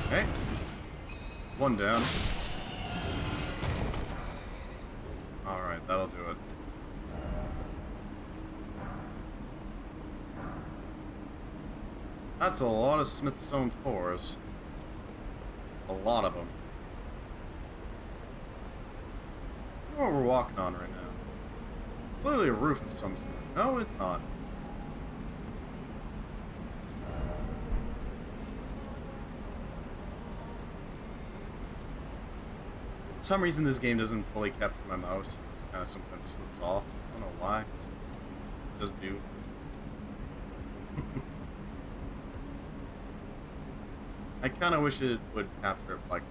Okay. One down. Alright, that'll do it. That's a lot of smithstone 4s. A lot of them. I don't know what we're walking on right now. Clearly a roof of some sort. No, it's not. For some reason this game doesn't fully capture my mouse. It just kind of sometimes slips off. I don't know why. It just do. I kind of wish it would capture it, like,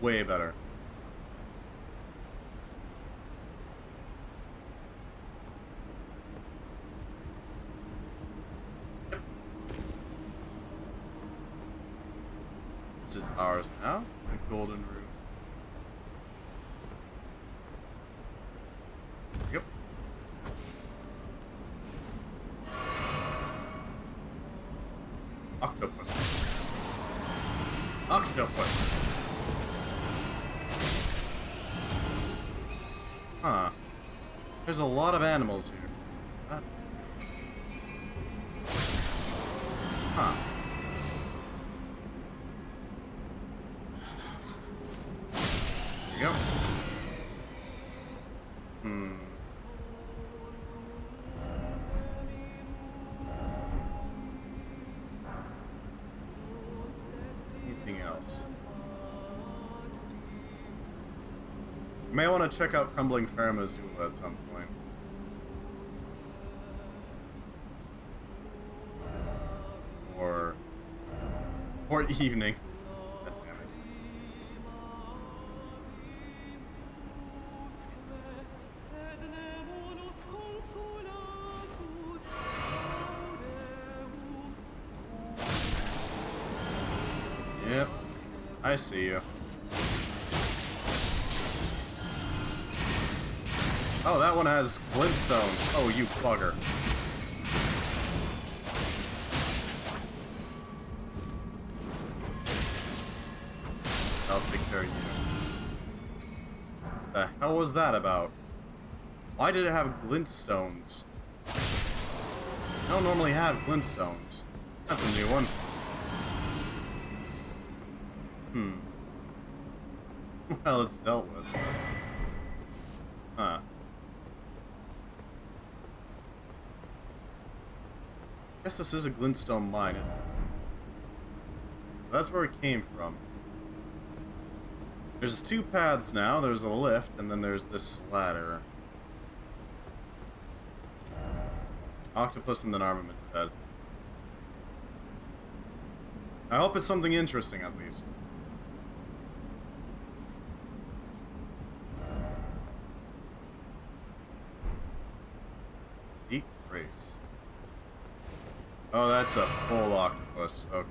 way better. Yep. This is ours now. The golden room. Yep. Octopus. Octopus. Huh. There's a lot of animals here. Huh. There you go. Anything else? You may want to check out Crumbling Farum Azula at some point. Or evening. God damn it. Yep. I see you. Oh, that one has glintstone. Oh, you bugger. I'll take care of you. The hell was that about? Why did it have glintstones? I don't normally have glintstones. That's a new one. Well, it's dealt with. Huh. Guess this is a glintstone mine, isn't it? So that's where it came from. There's two paths now. There's a lift, and then there's this ladder. Octopus and then armament head. I hope it's something interesting, at least. Seek grace. Oh, that's a full octopus. Okay.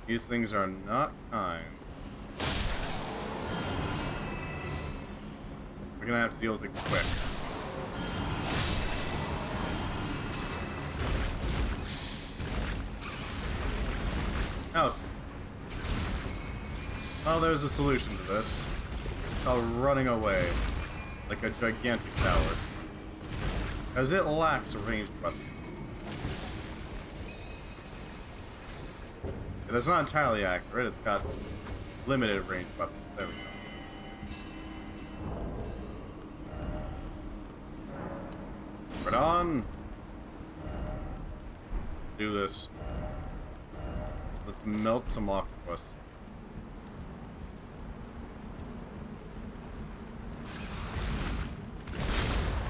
These things are not kind. We're gonna have to deal with it quick. Oh. Well, there's a solution to this. It's called running away. Like a gigantic coward. Because it lacks ranged weapons. That's not entirely accurate. It's got limited range weapons. There we go. Right on. Do this. Let's melt some octopus.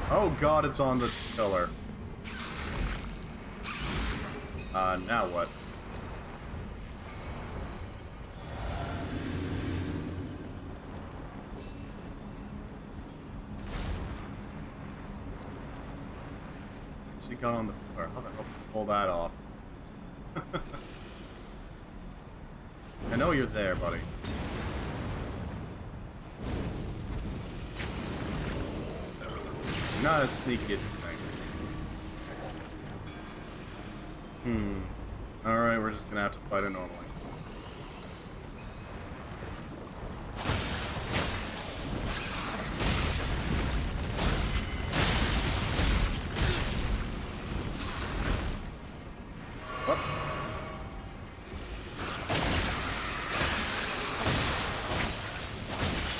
Oh god, it's on the pillar. Now what? She got on the pillar. How the hell did you pull that off? I know you're there, buddy. You're not as sneaky as you think. Alright, we're just gonna have to fight it normally.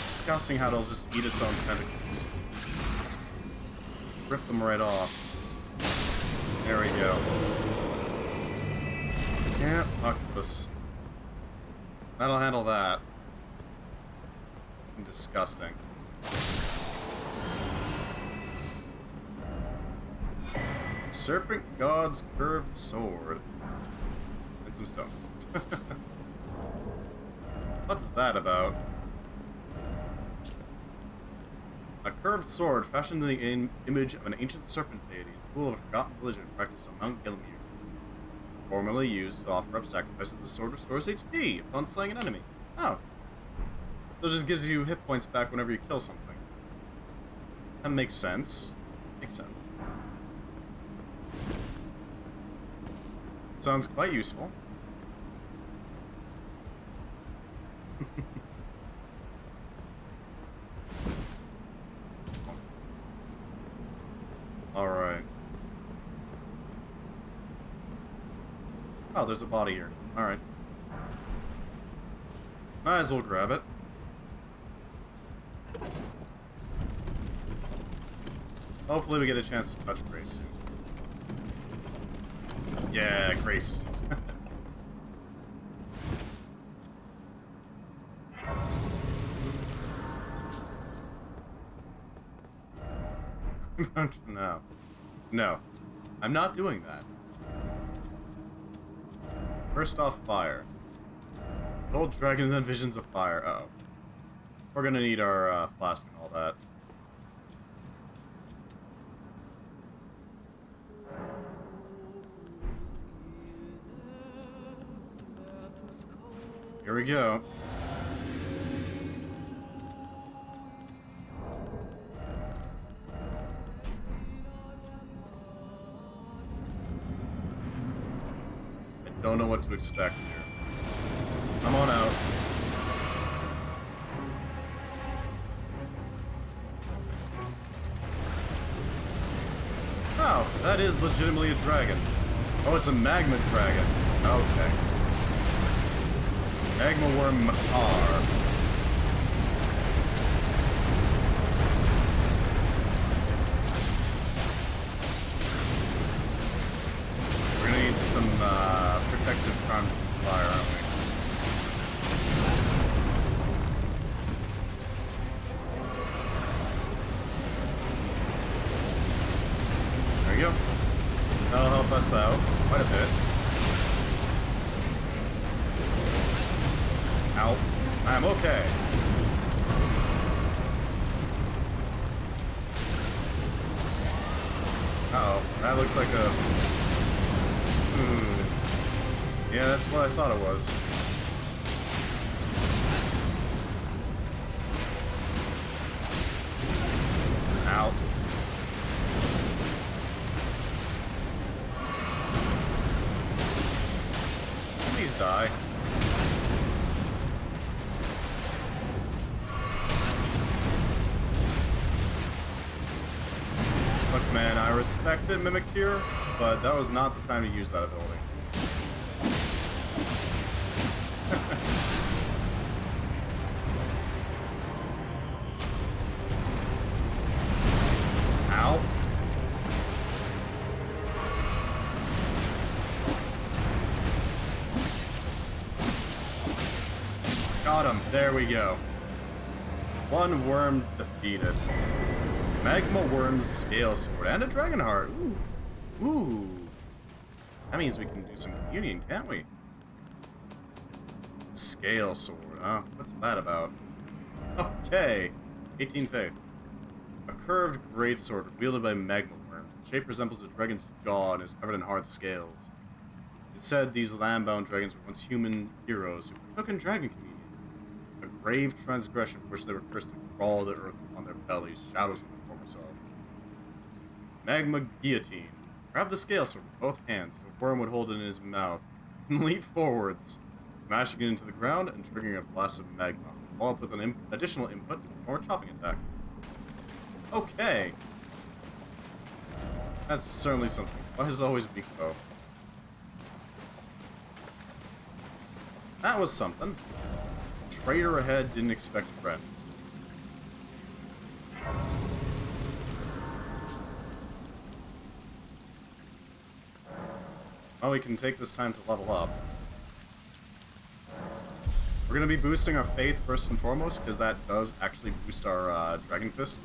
Disgusting how it'll just eat its own tentacles. Rip them right off. There we go. Yeah, octopus. That'll handle that. Disgusting. Serpent God's curved sword. And some stones. What's that about? A curved sword fashioned in the image of an ancient serpent deity, a tool of a forgotten religion practiced on Mount Gilmere. Formerly used to offer up sacrifices, the sword restores HP upon slaying an enemy. Oh. So it just gives you hit points back whenever you kill something. That makes sense. Makes sense. Sounds quite useful. Alright. Oh, there's a body here. Alright. Might as well grab it. Hopefully we get a chance to touch Grace soon. Yeah, Grace. No. No. I'm not doing that. First off, fire. Old dragon and then visions of fire. Uh-oh. We're gonna need our flask and all that. Here we go. I don't know what to expect here. Come on out. Oh, that is legitimately a dragon. Oh, it's a magma dragon. Okay. Magma worm R. We're gonna need some protective charms against fire, aren't we? There you go. That'll help us out quite a bit. Ow. I'm okay. Uh-oh. That looks like a... Yeah, that's what I thought it was. Ow. Please die. Look, man, I respect it, Mimic here, but that was not the time to use that ability. Ow. Got him. There we go. One worm defeated. Magma Worm's Scale Sword and a Dragon Heart. Ooh. Ooh. That means we can do some communion, can't we? Scale Sword, huh? What's that about? Okay. 18 Faith. A curved greatsword wielded by magma worms. The shape resembles a dragon's jaw and is covered in hard scales. It said these land-bound dragons were once human heroes who partook in dragon communion. A grave transgression for which they were cursed to crawl the earth upon their bellies, shadows of their former selves. Magma Guillotine. Grab the scale sword with both hands. The worm would hold it in his mouth and leap forwards, smashing it into the ground and triggering a blast of magma. Follow up with an additional input to perform a chopping attack. Okay. That's certainly something. Why is it always Biko? That was something. Traitor ahead, didn't expect a friend. Well, we can take this time to level up. We're going to be boosting our faith first and foremost, because that does actually boost our Dragon Fist.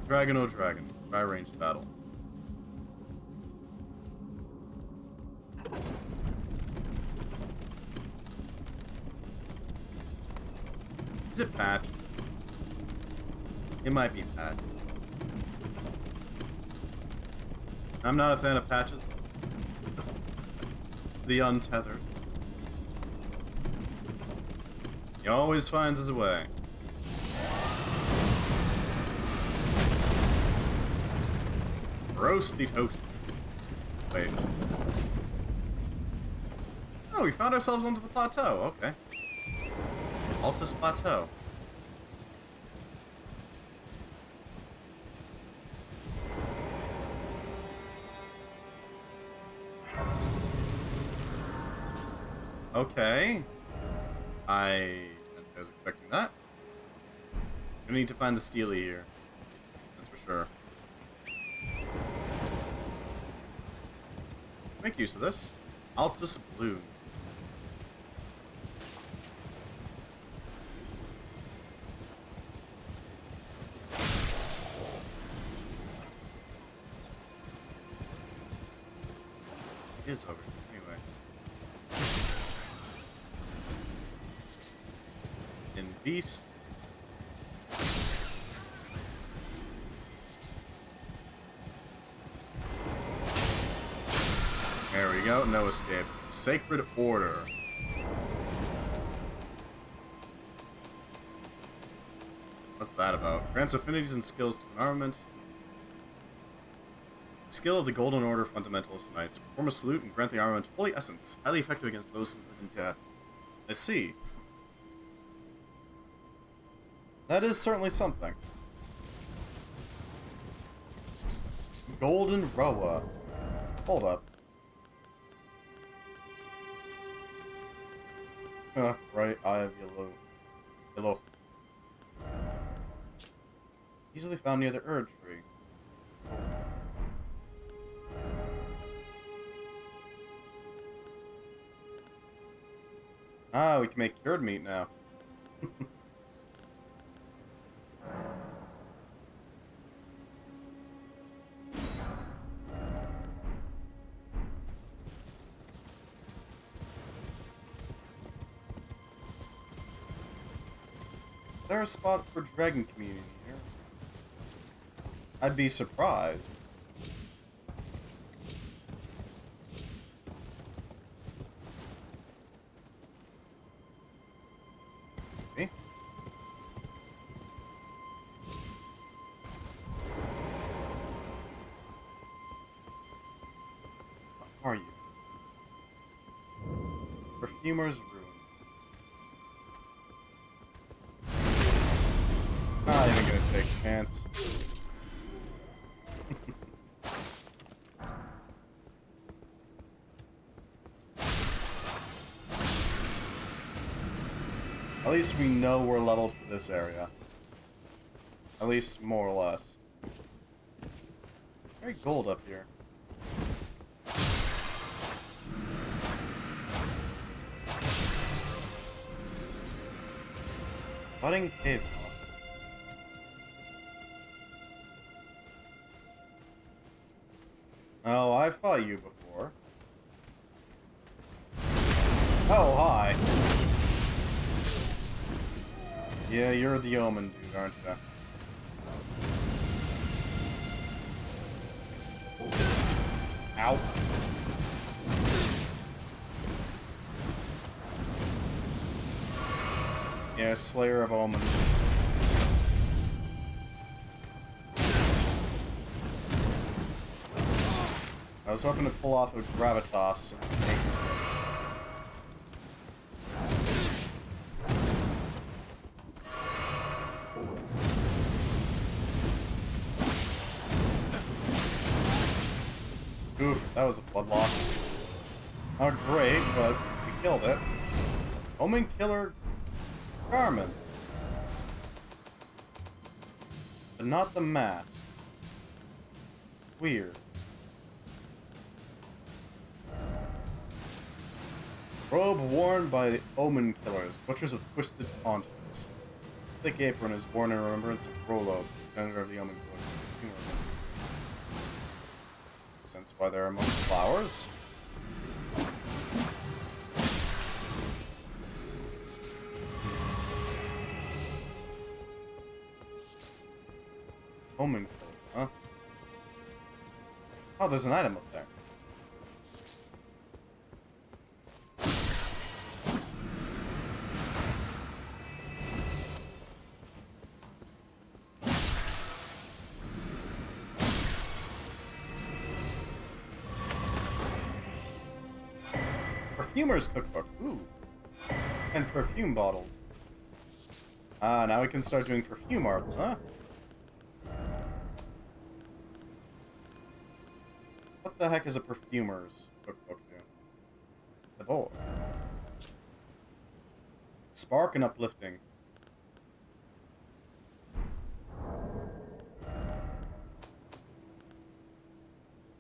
Dragon, oh dragon. Try ranged battle. Is it patch? It might be patch. I'm not a fan of patches. The untethered. He always finds his way. Roasty toast. Wait. Oh, we found ourselves onto the plateau. Okay. Altus Plateau. Okay. I was expecting that. We need to find the Steely here. That's for sure. Make use of this. Altus Blue. It is over here. Anyway. In beast. There we go, no escape. Sacred Order. What's that about? Grants affinities and skills to an armament. Skill of the Golden Order Fundamentalist Knights. Perform a salute and grant the armament Holy Essence. Highly effective against those who live in death. I see. That is certainly something. Golden Roa. Hold up. Right, I have yellow. Easily found near the Erd tree. Ah, we can make cured meat now. Is there a spot for dragon community here? I'd be surprised. Okay. What are you? Perfumer's Ruins. Not even gonna take a chance. At least we know we're leveled for this area. At least more or less. Very gold up here. Budding cave moss. Oh, I fought you before. Oh, hi. Yeah, you're the Omen dude, aren't you? Ow. Yeah, Slayer of Omens. I was hoping to pull off a gravitas. Oof, that was a blood loss. Not great, but we killed it. Omen Killer garments. But not the mask. Weird. Robe worn by the Omen Killers, Butchers of Twisted Conscience. Thick apron is worn in remembrance of Rolo, defender of the Omen Killers. Sense why they're amongst flowers. Omen Killers, huh? Oh, there's an item up there. Perfumer's cookbook. Ooh. And perfume bottles. Ah, now we can start doing perfume arts, huh? What the heck is a perfumer's cookbook do? The bowl. Spark and uplifting.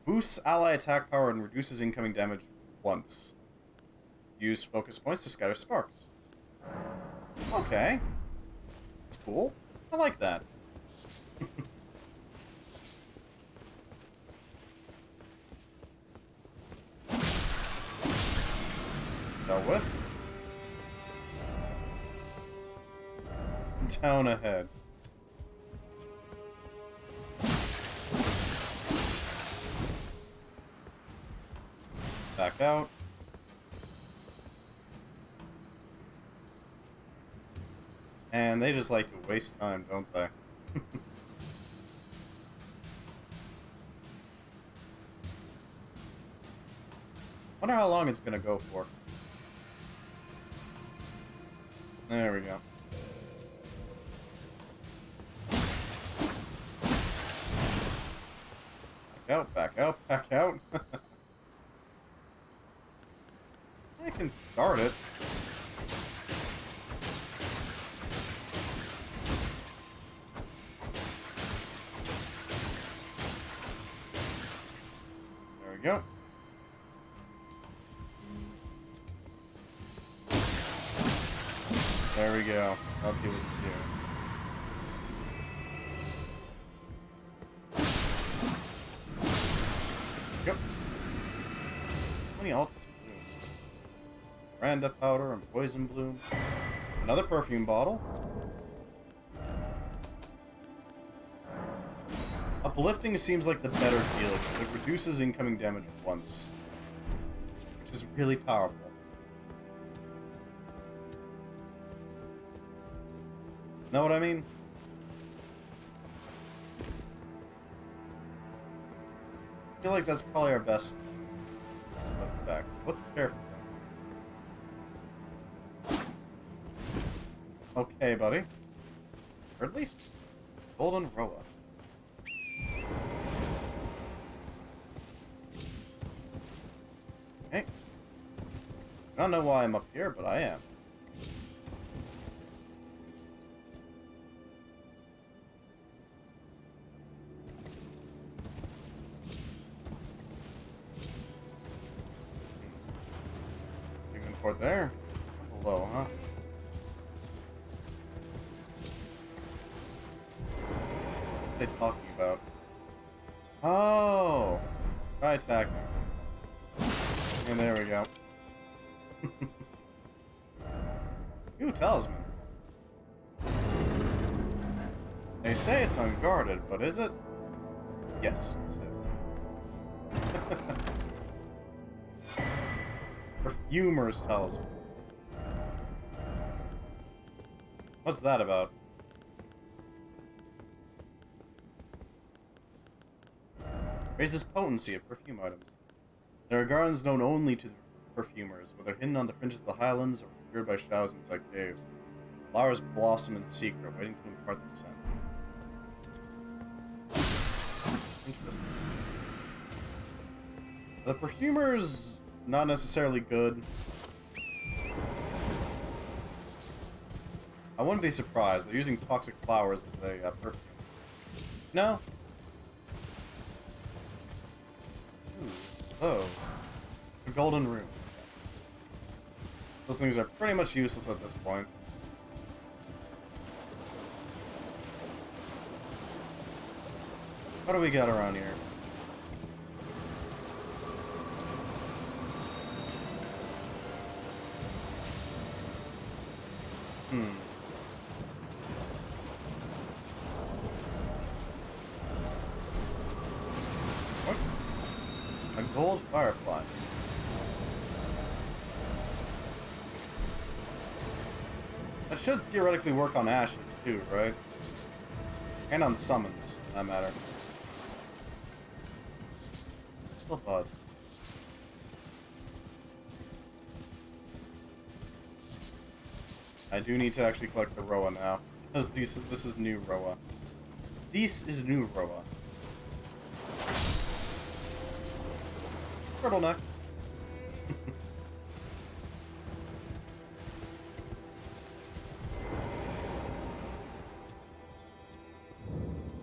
Boosts ally attack power and reduces incoming damage once. Use focus points to scatter sparks. Okay. That's cool. I like that. Dealt with. Down ahead. Back out. And they just like to waste time, don't they? Wonder how long it's gonna go for. There we go. Back out, back out, back out. I can start it. There we go. There we go. I'll do what you do. Yep. So many altus blooms. Miranda powder and poison bloom. Another perfume bottle. Uplifting seems like the better deal. It reduces incoming damage once, which is really powerful. Know what I mean? I feel like that's probably our best effect. Look careful. Okay, buddy. Thirdly? Golden Roa. Okay. I don't know why I'm up here, but I am. Port there. Hello, huh? What are they talking about? Oh! Try attacking. And there we go. Ooh, talisman. They say it's unguarded, but is it? Yes, it is. Perfumer's talisman. What's that about? Raises potency of perfume items. There are gardens known only to perfumers, whether hidden on the fringes of the highlands or obscured by shadows inside caves. Flowers blossom in secret, waiting to impart their scent. Interesting. The perfumer's not necessarily good. I wouldn't be surprised. They're using toxic flowers as a perfume. No? Ooh. Oh. A golden rune. Those things are pretty much useless at this point. What do we got around here? What? A gold firefly. That should theoretically work on ashes too, right? And on summons, for that matter. Still bud. I do need to actually collect the Roa now. Because this is new Roa. This is new Roa. Turtleneck.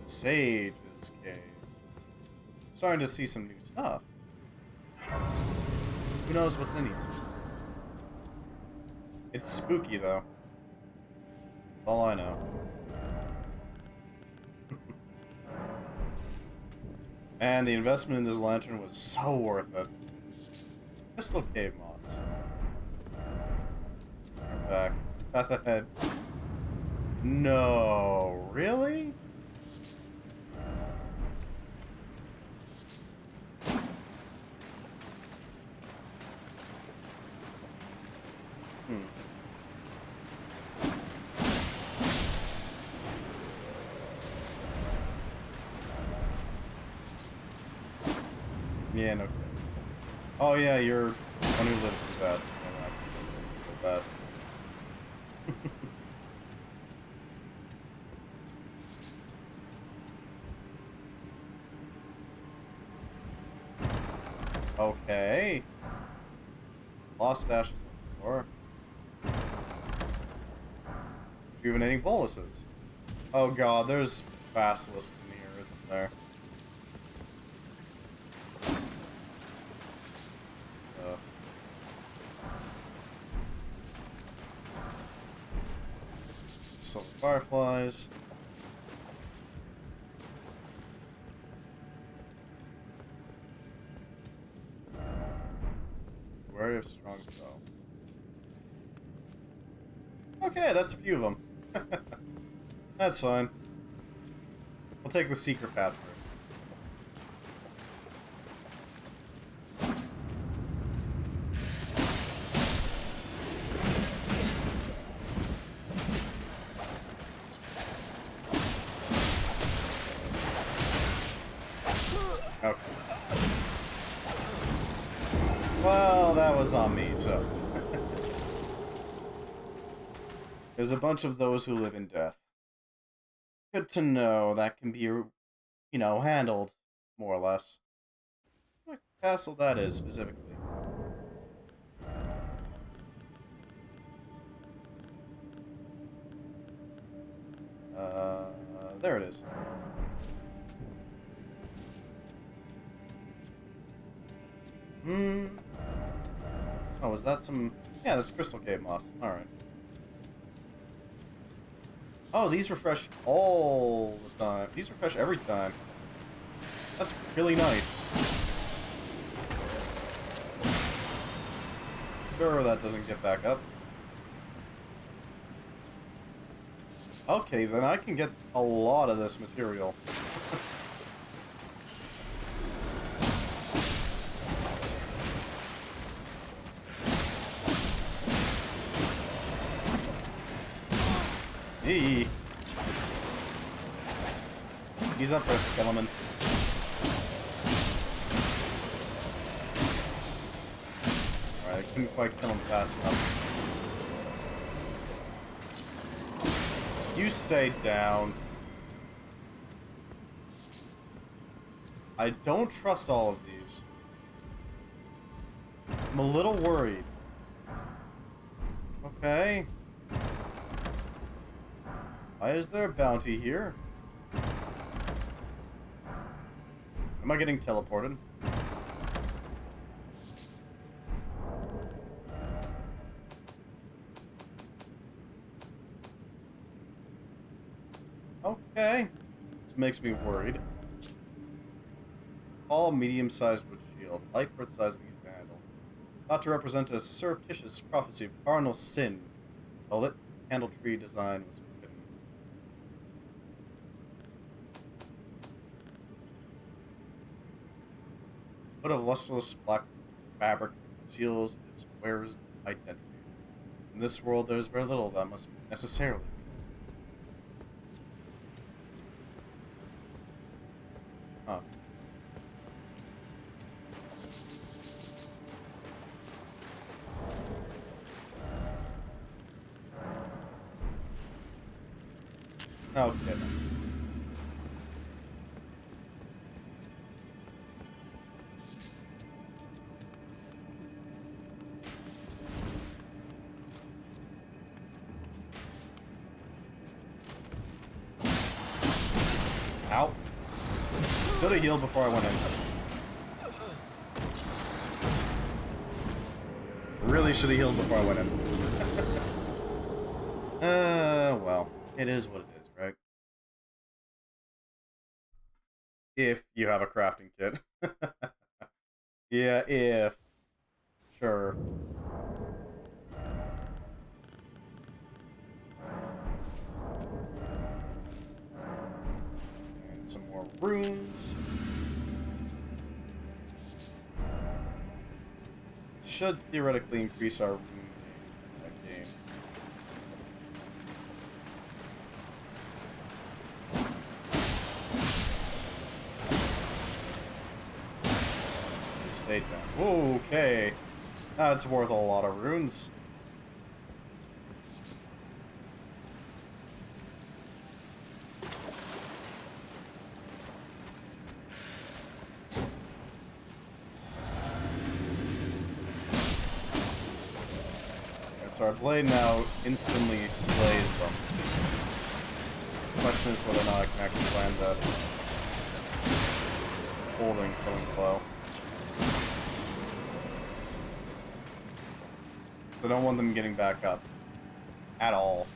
Sage's Cave. Starting to see some new stuff. Who knows what's in here? It's spooky though. All I know. And the investment in this lantern was so worth it. Crystal cave moss. back. Path ahead. No, really? Hmm. Yeah, no kidding. Oh yeah, you're one who lives in Beth. I'm not with that. Okay. Lost ashes on the floor. Rejuvenating boluses. Oh god, there's basilisk in here, isn't there? Silver fireflies. Wary of strong foe. Okay, that's a few of them. That's fine. We'll take the secret path first. Okay. Well, that was on me, so. There's a bunch of those who live in death. Good to know. That can be, you know, handled, more or less. What castle that is, specifically? There it is. Oh, was that some... Yeah, that's Crystal Cave Moss. Alright. Oh, these refresh all the time. These refresh every time. That's really nice. Sure, that doesn't get back up. Okay, then I can get a lot of this material. Hey. He's up there, Skeleton. Alright, I couldn't quite kill him fast enough. You stay down. I don't trust all of these. I'm a little worried. Okay. Why is there a bounty here? Am I getting teleported? Okay. This makes me worried. All medium-sized wood shield, light for its size and easy to handle. Thought to represent a surreptitious prophecy of carnal sin. The lit candle tree design was forbidden. Hood of lustreless black fabric that conceals its wearer's identity. In this world, there is very little that must necessarily be. Huh. Okay then. Ow. Should have healed before I went in. Really should have healed before I went in. Well, it is what it is, right? If you have a crafting kit. Yeah, if. Sure. runes. Should theoretically increase our rune game in that game. Stayed down. Whoa, okay. That's worth a lot of runes. So our blade now instantly slays them. The question is whether or not I can actually land that holding killing blow. I don't want them getting back up. At all.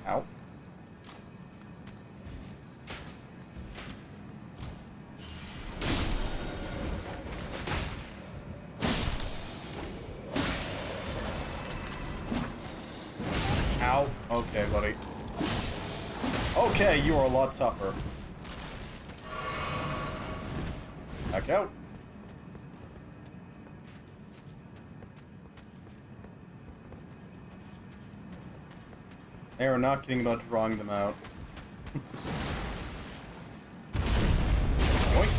Ow. Ow. Okay, buddy. Okay, you are a lot tougher. Back out. They are not kidding about drawing them out. Yoink.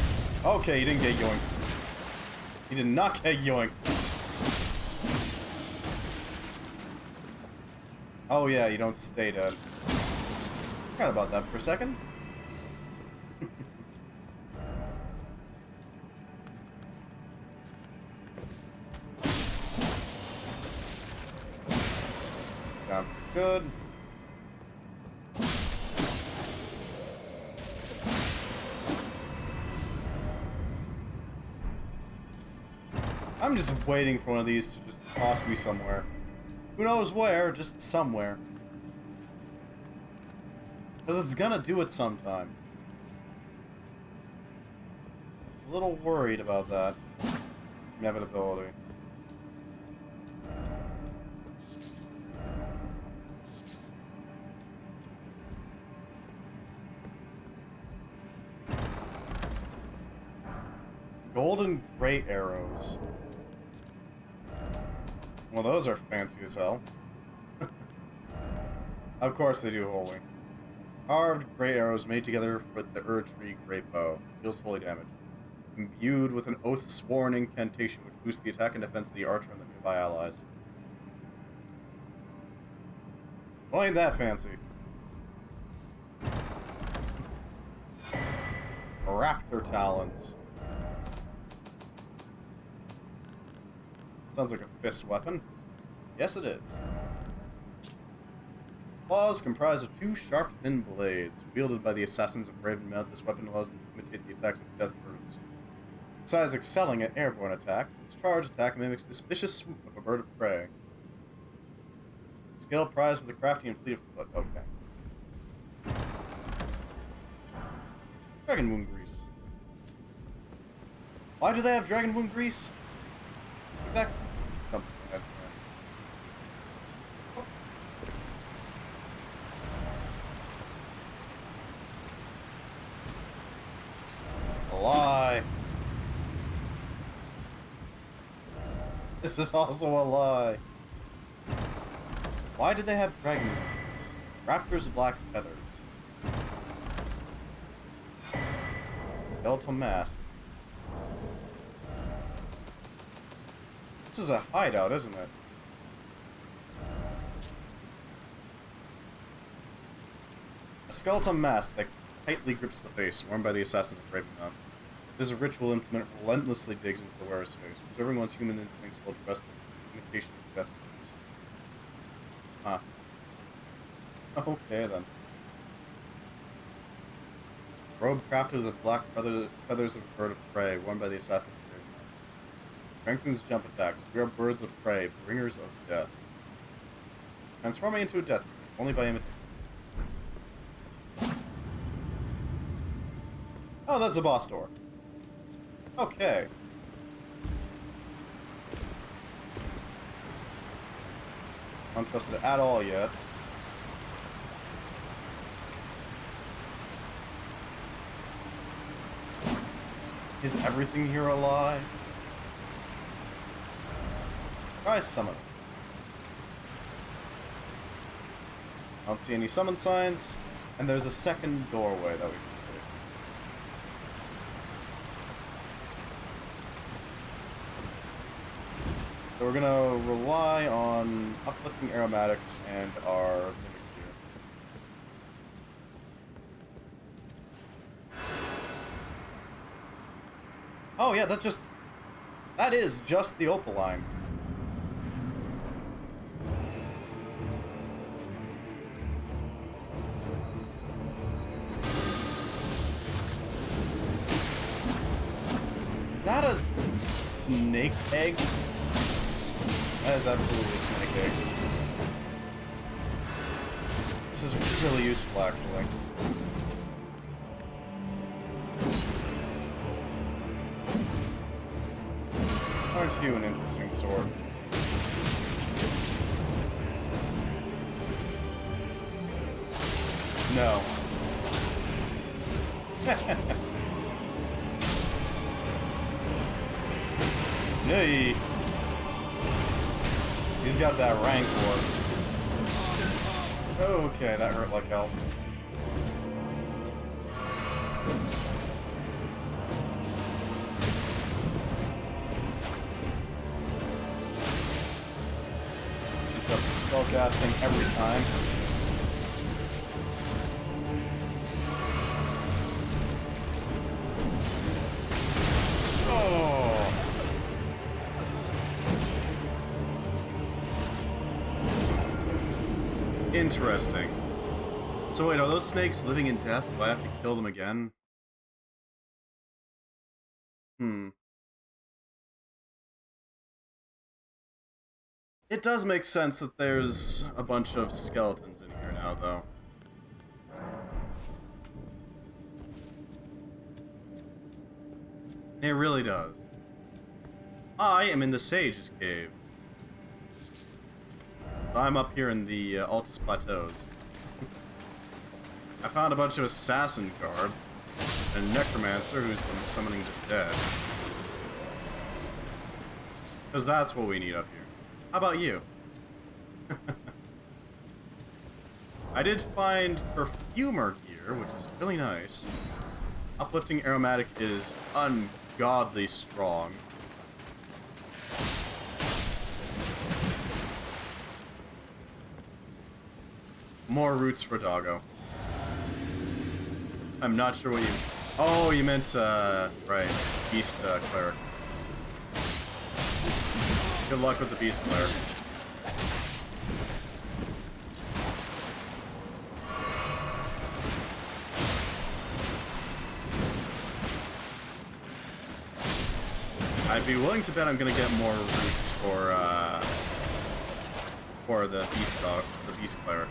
Okay, you didn't get yoinked. You did not get yoinked. Oh yeah, you don't stay dead. Forgot about that for a second. Sound good. I'm just waiting for one of these to just toss me somewhere. Who knows where, just somewhere. Because it's gonna do it sometime. A little worried about that inevitability. Golden gray arrows. Well, those are fancy as hell. Of course they do holy. Carved gray arrows made together with the tree great bow. Deals holy damage. Imbued with an oath-sworn incantation which boosts the attack and defense of the archer and the nearby allies. Well, ain't that fancy. Raptor talons. Sounds like a fist weapon. Yes, it is. Claws comprise of two sharp, thin blades. Wielded by the assassins of Ravenmouth, this weapon allows them to imitate the attacks of death birds. Besides excelling at airborne attacks, its charge attack mimics the vicious swoop of a bird of prey. Skill prized with a crafty and fleet of foot. Okay. Dragon wound grease. Why do they have dragon wound grease? Exactly. Something like that. A lie. This is also a lie. Why did they have dragon wings? Raptors' black feathers. Skeletal mask. This is a hideout, isn't it? A skeletal mask that tightly grips the face, worn by the assassins of Ravenmouth. This ritual implement relentlessly digs into the wearer's face, preserving one's human instincts while dressed in imitation of death birds. Huh. Okay, then. Robe crafted with the black feathers of a bird of prey, worn by the assassins of Ravenmouth. Strengthens jump attacks. We are birds of prey, bringers of death. Transforming into a death bird, only by imitation. Oh, that's a boss door. Okay. I don't trust it at all yet. Is everything here alive? Try summon. I don't see any summon signs, and there's a second doorway that we can take. So we're gonna rely on uplifting aromatics and our mimic gear. Oh yeah, that is just the opaline. Is that a snake egg? That is absolutely a snake egg. This is really useful, actually. Aren't you an interesting sword? No. Yay! He's got that rancor. Okay, that hurt like hell. Interrupt the spellcasting every time. Interesting. So wait, are those snakes living in death? Do I have to kill them again? It does make sense that there's a bunch of skeletons in here now, though. It really does. I am in the Sage's Cave. I'm up here in the Altus Plateaus. I found a bunch of assassin garb, and a necromancer who's been summoning the dead. Because that's what we need up here. How about you? I did find perfumer gear, which is really nice. Uplifting aromatic is ungodly strong. More roots for Doggo. I'm not sure what you... Oh, you meant, right. Beast, Cleric. Good luck with the Beast Cleric. I'd be willing to bet I'm gonna get more roots for the Beast Cleric.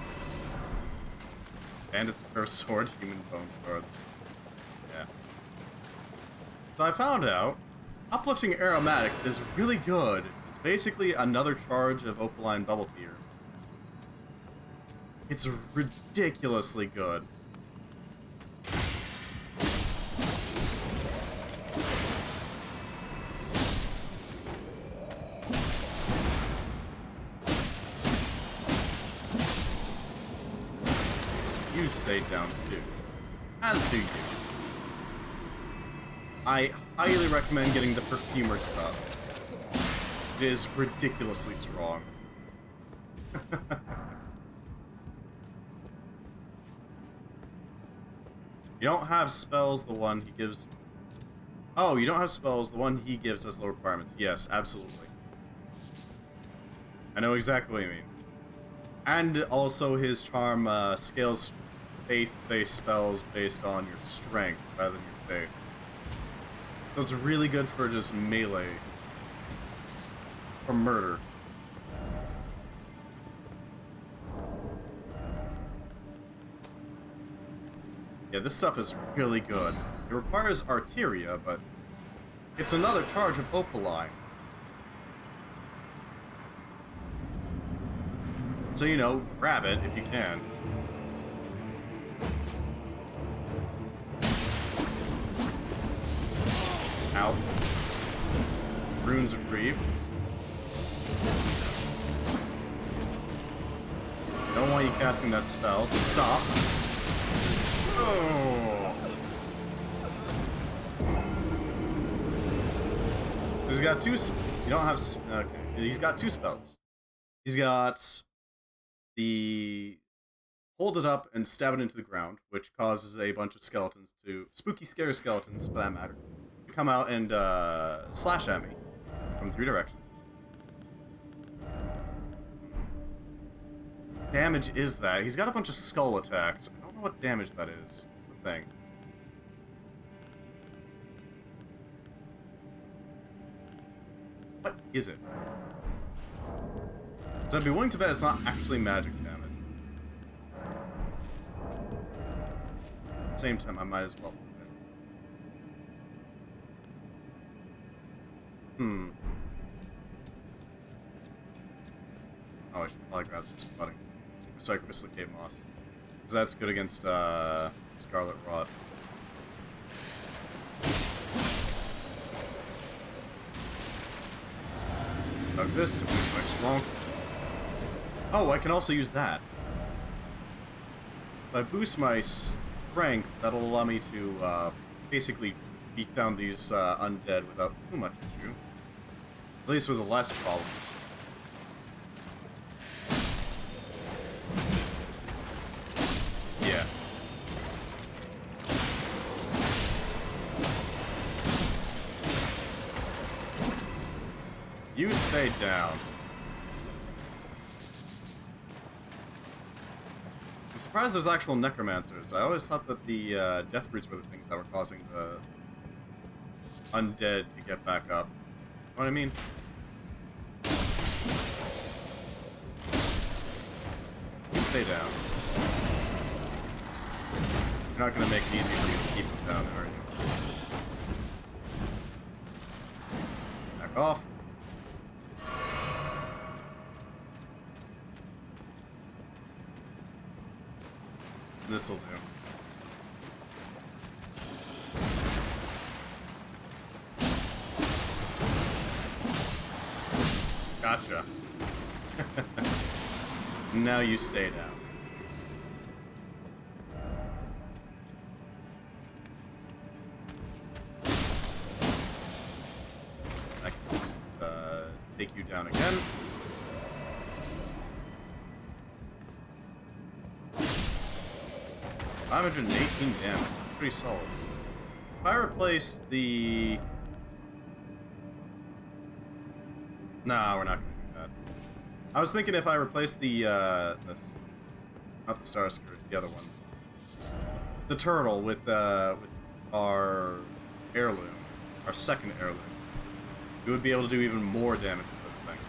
Bandit's Curved Sword, Human Bone Shards. Yeah. So I found out, Uplifting Aromatic is really good. It's basically another charge of Opaline Bubble Tier. It's ridiculously good. You stayed down too. As do you. I highly recommend getting the perfumer stuff. It is ridiculously strong. You don't have spells, the one he gives... Oh, you don't have spells, the one he gives has low requirements. Yes, absolutely. I know exactly what you mean. And also his charm scales faith-based spells based on your strength rather than your faith. So it's really good for just melee. Or murder. Yeah, this stuff is really good. It It requires Arteria, but it's another charge of Opaline. So, you know, grab it if you can. Ow. Runes retrieved. Don't want you casting that spell, so stop. Oh. He's got two. You don't have. Okay. He's got two spells. He's got the hold it up and stab it into the ground, which causes a bunch of skeletons to spooky, scary skeletons, for that matter, to come out and slash at me from 3 directions. Damage is that? He's got a bunch of skull attacks. I don't know what damage that is. That's the thing. What is it? So I'd be willing to bet it's not actually magic damage. At the same time, I might as well. Oh, I should probably grab this budding. Sorry, Crystal Cave Moss. Because that's good against Scarlet Rod. Dug this to boost my strong. Oh, I can also use that. If I boost my strength, that'll allow me to basically beat down these undead without too much issue. At least with less problems. Yeah. You stay down. I'm surprised there's actual necromancers. I always thought that the death roots were the things that were causing the undead to get back up. You know what I mean? You stay down. You're not gonna make it easy for me to keep them down, are you? Back off. This'll do. Gotcha. Now you stay down. I can just take you down again. $518 damage. Pretty solid. If I replace the... Nah, we're not gonna do that. I was thinking if I replace the not the Star Scourge, the other one. The turtle with our heirloom. Our second heirloom. We would be able to do even more damage with this thing.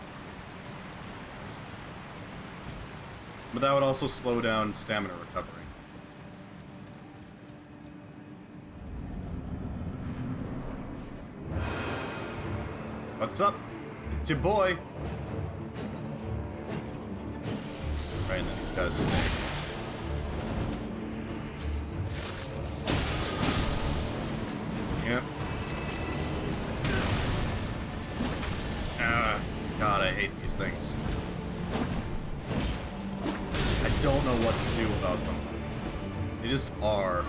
But that would also slow down stamina recovery. What's up? It's your boy. Right, and then he's got a snake. Yep. God, I hate these things. I don't know what to do about them. They just are.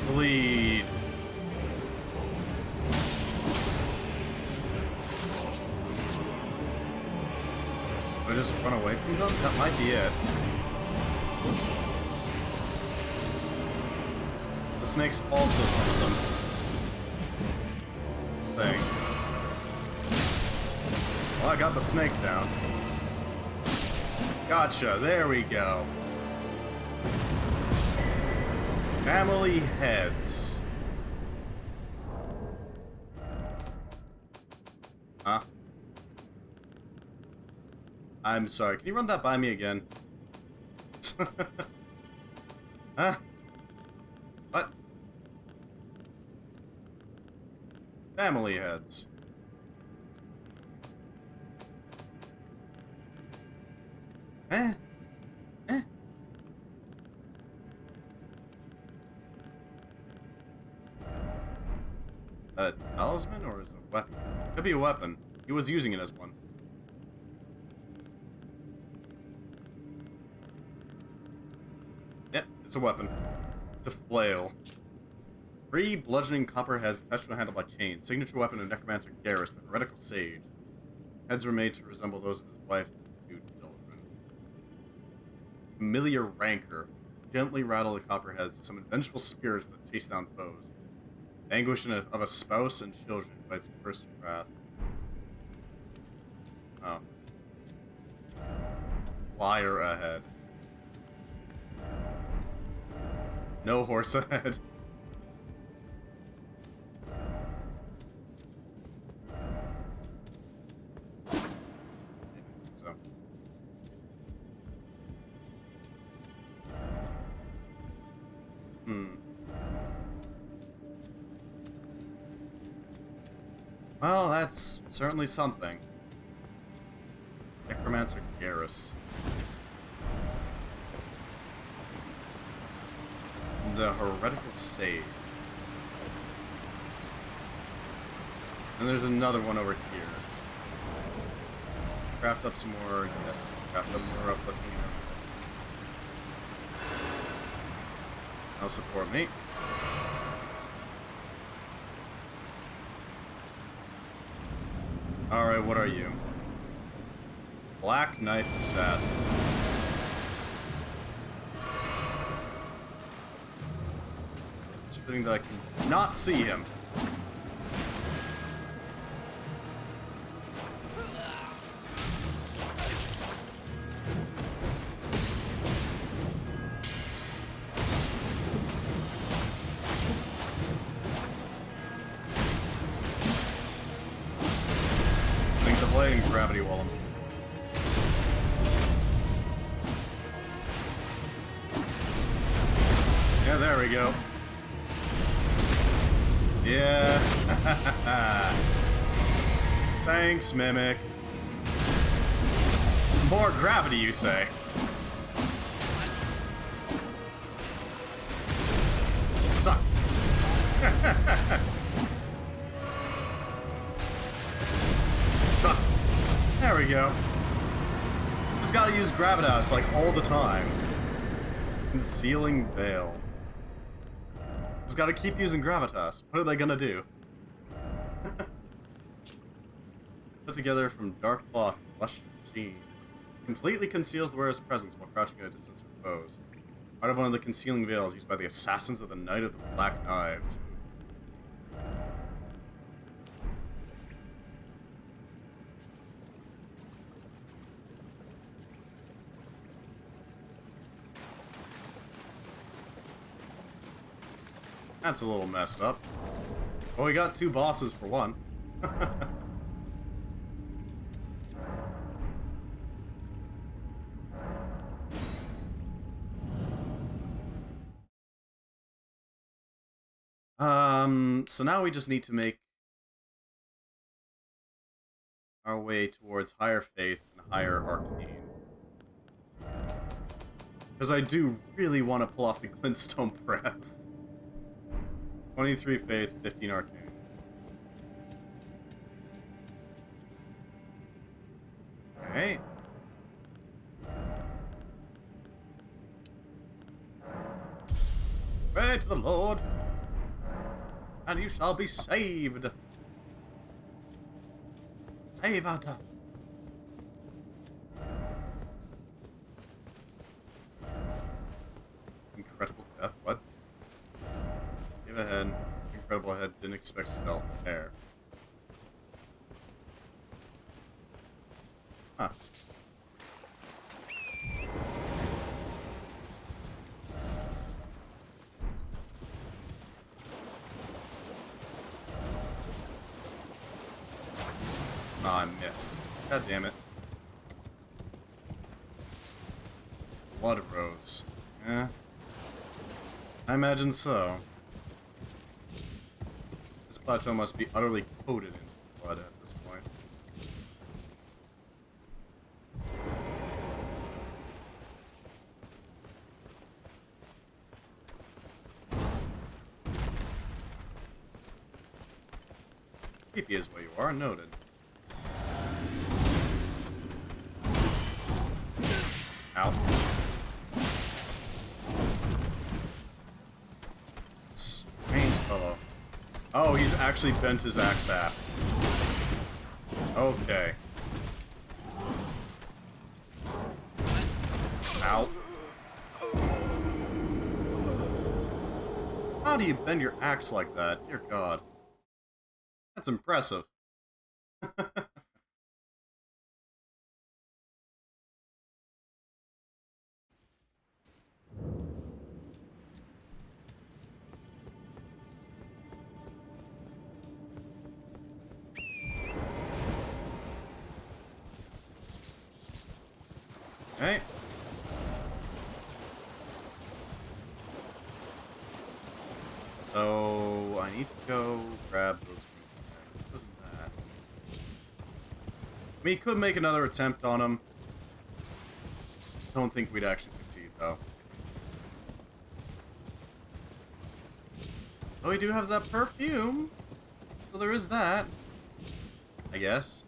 Bleed. Do I just run away from them? That might be it. The snakes also summon them. Thing. Well, I got the snake down. Gotcha, there we go. Family heads. Huh? I'm sorry, can you run that by me again? heads. Huh? What? Family heads. Eh? Eh? Is that a talisman or is it a weapon? Could be a weapon. He was using it as one. Yep, it's a weapon. It's a flail. 3 bludgeoning copper heads attached to a handle by chains. Signature weapon of Necromancer Garrus, the heretical sage. Heads were made to resemble those of his wife and 2 children. Familiar rancor. Gently rattle the copper heads to summon vengeful spirits that chase down foes. Anguish of a spouse and children invites cursed wrath. Oh. Liar ahead. No horse ahead. So. Well, that's certainly something. Necromancer Garrus. The heretical sage. And there's another one over here. Craft up some more, yes. Craft up more uplifting and everything. That'll support me. Alright, what are you? Black Knife Assassin. It's fitting that I can not see him. Sink the blade and gravity wall him. Yeah, there we go. Yeah. Thanks, Mimic. More gravity, you say? Suck. Suck. There we go. Just gotta use Gravitas like all the time. Concealing Veil. Just gotta keep using Gravitas. What are they gonna do? Put together from dark cloth and lush sheen. Completely conceals the wearer's presence while crouching at a distance from foes. Part of one of the concealing veils used by the assassins of the Knight of the Black Knives. That's a little messed up. Well, we got 2 bosses for one. So now we just need to make our way towards higher faith and higher arcane. Because I do really want to pull off the glintstone breath. 23 faith, 15 arcane. Okay. Pray to the Lord, and you shall be saved. Save our time. Incredible death, what? Give a head. Incredible head, didn't expect stealth. Air. Huh. Oh, I missed. God damn it. Blood rose. Yeah. I imagine so. This plateau must be utterly coated in blood at this point. Creepy is where you are, noted. Ow. Strange fellow. Oh, he's actually bent his axe half. Okay. Ow. How do you bend your axe like that? Dear God. That's impressive. Okay. So I need to go grab those things. Other than that, I mean, he could make another attempt on him. Don't think we'd actually succeed, though. Oh, we do have that perfume, so there is that, I guess.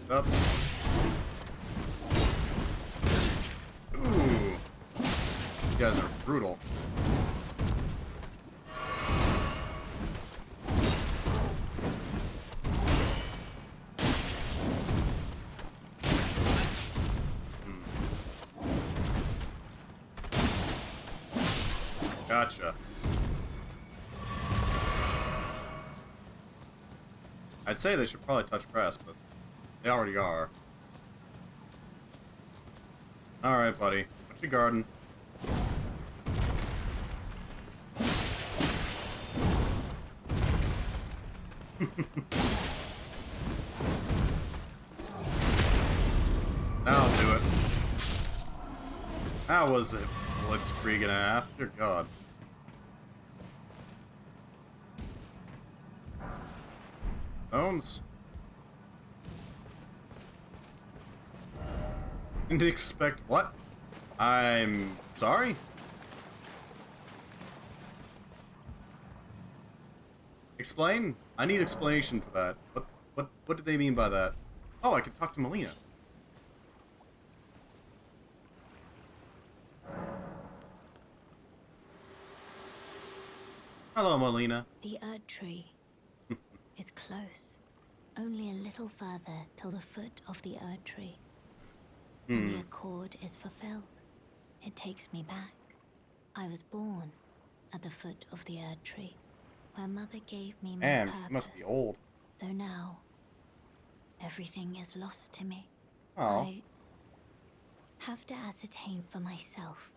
Stop. Ooh. These guys are brutal. Gotcha. I'd say they should probably touch grass, but they already are. Alright, buddy. What's your garden? That'll do it. That was a blitzkrieg and a half. Dear God. Stones. Didn't expect what? I'm sorry? Explain? I need explanation for that. What did they mean by that? Oh, I could talk to Melina. Hello, Melina. The Erd Tree is close. Only a little further till the foot of the Erd Tree. And the accord is fulfilled. It takes me back. I was born at the foot of the Erd Tree, where Mother gave me my Man, purpose. she must be old. Though now, everything is lost to me. Oh. I have to ascertain for myself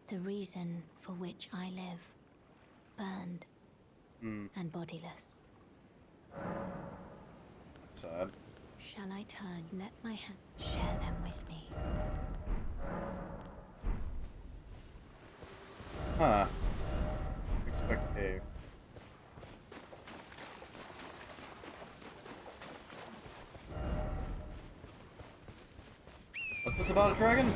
the reason for which I live, burned and bodiless. That's sad. Shall I turn? Let my hand share them with me. Huh. Expect cave. What's this about a dragon?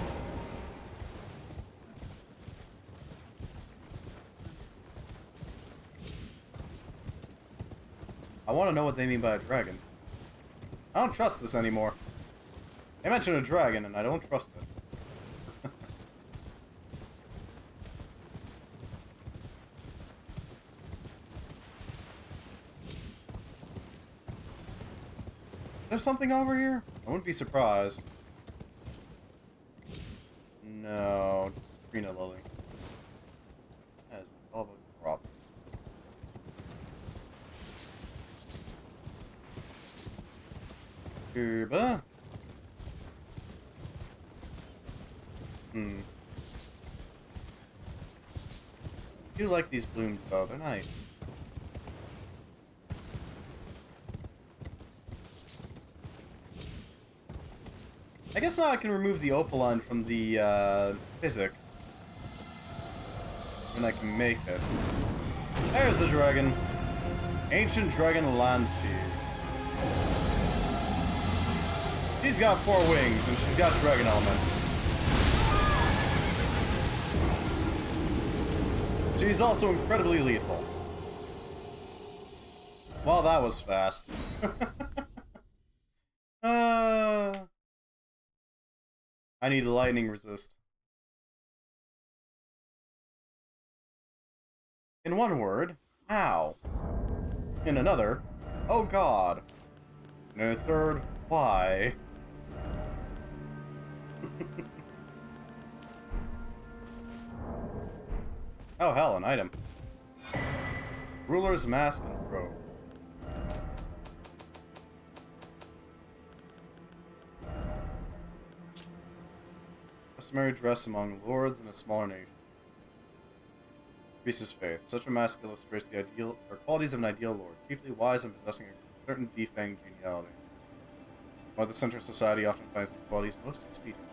I want to know what they mean by a dragon. I don't trust this anymore. They mentioned a dragon, and I don't trust it. There's something over here? I wouldn't be surprised. No, it's Trina Lily. That is all of a crop. Gerba. Hmm. I do like these blooms, though. They're nice. I guess now I can remove the opaline from the, physic. And I can make it. There's the dragon. Ancient Dragon Landseer. She's got 4 wings, and she's got dragon element. She's also incredibly lethal. Well, that was fast. I need a lightning resist. In one word, how? In another, oh god. And in a third, why? Oh hell, an item. Ruler's mask and robe. Customary dress among lords in a smaller nation. Increases faith. Such a mask illustrates the ideal or qualities of an ideal lord, chiefly wise and possessing a certain defanged geniality. While the center of society often finds these qualities most expedient.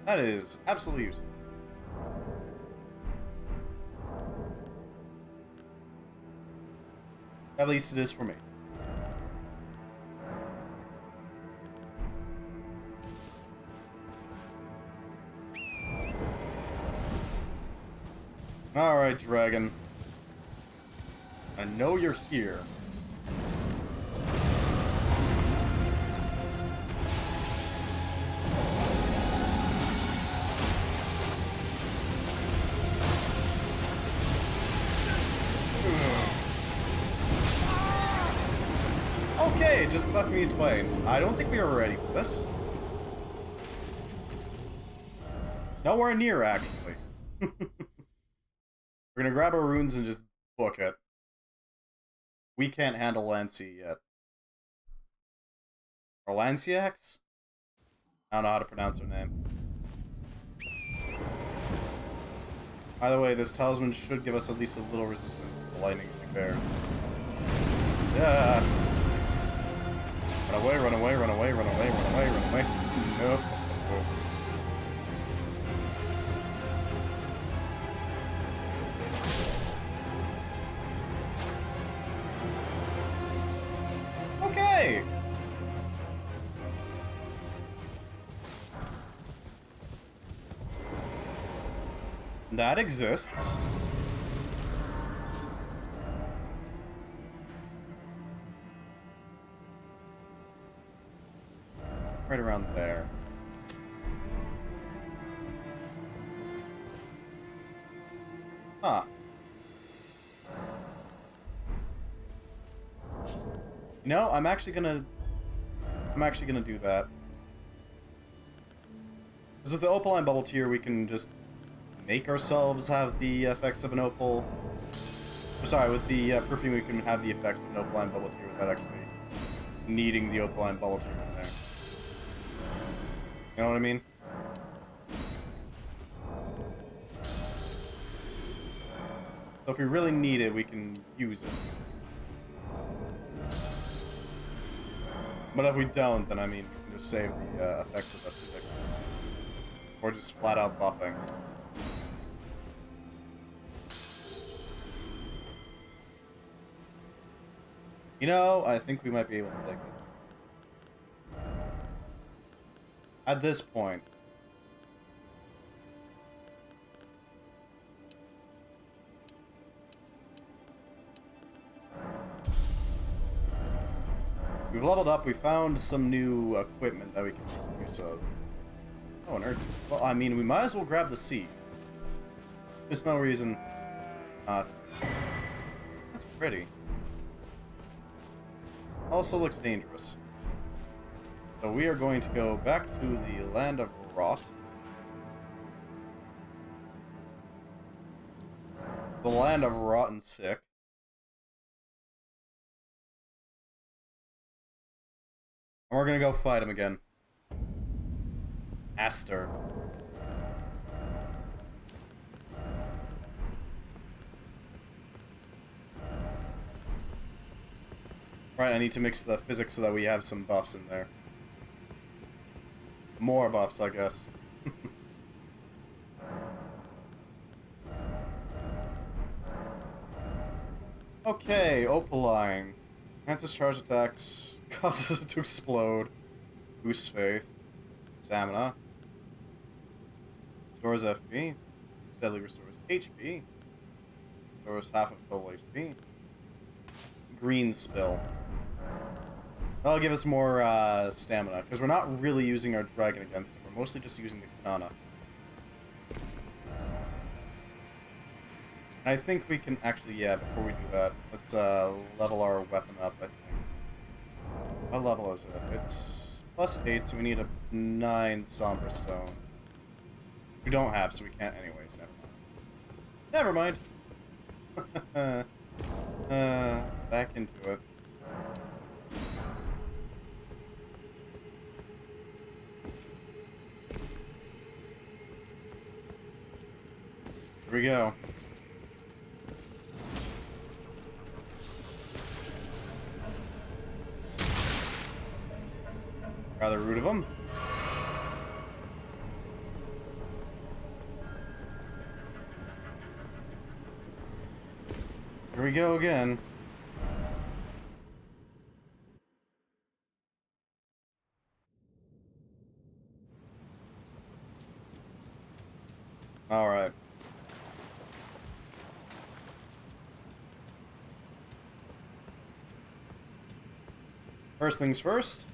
That is absolutely useless. At least it is for me. Alright, dragon. I know you're here. Okay, just left me in twain. I don't think we were ready for this. Nowhere near, actually. We're gonna grab our runes and just book it. We can't handle Lancia yet. Or Lanciax? I don't know how to pronounce her name. Either way, this talisman should give us at least a little resistance to the lightning she bears. Yeah. Run away, run away, run away, run away, run away, run away. Nope. Oh. Okay. That exists. Right around there. Huh. You know, I'm actually gonna do that. Because with the opaline bubble tier, we can just make ourselves have the effects of an opal. Sorry, with the perfume, we can have the effects of an opaline bubble tier without actually needing the opaline bubble tier in there. You know what I mean? So if we really need it, we can use it. But if we don't, then I mean, we can just save the effects of the physics. Or just flat out buffing. You know, I think we might be able to take it. At this point. We've leveled up, we found some new equipment that we can make use of. Oh, an urchin. Well, I mean, we might as well grab the seed. There's no reason not. That's pretty. Also looks dangerous. So we are going to go back to the Land of Rot. The Land of Rot and Sick. And we're gonna go fight him again. Aster. Right, I need to mix the physics so that we have some buffs in there. More buffs, I guess. Okay, Opaline. Enhances charge attacks, causes it to explode, boosts faith, stamina, restores FP, steadily restores HP, restores half of total HP, green spill. That'll give us more stamina, because we're not really using our dragon against him, we're mostly just using the katana. I think we can actually, yeah, before we do that, let's level our weapon up, I think. What level is it? It's +8, so we need a 9 Somber Stone. We don't have, so we can't anyways, never mind. Never mind. Back into it. Here we go. Grab the root of them. Here we go again. All right. First things first.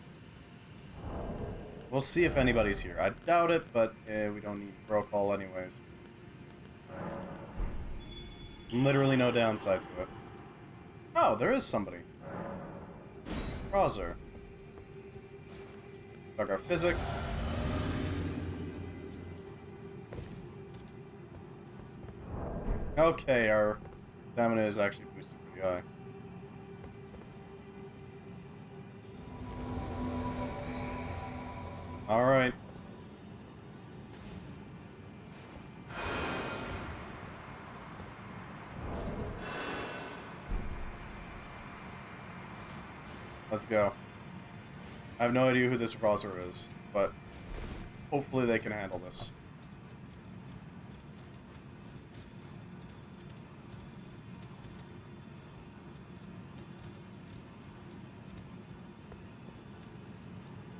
We'll see if anybody's here. I doubt it, but we don't need bro call anyways. Literally no downside to it. Oh, there is somebody. Rozer. Dug our physic. Okay, our stamina is actually boosted pretty high. Alright. Let's go. I have no idea who this Rozer is, but hopefully they can handle this.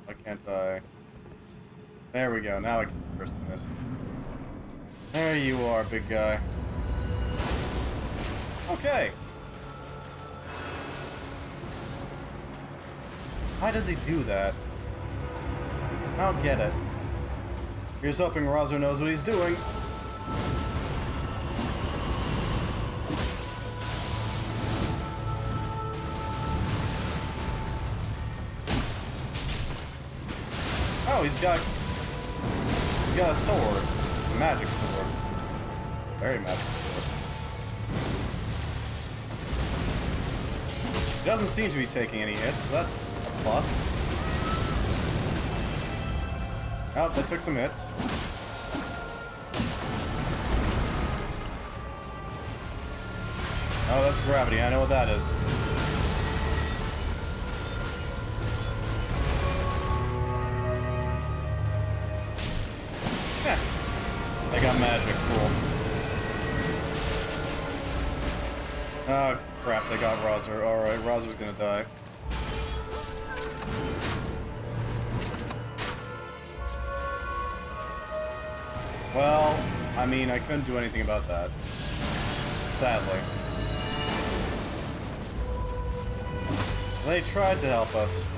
Why can't I? There we go, now I can curse the mist. There you are, big guy. Okay. Why does he do that? I don't get it. Here's hoping Rozer knows what he's doing. Oh, he's got a sword. A magic sword. Very magic sword. He doesn't seem to be taking any hits, so that's a plus. Oh, that took some hits. Oh, that's gravity. I know what that is. They got magic, cool. Oh, crap, they got Rozer. Alright, Rozer's gonna die. Well, I mean, I couldn't do anything about that. Sadly. They tried to help us.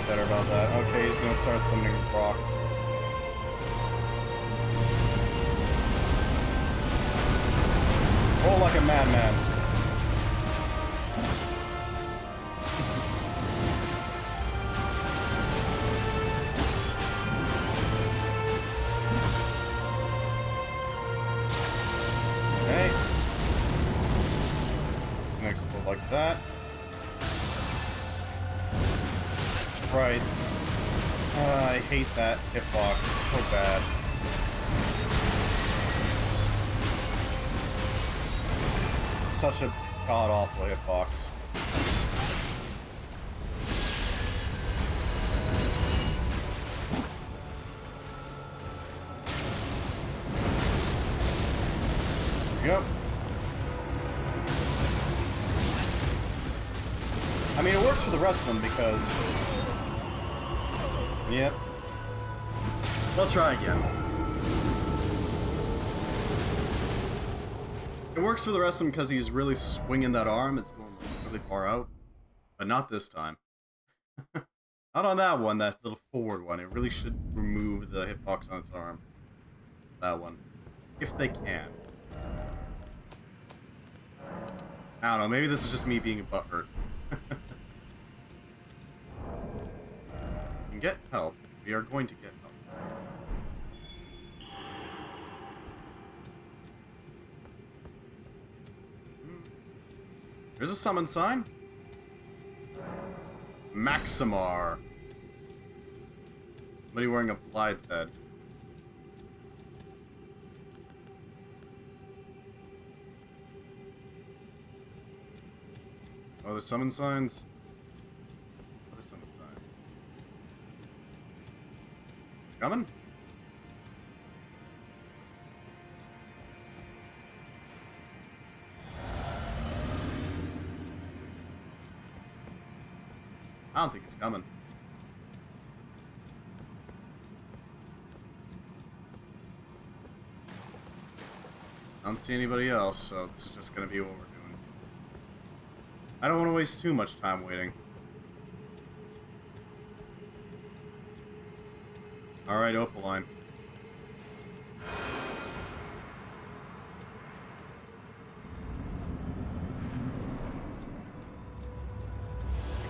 Better about that. Okay, he's gonna start summoning rocks. Roll like a madman. gonna explode like that. Right. I hate that hitbox. It's so bad. Such a god-awful hitbox. Yep. I mean, it works for the rest of them because... Yep. They'll try again. It works for the rest of them because he's really swinging that arm. It's going really far out. But not this time. Not on that one, that little forward one. It really should remove the hitbox on its arm. That one. If they can. I don't know, maybe this is just me being butthurt. We can get help. We are going to get help. There's a summon sign. Maximar. Somebody wearing a Blythe head. Oh, there's summon signs? What are summon signs? Coming? I don't think it's coming. I don't see anybody else, so this is just gonna be what we're doing. I don't want to waste too much time waiting. Alright, Opaline.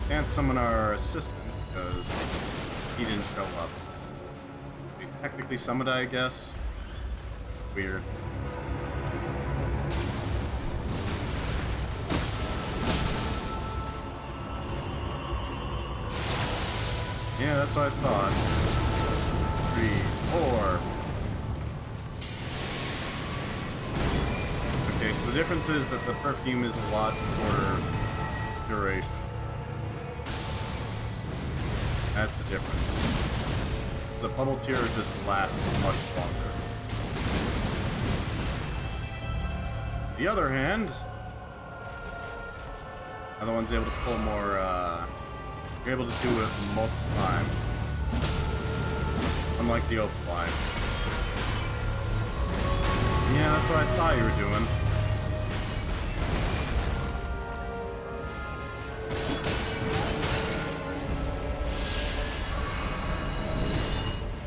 Can't summon our assistant because he didn't show up. He's technically summoned, I guess. Weird. Yeah, that's what I thought. 3, 4. Okay, so the difference is that the perfume is a lot shorter duration. That's the difference. The bubble tier just lasts much longer. On the other hand, other one's able to pull more, you're able to do it multiple times. Unlike the Opaline. Yeah, that's what I thought you were doing.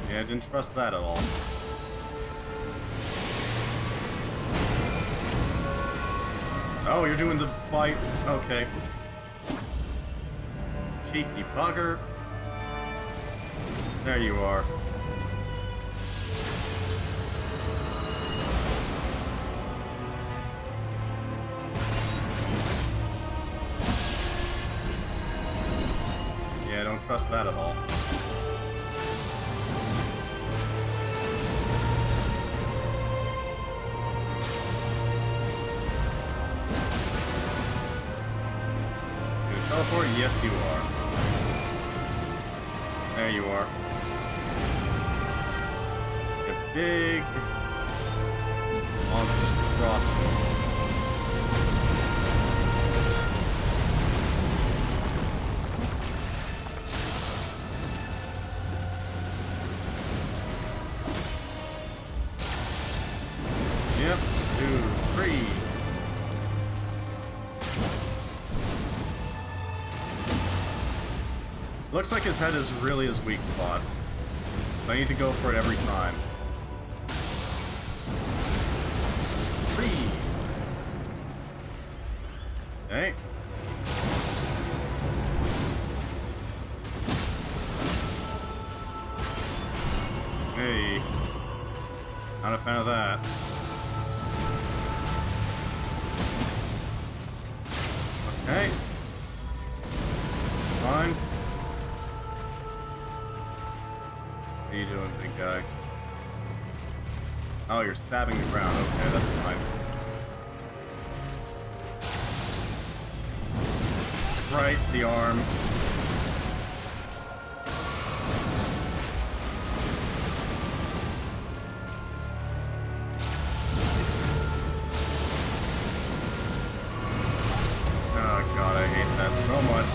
Yeah, I didn't trust that at all. Oh, you're doing the bite. Okay. Cheeky bugger. There you are. Yeah, I don't trust that at all. Teleport? Yes, you are. There you are. A big monstrosity. Yep, 2, 3. Looks like his head is really his weak spot. So I need to go for it every time. 3. Okay. Hey. Not a fan of that. Okay. Fine. What are you doing, big guy? Oh, you're stabbing the ground. Okay, that's fine. Right, the arm. Oh god, I hate that so much.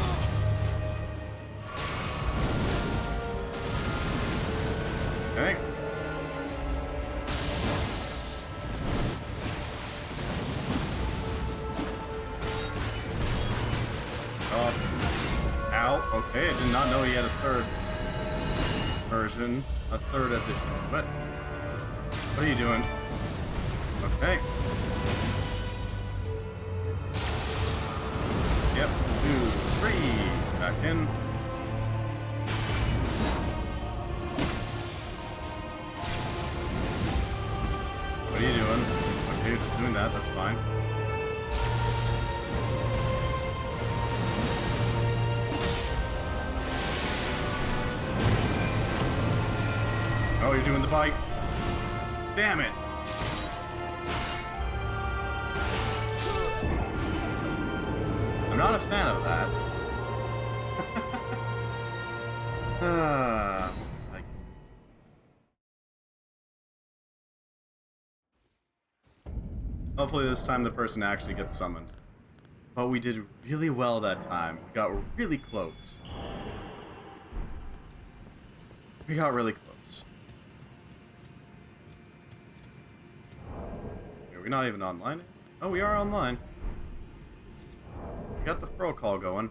Okay. Oh. Ow. Okay, I did not know he had a third version, a third edition to it. What are you doing? Okay. Yep, 2, 3. Back in. What are you doing? Okay, you're just doing that, that's fine. Oh, you're doing the bite. Damn it! I'm not a fan of that. Like, hopefully this time the person actually gets summoned. But we did really well that time. We got really close. We got really close. Are we not even online? Oh, we are online. We got the throw call going.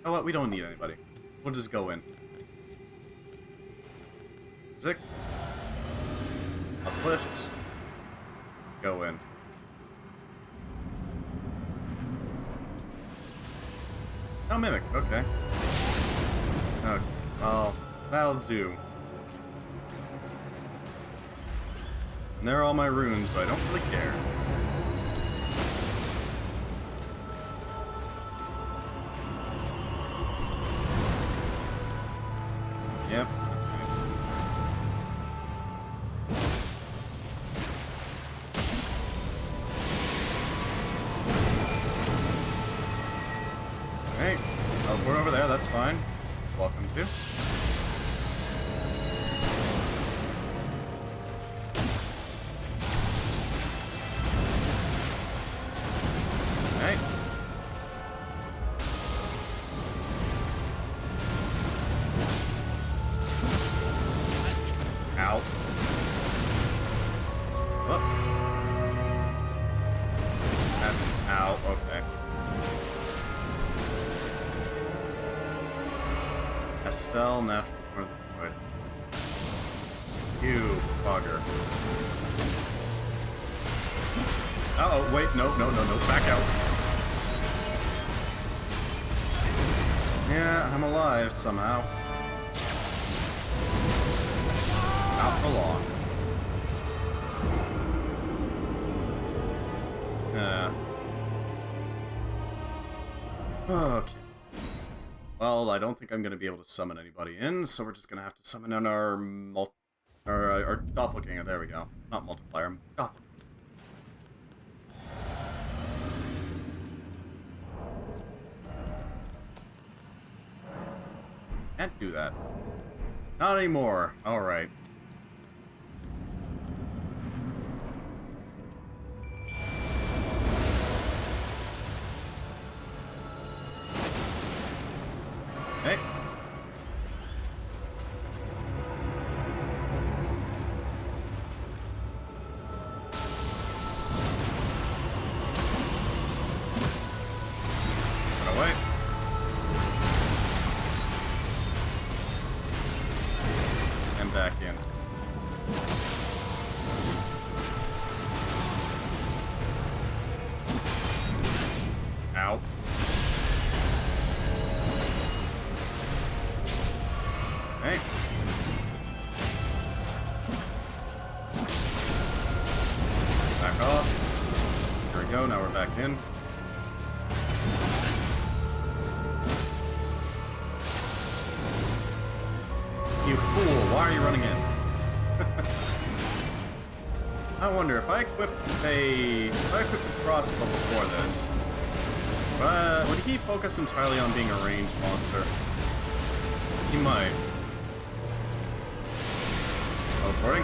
Oh, what? We don't need anybody. We'll just go in. Zick. Uplift. Go in. Oh, mimic. Okay. Okay. Well, that'll do. And there are all my runes, but I don't really care. Yep, that's nice. Hey, teleport over there, that's fine. Welcome to. Hey. Ow. Oh. That's ow, okay. Estelle, natural northern wood. You bugger. Uh-oh, wait, no, back out. Yeah, I'm alive somehow. Not for long. Okay. Well, I don't think I'm going to be able to summon anybody in, so we're just going to have to summon in our our doppelganger. There we go. Not multiplier, doppelganger. Can't do that. Not anymore. Alright. Hey. Run away. And back in. Ow. Hey. Back off. You're we go. Now we're back in. You fool! Why are you running in? I wonder if I equip the crossbow before this, would he focus entirely on being a ranged monster? He might. Teleporting.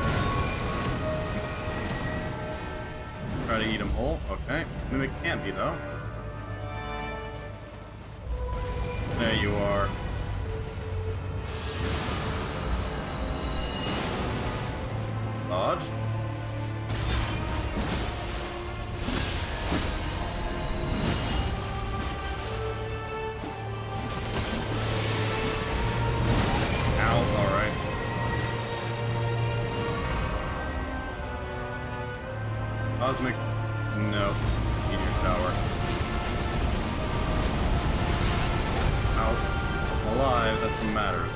Try to eat him whole. Okay. Mimic can't be though. There you are. Dodged. Cosmic. No. Meteor shower. Ow. I'm alive, that's what matters.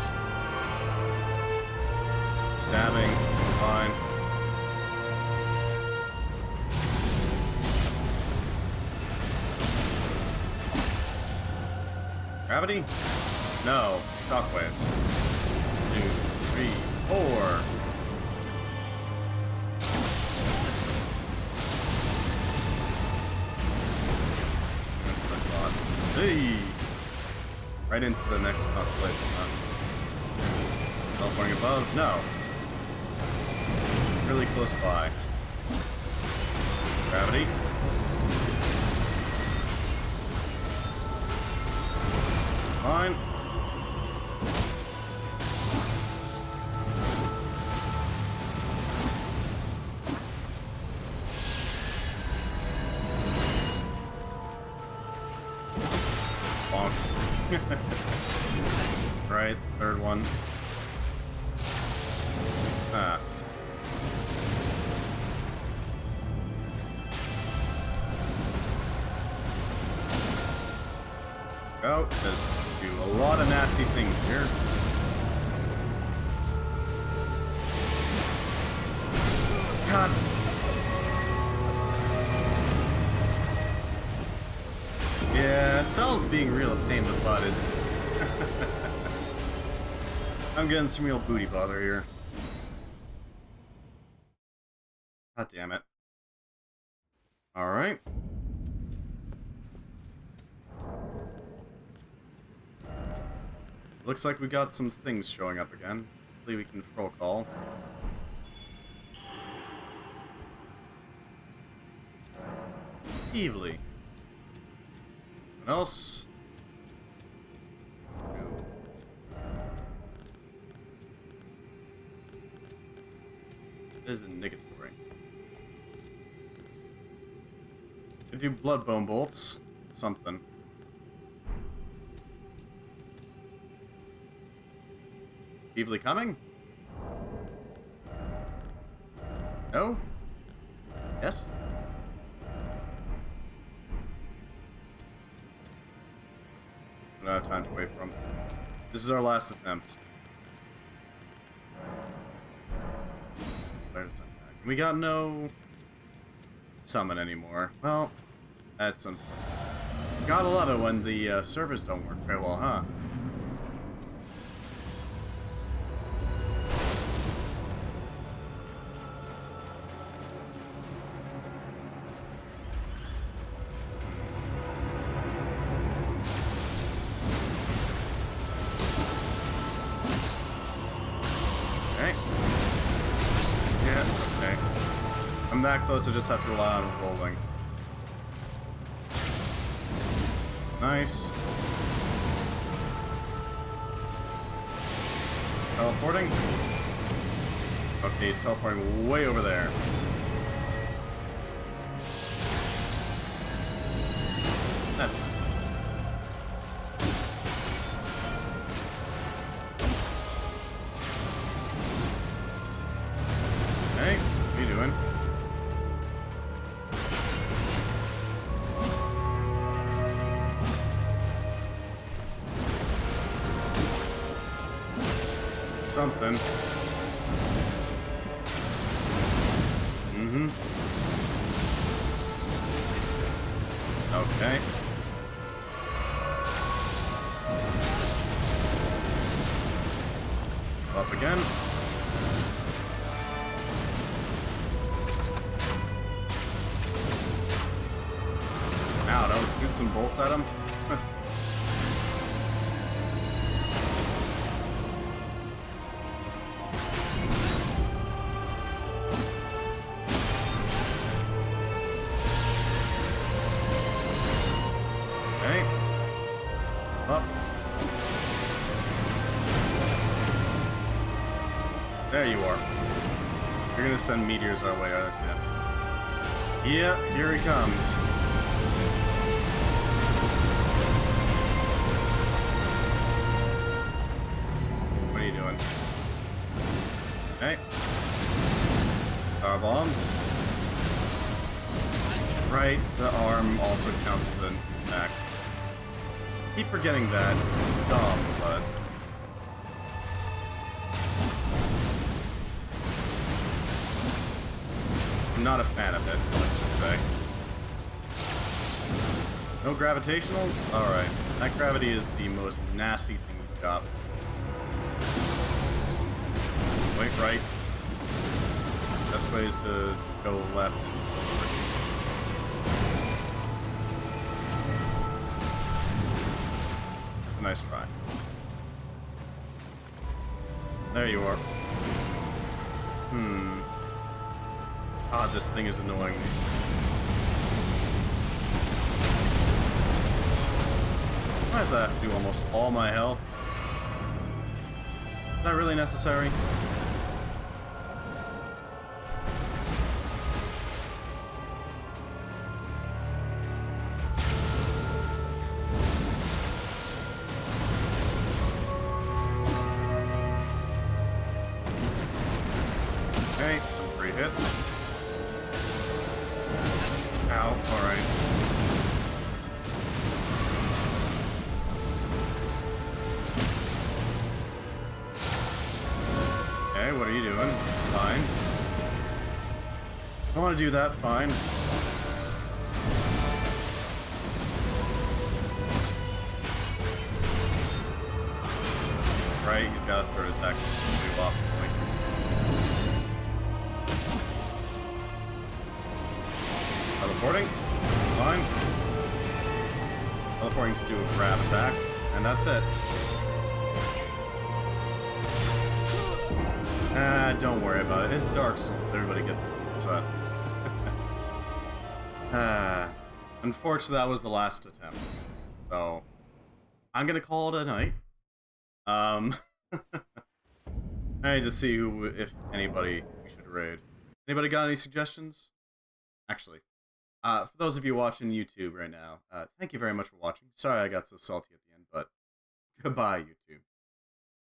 Stabbing. Fine. Gravity? No. Shockwaves. 2, 3, 4. Hey! Right into the next constellation, huh? Teleporting above? No. Really close by. Gravity. Fine. Right, third one. Ah. Go. Just do a lot of nasty things here. God. Yeah, Stella's being real a pain in the butt, isn't it? I'm getting some real booty bother here. God damn it. Alright. Looks like we got some things showing up again. Hopefully we can control call. Evilly. What else? It is a negatory. Could do blood bone bolts. Something. Evilly coming? No? Yes? I don't have time to wait for him. This is our last attempt. We got no summon anymore. Well, that's unfortunate. Gotta love it when the servers don't work very well, huh? I'm that close, I just have to rely on rolling. Nice. Teleporting? Okay, he's teleporting way over there. That's nice. Hey, what are you doing? Something. Okay. Up again. Ow, don't shoot some bolts at him. Okay. Up. There you are. You're gonna send meteors our way, aren't you? Yeah, here he comes. What are you doing? Okay. Star bombs. Right, the arm also counts as an attack. Keep forgetting that. It's dumb, but... I'm not a fan of it, let's just say. No gravitationals? Alright. That gravity is the most nasty thing he's got. Wait, right. Best way is to go left. That's a nice try. There you are. God, this thing is annoying me. Why does that have to do almost all my health? Is that really necessary? Okay, some free hits. Ow, alright. Okay, what are you doing? Fine. I want to do that, fine. Right, he's got a third attack. Do off point. Teleporting. It's fine. Teleporting to do a grab attack, and that's it. Don't worry about it. It's Dark Souls. Everybody gets upset. Unfortunately, that was the last attempt. So, I'm gonna call it a night. I need to see who, if anybody, we should raid. Anybody got any suggestions? Actually, for those of you watching YouTube right now, thank you very much for watching. Sorry I got so salty at the end, but goodbye, YouTube.